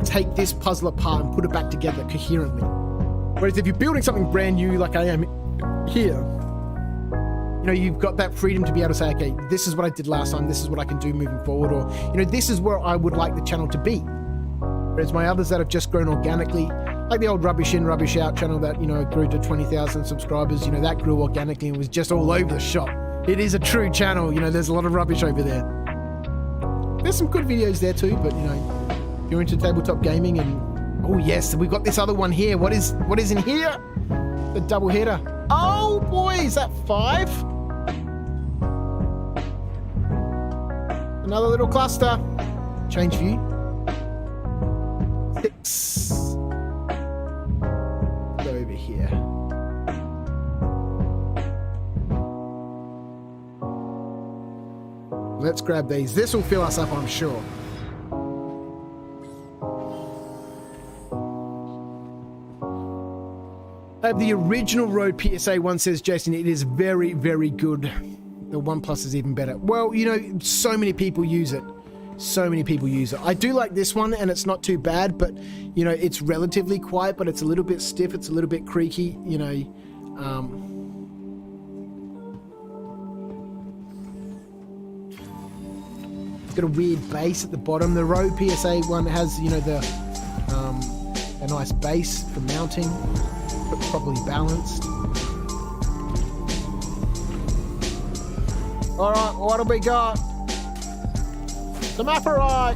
take this puzzle apart and put it back together coherently? Whereas if you're building something brand new like I am here, you know, you've got that freedom to be able to say, okay, this is what I did last time, this is what I can do moving forward, or, you know, this is where I would like the channel to be. Whereas my others that have just grown organically, like the old Rubbish In, Rubbish Out channel that, you know, grew to 20,000 subscribers, you know, that grew organically and was just all over the shop. It is a true channel, you know, there's a lot of rubbish over there. There's some good videos there too, but, you know, if you're into tabletop gaming and, oh yes, we've got this other one here. What is in here? The double header. Oh boy, is that 5? Another little cluster. Change view. 6. Go over here. Let's grab these. This will fill us up, I'm sure. The original Rode PSA one, says Jason, it is very, very good. The OnePlus is even better. Well, you know, so many people use it. So many people use it. I do like this one, and it's not too bad, but, you know, it's relatively quiet, but it's a little bit stiff. It's a little bit creaky, you know. It's got a weird bass at the bottom. The Rode PSA one has, you know, a nice base for mounting, but properly balanced. All right, what have we got? Some apparite.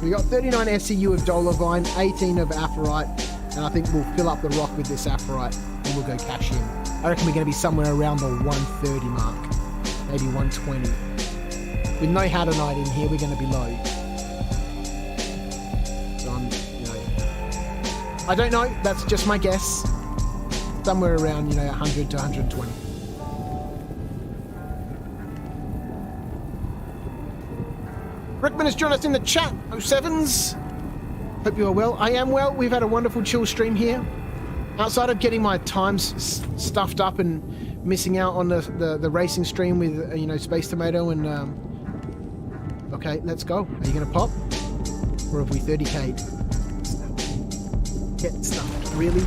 We got 39 SCU of Dolovine, 18 of apparite, and I think we'll fill up the rock with this apparite and we'll go cash in. I reckon we're going to be somewhere around the 130 mark, maybe 120. With no Hadonite in here, we're going to be low. So you know, I don't know. That's just my guess. Somewhere around, you know, 100 to 120. Rickman has joined us in the chat. 07s. Hope you are well. I am well. We've had a wonderful chill stream here. Outside of getting my times stuffed up and missing out on the racing stream with, you know, Space Tomato and... Okay, let's go. Are you going to pop? Or have we 30k'd? Get stuffed. Really?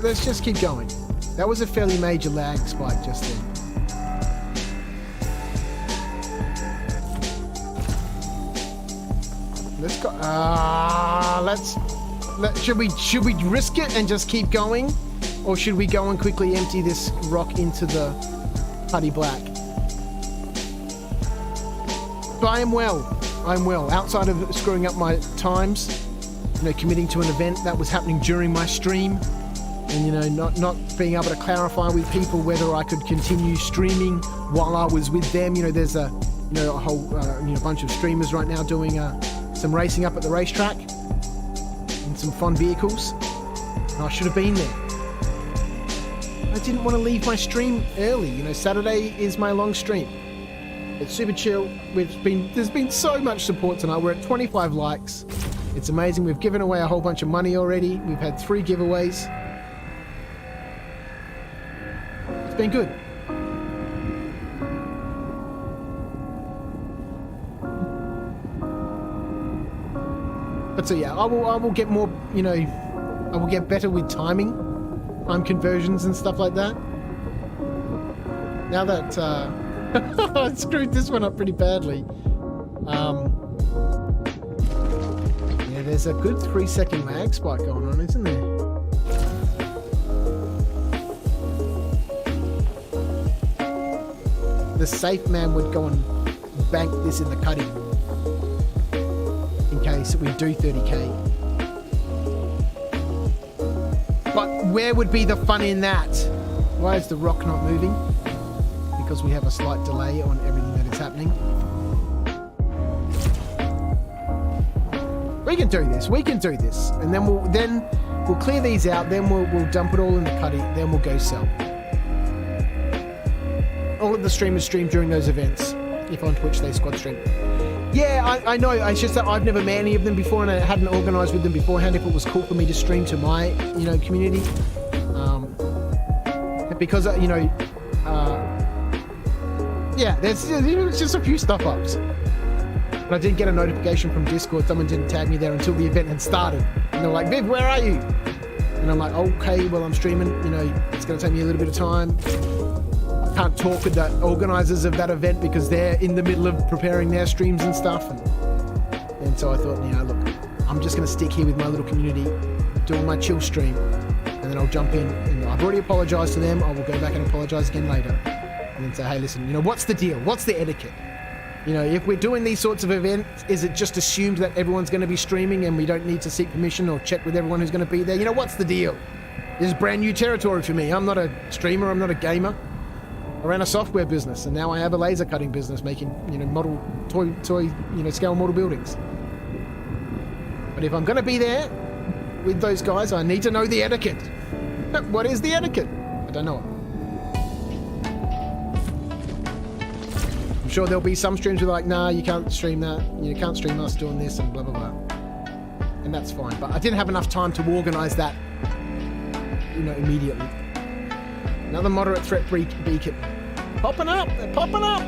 Let's just keep going. That was a fairly major lag spike just then. Let's go. Should we risk it and just keep going, or should we go and quickly empty this rock into the putty black? But I am well. I'm well. Outside of screwing up my times, you know, committing to an event that was happening during my stream, and, you know, not being able to clarify with people whether I could continue streaming while I was with them. You know, there's a whole bunch of streamers right now doing some racing up at the racetrack and some fun vehicles. And I should have been there. I didn't want to leave my stream early. You know, Saturday is my long stream. It's super chill. There's been so much support tonight. We're at 25 likes. It's amazing. We've given away a whole bunch of money already. We've had 3 giveaways. It's been good. But so yeah, I will get more, you know, I will get better with time conversions and stuff like that. Now that I screwed this one up pretty badly. Yeah, there's a good 3-second lag spike going on, isn't there? The safe man would go and bank this in the cutting in case we do 30k. But where would be the fun in that? Why is the rock not moving? Because we have a slight delay on everything that is happening. We can do this. We can do this, and then we'll clear these out. Then we'll dump it all in the cutty. Then we'll go sell. All of the streamers stream during those events. If on Twitch they squad stream. Yeah, I know. It's just that I've never met any of them before, and I hadn't organised with them beforehand. If it was cool for me to stream to my, you know, community, because you know, Yeah, there's just a few stuff ups. But I did get a notification from Discord. Someone didn't tag me there until the event had started. And they're like, Viv, where are you? And I'm like, okay, well, I'm streaming. You know, it's going to take me a little bit of time. I can't talk with the organizers of that event because they're in the middle of preparing their streams and stuff. And so I thought, you know, look, I'm just going to stick here with my little community, doing my chill stream. And then I'll jump in. And I've already apologized to them. I will go back and apologize again later. And then say, hey, listen, you know, what's the deal? What's the etiquette? You know, if we're doing these sorts of events, is it just assumed that everyone's going to be streaming and we don't need to seek permission or check with everyone who's going to be there? You know, what's the deal? This is brand new territory for me. I'm not a streamer. I'm not a gamer. I ran a software business and now I have a laser cutting business making, you know, toy, you know, scale model buildings. But if I'm going to be there with those guys, I need to know the etiquette. What is the etiquette? I don't know it. I'm sure there'll be some streams where like, nah, you can't stream that. You can't stream us doing this and blah, blah, blah. And that's fine. But I didn't have enough time to organize that, you know, immediately. Another moderate threat beacon. Popping up. They're popping up.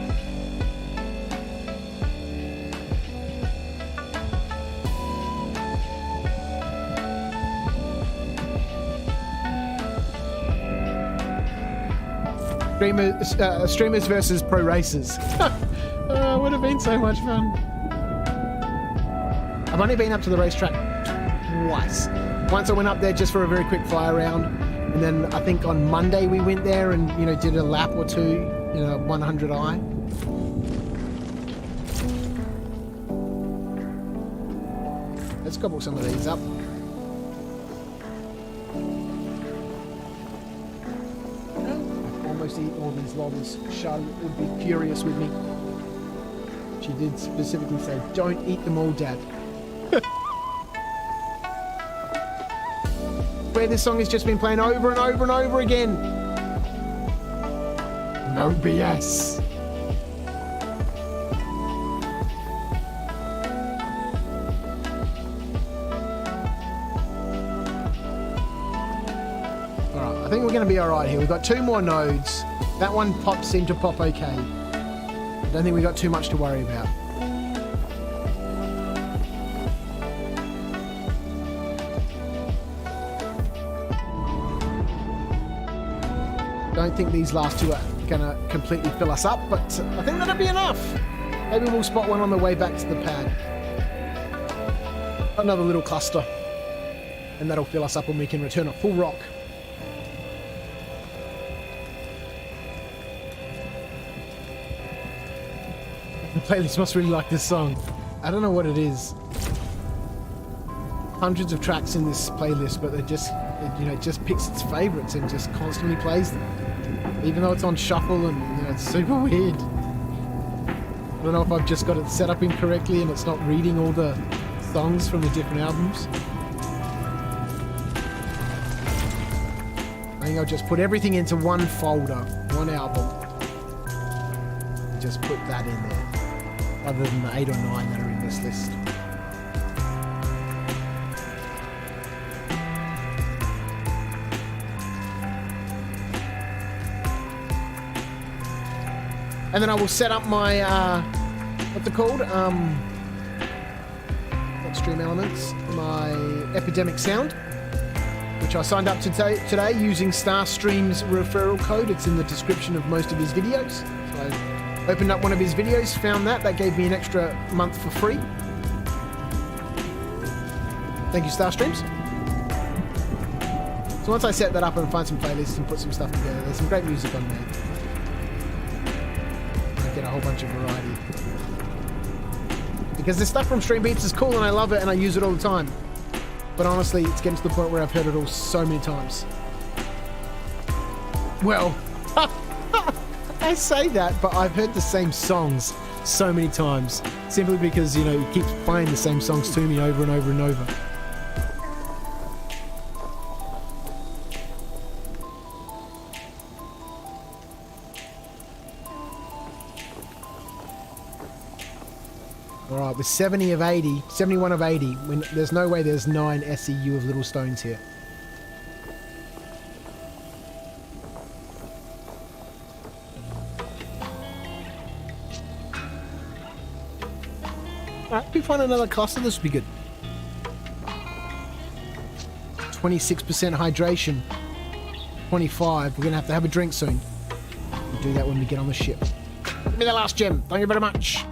Streamers versus pro racers. Would have been so much fun. I've only been up to the racetrack twice. Once I went up there just for a very quick fly around, and then I think on Monday we went there and, you know, did a lap or two, you know, 100i. Let's gobble some of these up. Eat all these lollies. Charlotte would be furious with me. She did specifically say, don't eat them all, Dad. Where this song has just been playing over and over and over again. No BS. I think we're going to be all right here. We've got 2 more nodes. That one seemed to pop okay. I don't think we got too much to worry about. Don't think these last 2 are going to completely fill us up, but I think that'll be enough. Maybe we'll spot one on the way back to the pad. Another little cluster. And that'll fill us up and we can return a full rock. The playlist must really like this song. I don't know what it is. Hundreds of tracks in this playlist, but it just, you know, it just picks its favorites and just constantly plays them. Even though it's on shuffle and, you know, it's super weird. I don't know if I've just got it set up incorrectly and it's not reading all the songs from the different albums. I think I'll just put everything into one folder, one album. And just put that in there. Other than the 8 or 9 that are in this list. And then I will set up my, what's it called? What stream elements? My Epidemic Sound, which I signed up to today using Starstream's referral code. It's in the description of most of his videos. So opened up one of his videos, found that gave me an extra month for free. Thank you, Starstreams. So once I set that up and find some playlists and put some stuff together, there's some great music on there. I get a whole bunch of variety. Because the stuff from Stream Beats is cool and I love it and I use it all the time. But honestly, it's getting to the point where I've heard it all so many times. Well, I say that, but I've heard the same songs so many times. Simply because, you know, he keeps playing the same songs to me over and over and over. Alright, with 71 of 80, when there's no way there's 9 SEU of little stones here. find another cluster, this would be good. 26% hydration. 25. We're gonna have to have a drink soon. We'll do that when we get on the ship. Give me the last gem. Thank you very much.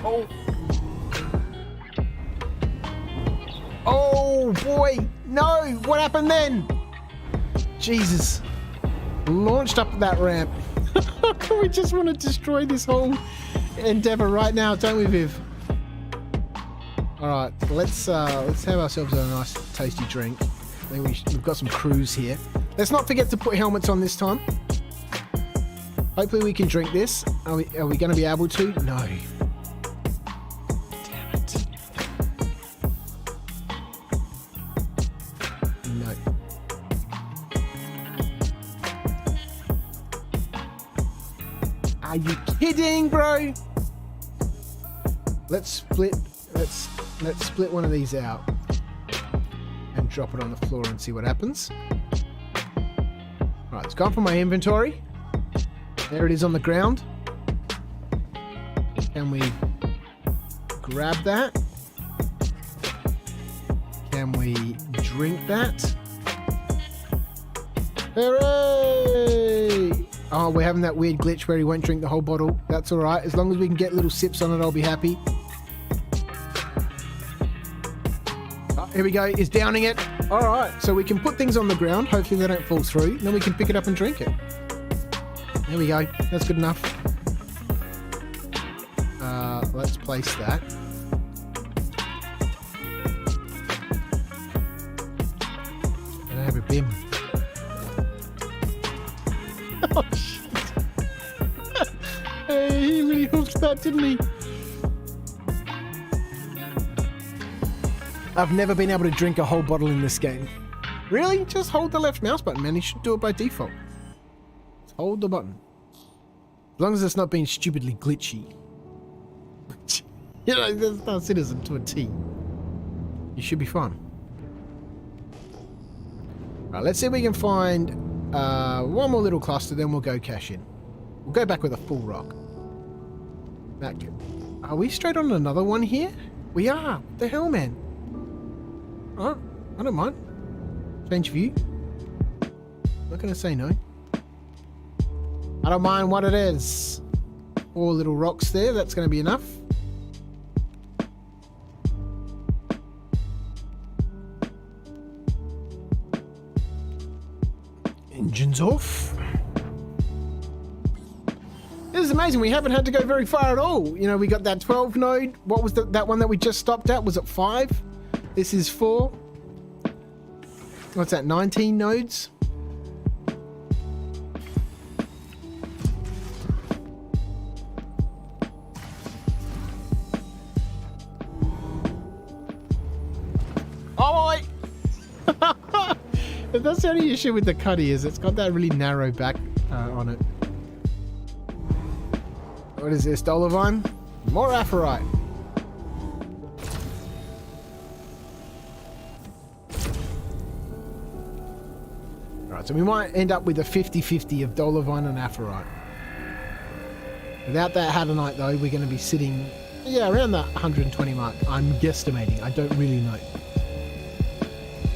Oh. Oh boy. No. What happened then? Jesus. Launched up that ramp. We just want to destroy this whole endeavor right now, don't we, Viv? All right, let's have ourselves a nice tasty drink. I think we've got some crews here. Let's not forget to put helmets on this time. Hopefully we can drink this. Are we going to be able to? No. Damn it. No. Are you kidding, bro? Let's split one of these out and drop it on the floor and see what happens. Alright, it's gone from my inventory. There it is on the ground. Can we grab that? Can we drink that? Hooray! Oh, we're having that weird glitch where he won't drink the whole bottle. That's alright. As long as we can get little sips on it, I'll be happy. Here we go, he's downing it. All right, so we can put things on the ground. Hopefully they don't fall through. Then we can pick it up and drink it. There we go, that's good enough. Let's place that. I don't have a bin. Oh, shit. Hey, he really hooked that, didn't he? I've never been able to drink a whole bottle in this game. Really? Just hold the left mouse button, man. You should do it by default. Just hold the button. As long as it's not being stupidly glitchy. You know, there's no citizen to a T. You should be fine. Right, let's see if we can find one more little cluster, then we'll go cash in. We'll go back with a full rock. Are we straight on another one here? We are. What the hell, man? Oh, I don't mind. Change view. Not gonna say no. I don't mind what it is. 4 little rocks there, that's gonna be enough. Engines off. This is amazing, we haven't had to go very far at all. You know, we got that 12 node. What was that one that we just stopped at? Was it 5? This is 4. What's that, 19 nodes? Oh, that's the only issue with the cuddy, is it's got that really narrow back on it. What is this, Dolivine? More Aphorite. So we might end up with a 50-50 of Dolivine and Aphorite. Without that Hadonite though, we're going to be sitting, yeah, around that 120 mark. I'm guesstimating. I don't really know.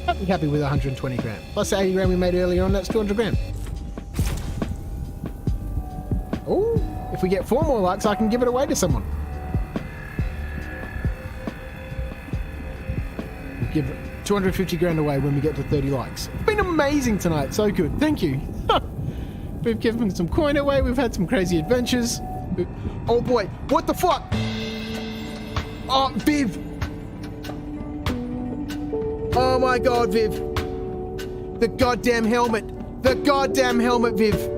I'd be happy with 120 grand. Plus the 80 grand we made earlier on, that's 200 grand. Oh, if we get 4 more likes, I can give it away to someone. We'll give 250 grand away when we get to 30 likes. It's been amazing tonight. So good. Thank you. We've given some coin away. We've had some crazy adventures. Oh boy. What the fuck? Oh, Viv. Oh my god, Viv. The goddamn helmet. The goddamn helmet, Viv.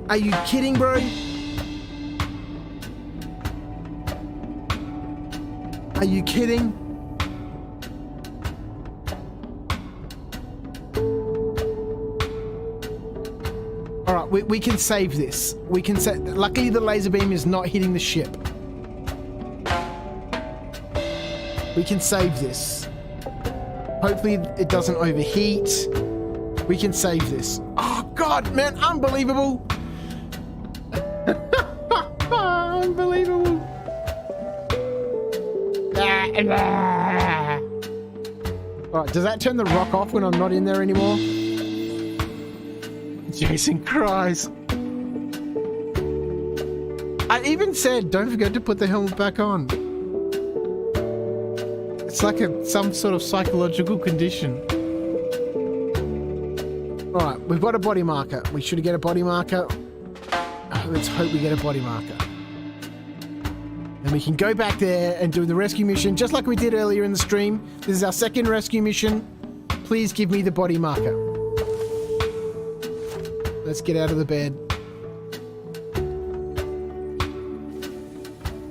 Are you kidding, bro? Are you kidding? Alright, we can save this. We can save. Luckily the laser beam is not hitting the ship. We can save this. Hopefully it doesn't overheat. We can save this. Oh God, man, unbelievable. Unbelievable. Alright, does that turn the rock off when I'm not in there anymore? Jason cries. I even said, don't forget to put the helmet back on. It's like some sort of psychological condition. Alright, we've got a body marker. We should get a body marker. Let's hope we get a body marker. Then we can go back there and do the rescue mission just like we did earlier in the stream. This is our second rescue mission. Please give me the body marker. Let's get out of the bed.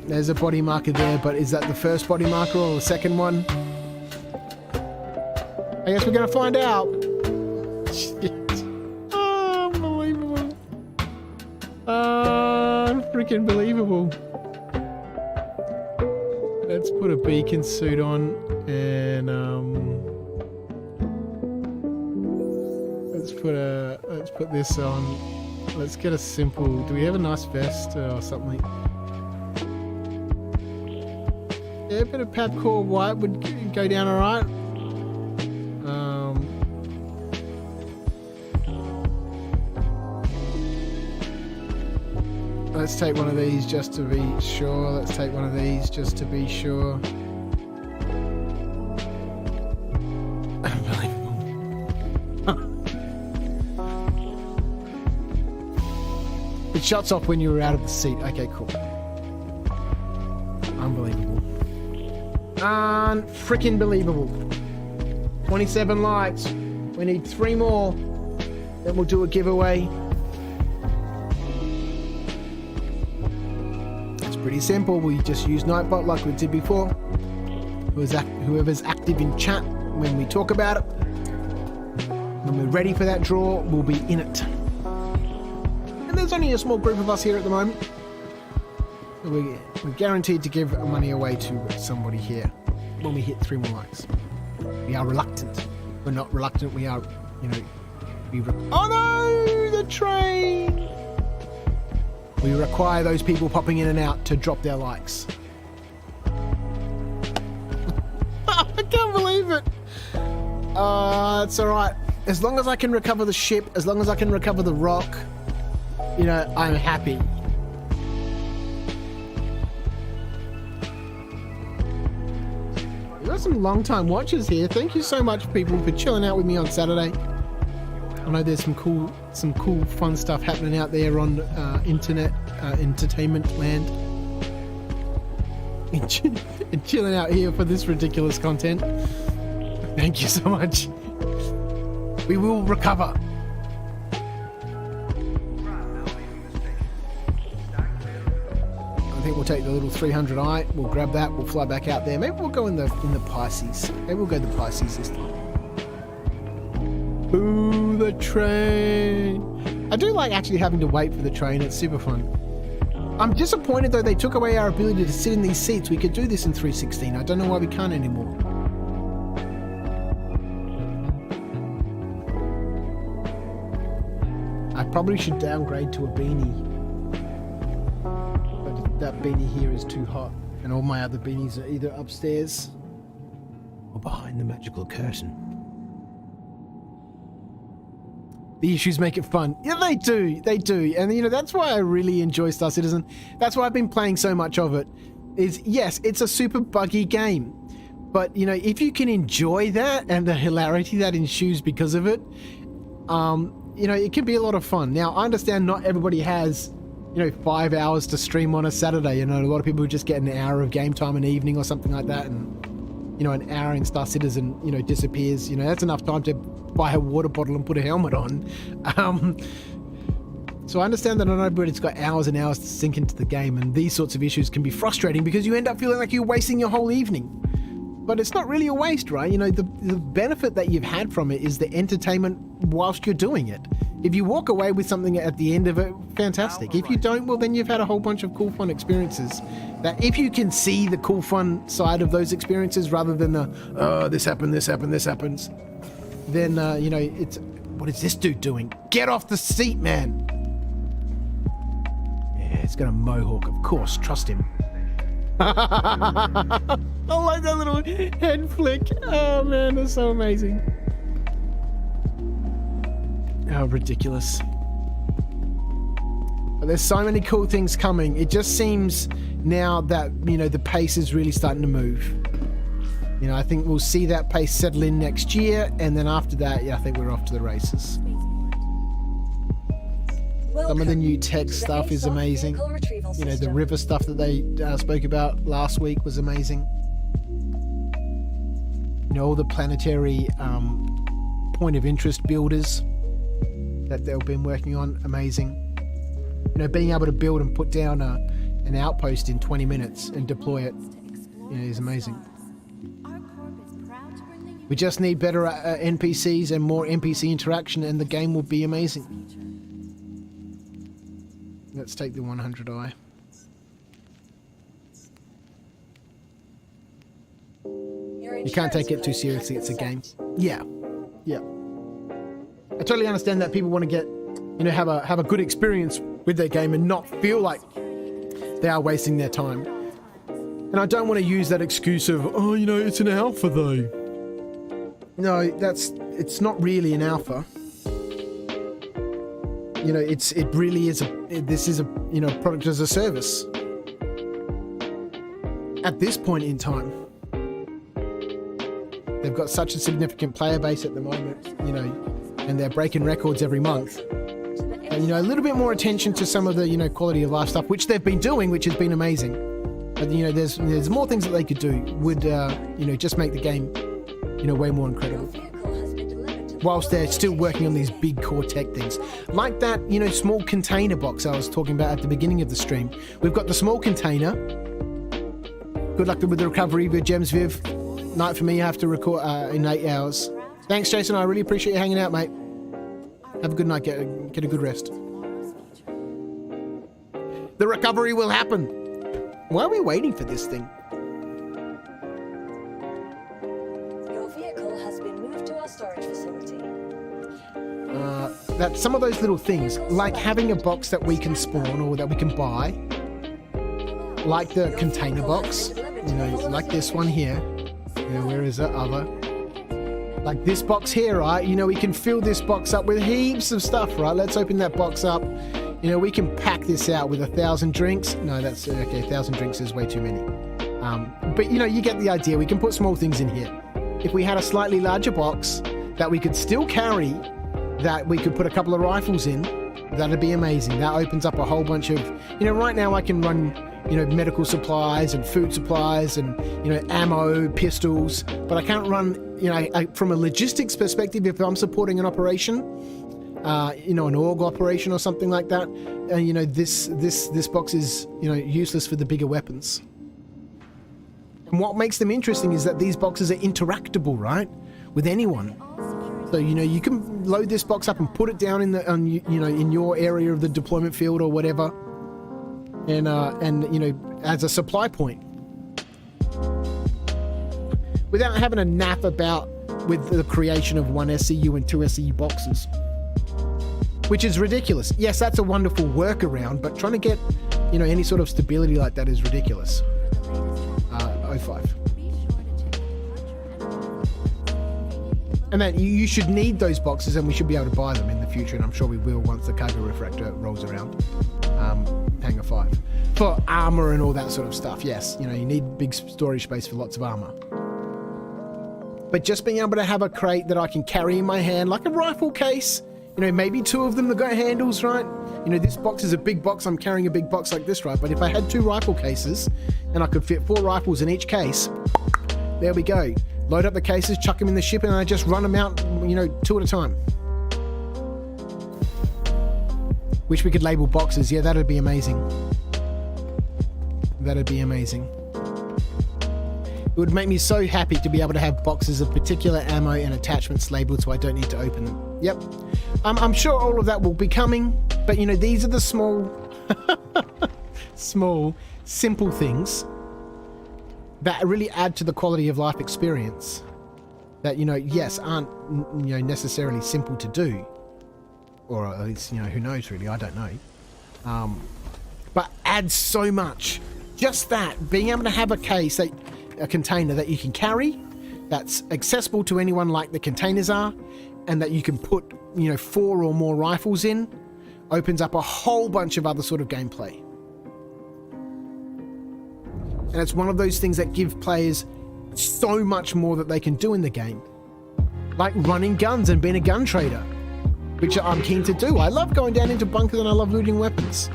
There's a body marker there, but is that the first body marker or the second one? I guess we're gonna find out. Oh, unbelievable. Freaking believable. Let's put a beacon suit on and let's put this on. Let's get a simple. Do we have a nice vest or something? Yeah, a bit of Papcore white would go down alright. Let's take one of these just to be sure. Let's take one of these just to be sure. Unbelievable. It shuts off when you're out of the seat. Okay, cool. Unbelievable. Unfreaking believable. 27 likes. We need 3 more. Then we'll do a giveaway. It's pretty simple. We just use Nightbot like we did before. Whoever's active in chat when we talk about it. When we're ready for that draw, we'll be in it. And there's only a small group of us here at the moment. We're guaranteed to give money away to somebody here when we hit 3 more likes. We are reluctant. We're not reluctant. We are, oh no, the train! We require those people popping in and out to drop their likes. I can't believe it. It's all right. As long as I can recover the ship, as long as I can recover the rock, I'm happy. We've got some long-time watchers here. Thank you so much, people, for chilling out with me on Saturday. I know there's some cool, fun stuff happening out there on internet, entertainment land. And chilling out here for this ridiculous content. Thank you so much. We will recover. I think we'll take the little 300i. We'll grab that. We'll fly back out there. Maybe we'll go in the Pisces. Maybe we'll go the Pisces this time. Ooh, the train. I do like actually having to wait for the train. It's super fun. I'm disappointed though they took away our ability to sit in these seats. We could do this in 316. I don't know why we can't anymore. I probably should downgrade to a beanie. But that beanie here is too hot. And all my other beanies are either upstairs or behind the magical curtain. The issues make it fun. Yeah, they do. They do. And, that's why I really enjoy Star Citizen. That's why I've been playing so much of it. Yes, it's a super buggy game. But, if you can enjoy that and the hilarity that ensues because of it, it can be a lot of fun. Now, I understand not everybody has, 5 hours to stream on a Saturday. A lot of people just get an hour of game time an evening or something like that. And, an hour in Star Citizen, disappears. That's enough time to buy a water bottle and put a helmet on. So I understand that not everybody's got hours and hours to sink into the game, and these sorts of issues can be frustrating because you end up feeling like you're wasting your whole evening. But it's not really a waste, right? The benefit that you've had from it is the entertainment whilst you're doing it. If you walk away with something at the end of it, fantastic. If you don't, well, then you've had a whole bunch of cool, fun experiences. That if you can see the cool, fun side of those experiences rather than the, oh, this happened, this happened, this happens, then, you know, it's, what is this dude doing? Get off the seat, man. Yeah, it's got a mohawk, of course. Trust him. I like that little head flick. Oh, man, that's so amazing. Oh, ridiculous. But there's so many cool things coming. It just seems now that, you know, the pace is really starting to move. You know, I think we'll see that pace settle in next year, and then after that, yeah, I think we're off to the races. Some of the new tech stuff is amazing. You know, the river stuff that they spoke about last week was amazing. You know, all the planetary point of interest builders that they've been working on, amazing. You know, being able to build and put down an outpost in 20 minutes and deploy it, you know, is amazing. We just need better NPCs and more NPC interaction, and the game will be amazing. Let's take the 100i. You can't take it too seriously, it's a game. Yeah. Yeah. I totally understand that people want to get, you know, have a good experience with their game and not feel like they are wasting their time. And I don't want to use that excuse of, oh, you know, it's an alpha though. No, it's not really an alpha. You know, it really is this is a, you know, product as a service. At this point in time, they've got such a significant player base at the moment, you know, and they're breaking records every month. And, you know, a little bit more attention to some of the, you know, quality of life stuff, which they've been doing, which has been amazing. But, you know, there's more things that they could do, would, you know, just make the game, you know, way more incredible. Whilst they're still working on these big core tech things. Like that, you know, small container box I was talking about at the beginning of the stream. We've got the small container. Good luck with the recovery of your gems, Viv. Night for me, I have to record in 8 hours. Thanks, Jason. I really appreciate you hanging out, mate. Have a good night. Get a good rest. The recovery will happen. Why are we waiting for this thing? Your vehicle has been moved to our storage facility. That some of those little things, like having a box that we can spawn or that we can buy, like the container box, you know, like this one here. You know, where is the other? Like this box here, right? You know, we can fill this box up with heaps of stuff, right? Let's open that box up. You know, we can pack this out with 1,000 drinks. No, that's okay. 1,000 drinks is way too many. But you know, you get the idea. We can put small things in here. If we had a slightly larger box that we could still carry, that we could put a couple of rifles in, that'd be amazing. That opens up a whole bunch of, you know, right now I can run, you know, medical supplies and food supplies and, you know, ammo, pistols, but I can't run, you know, from a logistics perspective, if I'm supporting an operation, you know, an org operation or something like that, you know, this box is, you know, useless for the bigger weapons. And what makes them interesting is that these boxes are interactable, right, with anyone. So, you know, you can load this box up and put it down in the, you know, in your area of the deployment field or whatever. And you know, as a supply point, without having a nap about with the creation of 1 SCU and 2 SCU boxes, which is ridiculous. Yes, that's a wonderful workaround, but trying to get, you know, any sort of stability like that is ridiculous. 05. And then you should need those boxes, and we should be able to buy them in the future, and I'm sure we will once the cargo refractor rolls around. Hangar 5 for armor and all that sort of stuff. Yes, you know, you need big storage space for lots of armor, but just being able to have a crate that I can carry in my hand, like a rifle case, you know, maybe 2 of them that got handles, right? You know, this box is a big box, I'm carrying a big box like this, right? But if I had 2 rifle cases and I could fit 4 rifles in each case, there we go. Load up the cases, chuck them in the ship, and I just run them out, you know, 2 at a time. Wish we could label boxes. Yeah, that'd be amazing. That'd be amazing. It would make me so happy to be able to have boxes of particular ammo and attachments labeled so I don't need to open them. Yep. I'm sure all of that will be coming, but you know, these are the small, small, simple things that really add to the quality of life experience that, you know, yes, aren't, you know, necessarily simple to do. Or at least, you know, who knows really, I don't know. But adds so much. Just that, being able to have a case, a container that you can carry, that's accessible to anyone like the containers are, and that you can put, you know, 4 or more rifles in, opens up a whole bunch of other sort of gameplay. And it's one of those things that give players so much more that they can do in the game. Like running guns and being a gun trader, which I'm keen to do. I love going down into bunkers and I love looting weapons.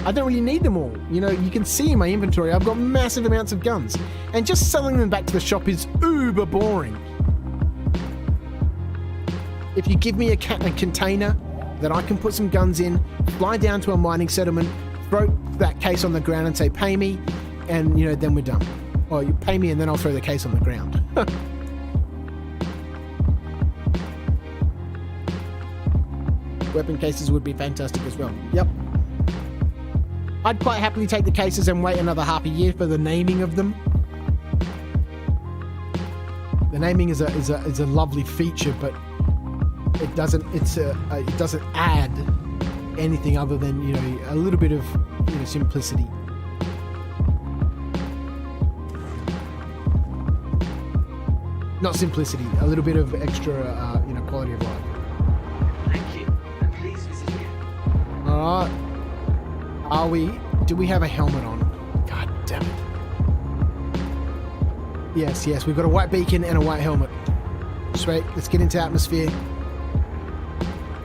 I don't really need them all. You know, you can see in my inventory, I've got massive amounts of guns. And just selling them back to the shop is uber boring. If you give me a container that I can put some guns in, fly down to a mining settlement, throw that case on the ground and say, pay me, and, you know, then we're done. Or you pay me and then I'll throw the case on the ground. Weapon cases would be fantastic as well. Yep. I'd quite happily take the cases and wait another half a year for the naming of them. The naming is a lovely feature, but it doesn't add anything other than, you know, a little bit of, you know, simplicity. Not simplicity, a little bit of extra, you know, quality of life. Thank you, and please visit again. Alright. Do we have a helmet on? God damn it. Yes, we've got a white beacon and a white helmet. Sweet, let's get into atmosphere.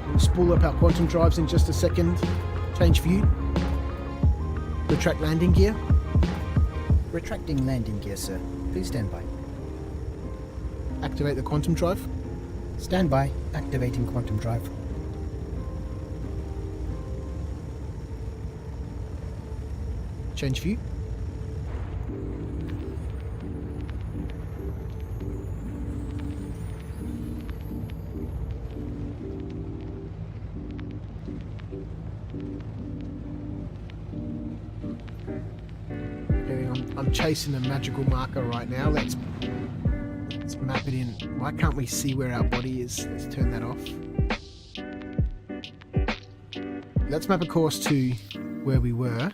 We'll spool up our quantum drives in just a second. Change view. Retract landing gear. Retracting landing gear, sir. Please stand by. Activate the quantum drive. Stand by. Activating quantum drive. Change view. Okay, I'm chasing a magical marker right now. Let's map it in. Why can't we see where our body is? Let's turn that off. Let's map a course to where we were.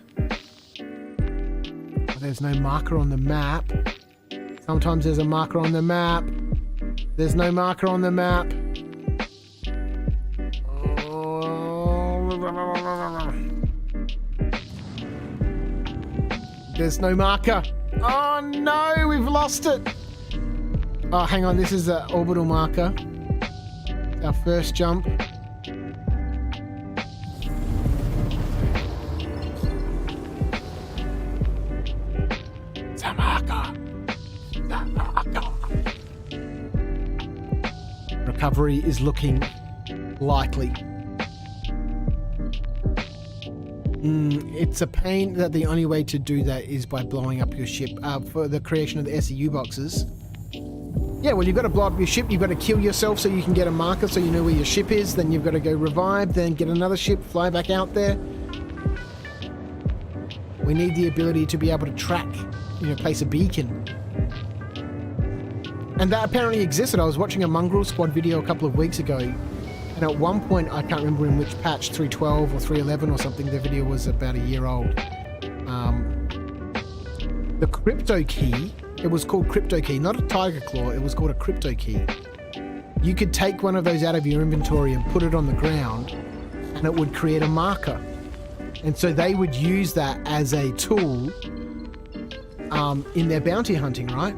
There's no marker on the map. Sometimes there's a marker on the map. There's no marker on the map. There's no marker. Oh no, we've lost it. Oh, hang on. This is the orbital marker. Our first jump. Recovery is looking likely. It's a pain that the only way to do that is by blowing up your ship. For the creation of the SEU boxes. Yeah, well, you've got to blow up your ship. You've got to kill yourself so you can get a marker so you know where your ship is. Then you've got to go revive, then get another ship, fly back out there. We need the ability to be able to track, you know, place a beacon. And that apparently existed. I was watching a Mongrel Squad video a couple of weeks ago, and at one point, I can't remember in which patch, 312 or 311 or something, the video was about a year old. The crypto key, it was called crypto key, not a tiger claw, it was called a crypto key. You could take one of those out of your inventory and put it on the ground, and it would create a marker. And so they would use that as a tool in their bounty hunting, right?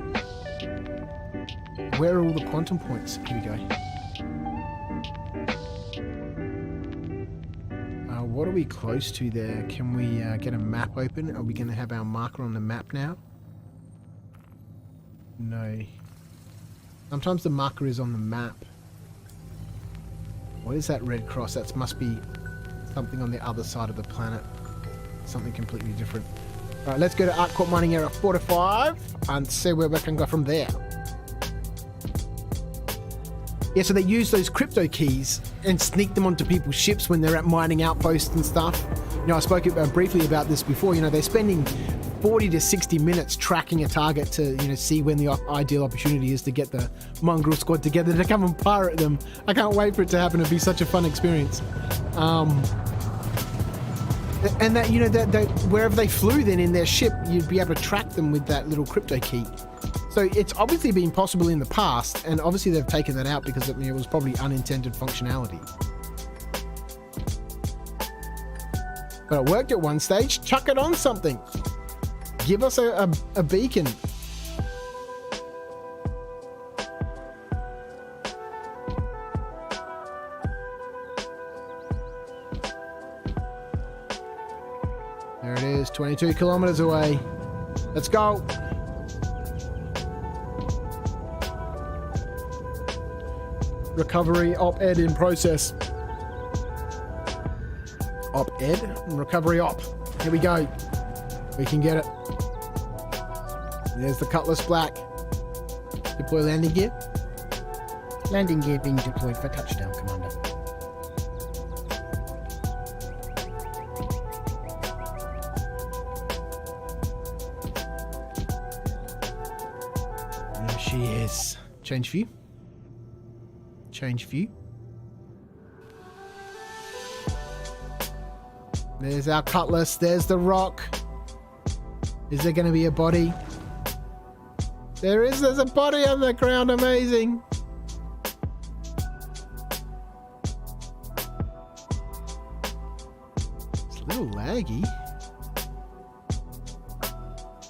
Where are all the quantum points? Here we go. What are we close to there? Can we get a map open? Are we going to have our marker on the map now? No. Sometimes the marker is on the map. What is that red cross? That must be something on the other side of the planet. Something completely different. All right, let's go to ArcCorp Mining Area 45 and see where we can go from there. Yeah, so they use those crypto keys and sneak them onto people's ships when they're at mining outposts and stuff. You know, I spoke briefly about this before. You know, they're spending 40 to 60 minutes tracking a target to, you know, see when the ideal opportunity is to get the mongrel squad together to come and pirate them. I can't wait for it to happen. It'd be such a fun experience. And that, you know, that wherever they flew then in their ship, you'd be able to track them with that little crypto key. So it's obviously been possible in the past, and obviously they've taken that out because it was probably unintended functionality. But it worked at one stage. Chuck it on something. Give us a beacon. There it is, 22 kilometers away. Let's go. Recovery op-ed in process. Op-ed? Recovery op. Here we go. We can get it. There's the Cutlass Black. Deploy landing gear. Landing gear being deployed for touchdown, Commander. There she is. Change view. Change view. There's our Cutlass. There's the rock. Is there going to be a body? There is. There's a body on the ground. Amazing. It's a little laggy.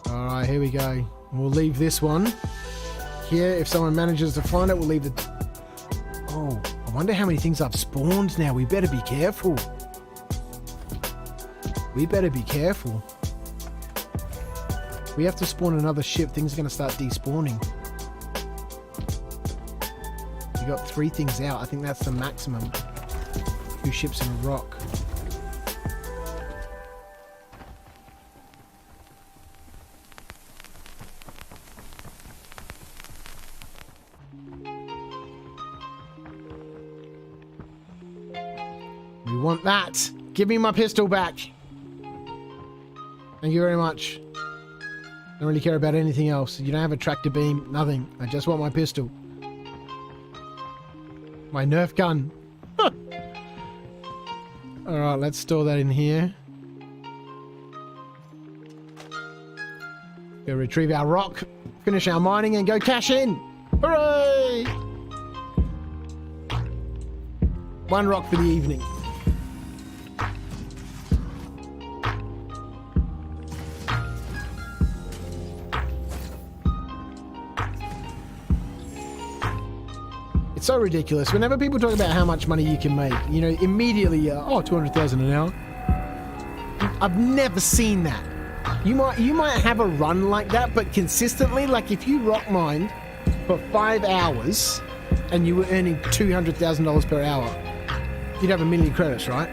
All right, here we go. We'll leave this one here. If someone manages to find it, we'll leave it. Oh, I wonder how many things I've spawned now. We better be careful. We better be careful. We have to spawn another ship. Things are going to start despawning. We got 3 things out. I think that's the maximum. 2 ships and a rock. We want that. Give me my pistol back. Thank you very much. Don't really care about anything else. You don't have a tractor beam, nothing. I just want my pistol. My Nerf gun. Alright, let's store that in here. Go retrieve our rock, finish our mining, and go cash in. Hooray! 1 rock for the evening. It's so ridiculous. Whenever people talk about how much money you can make, you know, immediately, 200,000 an hour. I've never seen that. You might have a run like that, but consistently, like if you rock mined for 5 hours and you were earning $200,000 per hour, you'd have 1 million credits, right?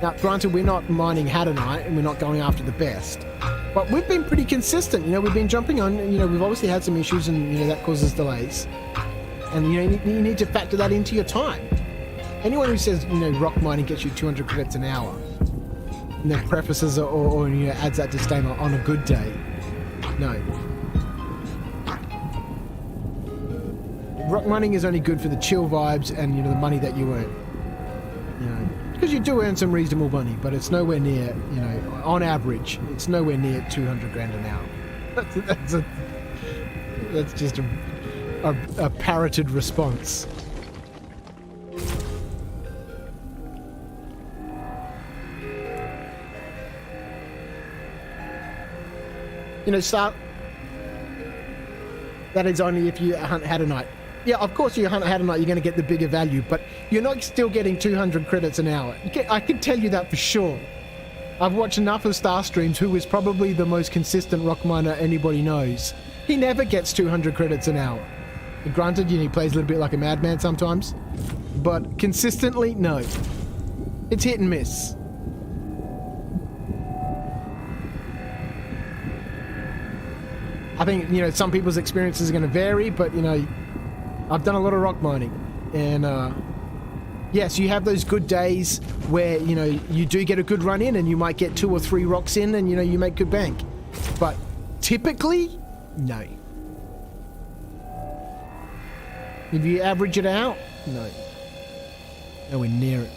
Now, granted, we're not mining Hadanite and we're not going after the best, but we've been pretty consistent. You know, we've been jumping on, you know, we've obviously had some issues and, you know, that causes delays. And, you know, you need to factor that into your time. Anyone who says, you know, rock mining gets you 200 credits an hour, and then prefaces or you know, adds that disclaimer on a good day, no. Rock mining is only good for the chill vibes and, you know, the money that you earn. You know, because you do earn some reasonable money, but it's nowhere near, you know, on average, it's nowhere near 200 grand an hour. That's just a parroted response. You know, start. That is only if you hunt Hadanite. Yeah, of course you hunt Hadanite, you're going to get the bigger value, but you're not still getting 200 credits an hour. I can tell you that for sure. I've watched enough of Star Streams, who is probably the most consistent rock miner anybody knows. He never gets 200 credits an hour. Granted, you know, he plays a little bit like a madman sometimes, but consistently, no. It's hit and miss. think, you know, some people's experiences are going to vary, but, you know, I've done a lot of rock mining. And, yes, you have those good days where, you know, you do get a good run in and you might get 2 or 3 rocks in and, you know, you make good bank. But typically, no. If you average it out, no. Nowhere near it.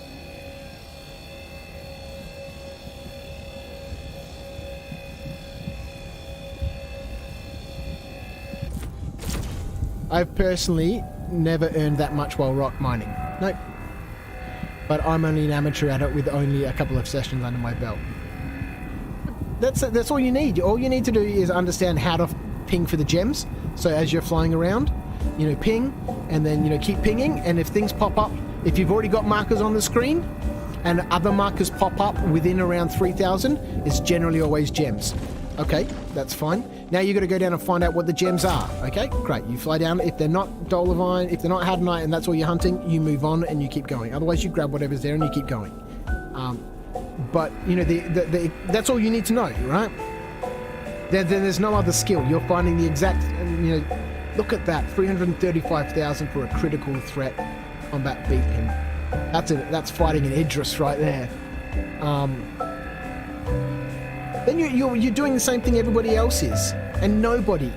I've personally never earned that much while rock mining. Nope. But I'm only an amateur at it with only a couple of sessions under my belt. That's all you need. All you need to do is understand how to ping for the gems. So as you're flying around, you know, ping, and then, you know, keep pinging. And if things pop up, if you've already got markers on the screen and other markers pop up within around 3,000, it's generally always gems. Okay, that's fine. Now you got to go down and find out what the gems are. Okay, great. You fly down. If they're not Dolomite, if they're not Hadonite, and that's all you're hunting, you move on and you keep going. Otherwise, you grab whatever's there and you keep going. But you know, that's all you need to know, right? There's no other skill. You're finding the exact. You know, look at that, 335,000 for a critical threat combat beat him. That's fighting an Idris right there. Then you're doing the same thing everybody else is, and nobody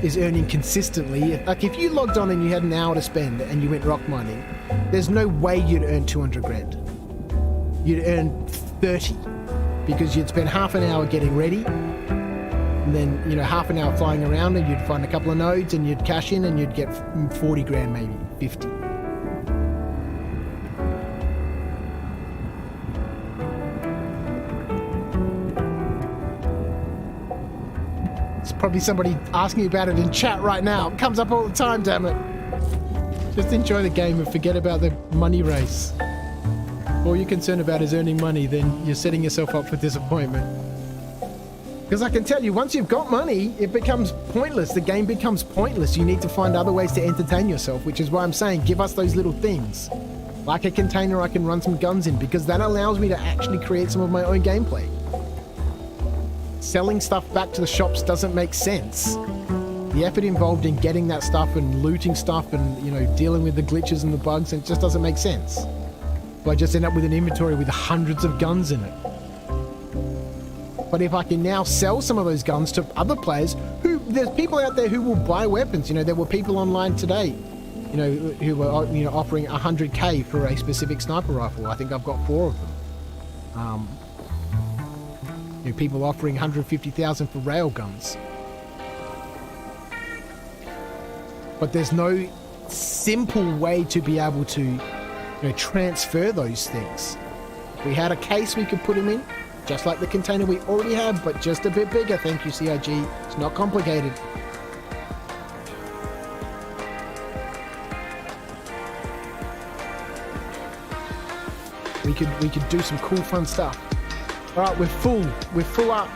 is earning consistently. Like if you logged on and you had an hour to spend and you went rock mining, there's no way you'd earn 200 grand. You'd earn 30 because you'd spend half an hour getting ready, and then, you know, half an hour flying around, and you'd find a couple of nodes and you'd cash in and you'd get 40 grand, maybe 50. Probably somebody asking about it in chat right now. It comes up all the time, damn it. Just enjoy the game and forget about the money race. All you're concerned about is earning money, then you're setting yourself up for disappointment. Because I can tell you, once you've got money, it becomes pointless. The game becomes pointless. You need to find other ways to entertain yourself, which is why I'm saying give us those little things. Like a container I can run some guns in, because that allows me to actually create some of my own gameplay. Selling stuff back to the shops doesn't make sense. The effort involved in getting that stuff and looting stuff and, you know, dealing with the glitches and the bugs, it just doesn't make sense. So I just end up with an inventory with hundreds of guns in it. But if I can now sell some of those guns to other players, there's people out there who will buy weapons. You know, there were people online today, you know, who were, you know, offering 100k for a specific sniper rifle. I think I've got 4 of them. You know, people offering 150,000 for railguns. But there's no simple way to be able to, you know, transfer those things. We had a case we could put them in, just like the container we already have, but just a bit bigger. Thank you, CIG. It's not complicated. We could do some cool, fun stuff. All right, we're full up.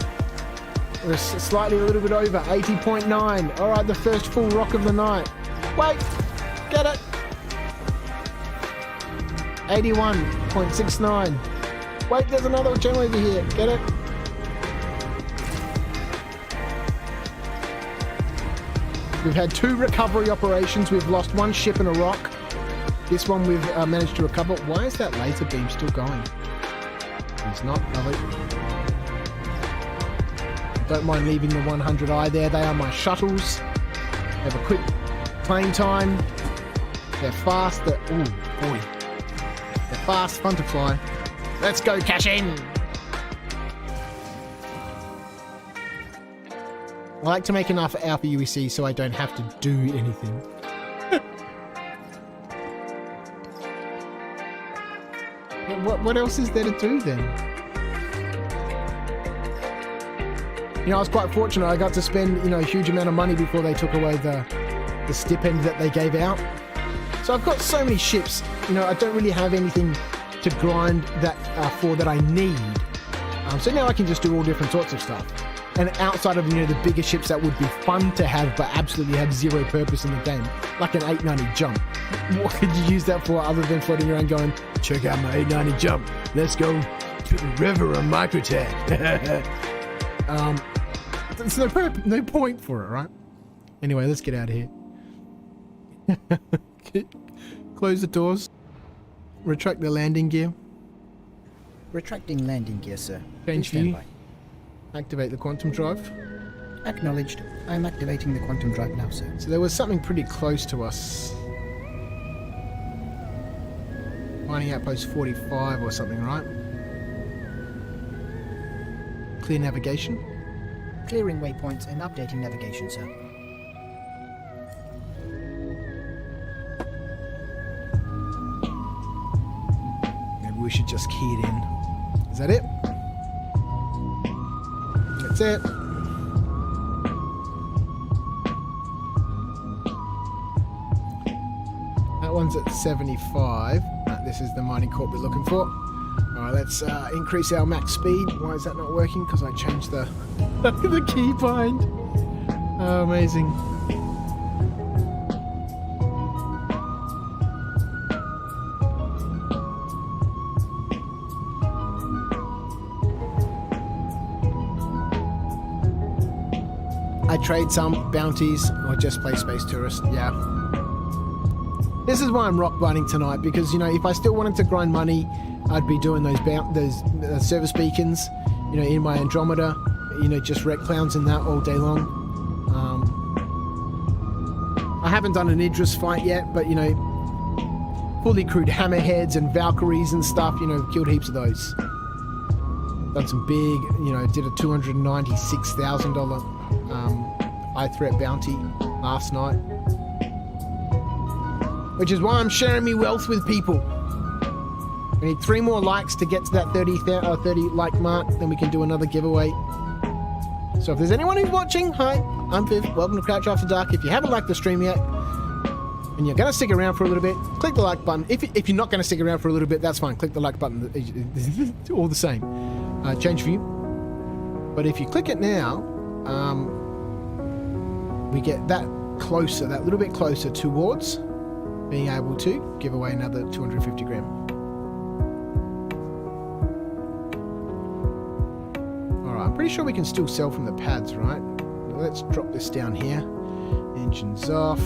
We're slightly a little bit over, 80.9. All right, the first full rock of the night. Wait, get it. 81.69. Wait, there's another gem over here. Get it. We've had 2 recovery operations. We've lost 1 ship and a rock. This one we've managed to recover. Why is that laser beam still going? It's not. Lovely. Don't mind leaving the 100i there. They are my shuttles. They have a quick plane time. They're fast. Ooh, boy. They're fast, fun to fly. Let's go, cash in! I like to make enough Alpha UEC so I don't have to do anything. What else is there to do then? You know, I was quite fortunate. I got to spend, you know, a huge amount of money before they took away the stipend that they gave out. So I've got so many ships. You know, I don't really have anything to grind that for that I need. So now I can just do all different sorts of stuff. And outside of, you know, the bigger ships that would be fun to have but absolutely have zero purpose in the game, like an 890 jump. What could you use that for other than floating around going, check out my 890 jump, let's go to the river on microtech. There's no point for it, right? Anyway, let's get out of here. Close the doors. Retract the landing gear. Retracting landing gear, sir. Change Please stand view. Activate the quantum drive. by. Acknowledged. I am activating the quantum drive now, sir. So there was something pretty close to us. Mining outpost 45 or something, right? Clear navigation. Clearing waypoints and updating navigation, sir. Maybe we should just key it in. Is that it? That's it. That one's at 75. This is the mining corp we're looking for. Alright, let's increase our max speed. Why is that not working? Because I changed the key bind. Oh, amazing. I trade some bounties or just play Space Tourist. Yeah. This is why I'm rock binding tonight, because, you know, if I still wanted to grind money, I'd be doing those service beacons, you know, in my Andromeda, you know, just wreck clowns in that all day long. I haven't done an Idris fight yet, but, you know, fully crewed hammerheads and Valkyries and stuff, you know, killed heaps of those. Done some big, you know, did a $296,000 high threat bounty last night. Which is why I'm sharing me wealth with people. We need 3 more likes to get to that 30 like mark, then we can do another giveaway. So if there's anyone who's watching, hi, I'm Viv, welcome to Crouch After Dark. If you haven't liked the stream yet, and you're going to stick around for a little bit, click the like button. If you're not going to stick around for a little bit, that's fine, click the like button, all the same. Change view. But if you click it now, we get that closer, that little bit closer towards being able to give away another 250 grand. Alright, I'm pretty sure we can still sell from the pads, right? Let's drop this down here. Engines off.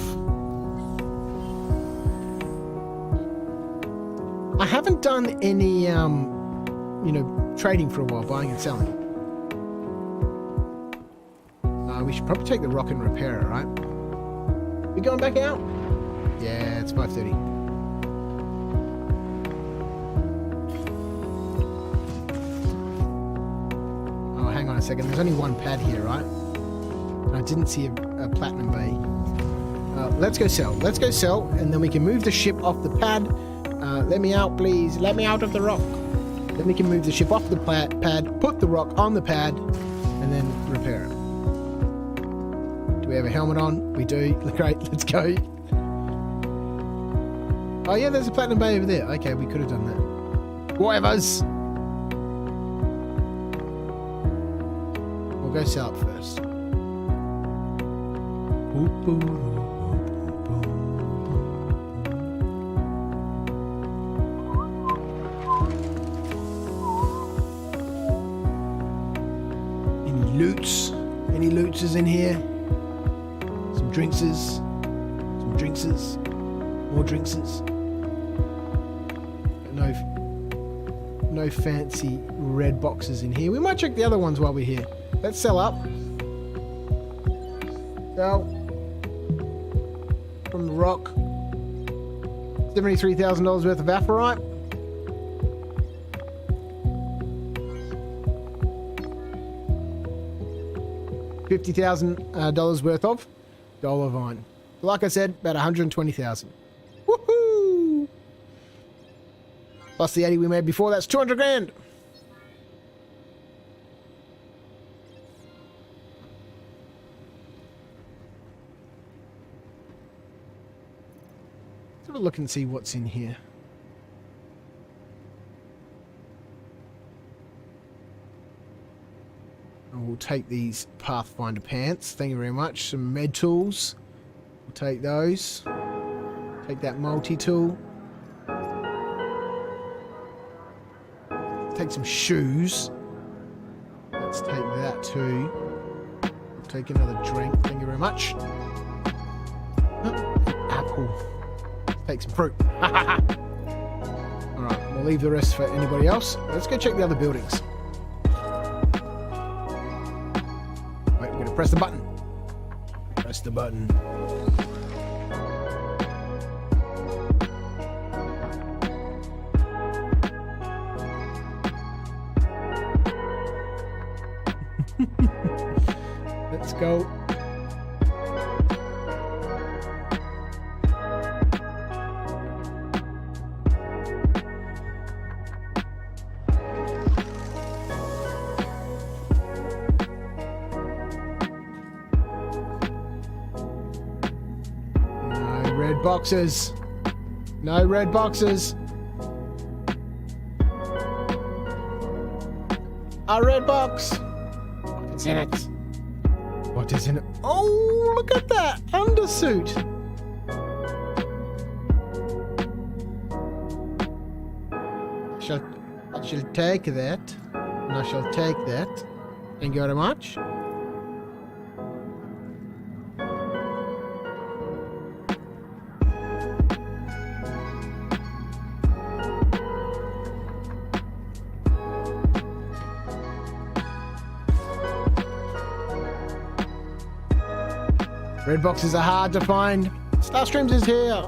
I haven't done any, you know, trading for a while, buying and selling. We should probably take the rock and repair it, right? We going back out? Yeah, it's 5:30. Oh, hang on a second. There's only one pad here, right? And I didn't see a platinum bay. Let's go sell. Let's go sell, and then we can move the ship off the pad. Let me out, please. Let me out of the rock. Then we can move the ship off the pad, put the rock on the pad, and then repair it. Do we have a helmet on? We do. Great, let's go. Oh yeah, there's a platinum bay over there. Okay, we could have done that. Whatevers. We'll go sell it first. Any loots? Any lootses in here? Some drinkses? Some drinkses? More drinkses? No fancy red boxes in here. We might check the other ones while we're here. Let's sell up. Sell. From the rock. $73,000 worth of Aphorite. $50,000 worth of Dolovine. Like I said, about 120,000. Woohoo! Plus the 80 we made before, that's 200 grand. Let's have a look and see what's in here. And we'll take these Pathfinder pants. Thank you very much. Some med tools. We'll take those. Take that multi-tool. Take some shoes. Let's take that too. take another drink. Thank you very much. Apple. Take some fruit. Alright, we'll leave the rest for anybody else. Let's go check the other buildings. Wait, we're gonna press the button. Press the button. Let's go. No red boxes. No red boxes. A red box. What's in it? What is in it? Oh, look at that undersuit. I shall take that. And I shall take that. Thank you very much. Red boxes are hard to find. Starstreams is here.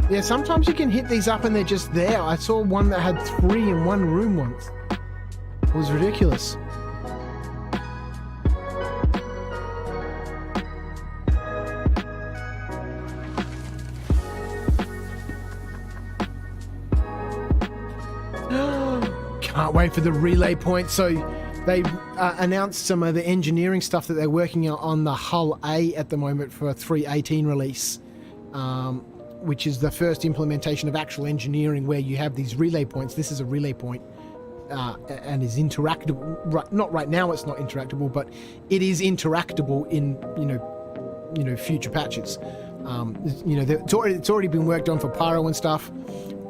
Yeah, sometimes you can hit these up and they're just there. I saw one that had 3 in one room once. It was ridiculous. Can't wait for the relay point. So they announced some of the engineering stuff that they're working on the Hull A at the moment for a 3.18 release, which is the first implementation of actual engineering where you have these relay points. This is a relay point and is interactable. Not right now, it's not interactable, but it is interactable in future patches. It's already been worked on for Pyro and stuff.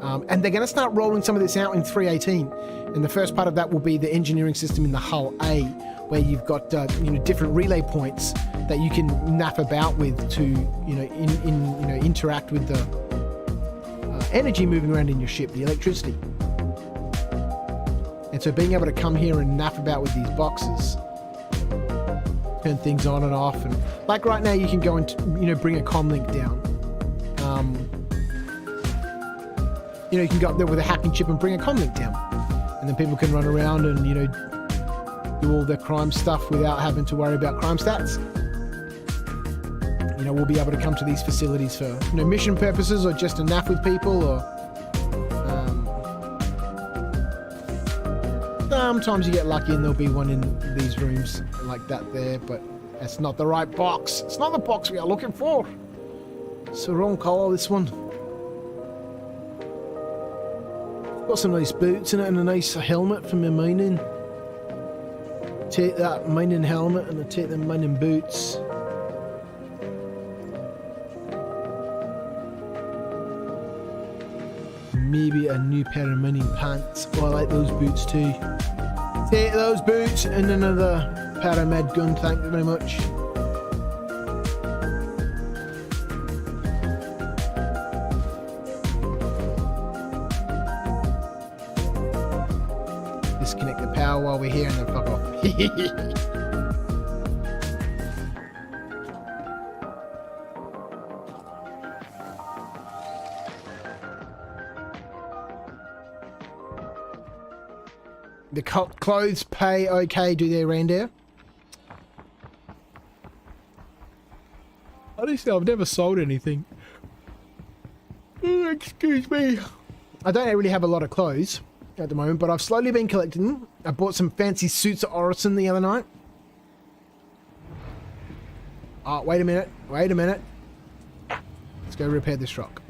And they're going to start rolling some of this out in 3.18. And the first part of that will be the engineering system in the Hull A, where you've got different relay points that you can nap about with to interact with the energy moving around in your ship, the electricity. And so being able to come here and nap about with these boxes, turn things on and off, and like right now you can go and bring a comlink down. You can go up there with a hacking chip and bring a comlink down, and then people can run around and do all their crime stuff without having to worry about crime stats. We'll be able to come to these facilities for mission purposes or just to naff with people, or sometimes you get lucky and there'll be one in these rooms like that there, but that's not the right box. It's not the box we are looking for. It's the wrong colour, this one. Got some nice boots in it and a nice helmet for my mining. Take that mining helmet and I take the mining boots. Maybe a new pair of mining pants. Oh, I like those boots too. Take those boots and another paramed gun, thank you very much. Disconnect the power while we're here and then fuck off. The clothes pay okay, do they, reindeer? Honestly, I've never sold anything. Oh, excuse me. I don't really have a lot of clothes at the moment, but I've slowly been collecting them. I bought some fancy suits at Orison the other night. Oh, wait a minute. Wait a minute. Let's go repair this rock.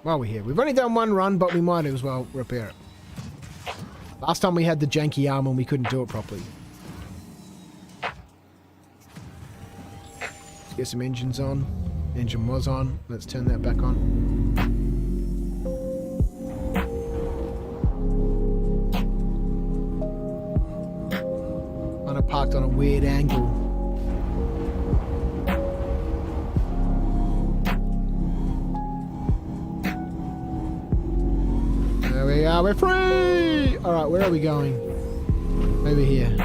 While we're here. We've only done one run, but we might as well repair it. Last time we had the janky arm and we couldn't do it properly. Let's get some engines on. Engine was on. Let's turn that back on. parked on a weird angle. There we are, we're free! Alright, where are we going? Over here.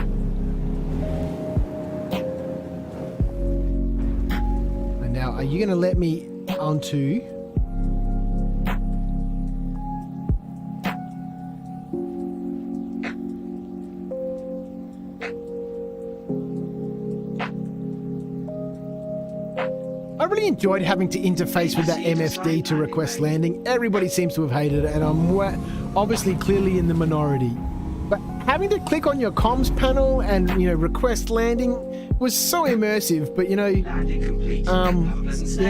And now, are you going to let me onto... I really enjoyed having to interface with that MFD to request landing. Everybody seems to have hated it, and I'm obviously clearly in the minority. But having to click on your comms panel and, you know, request landing was so immersive. But, you know,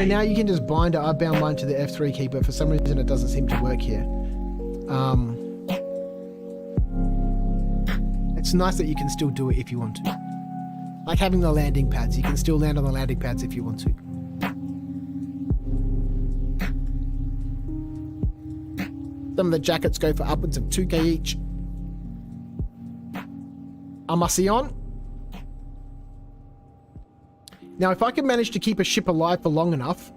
now you can just bind it. I bound mine to the F3 key, but for some reason it doesn't seem to work here. It's nice that you can still do it if you want to. Like having the landing pads. You can still land on the landing pads if you want to. Some of the jackets go for upwards of 2k each. Amasion. Now, if I can manage to keep a ship alive for long enough,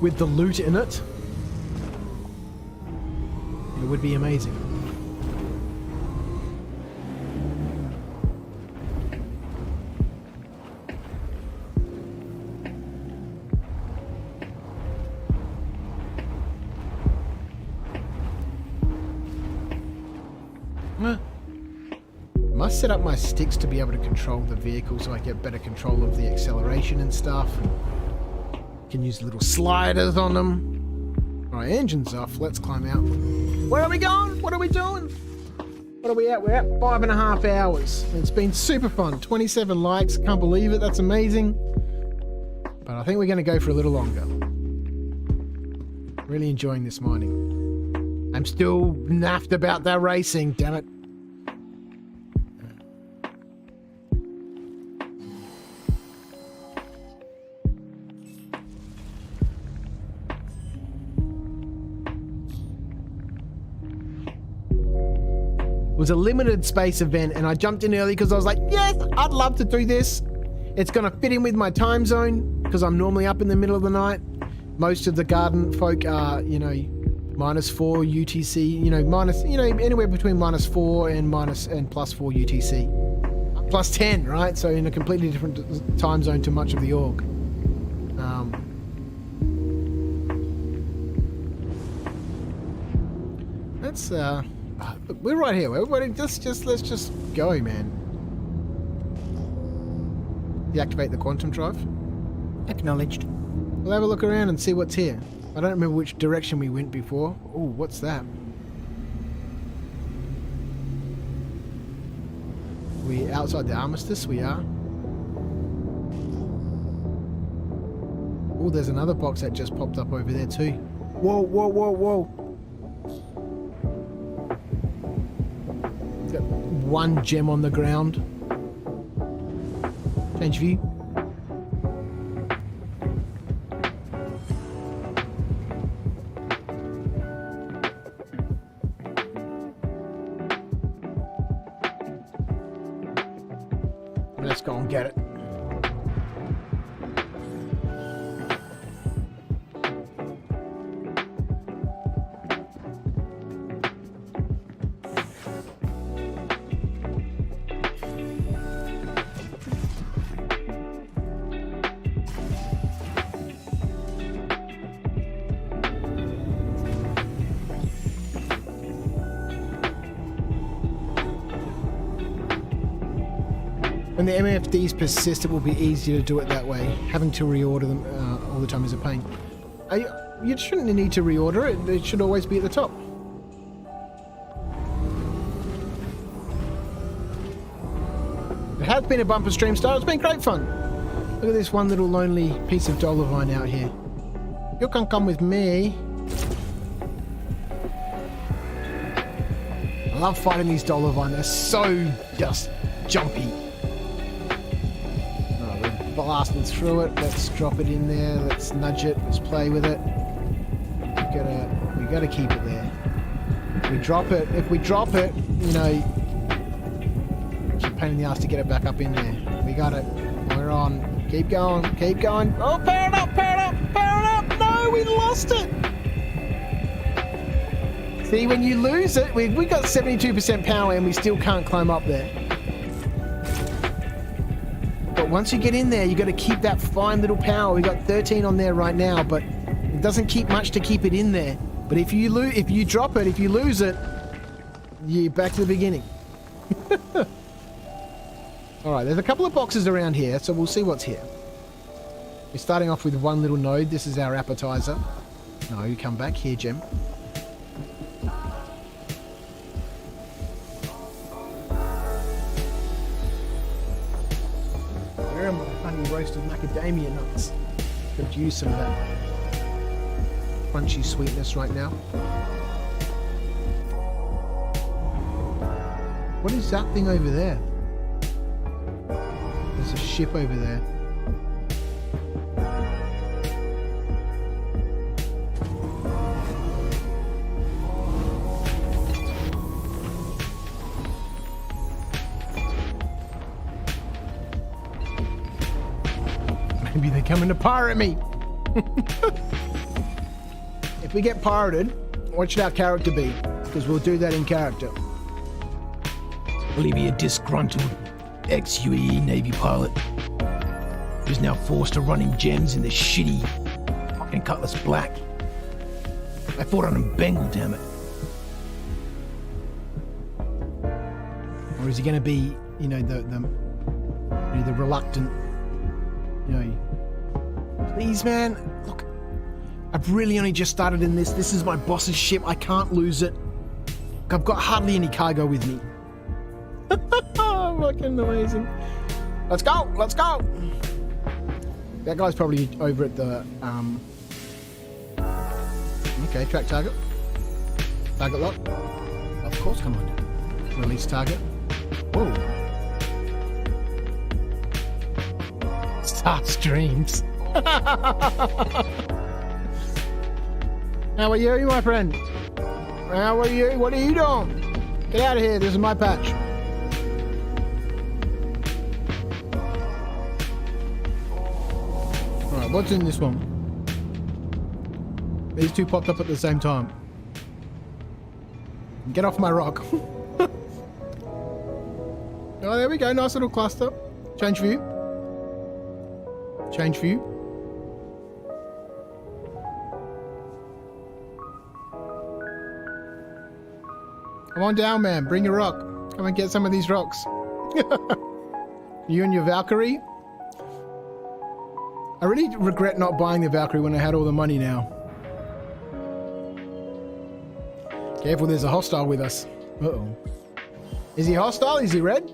with the loot in it, it would be amazing. Must set up my sticks to be able to control the vehicle so I get better control of the acceleration and stuff. Can use little sliders on them. Alright, engine's off. Let's climb out. Where are we going? What are we doing? What are we at? We're at 5.5 hours. It's been super fun. 27 likes. Can't believe it. That's amazing. But I think we're going to go for a little longer. Really enjoying this mining. I'm still naffed about that racing, damn it. It was a limited space event and I jumped in early because I was like, yes, I'd love to do this. It's going to fit in with my time zone because I'm normally up in the middle of the night. Most of the garden folk are, you know, -4 UTC, you know, anywhere between -4 and +4 UTC. +10, right? So in a completely different time zone to much of the org. That's, we're right here. Everybody, let's just go, man. Deactivate the quantum drive. Acknowledged. We'll have a look around and see what's here. I don't remember which direction we went before. Oh, what's that? We outside the armistice? We are. Oh, there's another box that just popped up over there too. Whoa, whoa, whoa, whoa. Got one gem on the ground. Change view. Let's go and get it. When the MFDs persist, it will be easier to do it that way. Having to reorder them all the time is a pain. You shouldn't need to reorder it. It should always be at the top. It has been a bumper stream start. It's been great fun. Look at this one little lonely piece of Dollarvine out here. You can come with me. I love fighting these Dollarvine. They're so just jumpy. Blasting through it. Let's drop it in there. Let's nudge it. Let's play with it. We gotta keep it there. If we drop it, you know, pain in the ass to get it back up in there. We got it. We're on. Keep going. Keep going. Oh, power it up, power it up, power it up. No, we lost it. See, when you lose it, we got 72% power and we still can't climb up there. But once you get in there, you got to keep that fine little power. We got 13 on there right now, but it doesn't keep much to keep it in there. But if you drop it, if you lose it, you're back to the beginning. Alright, there's a couple of boxes around here, so we'll see what's here. We're starting off with one little node. This is our appetizer. No, you come back here, Jim. Where are my honey roasted macadamia nuts? Could use some of that crunchy sweetness right now. What is that thing over there? There's a ship over there. Maybe they're coming to pirate me. If we get pirated, what should our character be? Because we'll do that in character. Will he be a disgruntled ex-UAE Navy pilot who's now forced to run in gems in the shitty fucking Cutlass Black? I fought on him Bengal, damn it. Or is he going to be, you know, the reluctant, you know, please, man, look, I've really only just started in this. This is my boss's ship. I can't lose it. I've got hardly any cargo with me. Fucking amazing. Let's go. Let's go. That guy's probably over at the, okay, track target. Target lock. Of course, come on. Release target. Whoa. Start streams. How are you, my friend? How are you? What are you doing? Get out of here. This is my patch. Alright, what's in this one? These two popped up at the same time. Get off my rock. Oh, there we go. Nice little cluster. Change view. Change view. Come on down, man. Bring your rock. Come and get some of these rocks. You and your Valkyrie. I really regret not buying the Valkyrie when I had all the money now. Careful, there's a hostile with us. Uh-oh. Is he hostile? Is he red?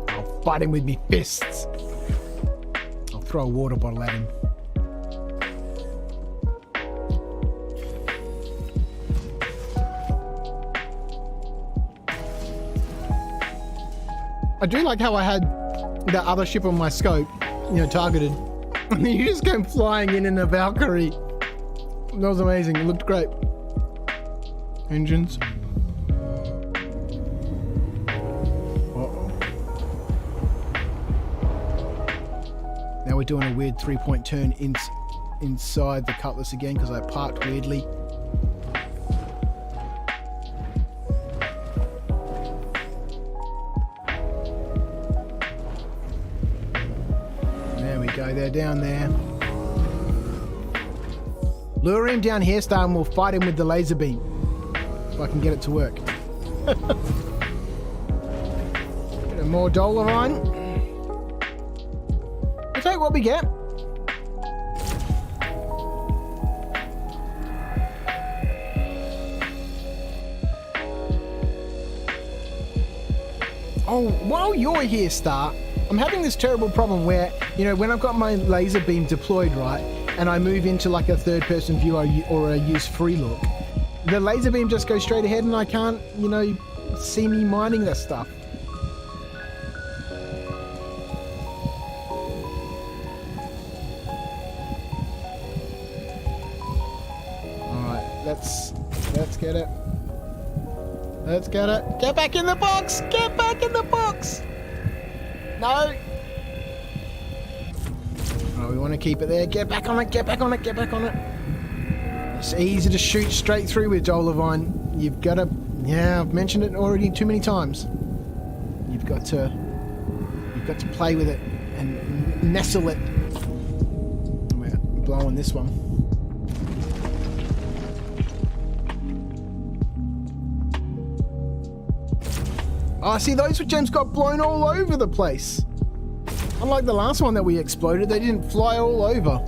I'll fight him with me fists. I'll throw a water bottle at him. I do like how I had that other ship on my scope, you know, targeted. And you just came flying in a Valkyrie. That was amazing. It looked great. Engines. Uh-oh. Now we're doing a weird 3-point turn inside the Cutlass again because I parked weirdly. They're down there. Lure him down here, Star, and we'll fight him with the laser beam. If I can get it to work. Get a more Dollarine. We'll take what we get. Oh, while you're here, Star, I'm having this terrible problem where, you know, when I've got my laser beam deployed, right, and I move into like a third-person view or a use free look, the laser beam just goes straight ahead and I can't, you know, see me mining that stuff. let's get it. Let's get it. Get back in the box! Get back in the box! No! Oh, we want to keep it there. Get back on it, get back on it, get back on it. It's easy to shoot straight through with Dolivine. You've got to... Yeah, I've mentioned it already too many times. You've got to play with it and nestle it. We're blowing this one. Oh, see, those gems got blown all over the place. Unlike the last one that we exploded, they didn't fly all over.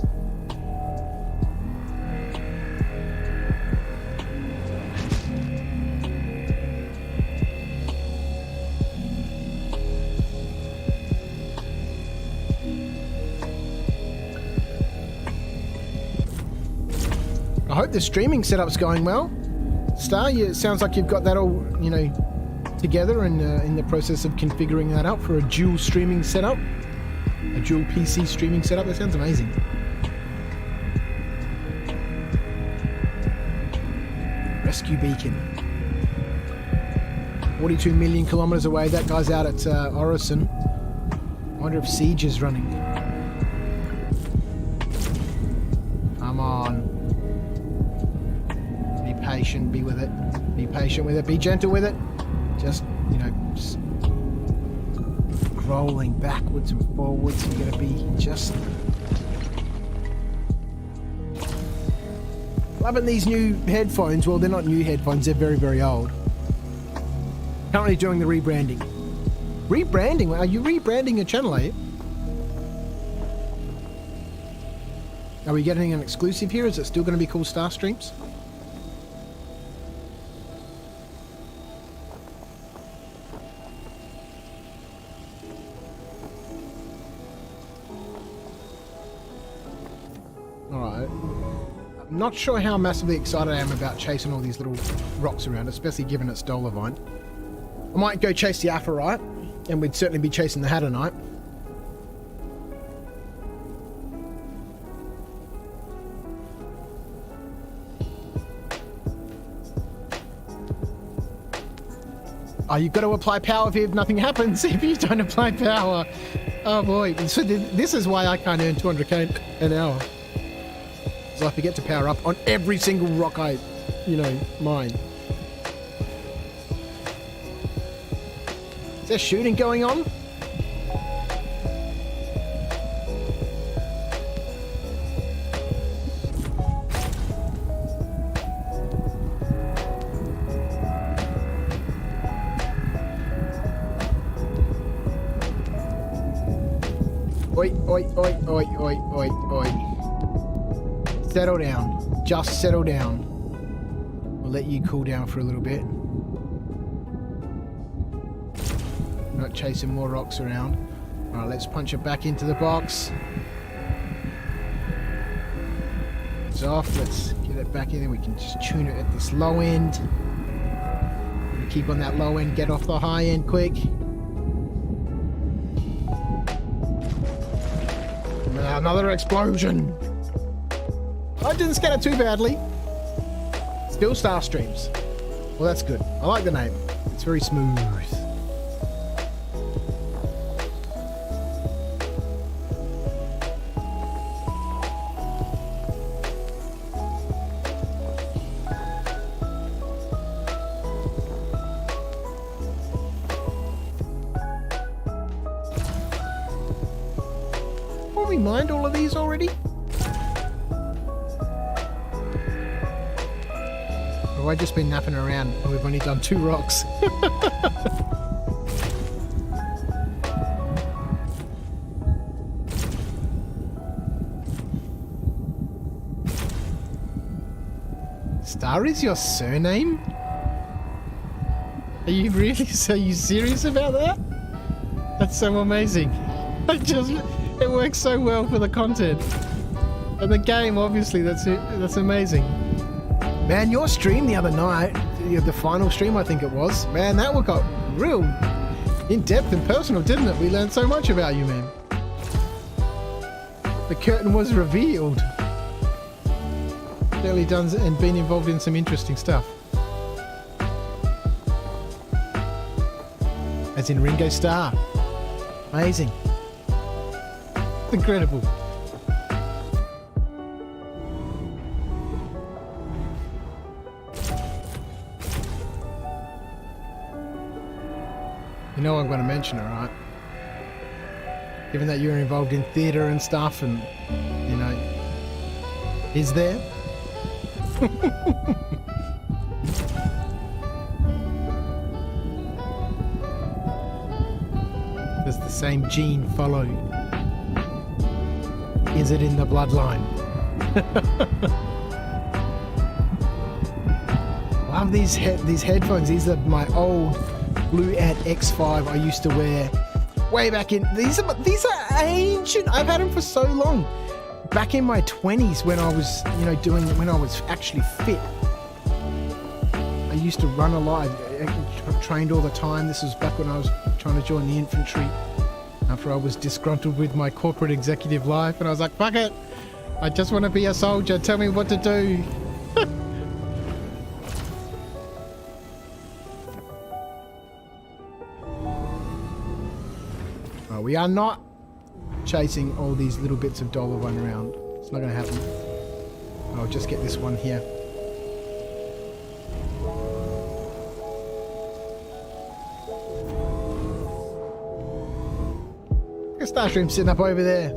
I hope the streaming setup's going well. Star, it sounds like you've got that all, you know, together and in the process of configuring that up for a dual streaming setup. A dual PC streaming setup. That sounds amazing. Rescue beacon. 42 million kilometers away. That guy's out at Orison. I wonder if Siege is running. Come on. Be patient. Be with it. Be patient with it. Be gentle with it. Just, you know, just rolling backwards and forwards. You gotta be just loving these new headphones. Well, they're not new headphones, they're very, very old. Currently doing the rebranding. Rebranding? Are you rebranding your channel, are you? Are we getting an exclusive here? Is it still going to be called Star Streams? Alright. I'm not sure how massively excited I am about chasing all these little rocks around, especially given it's Dolivine. I might go chase the Aphrite, and we'd certainly be chasing the Hadonite. Oh, you've got to apply power if nothing happens if you don't apply power. Oh boy. So this is why I can't earn 200k an hour. So I forget to power up on every single rock I, you know, mine. Is there shooting going on? Oi, oi, oi, oi, oi, oi, oi. Settle down. Just settle down. We'll let you cool down for a little bit. Not chasing more rocks around. Alright, let's punch it back into the box. It's off. Let's get it back in and we can just tune it at this low end. Keep on that low end, get off the high end quick. Another explosion. I didn't scan it too badly. Still Star Streams. Well, that's good. I like the name. It's very smooth. Have we mined all of these already? Or have I just been napping around and we've only done 2 rocks? Star is your surname? Are you really? So you serious about that? That's so amazing. It works so well for the content. And the game, obviously, that's amazing. Man, your stream the other night, the final stream I think it was, man, that one got real in-depth and personal, didn't it? We learned so much about you, man. The curtain was revealed. Certainly done and been involved in some interesting stuff. As in Ringo Starr. Amazing. Incredible. You know I'm going to mention it, right? Given that you're involved in theatre and stuff and, you know, is there? Does the same gene follow? Is it in the bloodline? Love these headphones. These are my old Blue Ad X5 I used to wear way back in. These are ancient. I've had them for so long. Back in my 20s when I was, you know, when I was actually fit. I used to run a lot. I trained all the time. This was back when I was trying to join the infantry. After I was disgruntled with my corporate executive life, and I was like, fuck it. I just want to be a soldier. Tell me what to do. We are not chasing all these little bits of dollar one around. It's not going to happen. I'll just get this one here. Look at Starstream sitting up over there.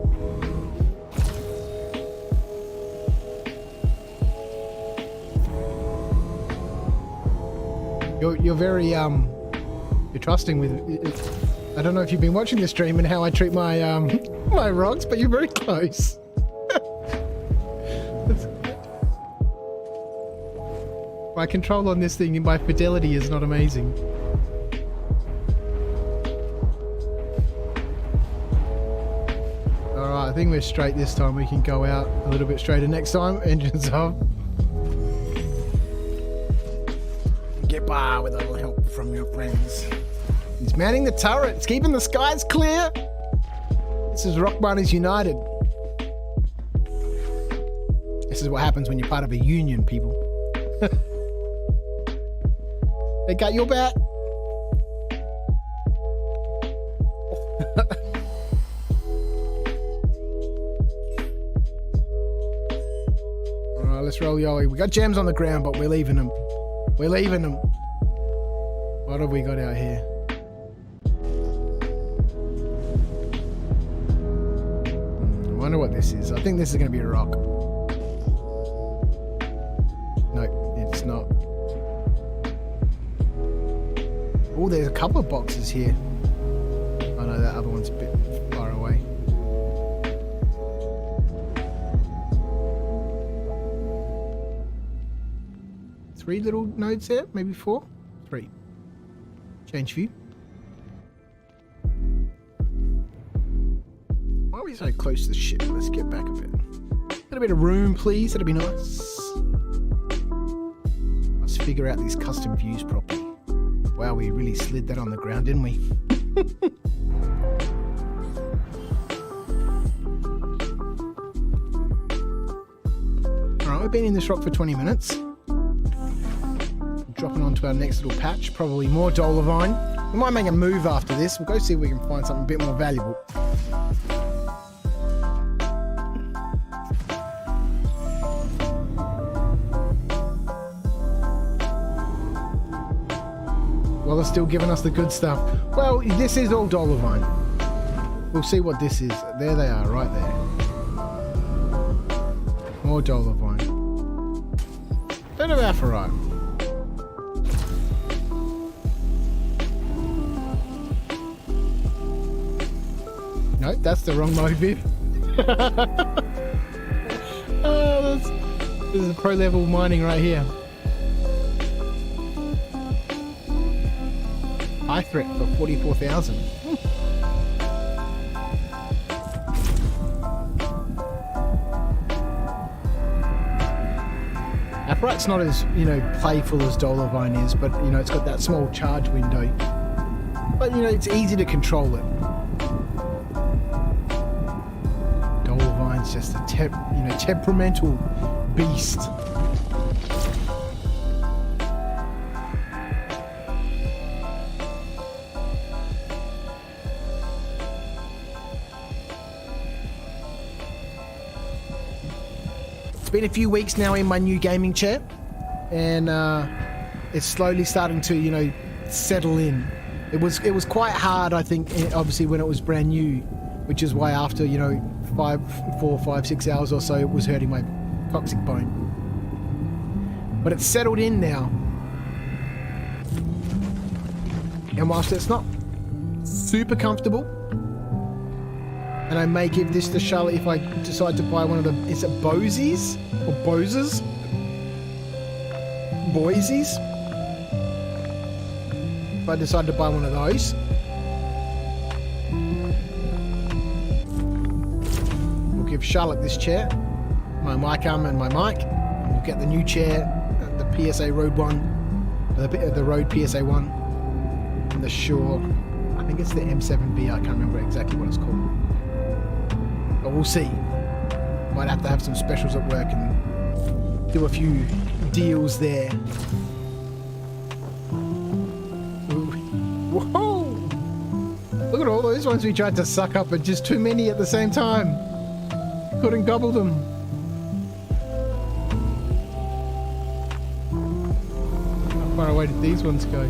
You're very you're trusting with it. I don't know if you've been watching the stream and how I treat my my ROCs, but you're very close. My control on this thing and my fidelity is not amazing. Alright, I think we're straight this time. We can go out a little bit straighter next time. Engines off. Get by with a little help from your friends. He's manning the turret. It's keeping the skies clear. This is ROC Miners United. This is what happens when you're part of a union, people. They got your back. Alright, let's roll Yowie. We got gems on the ground, but we're leaving them. We're leaving them. What have we got out here? I wonder what this is. I think this is going to be a rock. No, it's not. Oh, there's a couple of boxes here. Oh no, that other one's a bit far away. Three little nodes there, maybe four? Three. Change view. Why are we so close to the ship? Let's get back a bit. Get a bit of room, please. That'd be nice. Let's figure out these custom views properly. Wow, we really slid that on the ground, didn't we? Alright, we've been in this rock for 20 minutes. Dropping onto our next little patch. Probably more Dolovine. We might make a move after this. We'll go see if we can find something a bit more valuable. Well, they're still giving us the good stuff. Well, this is all Dolovine. We'll see what this is. There they are, right there. More Dolovine. Bit of Aphorite. No, that's the wrong mode, Viv. Oh, this is pro level mining right here. High threat for 44,000. Aphorite's not as, you know, playful as Dolovine is, but, you know, it's got that small charge window. But, you know, it's easy to control it. Dolovine's just a temperamental beast. It's been a few weeks now in my new gaming chair, and it's slowly starting to, you know, settle in. It was quite hard, I think, obviously when it was brand new, which is why after, you know, 4, 5, 6 hours or so, it was hurting my toxic bone. But it's settled in now. And whilst it's not super comfortable, and I may give this to Charlotte if I decide to buy one of the, is it Bosies? Or Boses? Boisies? If I decide to buy one of those. We'll give Charlotte this chair, my mic arm and my mic, and we'll get the new chair, the PSA Road one, the Road PSA one, and the Shure, I think it's the M7B, I can't remember exactly what it's called. But we'll see. Might have to have some specials at work and do a few deals there. Whoa! Look at all those ones we tried to suck up, but just too many at the same time. Couldn't gobble them. How far away did these ones go?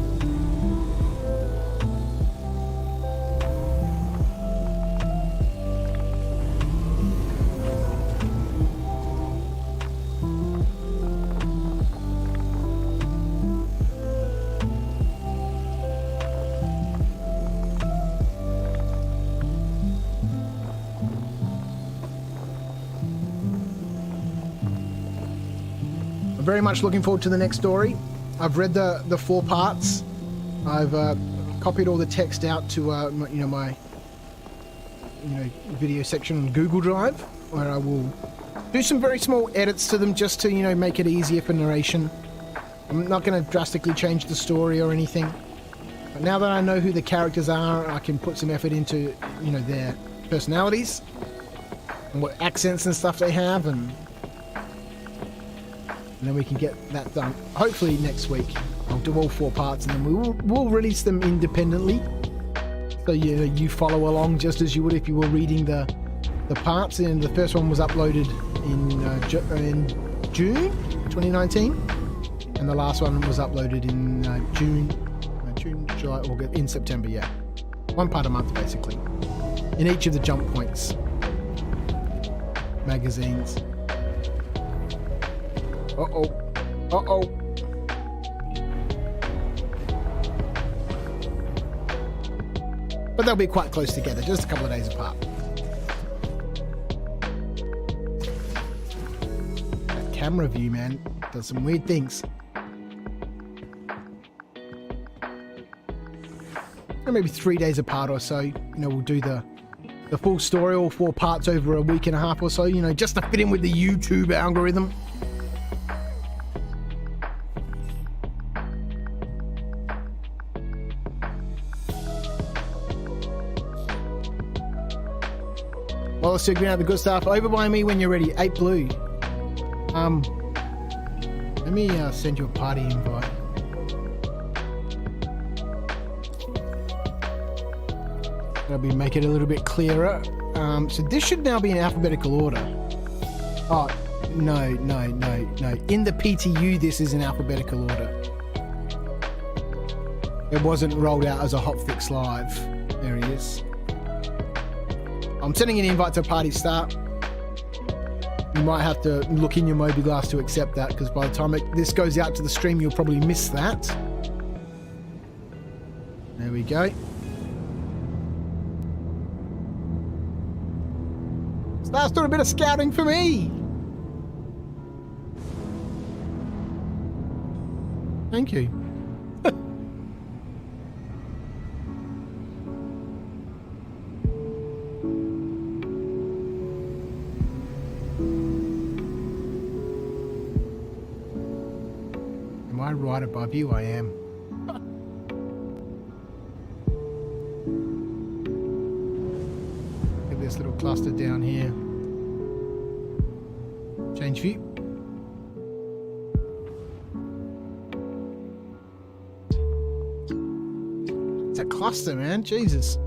Very much looking forward to the next story. I've read the 4 parts. I've copied all the text out to my video section on Google Drive, where I will do some very small edits to them just to, you know, make it easier for narration. I'm not going to drastically change the story or anything, but now that I know who the characters are, I can put some effort into, you know, their personalities and what accents and stuff they have, and then we can get that done. Hopefully next week. I'll do all 4 parts, and then we'll release them independently. So you follow along just as you would if you were reading the parts. And the first one was uploaded in June 2019, and the last one was uploaded in June, July, August, in September. Yeah, 1 part a month basically, in each of the jump points magazines. Uh-oh. But they'll be quite close together, just a couple of days apart. That camera view, man, does some weird things. And maybe 3 days apart or so, you know, we'll do the full story, all 4 parts over a week and a half or so, you know, just to fit in with the YouTube algorithm. Well, let's check out the good stuff. Over by me when you're ready. 8 Blue. Let me send you a party invite. That'll make it a little bit clearer. So this should now be in alphabetical order. Oh, no. In the PTU, this is in alphabetical order. It wasn't rolled out as a hotfix live. There he is. I'm sending an invite to a party start. You might have to look in your Moby Glass to accept that, because by the time this goes out to the stream, you'll probably miss that. There we go. So that's doing a bit of scouting for me. Thank you. Am I right above you? I am. Get this little cluster down here. Change view. It's a cluster, man. Jesus.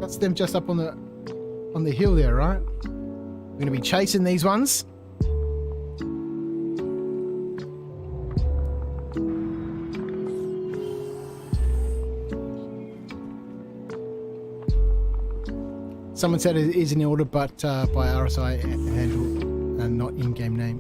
That's them just up on on the hill there, right? We're going to be chasing these ones. Someone said it is in order, but by RSI handle and not in-game name.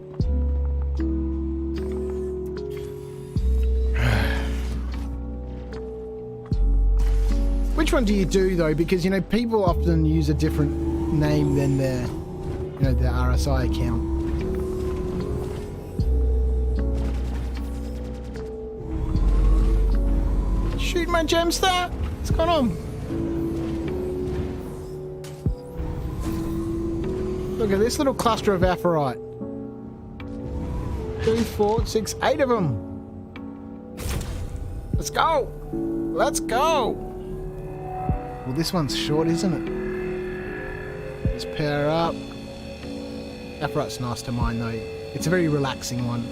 Which one do you do though? Because you know people often use a different name than their, you know, their RSI account. Shoot my gemstar! What's going on? Look at this little cluster of aphrite. 2, 4, 6, 8 of them. Let's go! Let's go! Well, this one's short, isn't it? Let's power up. Aphrite's nice to mine though. It's a very relaxing one.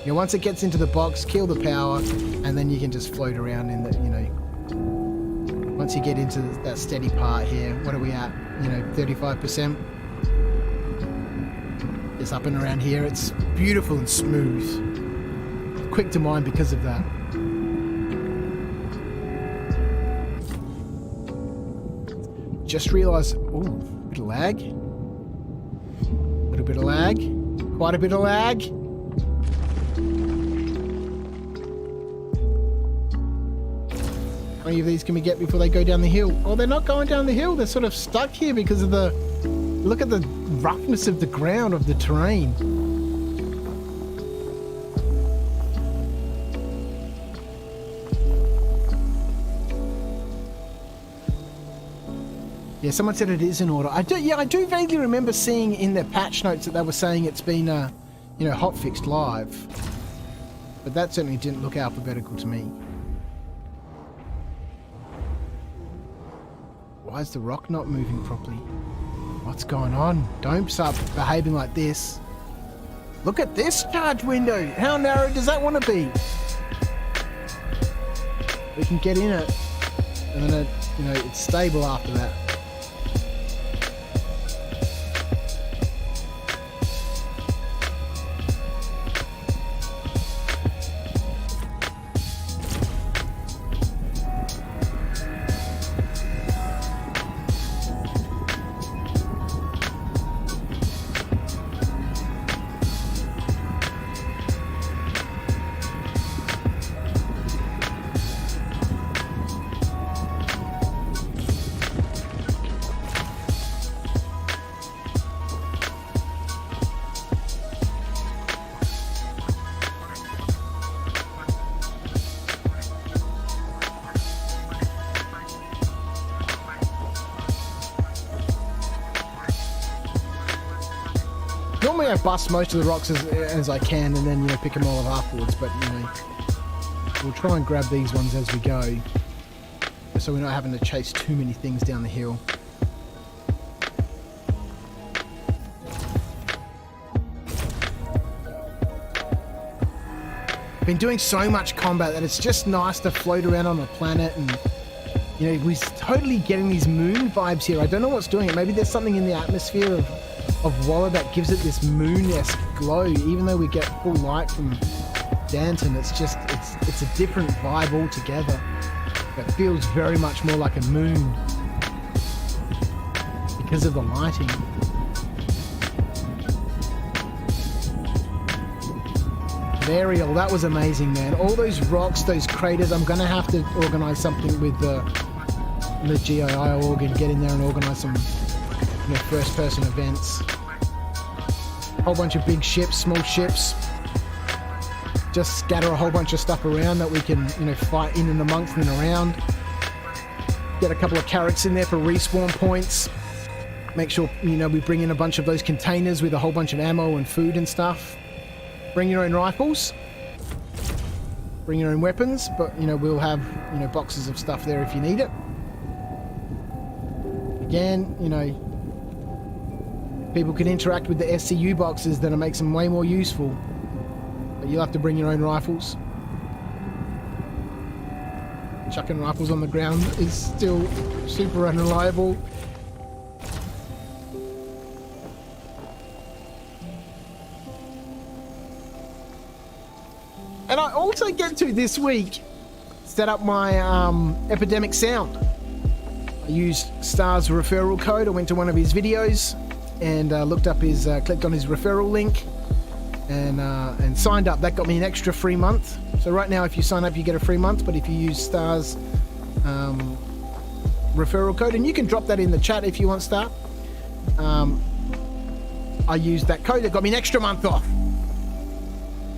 You know, once it gets into the box, kill the power, and then you can just float around in the, you know. Once you get into that steady part here, what are we at? You know, 35%. It's up and around here. It's beautiful and smooth. Quick to mine because of that. Just realised, ooh, a bit of lag. A little bit of lag. Quite a bit of lag. How many of these can we get before they go down the hill? Oh, they're not going down the hill. They're sort of stuck here because of the... Look at the roughness of the ground, of the terrain. Yeah, someone said it is in order. I do vaguely remember seeing in their patch notes that they were saying it's been, you know, hotfixed live. But that certainly didn't look alphabetical to me. Why is the rock not moving properly? What's going on? Don't start behaving like this. Look at this charge window. How narrow does that want to be? We can get in it, and then you know, it's stable after that. Normally I bust most of the rocks as I can and then, you know, pick them all up afterwards, but, you know, we'll try and grab these ones as we go, so we're not having to chase too many things down the hill. Been doing so much combat that it's just nice to float around on a planet, and, you know, we're totally getting these moon vibes here. I don't know what's doing it. Maybe there's something in the atmosphere of Walla that gives it this moon-esque glow. Even though we get full light from Danton, it's just, it's a different vibe altogether. It feels very much more like a moon because of the lighting. Aerial, that was amazing, man. All those rocks, those craters. I'm gonna have to organize something with the GII org and get in there and organize some, you know, first-person events. Whole bunch of big ships, small ships. Just scatter a whole bunch of stuff around that we can, you know, fight in and amongst and around. Get a couple of carrots in there for respawn points. Make sure, you know, we bring in a bunch of those containers with a whole bunch of ammo and food and stuff. Bring your own rifles. Bring your own weapons, but, you know, we'll have, you know, boxes of stuff there if you need it. Again, you know, people can interact with the SCU boxes that'll make them way more useful. But you'll have to bring your own rifles. Chucking rifles on the ground is still super unreliable. And I also get to this week set up my Epidemic Sound. I used Star's referral code. I went to one of his videos and looked up his, clicked on his referral link and signed up. That got me an extra free month. So right now, if you sign up, you get a free month. But if you use Star's referral code, and you can drop that in the chat if you want, Star. I used that code. It got me an extra month off.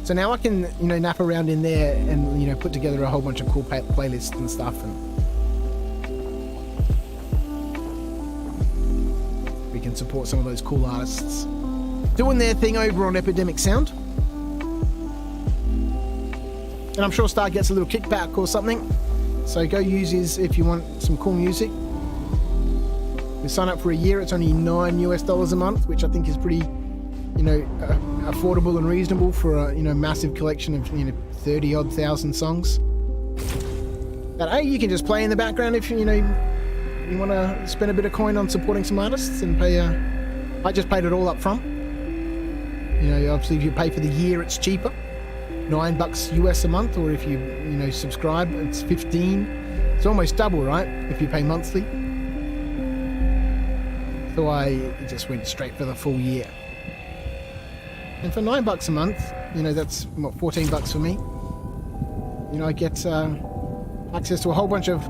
So now I can, nap around in there and, put together a whole bunch of cool playlists and stuff. And we can support some of those cool artists doing their thing over on Epidemic Sound. And I'm sure Star gets a little kickback or something. So go use his if you want some cool music. We sign up for a year. It's only $9 a month, which I think is pretty, affordable and reasonable for a, massive collection of, 30-odd thousand songs. That, hey, you can just play in the background if, you want to spend a bit of coin on supporting some artists and pay I just paid it all up front. Obviously if you pay for the year, it's cheaper. $9 US a month, or if you, subscribe, it's 15. It's almost double, right? If you pay monthly. So I just went straight for the full year. And for $9 a month, that's what, $14 for me. I get access to a whole bunch of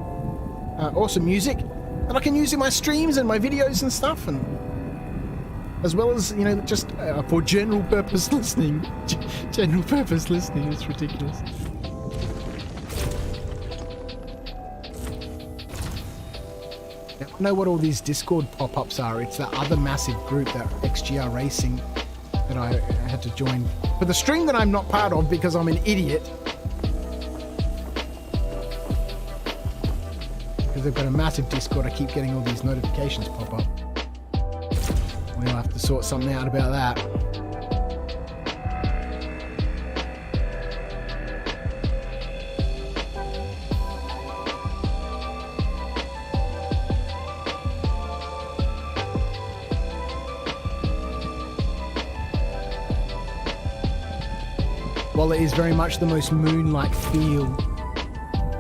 awesome music that I can use in my streams and my videos and stuff, and as well as just for general purpose listening. General purpose listening, it's ridiculous. Now, I know what all these Discord pop-ups are. It's that other massive group, that XGR Racing, that I had to join for the stream that I'm not part of because I'm an idiot. Because they've got a massive Discord, I keep getting all these notifications pop up. We'll have to sort something out about that. While it is very much the most moon-like feel.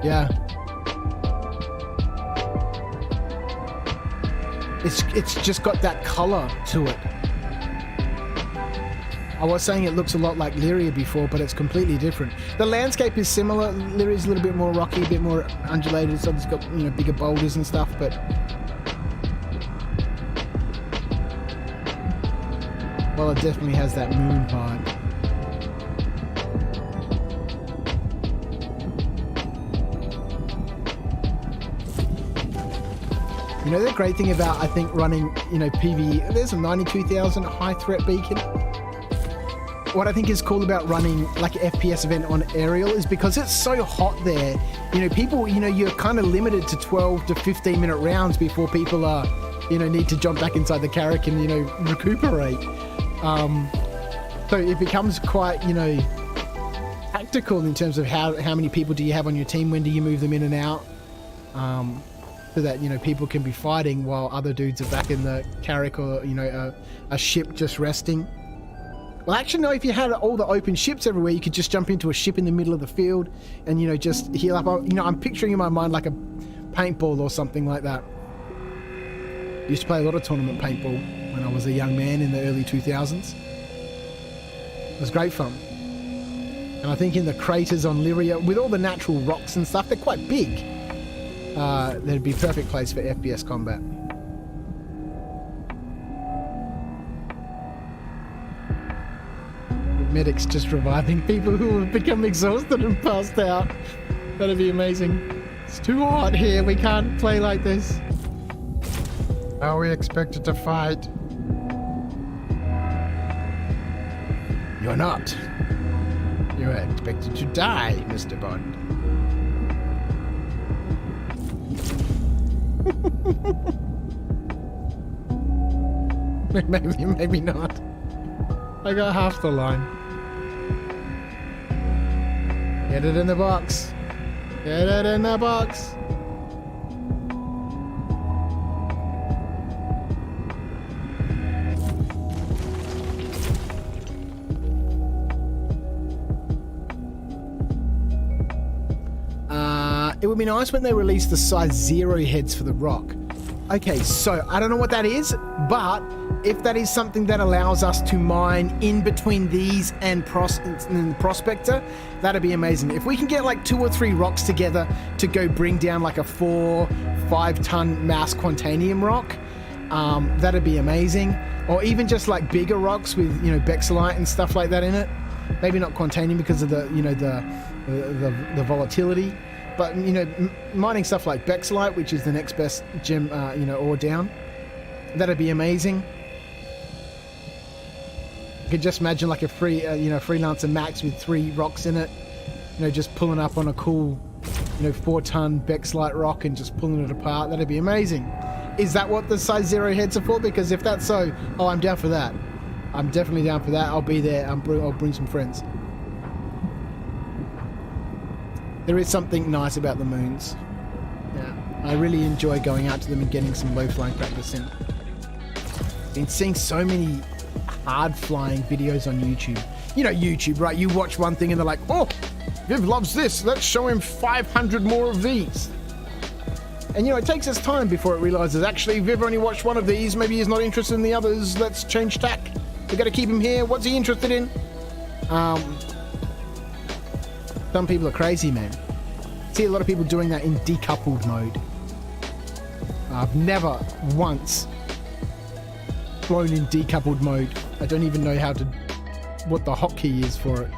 Yeah. It's just got that color to it. I was saying it looks a lot like Lyria before, but it's completely different. The landscape is similar. Lyria's a little bit more rocky, a bit more undulated, so it's got, bigger boulders and stuff, but well, it definitely has that moon vibe. The great thing about, I think, running, PvE, there's a 92,000 high threat beacon. What I think is cool about running like an FPS event on aerial is because it's so hot there. People, you're kind of limited to 12 to 15 minute rounds before people are, need to jump back inside the carrack and, recuperate. So it becomes quite, tactical in terms of how many people do you have on your team, when do you move them in and out. So that people can be fighting while other dudes are back in the carrack or a ship just resting. Well, actually no, if you had all the open ships everywhere, you could just jump into a ship in the middle of the field and just heal up. I'm picturing in my mind like a paintball or something like that. I used to play a lot of tournament paintball when I was a young man in the early 2000s. It was great fun. And I think in the craters on Lyria, with all the natural rocks and stuff, they're quite big. That'd be a perfect place for FPS combat. Medics just reviving people who have become exhausted and passed out. That'd be amazing. It's too hot here, we can't play like this. Are we expected to fight? You're not. You're expected to die, Mr. Bond. Maybe not. I got half the line. Get it in the box. Get it in the box. it would be nice when they release the size 0 heads for the ROC. Okay, so I don't know what that is, but if that is something that allows us to mine in between these and the Prospector, that'd be amazing. If we can get like 2 or 3 rocks together to go bring down like a 4-5 ton mass Quantanium rock, that'd be amazing. Or even just like bigger rocks with, you know, Bexolite and stuff like that in it. Maybe not Quantanium because of the, you know, the volatility. But, you know, mining stuff like Bexolite, which is the next best gem, you know, ore down, that'd be amazing. You could just imagine like a you know, freelancer max with 3 rocks in it, you know, just pulling up on a cool, you know, 4-ton Bexolite rock and just pulling it apart. That'd be amazing. Is that what the size 0 heads are for? Because if that's so, oh, I'm down for that. I'm definitely down for that. I'll be there. I'll bring some friends. There is something nice about the moons. Yeah, I really enjoy going out to them and getting some low flying practice in. Been seeing so many hard flying videos on YouTube. You know YouTube, right? You watch one thing and they're like, oh, Viv loves this. Let's show him 500 more of these. And you know, it takes us time before it realizes, actually, Viv only watched one of these. Maybe he's not interested in the others. Let's change tack. We got to keep him here. What's he interested in? Some people are crazy, man. I see a lot of people doing that in decoupled mode. I've never once flown in decoupled mode. I don't even know what the hotkey is for it.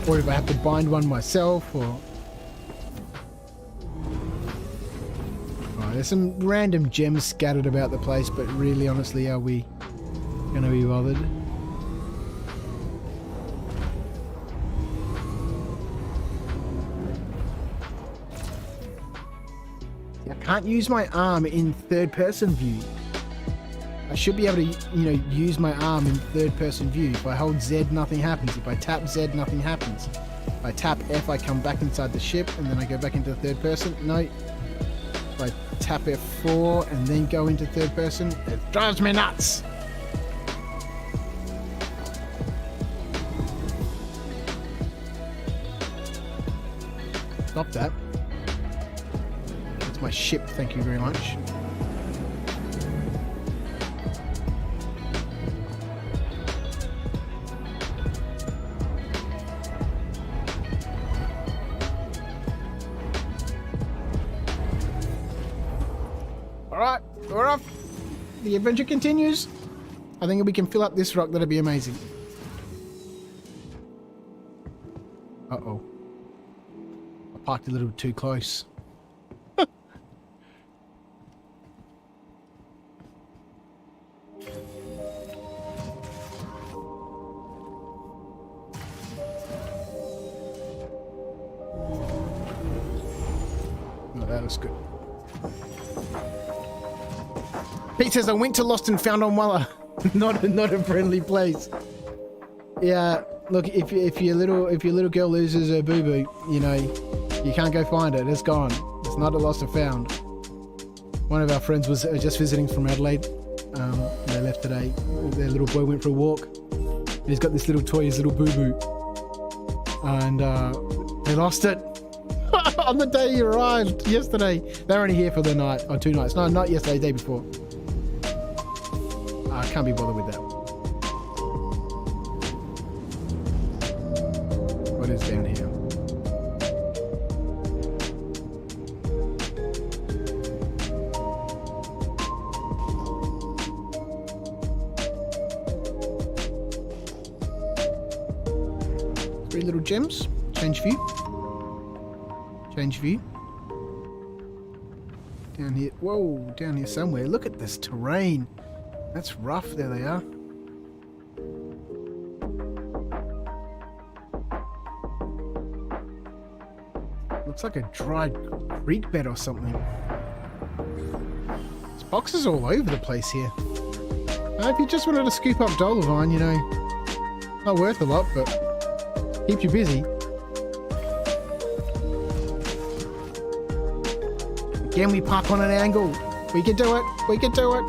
Or if I have to bind one myself, or... Oh, there's some random gems scattered about the place, but really, honestly, are we gonna be bothered? I can't use my arm in third-person view. I should be able to, you know, use my arm in third-person view. If I hold Z, nothing happens. If I tap Z, nothing happens. If I tap F, I come back inside the ship, and then I go back into third person. No. If I tap F4 and then go into third person, it drives me nuts. Stop that. That's my ship, thank you very much. Alright, we're off. The adventure continues. I think if we can fill up this rock, that'd be amazing. Uh-oh. I parked a little too close. No, that looks good. Pete says, I went to Lost and Found on Walla. not a friendly place. Yeah, look, if your little girl loses her boo-boo, you know, you can't go find it. It's gone. It's not a Lost and Found. One of our friends was just visiting from Adelaide. They left today. Their little boy went for a walk. And he's got this little toy, his little boo-boo. And they lost it. On the day he arrived, yesterday. They were only here for the night, or 2 nights. No, not yesterday, the day before. I can't be bothered with that. What is down here? Three little gems. Change view. Change view. Down here. Whoa, down here somewhere. Look at this terrain. That's rough. There they are. Looks like a dried creek bed or something. There's boxes all over the place here. If you just wanted to scoop up Dolovine, you know, not worth a lot, but keeps you busy. Again, we park on an angle. We can do it. We can do it.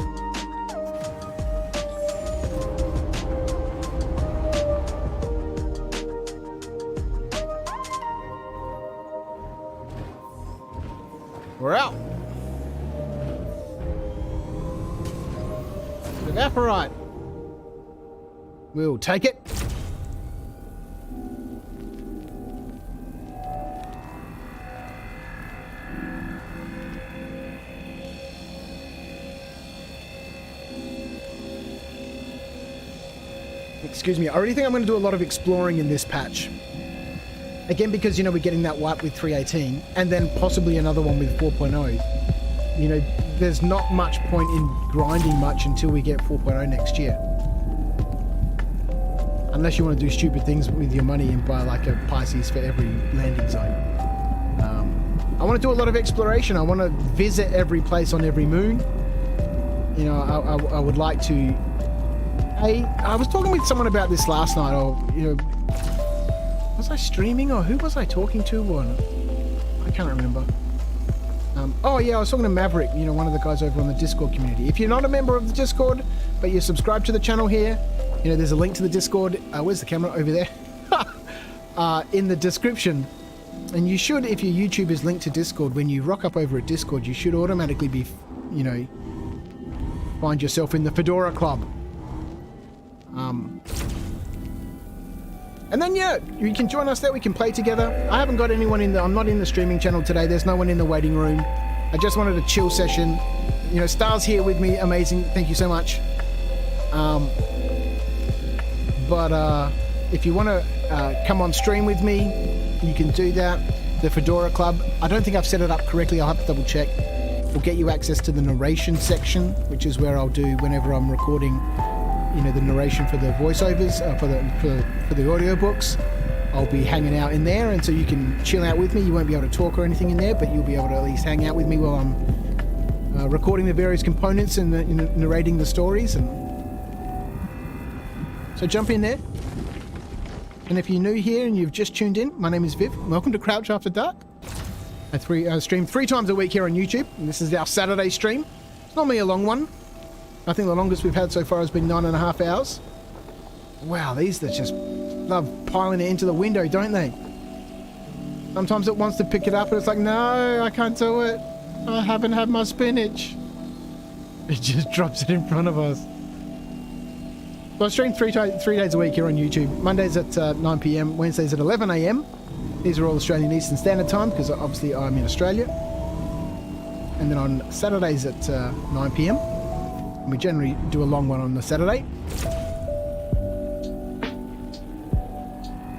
We're out. Evaporite. We'll take it. Excuse me, I really think I'm going to do a lot of exploring in this patch. Again, because, you know, we're getting that wipe with 3.18 and then possibly another one with 4.0. You know, there's not much point in grinding much until we get 4.0 next year. Unless you want to do stupid things with your money and buy like a Pisces for every landing zone. I want to do a lot of exploration. I want to visit every place on every moon. You know, I would like to... I was talking with someone about this last night, or, you know, was I streaming or who was I talking to? Or, I can't remember. Oh yeah, I was talking to Maverick, you know, one of the guys over on the Discord community. If you're not a member of the Discord, but you're subscribed to the channel here, you know, there's a link to the Discord. Where's the camera? Over there. In the description. And you should, if your YouTube is linked to Discord, when you rock up over at Discord, you should automatically be, you know, find yourself in the Fedora Club. And then, yeah, you can join us there. We can play together. I haven't got anyone in the... I'm not in the streaming channel today. There's no one in the waiting room. I just wanted a chill session. You know, Star's here with me. Amazing. Thank you so much. But if you want to come on stream with me, you can do that. The Fedora Club. I don't think I've set it up correctly. I'll have to double check. We'll get you access to the narration section, which is where I'll do whenever I'm recording... you know, the narration for the voiceovers, for the audiobooks. I'll be hanging out in there, and so you can chill out with me. You won't be able to talk or anything in there, but you'll be able to at least hang out with me while I'm recording the various components and narrating the stories. And so jump in there. And if you're new here and you've just tuned in, my name is Viv. Welcome to Crouch After Dark. I stream 3 times a week here on YouTube, and this is our Saturday stream. It's normally a long one. I think the longest we've had so far has been 9.5 hours. Wow, these that just love piling it into the window, don't they? Sometimes it wants to pick it up and it's like, no, I can't do it. I haven't had my spinach. It just drops it in front of us. So I stream 3 days a week here on YouTube. Mondays at 9 p.m, Wednesdays at 11 a.m. These are all Australian Eastern Standard Time because obviously I'm in Australia. And then on Saturdays at 9 p.m. And we generally do a long one on the Saturday.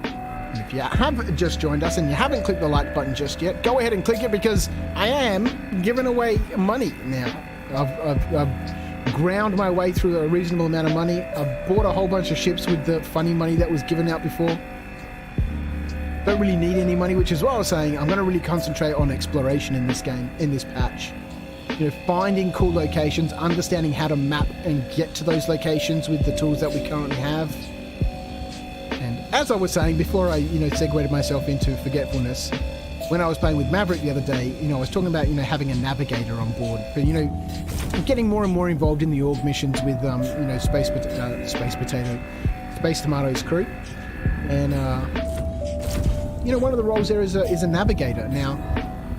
And if you have just joined us and you haven't clicked the like button just yet, go ahead and click it because I am giving away money now. I've ground my way through a reasonable amount of money. I've bought a whole bunch of ships with the funny money that was given out before. Don't really need any money, which is what I was saying. I'm going to really concentrate on exploration in this game, in this patch. You know, finding cool locations, understanding how to map and get to those locations with the tools that we currently have. And as I was saying before I, you know, segued myself into forgetfulness, when I was playing with Maverick the other day, you know, I was talking about, you know, having a navigator on board. But, you know, getting more and more involved in the org missions with, you know, Space Tomato's crew. And, you know, one of the roles there is a navigator. Now,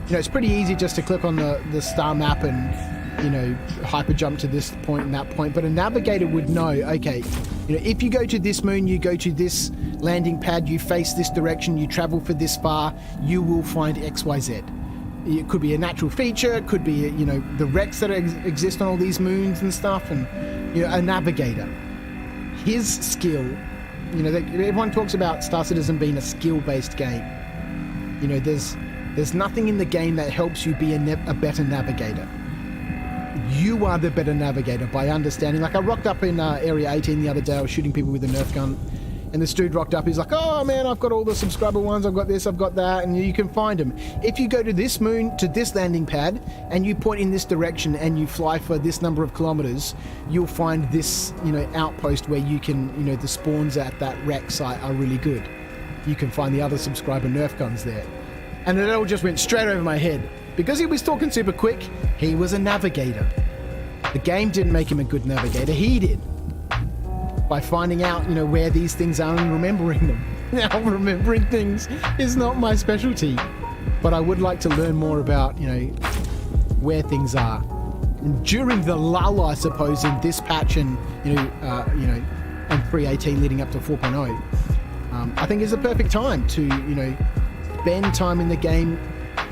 you know, it's pretty easy just to click on the star map and, you know, hyper jump to this point and that point. But a navigator would know, okay, you know, if you go to this moon, you go to this landing pad, you face this direction, you travel for this far, you will find XYZ. It could be a natural feature, it could be, you know, the wrecks that exist on all these moons and stuff, and, you know, a navigator. His skill, you know, everyone talks about Star Citizen being a skill-based game. You know, there's nothing in the game that helps you be a better navigator. You are the better navigator by understanding. Like I rocked up in Area 18 the other day, I was shooting people with a Nerf gun, and this dude rocked up, he's like, oh man, I've got all the subscriber ones, I've got this, I've got that, and you can find them. If you go to this moon, to this landing pad, and you point in this direction and you fly for this number of kilometers, you'll find this, you know, outpost where you can, you know, the spawns at that wreck site are really good. You can find the other subscriber Nerf guns there. And it all just went straight over my head. Because he was talking super quick, he was a navigator. The game didn't make him a good navigator, he did. By finding out, you know, where these things are and remembering them. Now, remembering things is not my specialty. But I would like to learn more about, you know, where things are. And during the lull, I suppose, in this patch and and 3.18 leading up to 4.0, I think is a perfect time to spend time in the game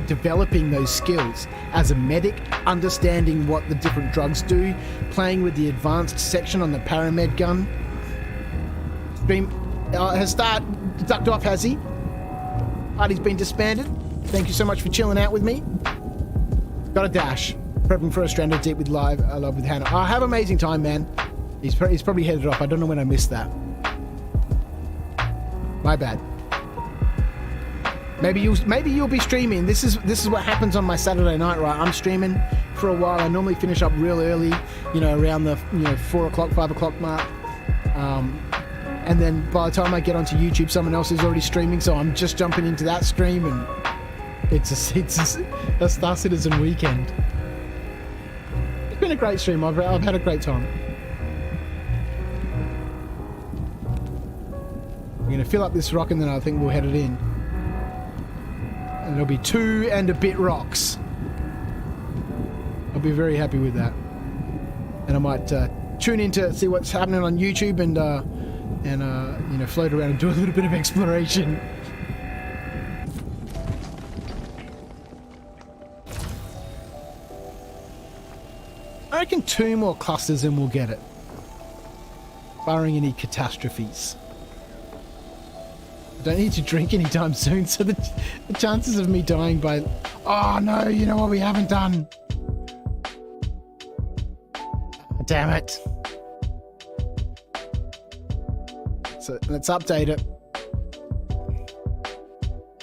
developing those skills as a medic, understanding what the different drugs do, playing with the advanced section on the paramed gun. Stream has ducked off, has he? Party's been disbanded. Thank you so much for chilling out with me. Got a dash. Prepping for a Stranded Deep with live with Hannah. I have amazing time, man. He's probably headed off. I don't know when I missed that. My bad. Maybe you'll be streaming. This is what happens on my Saturday night, right? I'm streaming for a while. I normally finish up real early, around the 4 o'clock, 5 o'clock mark. And then by the time I get onto YouTube, someone else is already streaming, so I'm just jumping into that stream, and it's a Star Citizen weekend. It's been a great stream. I've had a great time. We're gonna fill up this rock, and then I think we'll head it in. And it'll be 2 and a bit rocks. I'll be very happy with that. And I might tune in to see what's happening on YouTube and float around and do a little bit of exploration. I reckon 2 more clusters and we'll get it. Barring any catastrophes. I don't need to drink anytime soon, so the chances of me dying by... Oh no, you know what we haven't done? Damn it. So let's update it.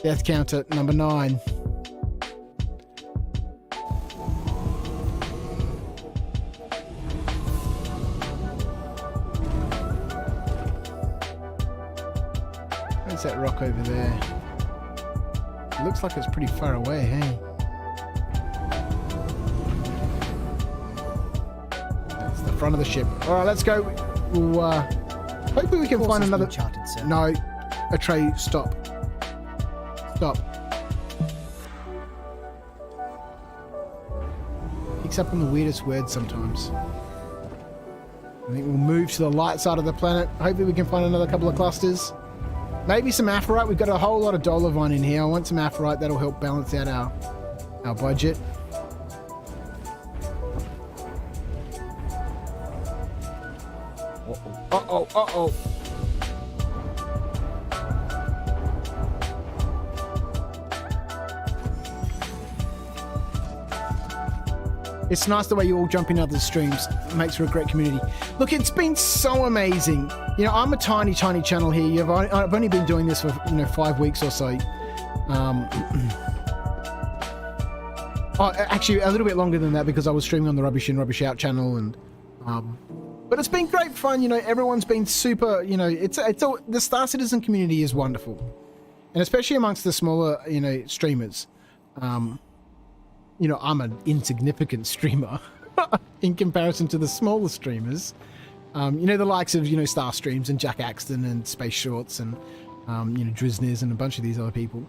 Death counter number 9. Where's that rock over there? It looks like it's pretty far away, hey? That's the front of the ship. Alright, let's go. We'll, hopefully we can find another... Charted, sir. No. Atreyu, stop. Stop. Picks up on the weirdest words sometimes. I think we'll move to the light side of the planet. Hopefully we can find another couple of clusters. Maybe some aphorite. We've got a whole lot of dolovine in here. I want some aphorite. That'll help balance out our budget. Uh-oh, uh-oh. It's nice the way you all jump in other streams. It makes for a great community. Look, it's been so amazing. I'm a tiny channel here. I've only been doing this for 5 weeks or so. Actually, a little bit longer than that because I was streaming on the Rubbish In, Rubbish Out channel, and but it's been great fun. Everyone's been super. The Star Citizen community is wonderful, and especially amongst the smaller streamers. I'm an insignificant streamer in comparison to the smaller streamers. The likes of, Star Streams and Jack Axton and Space Shorts and, Drizners and a bunch of these other people.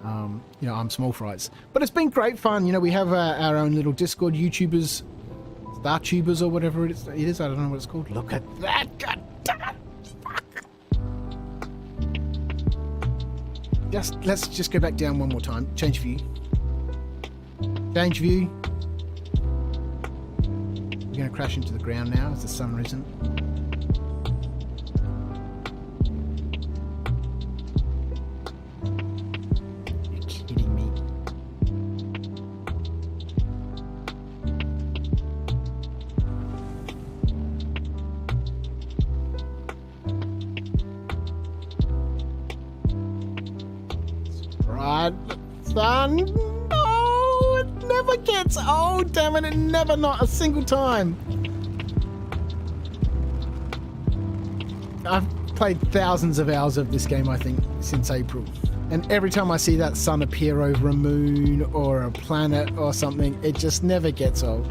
I'm small fries. But it's been great fun. We have our own little Discord YouTubers, Star Tubers or whatever it is. I don't know what it's called. Look at that. God damn it. Fuck. Let's just go back down one more time. Change view. Change view. We're going to crash into the ground now as the sun risen. You're kidding me. Right, sun. It never gets old, damn it, never, not a single time. I've played thousands of hours of this game, I think, since April. And every time I see that sun appear over a moon or a planet or something, it just never gets old.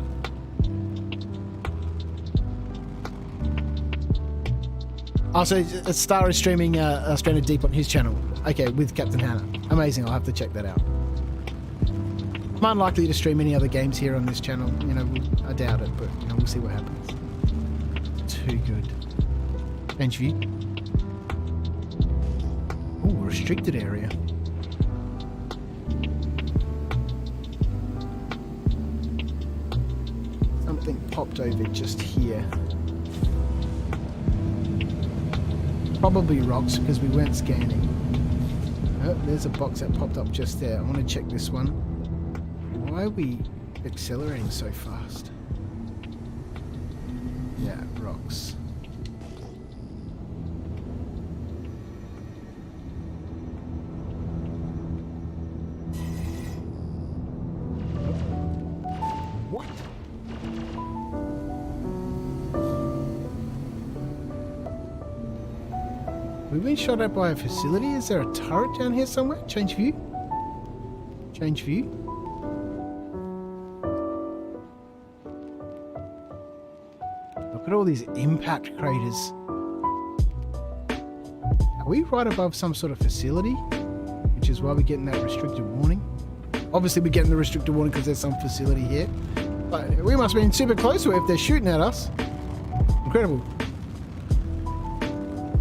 Also, Star is streaming Stranded Deep on his channel. Okay, with Captain Hannah. Amazing, I'll have to check that out. I'm unlikely to stream any other games here on this channel. You know, I doubt it, but you know, we'll see what happens. Too good. Change view. Oh, restricted area. Something popped over just here. Probably rocks because we weren't scanning. Oh, there's a box that popped up just there. I want to check this one. Why are we accelerating so fast? Yeah, rocks. What? We've been shot at by a facility. Is there a turret down here somewhere? Change view. Change view. Look at all these impact craters. Are we right above some sort of facility? Which is why we're getting that restricted warning. Obviously we're getting the restricted warning because there's some facility here. But we must have been super close to it if they're shooting at us. Incredible.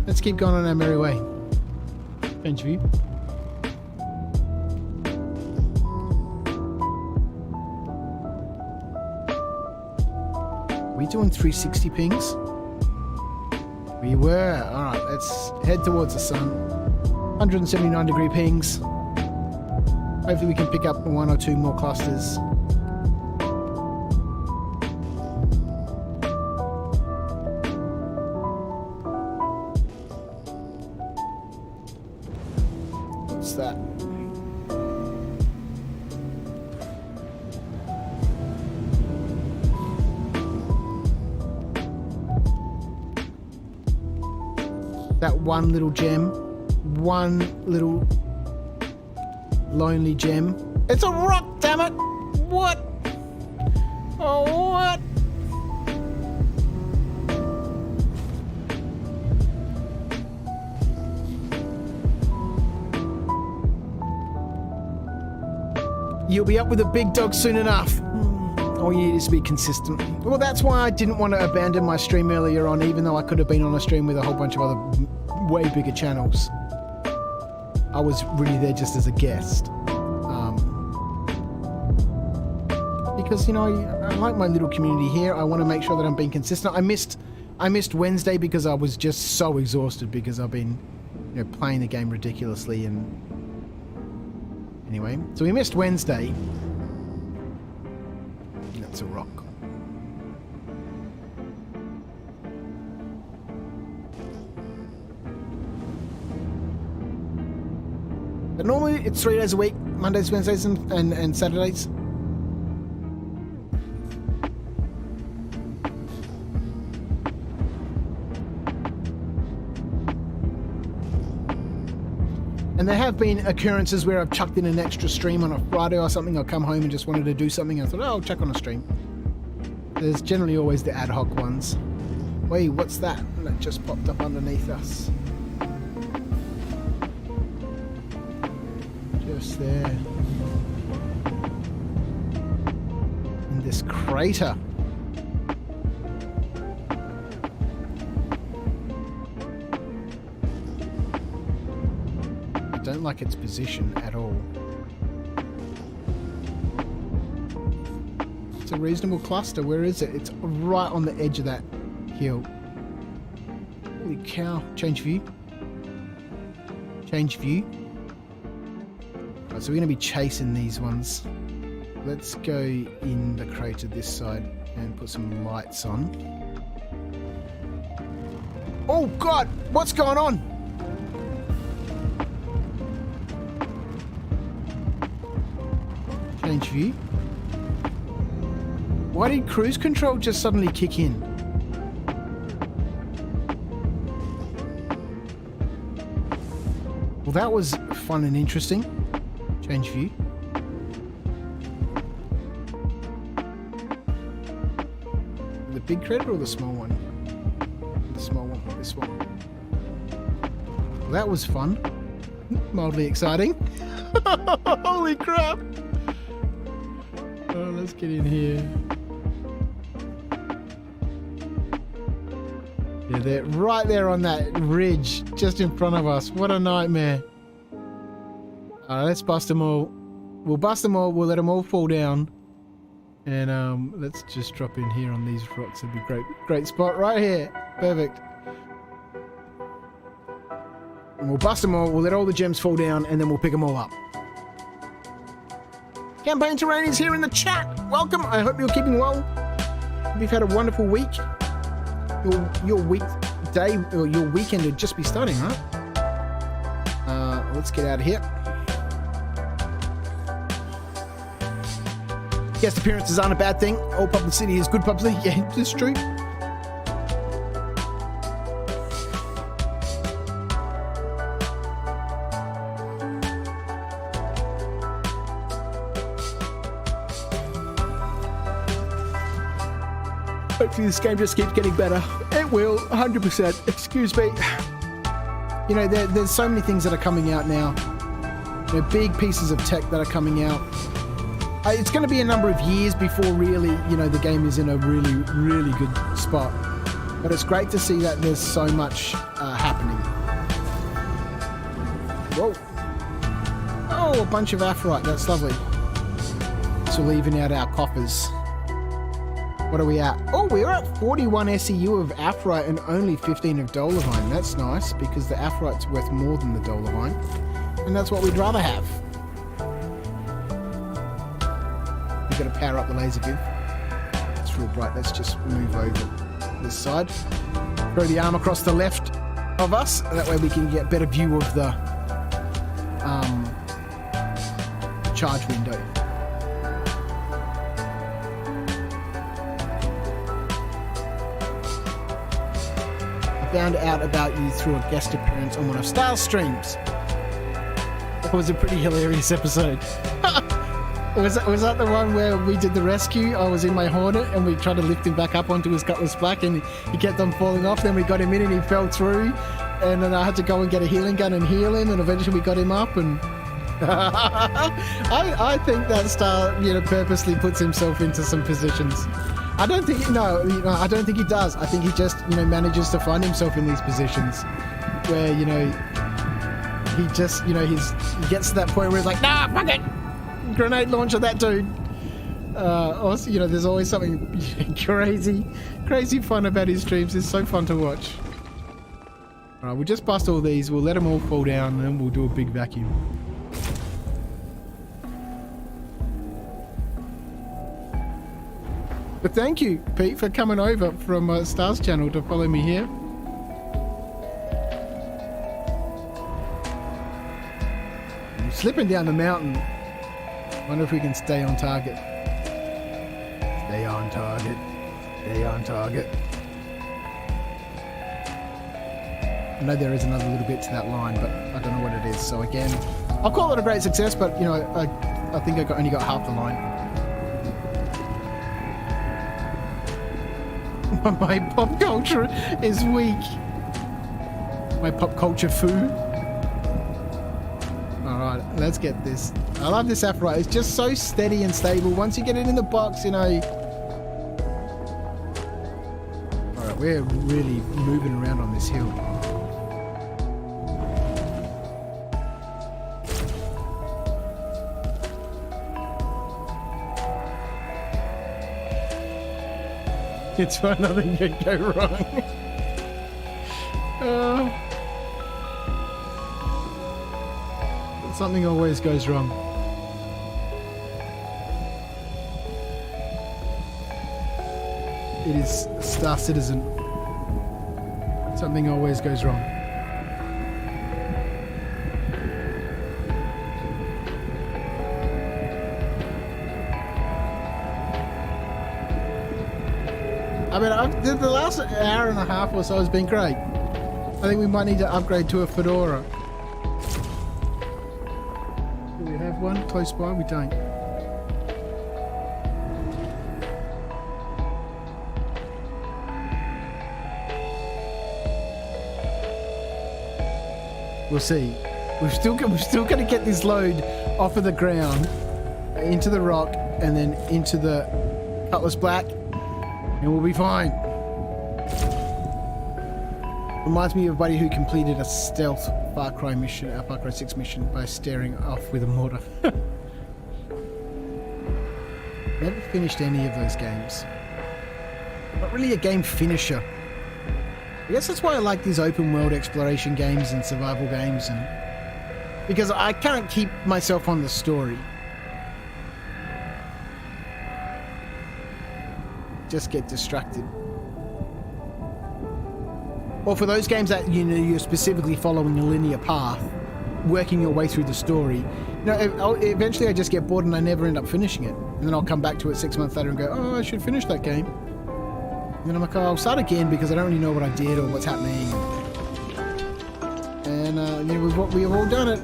Let's keep going on our merry way. Change view. Are we doing 360 pings? We were. Alright, let's head towards the sun. 179 degree pings. Hopefully we can pick up one or two more clusters. What's that? That one little gem. One little lonely gem. It's a rock, damn it! What? Oh, what? You'll be up with a big dog soon enough. All you need is to be consistent. Well, that's why I didn't want to abandon my stream earlier on, even though I could have been on a stream with a whole bunch of other way bigger channels. I was really there just as a guest. Because, you know, I like my little community here. I want to make sure that I'm being consistent. I missed Wednesday because I was just so exhausted because I've been, you know, playing the game ridiculously and... Anyway, so we missed Wednesday. That's a rock. But normally it's 3 days a week, Mondays, Wednesdays and Saturdays. And there have been occurrences where I've chucked in an extra stream on a Friday or something. I'll come home and just wanted to do something. I thought, oh, I'll chuck on a stream. There's generally always the ad hoc ones. Wait, what's that? That just popped up underneath us. Just there. In this crater. I don't like its position at all. It's a reasonable cluster. Where is it? It's right on the edge of that hill. Holy cow. Change view. Change view. Right, so we're going to be chasing these ones. Let's go in the crater this side and put some lights on. Oh God! What's going on? Change view. Why did cruise control just suddenly kick in? Well, that was fun and interesting. Change view. The big crater or the small one? The small one. This one. Well, that was fun. Mildly exciting. Holy crap! let's get in here. Yeah, they're right there on that ridge, just in front of us. What a nightmare. Alright, let's bust them all. We'll bust them all, we'll let them all fall down. And let's just drop in here on these rocks. It'd be great. Great spot right here. Perfect. And we'll bust them all, we'll let all the gems fall down, and then we'll pick them all up. Campaign Terrain is here in the chat. Welcome. I hope you're keeping well. Hope you've had a wonderful week. Your weekday or your weekend would just be starting, right? Let's get out of here. Guest appearances aren't a bad thing. All publicity is good publicity. Yeah, that's true. Hopefully this game just keeps getting better. It will, 100%. Excuse me. You know, there's so many things that are coming out now. You know, big pieces of tech that are coming out. It's going to be a number of years before really, you know, the game is in a really, really good spot. But it's great to see that there's so much happening. Whoa. Oh, a bunch of Aphorite. That's lovely. So we'll even out our coffers. What are we at? Oh, we're at 41 SEU of Aphorite and only 15 of Dolomite. That's nice because the Aphorite's worth more than the Dolomite. And that's what we'd rather have. We've got to power up the laser beam. It's real bright. Let's just move over this side. Throw the arm across the left of us. That way we can get a better view of the charge window. Found out about you through a guest appearance on one of Star's streams. That was a pretty hilarious episode. was that the one where we did the rescue? I was in my Hornet and we tried to lift him back up onto his Cutlass Black and he kept on falling off. Then we got him in and he fell through. And then I had to go and get a healing gun and heal him, and eventually we got him up. And I think that Star, you know, purposely puts himself into some positions. I don't think I don't think he does. I think he just, you know, manages to find himself in these positions where, you know, he just, you know, he gets to that point where he's like, nah, fuck it, grenade launcher that dude. Also, you know, there's always something crazy fun about his streams. It's so fun to watch. All right, we'll just bust all these. We'll let them all fall down, and then we'll do a big vacuum. But thank you, Pete, for coming over from Star's channel to follow me here. I'm slipping down the mountain. Wonder if we can stay on target. Stay on target. Stay on target. I know there is another little bit to that line, but I don't know what it is. So again, I'll call it a great success, but you know, I think I only got half the line. My pop culture is weak. My pop culture food. Alright, let's get this. I love this Aphorite. It's just so steady and stable. Once you get it in the box, you know. Alright, we're really moving around on this hill. It's why nothing can go wrong. Something always goes wrong. It is Star Citizen. Something always goes wrong. I mean, the last hour and a half or so has been great. I think we might need to upgrade to a Fedora. Do we have one close by? We don't. We'll see. We're still going to get this load off of the ground into the rock, and then into the Cutlass Black, and we'll be fine. Reminds me of a buddy who completed a stealth Far Cry mission, a Far Cry 6 mission, by staring off with a mortar. Never finished any of those games. Not really a game finisher. I guess that's why I like these open world exploration games and survival games, and because I can't keep myself on the story. Just get distracted. Or for those games that you're specifically following a linear path, working your way through the story. Eventually I just get bored and I never end up finishing it. And then I'll come back to it 6 months later and go, oh, I should finish that game. And then I'm like, oh, I'll start again because I don't really know what I did or what's happening. And we've all done it.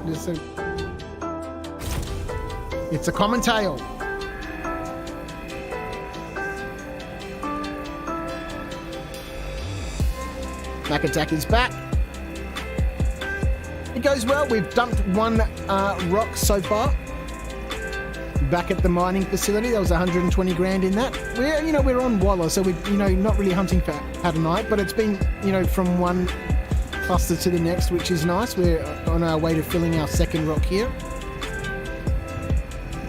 It's a common tale. Mac Attack is back. It goes well. We've dumped one rock so far. Back at the mining facility, there was 120 grand in that. We're on Walla, so we're not really hunting for Patanite, but it's been from one cluster to the next, which is nice. We're on our way to filling our second rock here.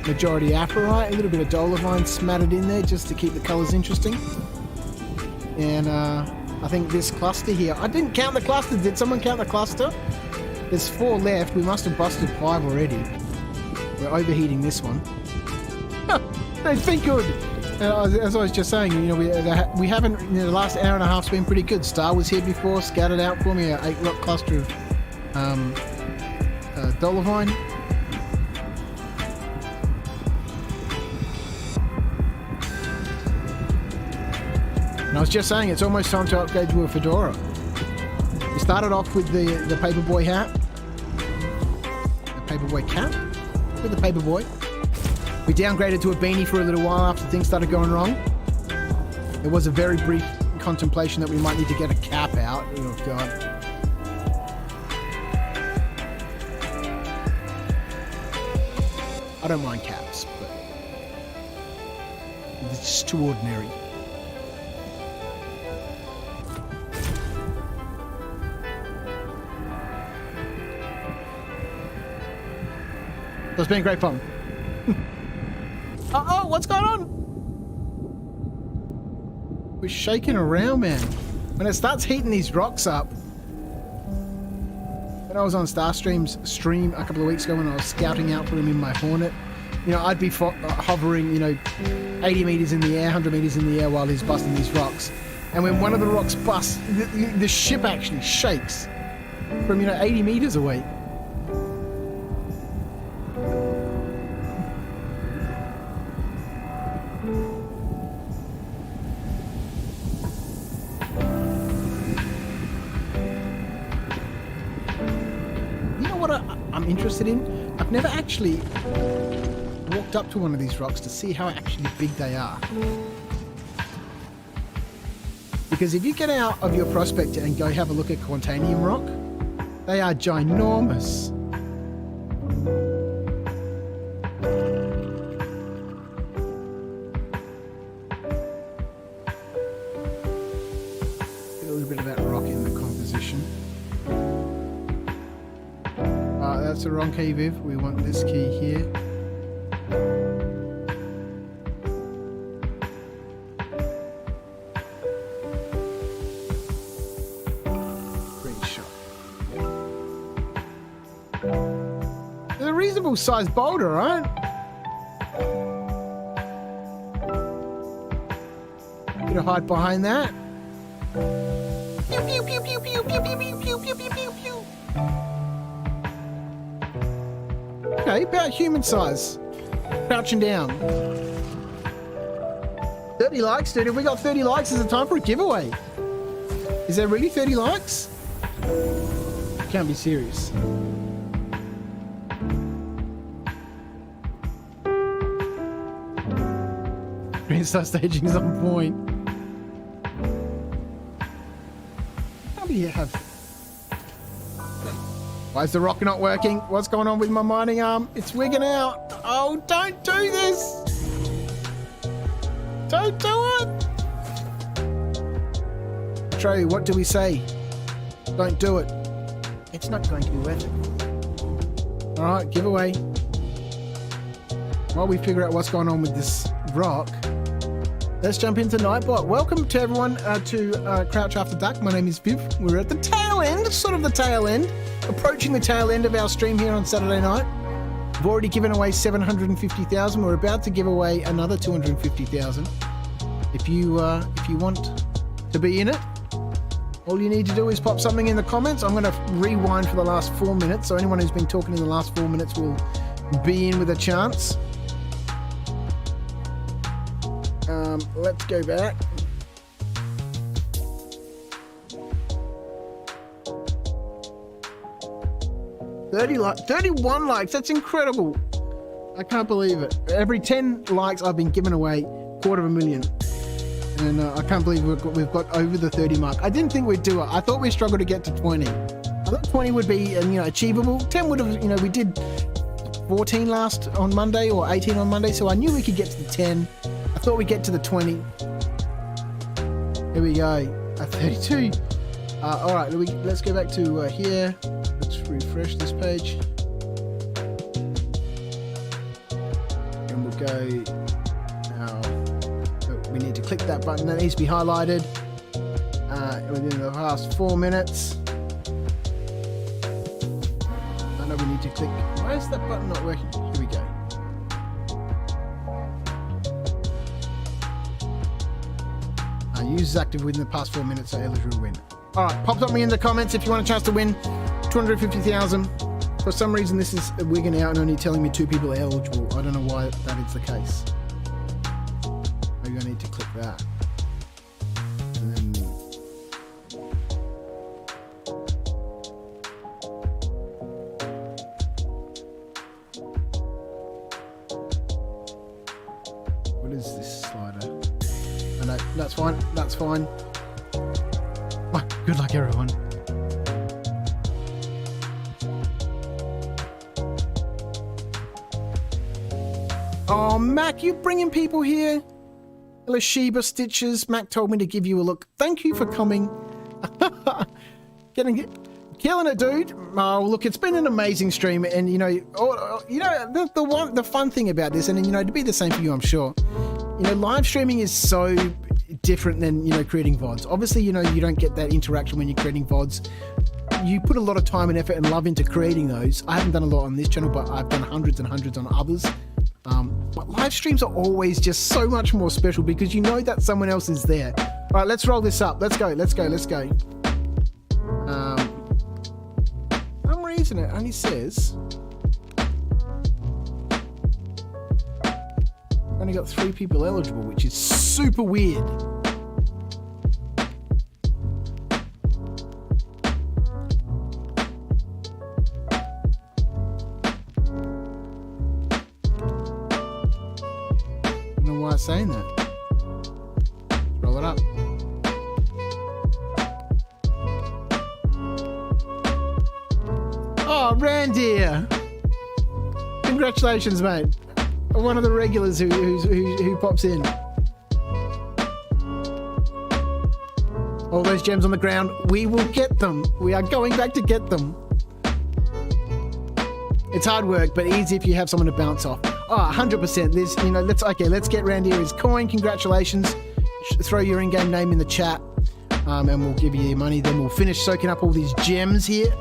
Majority apparite, a little bit of dolomite smattered in there just to keep the colours interesting. And I think this cluster here, I didn't count the cluster. Did someone count the cluster? There's 4 left. We must have busted 5 already. We're overheating this one. It's been good. As I was just saying, we haven't, the last hour and a half's been pretty good. Star was here before, scouted out for me an 8 rock cluster of dolomite. And I was just saying, it's almost time to upgrade to a fedora. We started off with the paperboy hat. The paperboy cap? With the paperboy. We downgraded to a beanie for a little while after things started going wrong. There was a very brief contemplation that we might need to get a cap out. Oh, God. I don't mind caps, but it's just too ordinary. It's been great fun. Uh-oh, what's going on? We're shaking around, man. When it starts heating these rocks up. When I was on Starstream's stream a couple of weeks ago when I was scouting out for him in my Hornet, I'd be hovering, 80 meters in the air, 100 meters in the air while he's busting these rocks. And when one of the rocks busts, the ship actually shakes from, 80 meters away. I'm interested in. I've never actually walked up to one of these rocks to see how actually big they are. Because if you get out of your prospector and go have a look at Quantanium rock, they are ginormous. Get a little bit of that rock in the composition. That's the wrong key, Viv. We want this key here. Great shot. It's a reasonable sized boulder, right? Gonna hide behind that. Pew pew pew pew pew pew pew pew pew pew pew pew pew. Okay, about human size. Crouching down. 30 likes, dude. If we got 30 likes, is it time for a giveaway? Is there really 30 likes? Can't be serious. Green Star staging is on point. How do you have... Why is the rock not working? What's going on with my mining arm? It's wigging out. Oh, don't do this. Don't do it! Trey, what do we say? Don't do it. It's not going to be worth it. Alright, giveaway. While we figure out what's going on with this rock, let's jump into Nightbot. Welcome to everyone to Crouch After Dark. My name is Viv. We're at the tail end, sort of the tail end, approaching the tail end of our stream here on Saturday night. We've already given away 750,000. We're about to give away another 250,000. If you want to be in it, all you need to do is pop something in the comments. I'm going to rewind for the last 4 minutes, so anyone who's been talking in the last 4 minutes will be in with a chance. Let's go back. Like 31 likes. That's incredible. I can't believe it. Every 10 likes, I've been giving away 250,000. And I can't believe we've got over the 30 mark. I didn't think we'd do it. I thought we'd struggle to get to 20. I thought 20 would be, achievable. 10 would have, we did 14 last on Monday or 18 on Monday, so I knew we could get to the 10. I thought we'd get to the 20. Here we go. 32. All right, let's go back to here. Let's refresh this page. And we'll go now. We need to click that button. That needs to be highlighted within the past 4 minutes. I know we need to click. Why is that button not working? Here we go. Use active within the past 4 minutes, so eligible to win. All right, pop something in the comments if you want a chance to win 250,000. For some reason, this is wigging out and only telling me 2 people are eligible. I don't know why that is the case. Maybe I need to click that. And then... What is this slider? Oh, no, that's fine. That's fine. Good luck, everyone. Oh, Mac, you bringing people here? Hello, Sheba Stitches. Mac told me to give you a look. Thank you for coming. Killing it, dude. Oh, look, it's been an amazing stream, and the fun thing about this, and to be the same for you, I'm sure. Live streaming is so different than creating VODs. Obviously, you don't get that interaction when you're creating VODs. You put a lot of time and effort and love into creating those. I haven't done a lot on this channel, but I've done hundreds and hundreds on others. But live streams are always just so much more special because you know that someone else is there. All right, let's roll this up. Let's go. For some reason it only says only got 3 people eligible, which is super weird. I don't know why it's saying that. Let's roll it up. Oh, Randy! Congratulations, mate. One of the regulars who pops in. All those gems on the ground, we will get them. We are going back to get them. It's hard work, but easy if you have someone to bounce off. Oh, 100%. This, let's get Randy his coin. Congratulations. Throw your in-game name in the chat, and we'll give you your money. Then we'll finish soaking up all these gems here.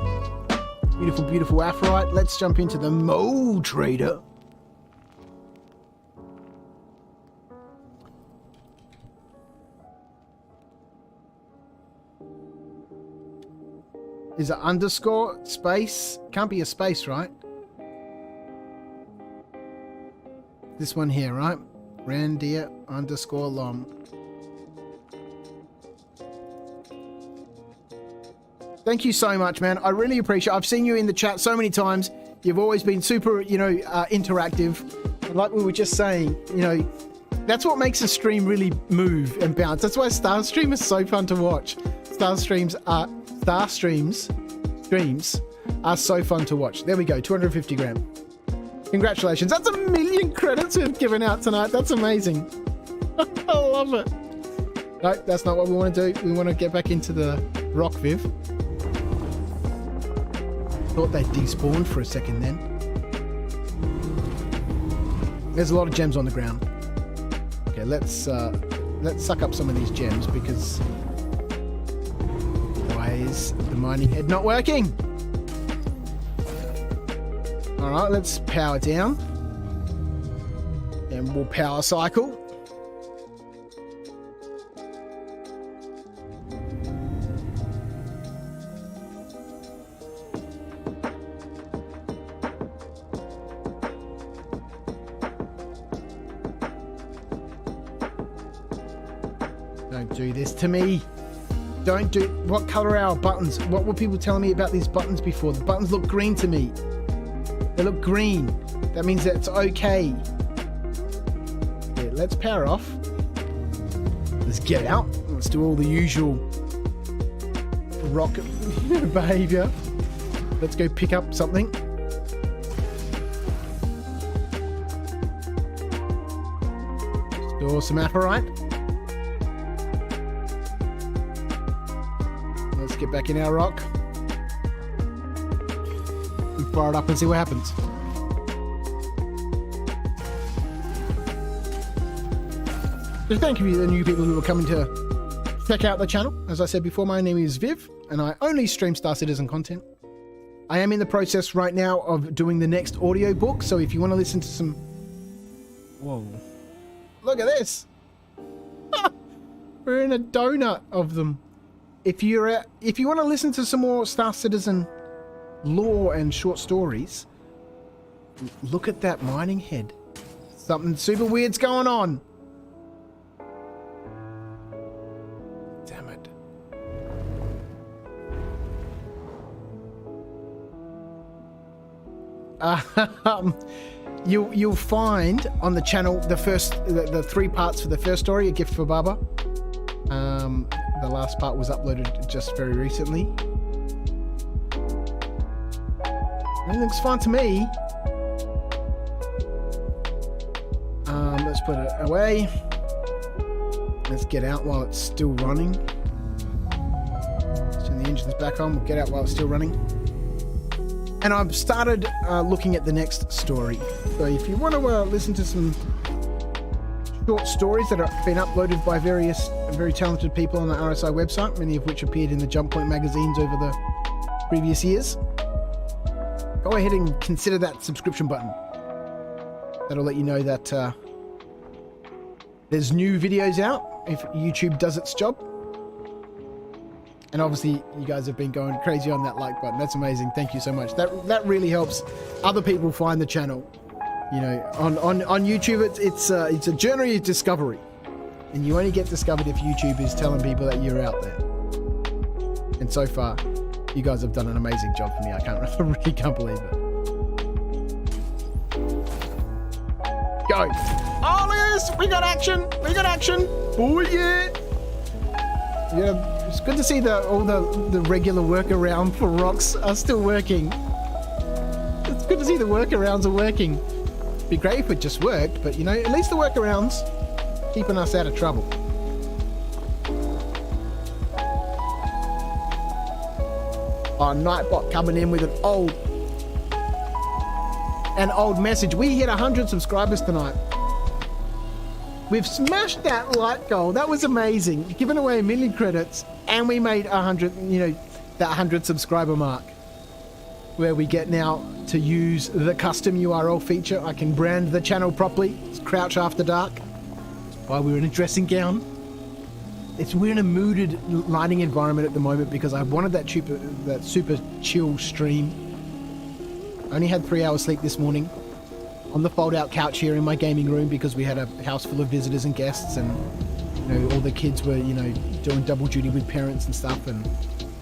Beautiful, beautiful Aphrodite. Let's jump into the Mole Trader. Is it underscore space? Can't be a space, right? This one here, right? Randia underscore Lom. Thank you so much, man. I really appreciate it. I've seen you in the chat so many times. You've always been super, interactive. And like we were just saying, that's what makes a stream really move and bounce. That's why Star Stream is so fun to watch. Streams are so fun to watch. There we go, 250 grand. Congratulations. That's 1 million credits we've given out tonight. That's amazing. I love it. No, that's not what we want to do. We want to get back into the rock, Viv. Thought they despawned for a second then. There's a lot of gems on the ground. Okay, let's suck up some of these gems because why is the mining head not working? All right, let's power down. And we'll power cycle. Don't do this to me. Don't do... What color are our buttons? What were people telling me about these buttons before? The buttons look green to me. They look green. That means that it's okay. Yeah, let's power off. Let's get out. Let's do all the usual rocket behavior. Let's go pick up something. Store some apparite. Let's get back in our rock. And fire it up and see what happens. So thank you to the new people who are coming to check out the channel. As I said before, my name is Viv, and I only stream Star Citizen content. I am in the process right now of doing the next audio book, so if you want to listen to some... Whoa. Look at this! We're in a donut of them. If you want to listen to some more Star Citizen lore and short stories, look at that mining head. Something super weird's going on. Damn it. You'll find on the channel the 3 parts for the first story, A Gift for Baba. The last part was uploaded just very recently. Everything's fine to me. Let's put it away. Let's get out while it's still running. Let's turn the engines back on. We'll get out while it's still running. And I've started looking at the next story. So if you want to listen to some short stories that have been uploaded by various very talented people on the RSI website, many of which appeared in the Jump Point magazines over the previous years, go ahead and consider that subscription button. That'll let you know that there's new videos out if YouTube does its job. And obviously you guys have been going crazy on that like button. That's amazing. Thank you so much. That really helps other people find the channel. You know, on YouTube, it's a journey of discovery, and you only get discovered if YouTube is telling people that you're out there. And so far, you guys have done an amazing job for me. I really can't believe it. Go! Oh, look at this! We got action! We got action! Oh yeah! Yeah, it's good to see all the regular workaround for rocks are still working. It's good to see the workarounds are working. Be great if it just worked, but you know, at least the workarounds keeping us out of trouble. Oh, Nightbot coming in with an old message. We hit 100 subscribers tonight. We've smashed that like goal. That was amazing. Giving away 1 million credits, and we made 100. You know, that 100 subscriber mark, where we get now to use the custom URL feature. I can brand the channel properly. It's Crouch After Dark. That's why we're in a dressing gown. We're in a mooded lighting environment at the moment because I wanted that super chill stream. I only had 3 hours sleep this morning on the fold-out couch here in my gaming room because we had a house full of visitors and guests, and you know, all the kids were, you know, doing double duty with parents and stuff, and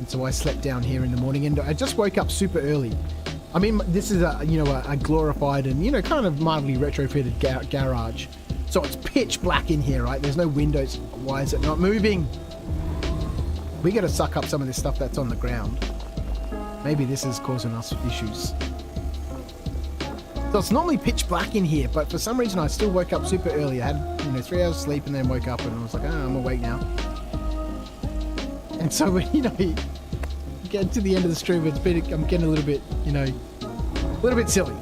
so I slept down here in the morning, and I just woke up super early. I mean, this is a glorified and, you know, kind of mildly retrofitted garage. So it's pitch black in here, right? There's no windows. Why is it not moving? We got to suck up some of this stuff that's on the ground. Maybe this is causing us issues. So it's normally pitch black in here, but for some reason I still woke up super early. I had 3 hours sleep and then woke up and I was like, oh, I'm awake now. And so when, you get to the end of the stream, I'm getting a little bit, a little bit silly.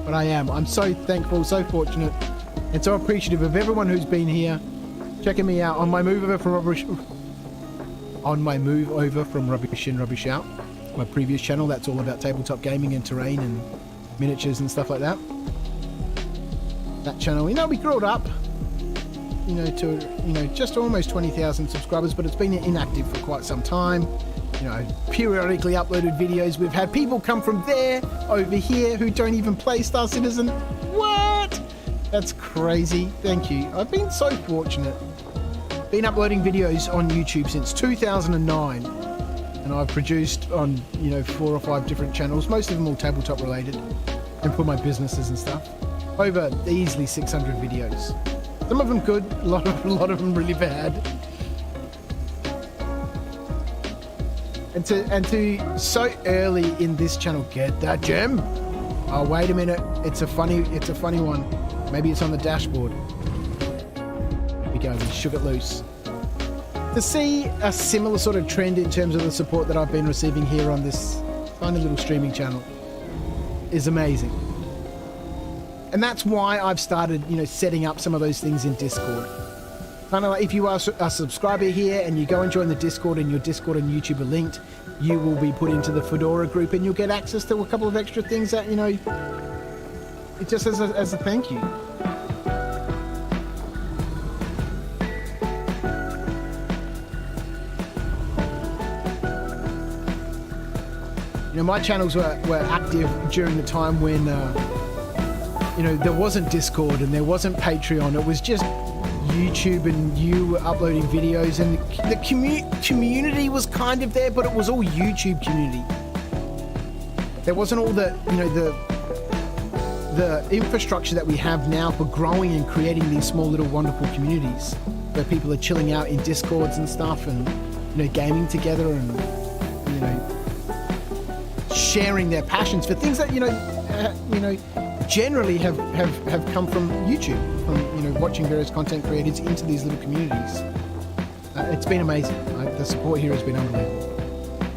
But I am. I'm so thankful, so fortunate, and so appreciative of everyone who's been here, checking me out on my move over from Rubbish In, Rubbish Out. My previous channel, that's all about tabletop gaming and terrain and miniatures and stuff like that. That channel, we grew it up, to, just almost 20,000 subscribers, but it's been inactive for quite some time. Periodically uploaded videos. We've had people come from there over here who don't even play Star Citizen. What? That's crazy. Thank you. I've been so fortunate. Been uploading videos on YouTube since 2009, and I've produced on 4 or 5 different channels, most of them all tabletop related, and for my businesses and stuff. Over easily 600 videos. Some of them good, a lot of them really bad. And to so early in this channel get that gem. Oh, wait a minute. It's a funny one. Maybe it's on the dashboard. Here we go. We shook it loose. To see a similar sort of trend in terms of the support that I've been receiving here on this tiny little streaming channel is amazing. And that's why I've started, setting up some of those things in Discord. Kind of like if you are a subscriber here and you go and join the Discord, and your Discord and YouTube are linked, you will be put into the Fedora group and you'll get access to a couple of extra things that, it just as a thank you. My channels were active during the time when, there wasn't Discord and there wasn't Patreon. It was just YouTube, and you were uploading videos, and the community was kind of there, but it was all YouTube community. There wasn't all the infrastructure that we have now for growing and creating these small little wonderful communities where people are chilling out in Discords and stuff, and gaming together, and sharing their passions for things that generally have come from YouTube, from watching various content creators into these little communities. It's been amazing. The support here has been unbelievable.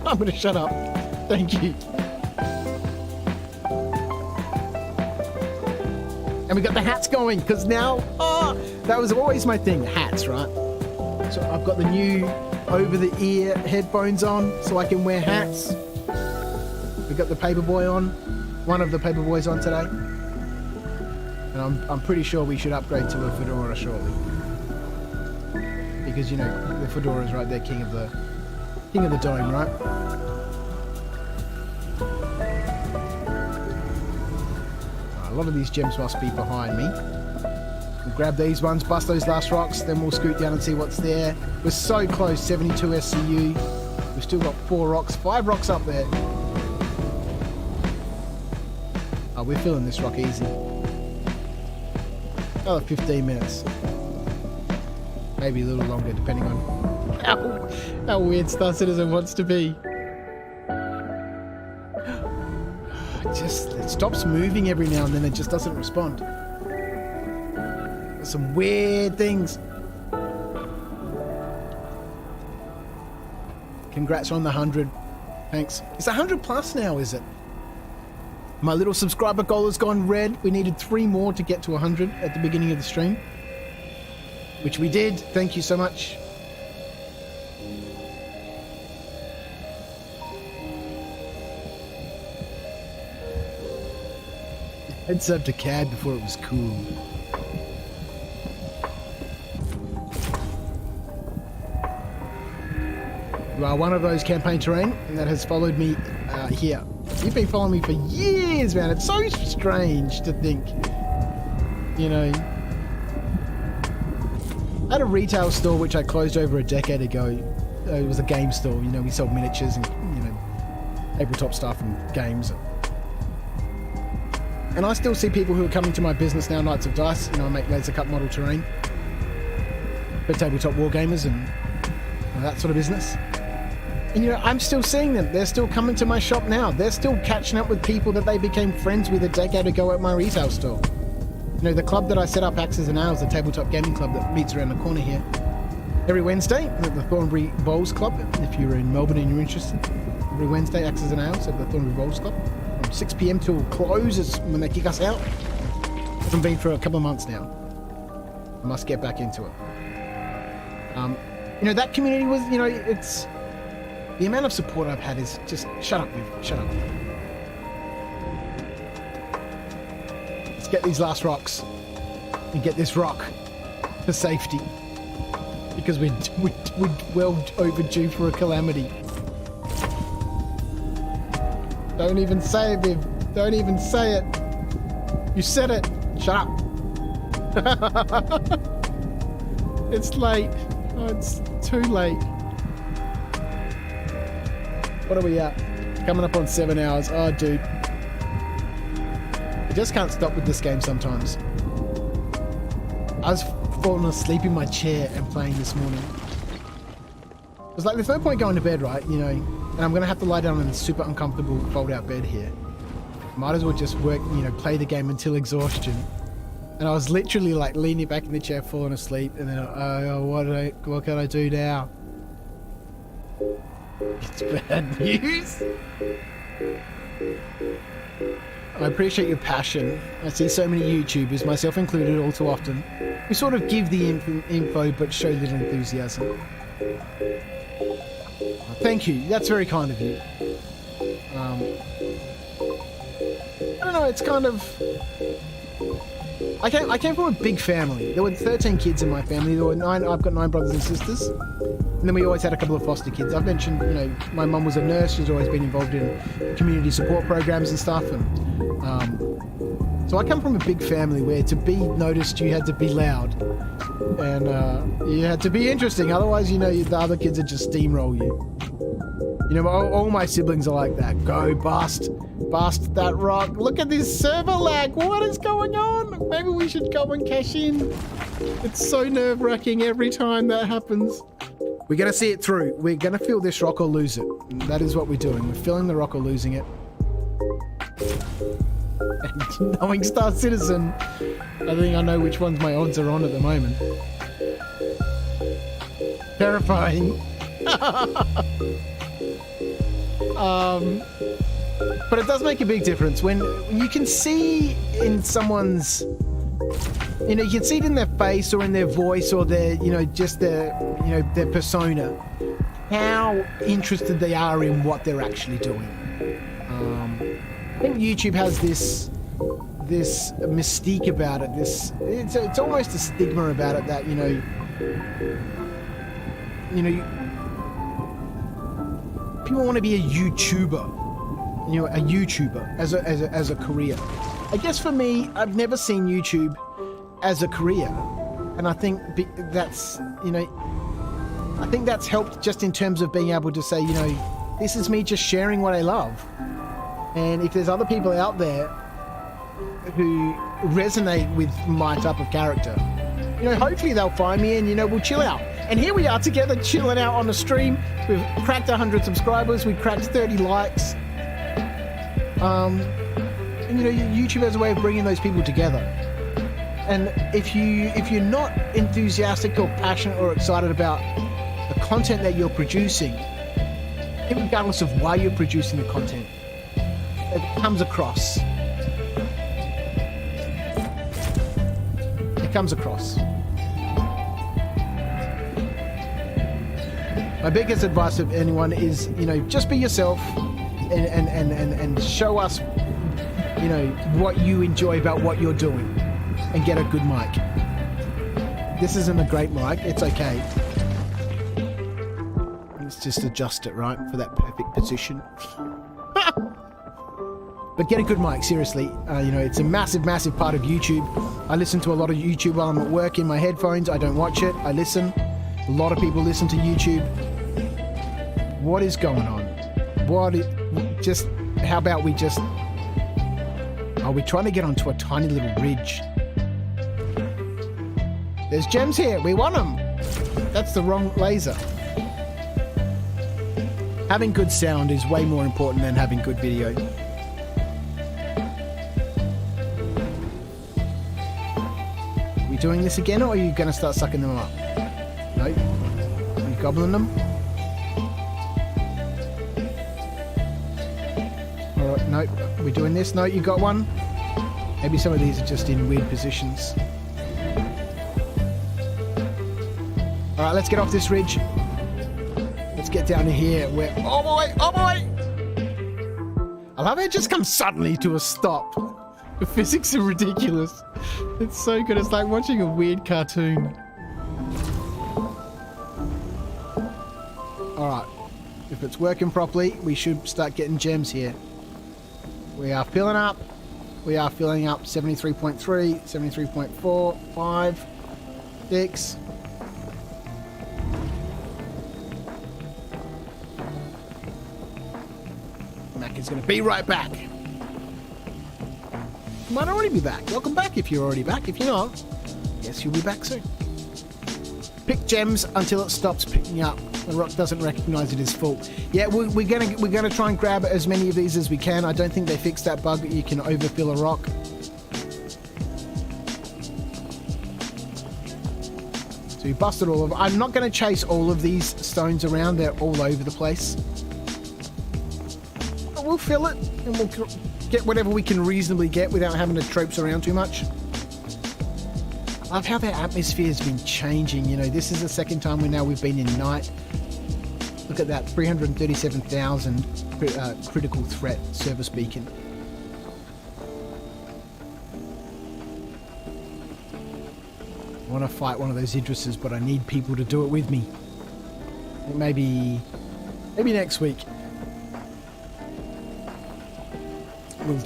I'm going to shut up. Thank you. And we got the hats going, because now, that was always my thing, hats, right? So I've got the new over-the-ear headphones on, so I can wear hats. We've got the Paperboy on, one of the Paperboys on today. And I'm pretty sure we should upgrade to a Fedora shortly. Because, the Fedora is right there, king of the dome, right? A lot of these gems must be behind me. We'll grab these ones, bust those last rocks, then we'll scoot down and see what's there. We're so close, 72 SCU. We've still got 5 rocks up there. Oh, we're filling this rock easy. Another 15 minutes. Maybe a little longer, depending on how weird Star Citizen wants to be. It stops moving every now and then. It just doesn't respond. There's some weird things. Congrats on the 100. Thanks. It's 100 plus now, is it? My little subscriber goal has gone red. We needed 3 more to get to 100 at the beginning of the stream, which we did. Thank you so much. Head sub to CAD before it was cool. You are one of those campaign terrain that has followed me here. You've been following me for years, man. It's so strange to think, I had a retail store which I closed over a decade ago. It was a game store. We sold miniatures and, tabletop stuff and games. And I still see people who are coming to my business now, Knights of Dice. I make laser cut model terrain for tabletop wargamers and that sort of business. And you know, I'm still seeing them. They're still coming to my shop now. They're still catching up with people that they became friends with a decade ago at my retail store. You know, the club that I set up, Axes and Owls, the tabletop gaming club that meets around the corner here every Wednesday at the Thornbury Bowls Club. If you're in Melbourne and you're interested, every Wednesday, Axes and Owls at the Thornbury Bowls Club from 6 p.m. till close is when they kick us out. I've been for a couple of months now. I must get back into it. You know, that community was, you know, it's... The amount of support I've had is just... Shut up, dude. Shut up. Let's get these last rocks. And get this rock for safety. Because we're well overdue for a calamity. Don't even say it, Viv. Don't even say it. You said it. Shut up. It's late. Oh, it's too late. What are we at? Coming up on 7 hours. Oh, dude. I just can't stop with this game sometimes. I was falling asleep in my chair and playing this morning. It was like, there's no point going to bed, right? You know, and I'm going to have to lie down in a super uncomfortable fold-out bed here. Might as well just work, you know, play the game until exhaustion. And I was literally like leaning back in the chair, falling asleep, and then, oh, what can I do now? It's bad news. I appreciate your passion. I see so many YouTubers, myself included, all too often. We sort of give the info, but show little enthusiasm. Thank you. That's very kind of you. I don't know. It's kind of. I came from a big family. There were 13 kids in my family. There were 9. I've got 9 brothers and sisters. And then we always had a couple of foster kids. I've mentioned, you know, my mum was a nurse. She's always been involved in community support programs and stuff. And so I come from a big family where to be noticed, you had to be loud. And you had to be interesting. Otherwise, you know, the other kids would just steamroll you. You know, all my siblings are like that. Go, bust that rock. Look at this server lag. What is going on? Maybe we should go and cash in. It's so nerve-wracking every time that happens. We're going to see it through. We're going to fill this rock or lose it. And that is what we're doing. We're filling the rock or losing it. And knowing Star Citizen, I think I know which ones my odds are on at the moment. Terrifying. But it does make a big difference when you can see in someone's, you know, you can see it in their face or in their voice or their, you know, just their, you know, their persona, how interested they are in what they're actually doing. I think YouTube has this mystique about it. It's almost a stigma about it that, you know, people want to be a YouTuber. You know, a YouTuber as a career. I guess for me, I've never seen YouTube as a career, and I think that's, you know, I think that's helped just in terms of being able to say, you know, this is me just sharing what I love, and if there's other people out there who resonate with my type of character, you know, hopefully they'll find me and, you know, we'll chill out. And here we are together chilling out on the stream. We've cracked 100 subscribers. We've cracked 30 likes. And, you know, YouTube has a way of bringing those people together. And if you're not enthusiastic or passionate or excited about the content that you're producing, regardless of why you're producing the content, it comes across. It comes across. My biggest advice to anyone is, you know, just be yourself and show us, you know, what you enjoy about what you're doing, and get a good mic. This isn't a great mic. It's okay. Let's just adjust it, right, for that perfect position. But get a good mic, seriously. You know, it's a massive, massive part of YouTube. I listen to a lot of YouTube while I'm at work in my headphones. I don't watch it. I listen. A lot of people listen to YouTube. What is going on? How about we just... Are we trying to get onto a tiny little ridge? There's gems here. We want them. That's the wrong laser. Having good sound is way more important than having good video. Are we doing this again, or are you going to start sucking them up? No? Are you gobbling them? Alright, no. Are we doing this? No, you got one? Maybe some of these are just in weird positions. Alright, let's get off this ridge. Let's get down to here where... Oh boy! Oh boy! I love how it just comes suddenly to a stop. The physics are ridiculous. It's so good. It's like watching a weird cartoon. Alright. If it's working properly, we should start getting gems here. We are filling up. We are filling up 73.3, 73.4, 5, 6. Mac is going to be right back. You might already be back. Welcome back if you're already back. If you're not, yes, you'll be back soon. Pick gems until it stops picking up. The rock doesn't recognize it as full. Yeah, we're gonna try and grab as many of these as we can. I don't think they fixed that bug that you can overfill a rock. So we busted all of them. I'm not going to chase all of these stones around. They're all over the place. But we'll fill it and we'll get whatever we can reasonably get without having to traipse around too much. I love how their atmosphere has been changing. You know, this is the second time we've been in night. Look at that, 337,000 critical threat service beacon. I want to fight one of those Idrises, but I need people to do it with me. Maybe next week. We'll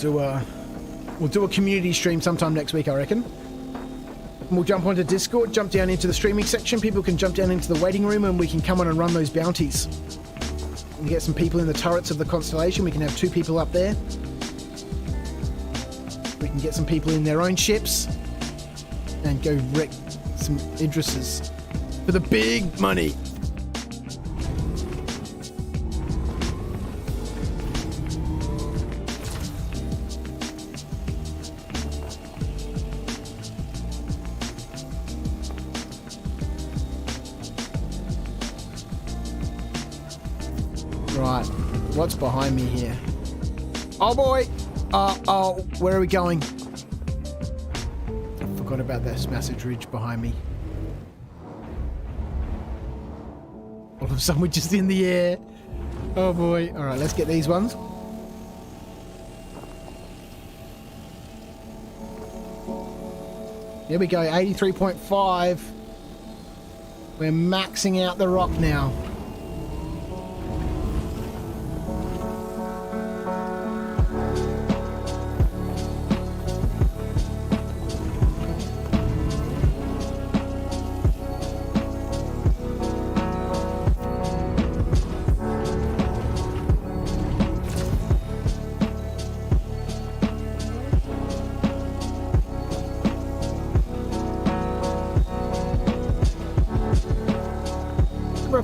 do a community stream sometime next week, I reckon. And we'll jump onto Discord, jump down into the streaming section. People can jump down into the waiting room and we can come on and run those bounties. We can get some people in the turrets of the Constellation. We can have 2 people up there. We can get some people in their own ships and go wreck some Idrises for the big money. Right, what's behind me here? Oh boy! Oh, where are we going? I forgot about that massive ridge behind me. All of a sudden we're just in the air. Oh boy. Alright, let's get these ones. Here we go, 83.5. We're maxing out the rock now.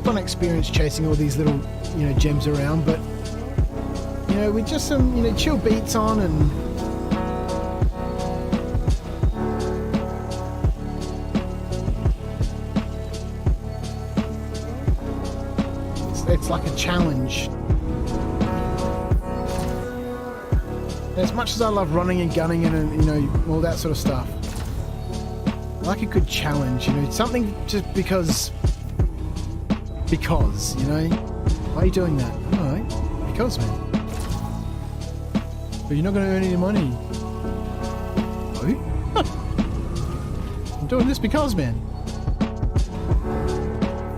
Fun experience chasing all these little, gems around, but with just some, chill beats on and it's like a challenge. As much as I love running and gunning and all that sort of stuff, I like a good challenge, something just because, why are you doing that? Alright, because, man. But you're not going to earn any money. No? I'm doing this because, man.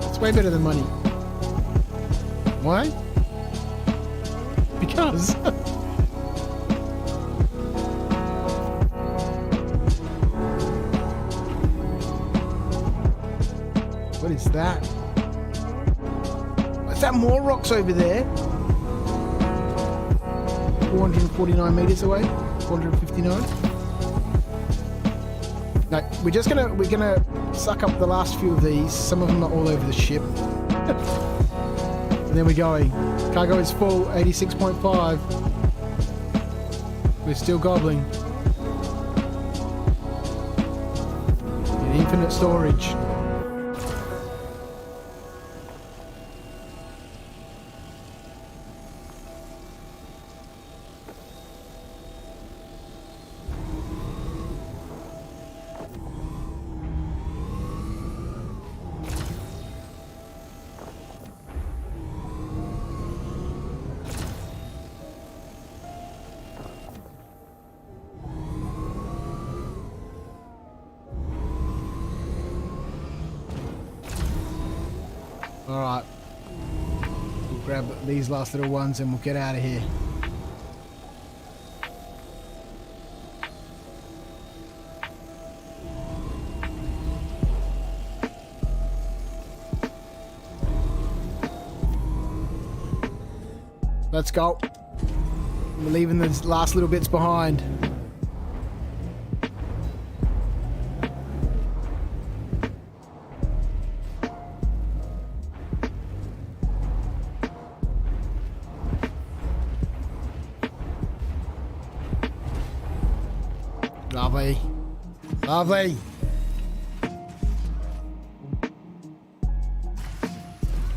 It's way better than money. Why? Because. What is that? Is that more rocks over there? 449 meters away? 459? No, we're gonna suck up the last few of these. Some of them are all over the ship. And then we're going. Cargo is full, 86.5. We're still gobbling. In infinite storage. Alright. We'll grab these last little ones and we'll get out of here. Let's go. We're leaving the last little bits behind. Lovely. Lovely.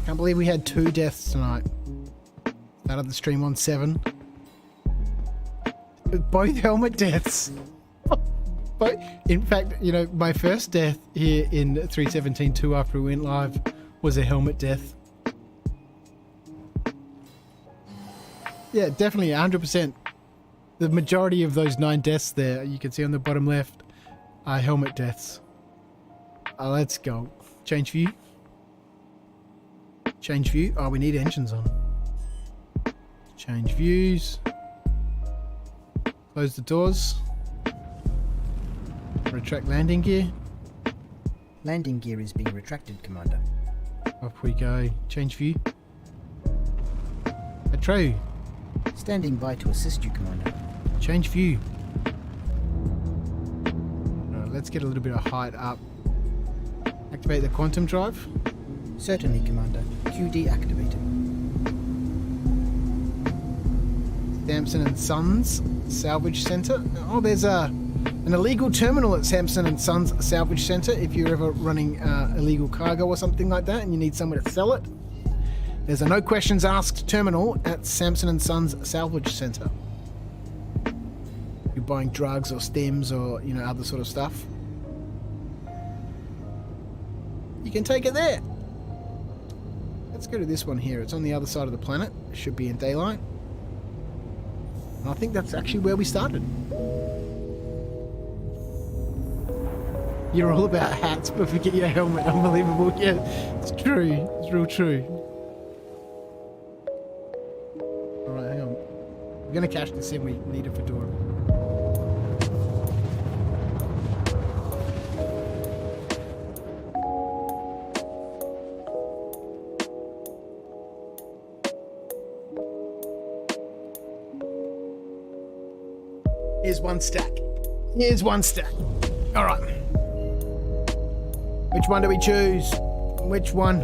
Can't believe we had 2 deaths tonight. Started the stream on 7. Both helmet deaths. But in fact, you know, my first death here in 317.2 after we went live was a helmet death. Yeah, definitely 100%. The majority of those 9 deaths there, you can see on the bottom left, are helmet deaths. Let's go. Change view. Change view. Oh, we need engines on. Change views. Close the doors. Retract landing gear. Landing gear is being retracted, Commander. Off we go. Change view. Atreyu. Standing by to assist you, Commander. Change view. Alright, let's get a little bit of height up. Activate the quantum drive. Certainly, Commander. QD activated. Sampson and Sons Salvage Center. Oh, there's an illegal terminal at Sampson and Sons Salvage Center if you're ever running illegal cargo or something like that and you need somewhere to sell it. There's a no questions asked terminal at Sampson and Sons Salvage Center. You're buying drugs or stems or, you know, other sort of stuff. You can take it there. Let's go to this one here. It's on the other side of the planet. It should be in daylight. And I think that's actually where we started. You're all about hats, but forget your helmet. Unbelievable. Yeah, it's true. It's real true. Alright, hang on. We're going to cash this in. We need a fedora. Here's one stack. Here's one stack. All right. Which one do we choose? Which one?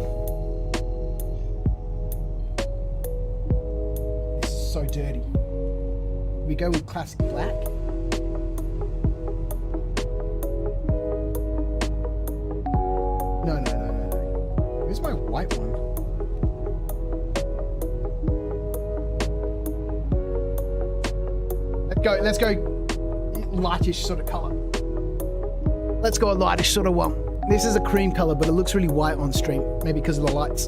This is so dirty. We go with classic black. No. Where's my white one? Let's go lightish sort of color. Let's go a lightish sort of one. This is a cream color, but it looks really white on stream. Maybe because of the lights.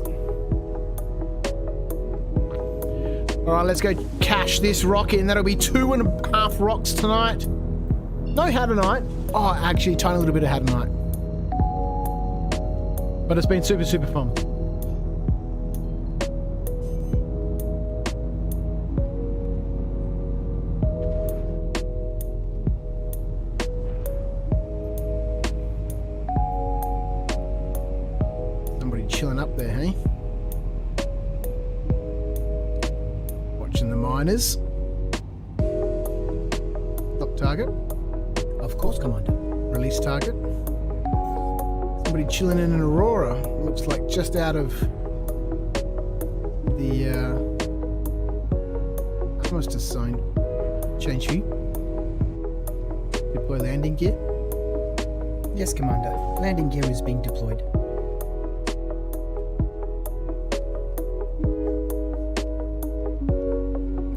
All right, let's go cash this rock in. That'll be 2.5 rocks tonight. No Hadonite. Oh, actually, tiny little bit of Hadonite. But it's been super, super fun. Chilling up there, hey? Watching the miners. Stop target. Of course, Commander. Release target. Somebody chilling in an Aurora. Looks like just out of the Almost assigned. Change you. Deploy landing gear. Yes, Commander. Landing gear is being deployed.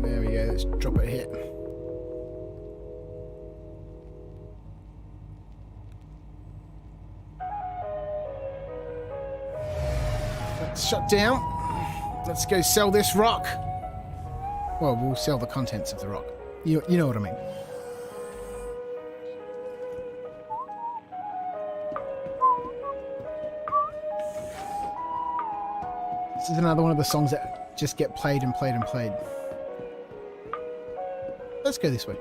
There we go. Let's drop it here. Let's shut down. Let's go sell this rock. Well, we'll sell the contents of the rock. You know what I mean. This is another one of the songs that just get played and played and played. Let's go this way.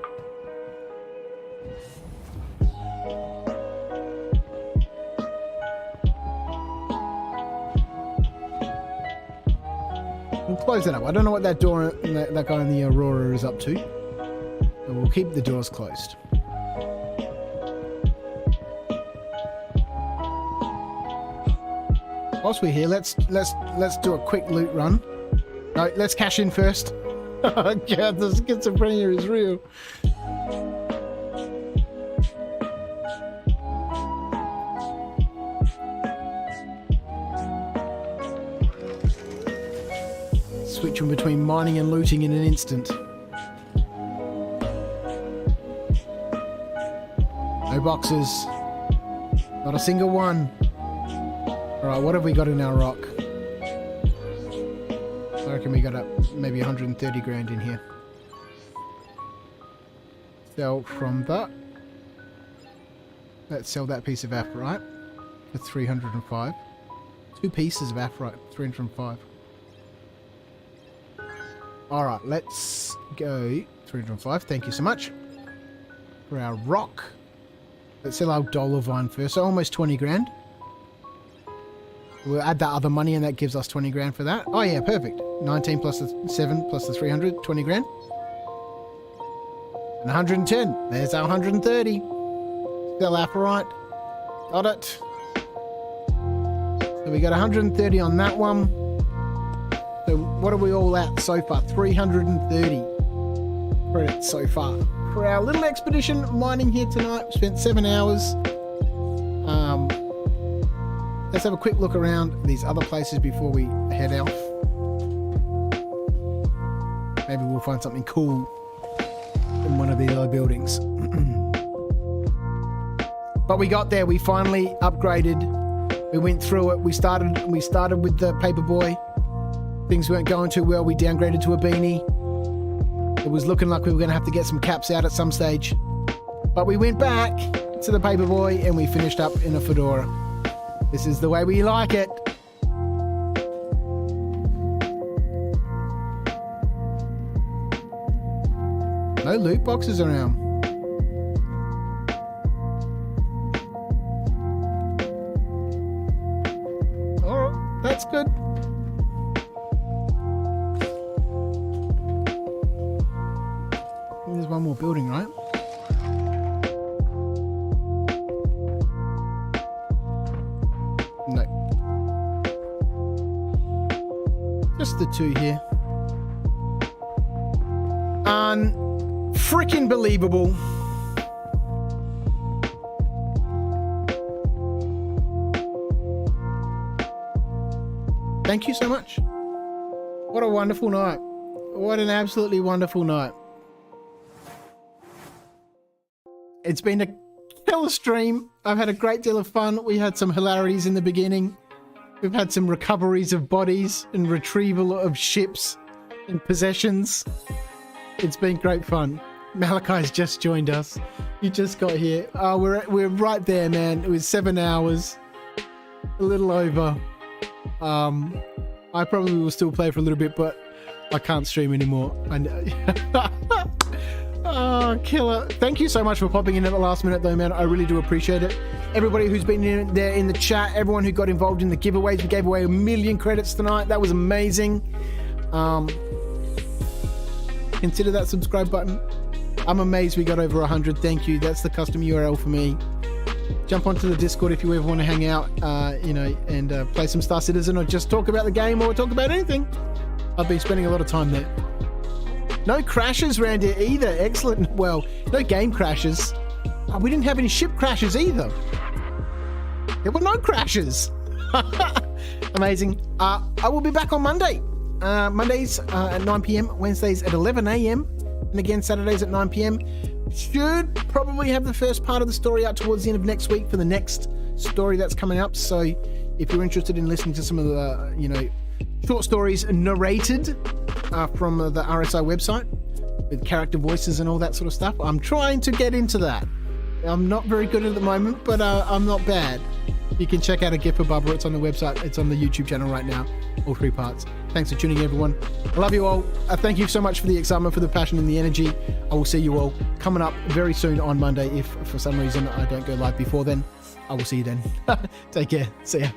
We'll close that up. I don't know what that door, that guy in the Aurora is up to. But we'll keep the doors closed. Whilst we're here, let's do a quick loot run. No, let's cash in first. Oh god, the schizophrenia is real. Switching between mining and looting in an instant. No boxes. Not a single one. Alright, what have we got in our rock? I reckon we got up maybe 130 grand in here. Sell from that. Let's sell that piece of aphrite for 305. 2 pieces of aphrite, 305. Alright, let's go 305. Thank you so much. For our rock. Let's sell our dollar vine first. So almost 20 grand. We'll add that other money and that gives us 20 grand for that. Oh yeah, perfect. 19 plus the 7 plus the 300, 20 grand. And 110. There's our 130. Sell aphrite. Got it. So we got 130 on that one. So what are we all at so far? 330 credits so far. For our little expedition mining here tonight, we spent 7 hours. Let's have a quick look around these other places before we head out. Maybe we'll find something cool in one of these other buildings. But we got there. We finally upgraded. We went through it. We started with the paperboy. Things weren't going too well. We downgraded to a beanie. It was looking like we were going to have to get some caps out at some stage. But we went back to the paperboy and we finished up in a fedora. This is the way we like it. No loot boxes around. Alright, that's good. There's one more building, right? No. Just the 2 here. Freaking believable. Thank you so much. What a wonderful night. What an absolutely wonderful night. It's been a killer stream. I've had a great deal of fun. We had some hilarities in the beginning. We've had some recoveries of bodies and retrieval of ships and possessions. It's been great fun. Malachi's just joined us. You just got here. We're right there, man. It was 7 hours. A little over. I probably will still play for a little bit, but I can't stream anymore. Oh, killer. Thank you so much for popping in at the last minute though, man. I really do appreciate it. Everybody who's been in there in the chat, everyone who got involved in the giveaways. We gave away 1 million credits tonight. That was amazing. Consider that subscribe button. I'm amazed we got over 100. Thank you. That's the custom URL for me. Jump onto the Discord if you ever want to hang out, and play some Star Citizen or just talk about the game or talk about anything. I've been spending a lot of time there. No crashes around here either. Excellent. Well, no game crashes. We didn't have any ship crashes either. There were no crashes. Amazing. I will be back on Monday. Mondays at 9 p.m, Wednesdays at 11 a.m, and again Saturdays at 9 p.m. Should probably have the first part of the story out towards the end of next week for the next story that's coming up. So if you're interested in listening to some of the, short stories narrated from the RSI website with character voices and all that sort of stuff, I'm trying to get into that. I'm not very good at the moment, but I'm not bad. You can check out a GIF for Bubba. It's on the website. It's on the YouTube channel right now. All 3 parts. Thanks for tuning in, everyone. I love you all. Thank you so much for the excitement, for the passion and the energy. I will see you all coming up very soon on Monday. If for some reason I don't go live before then, I will see you then. Take care. See ya.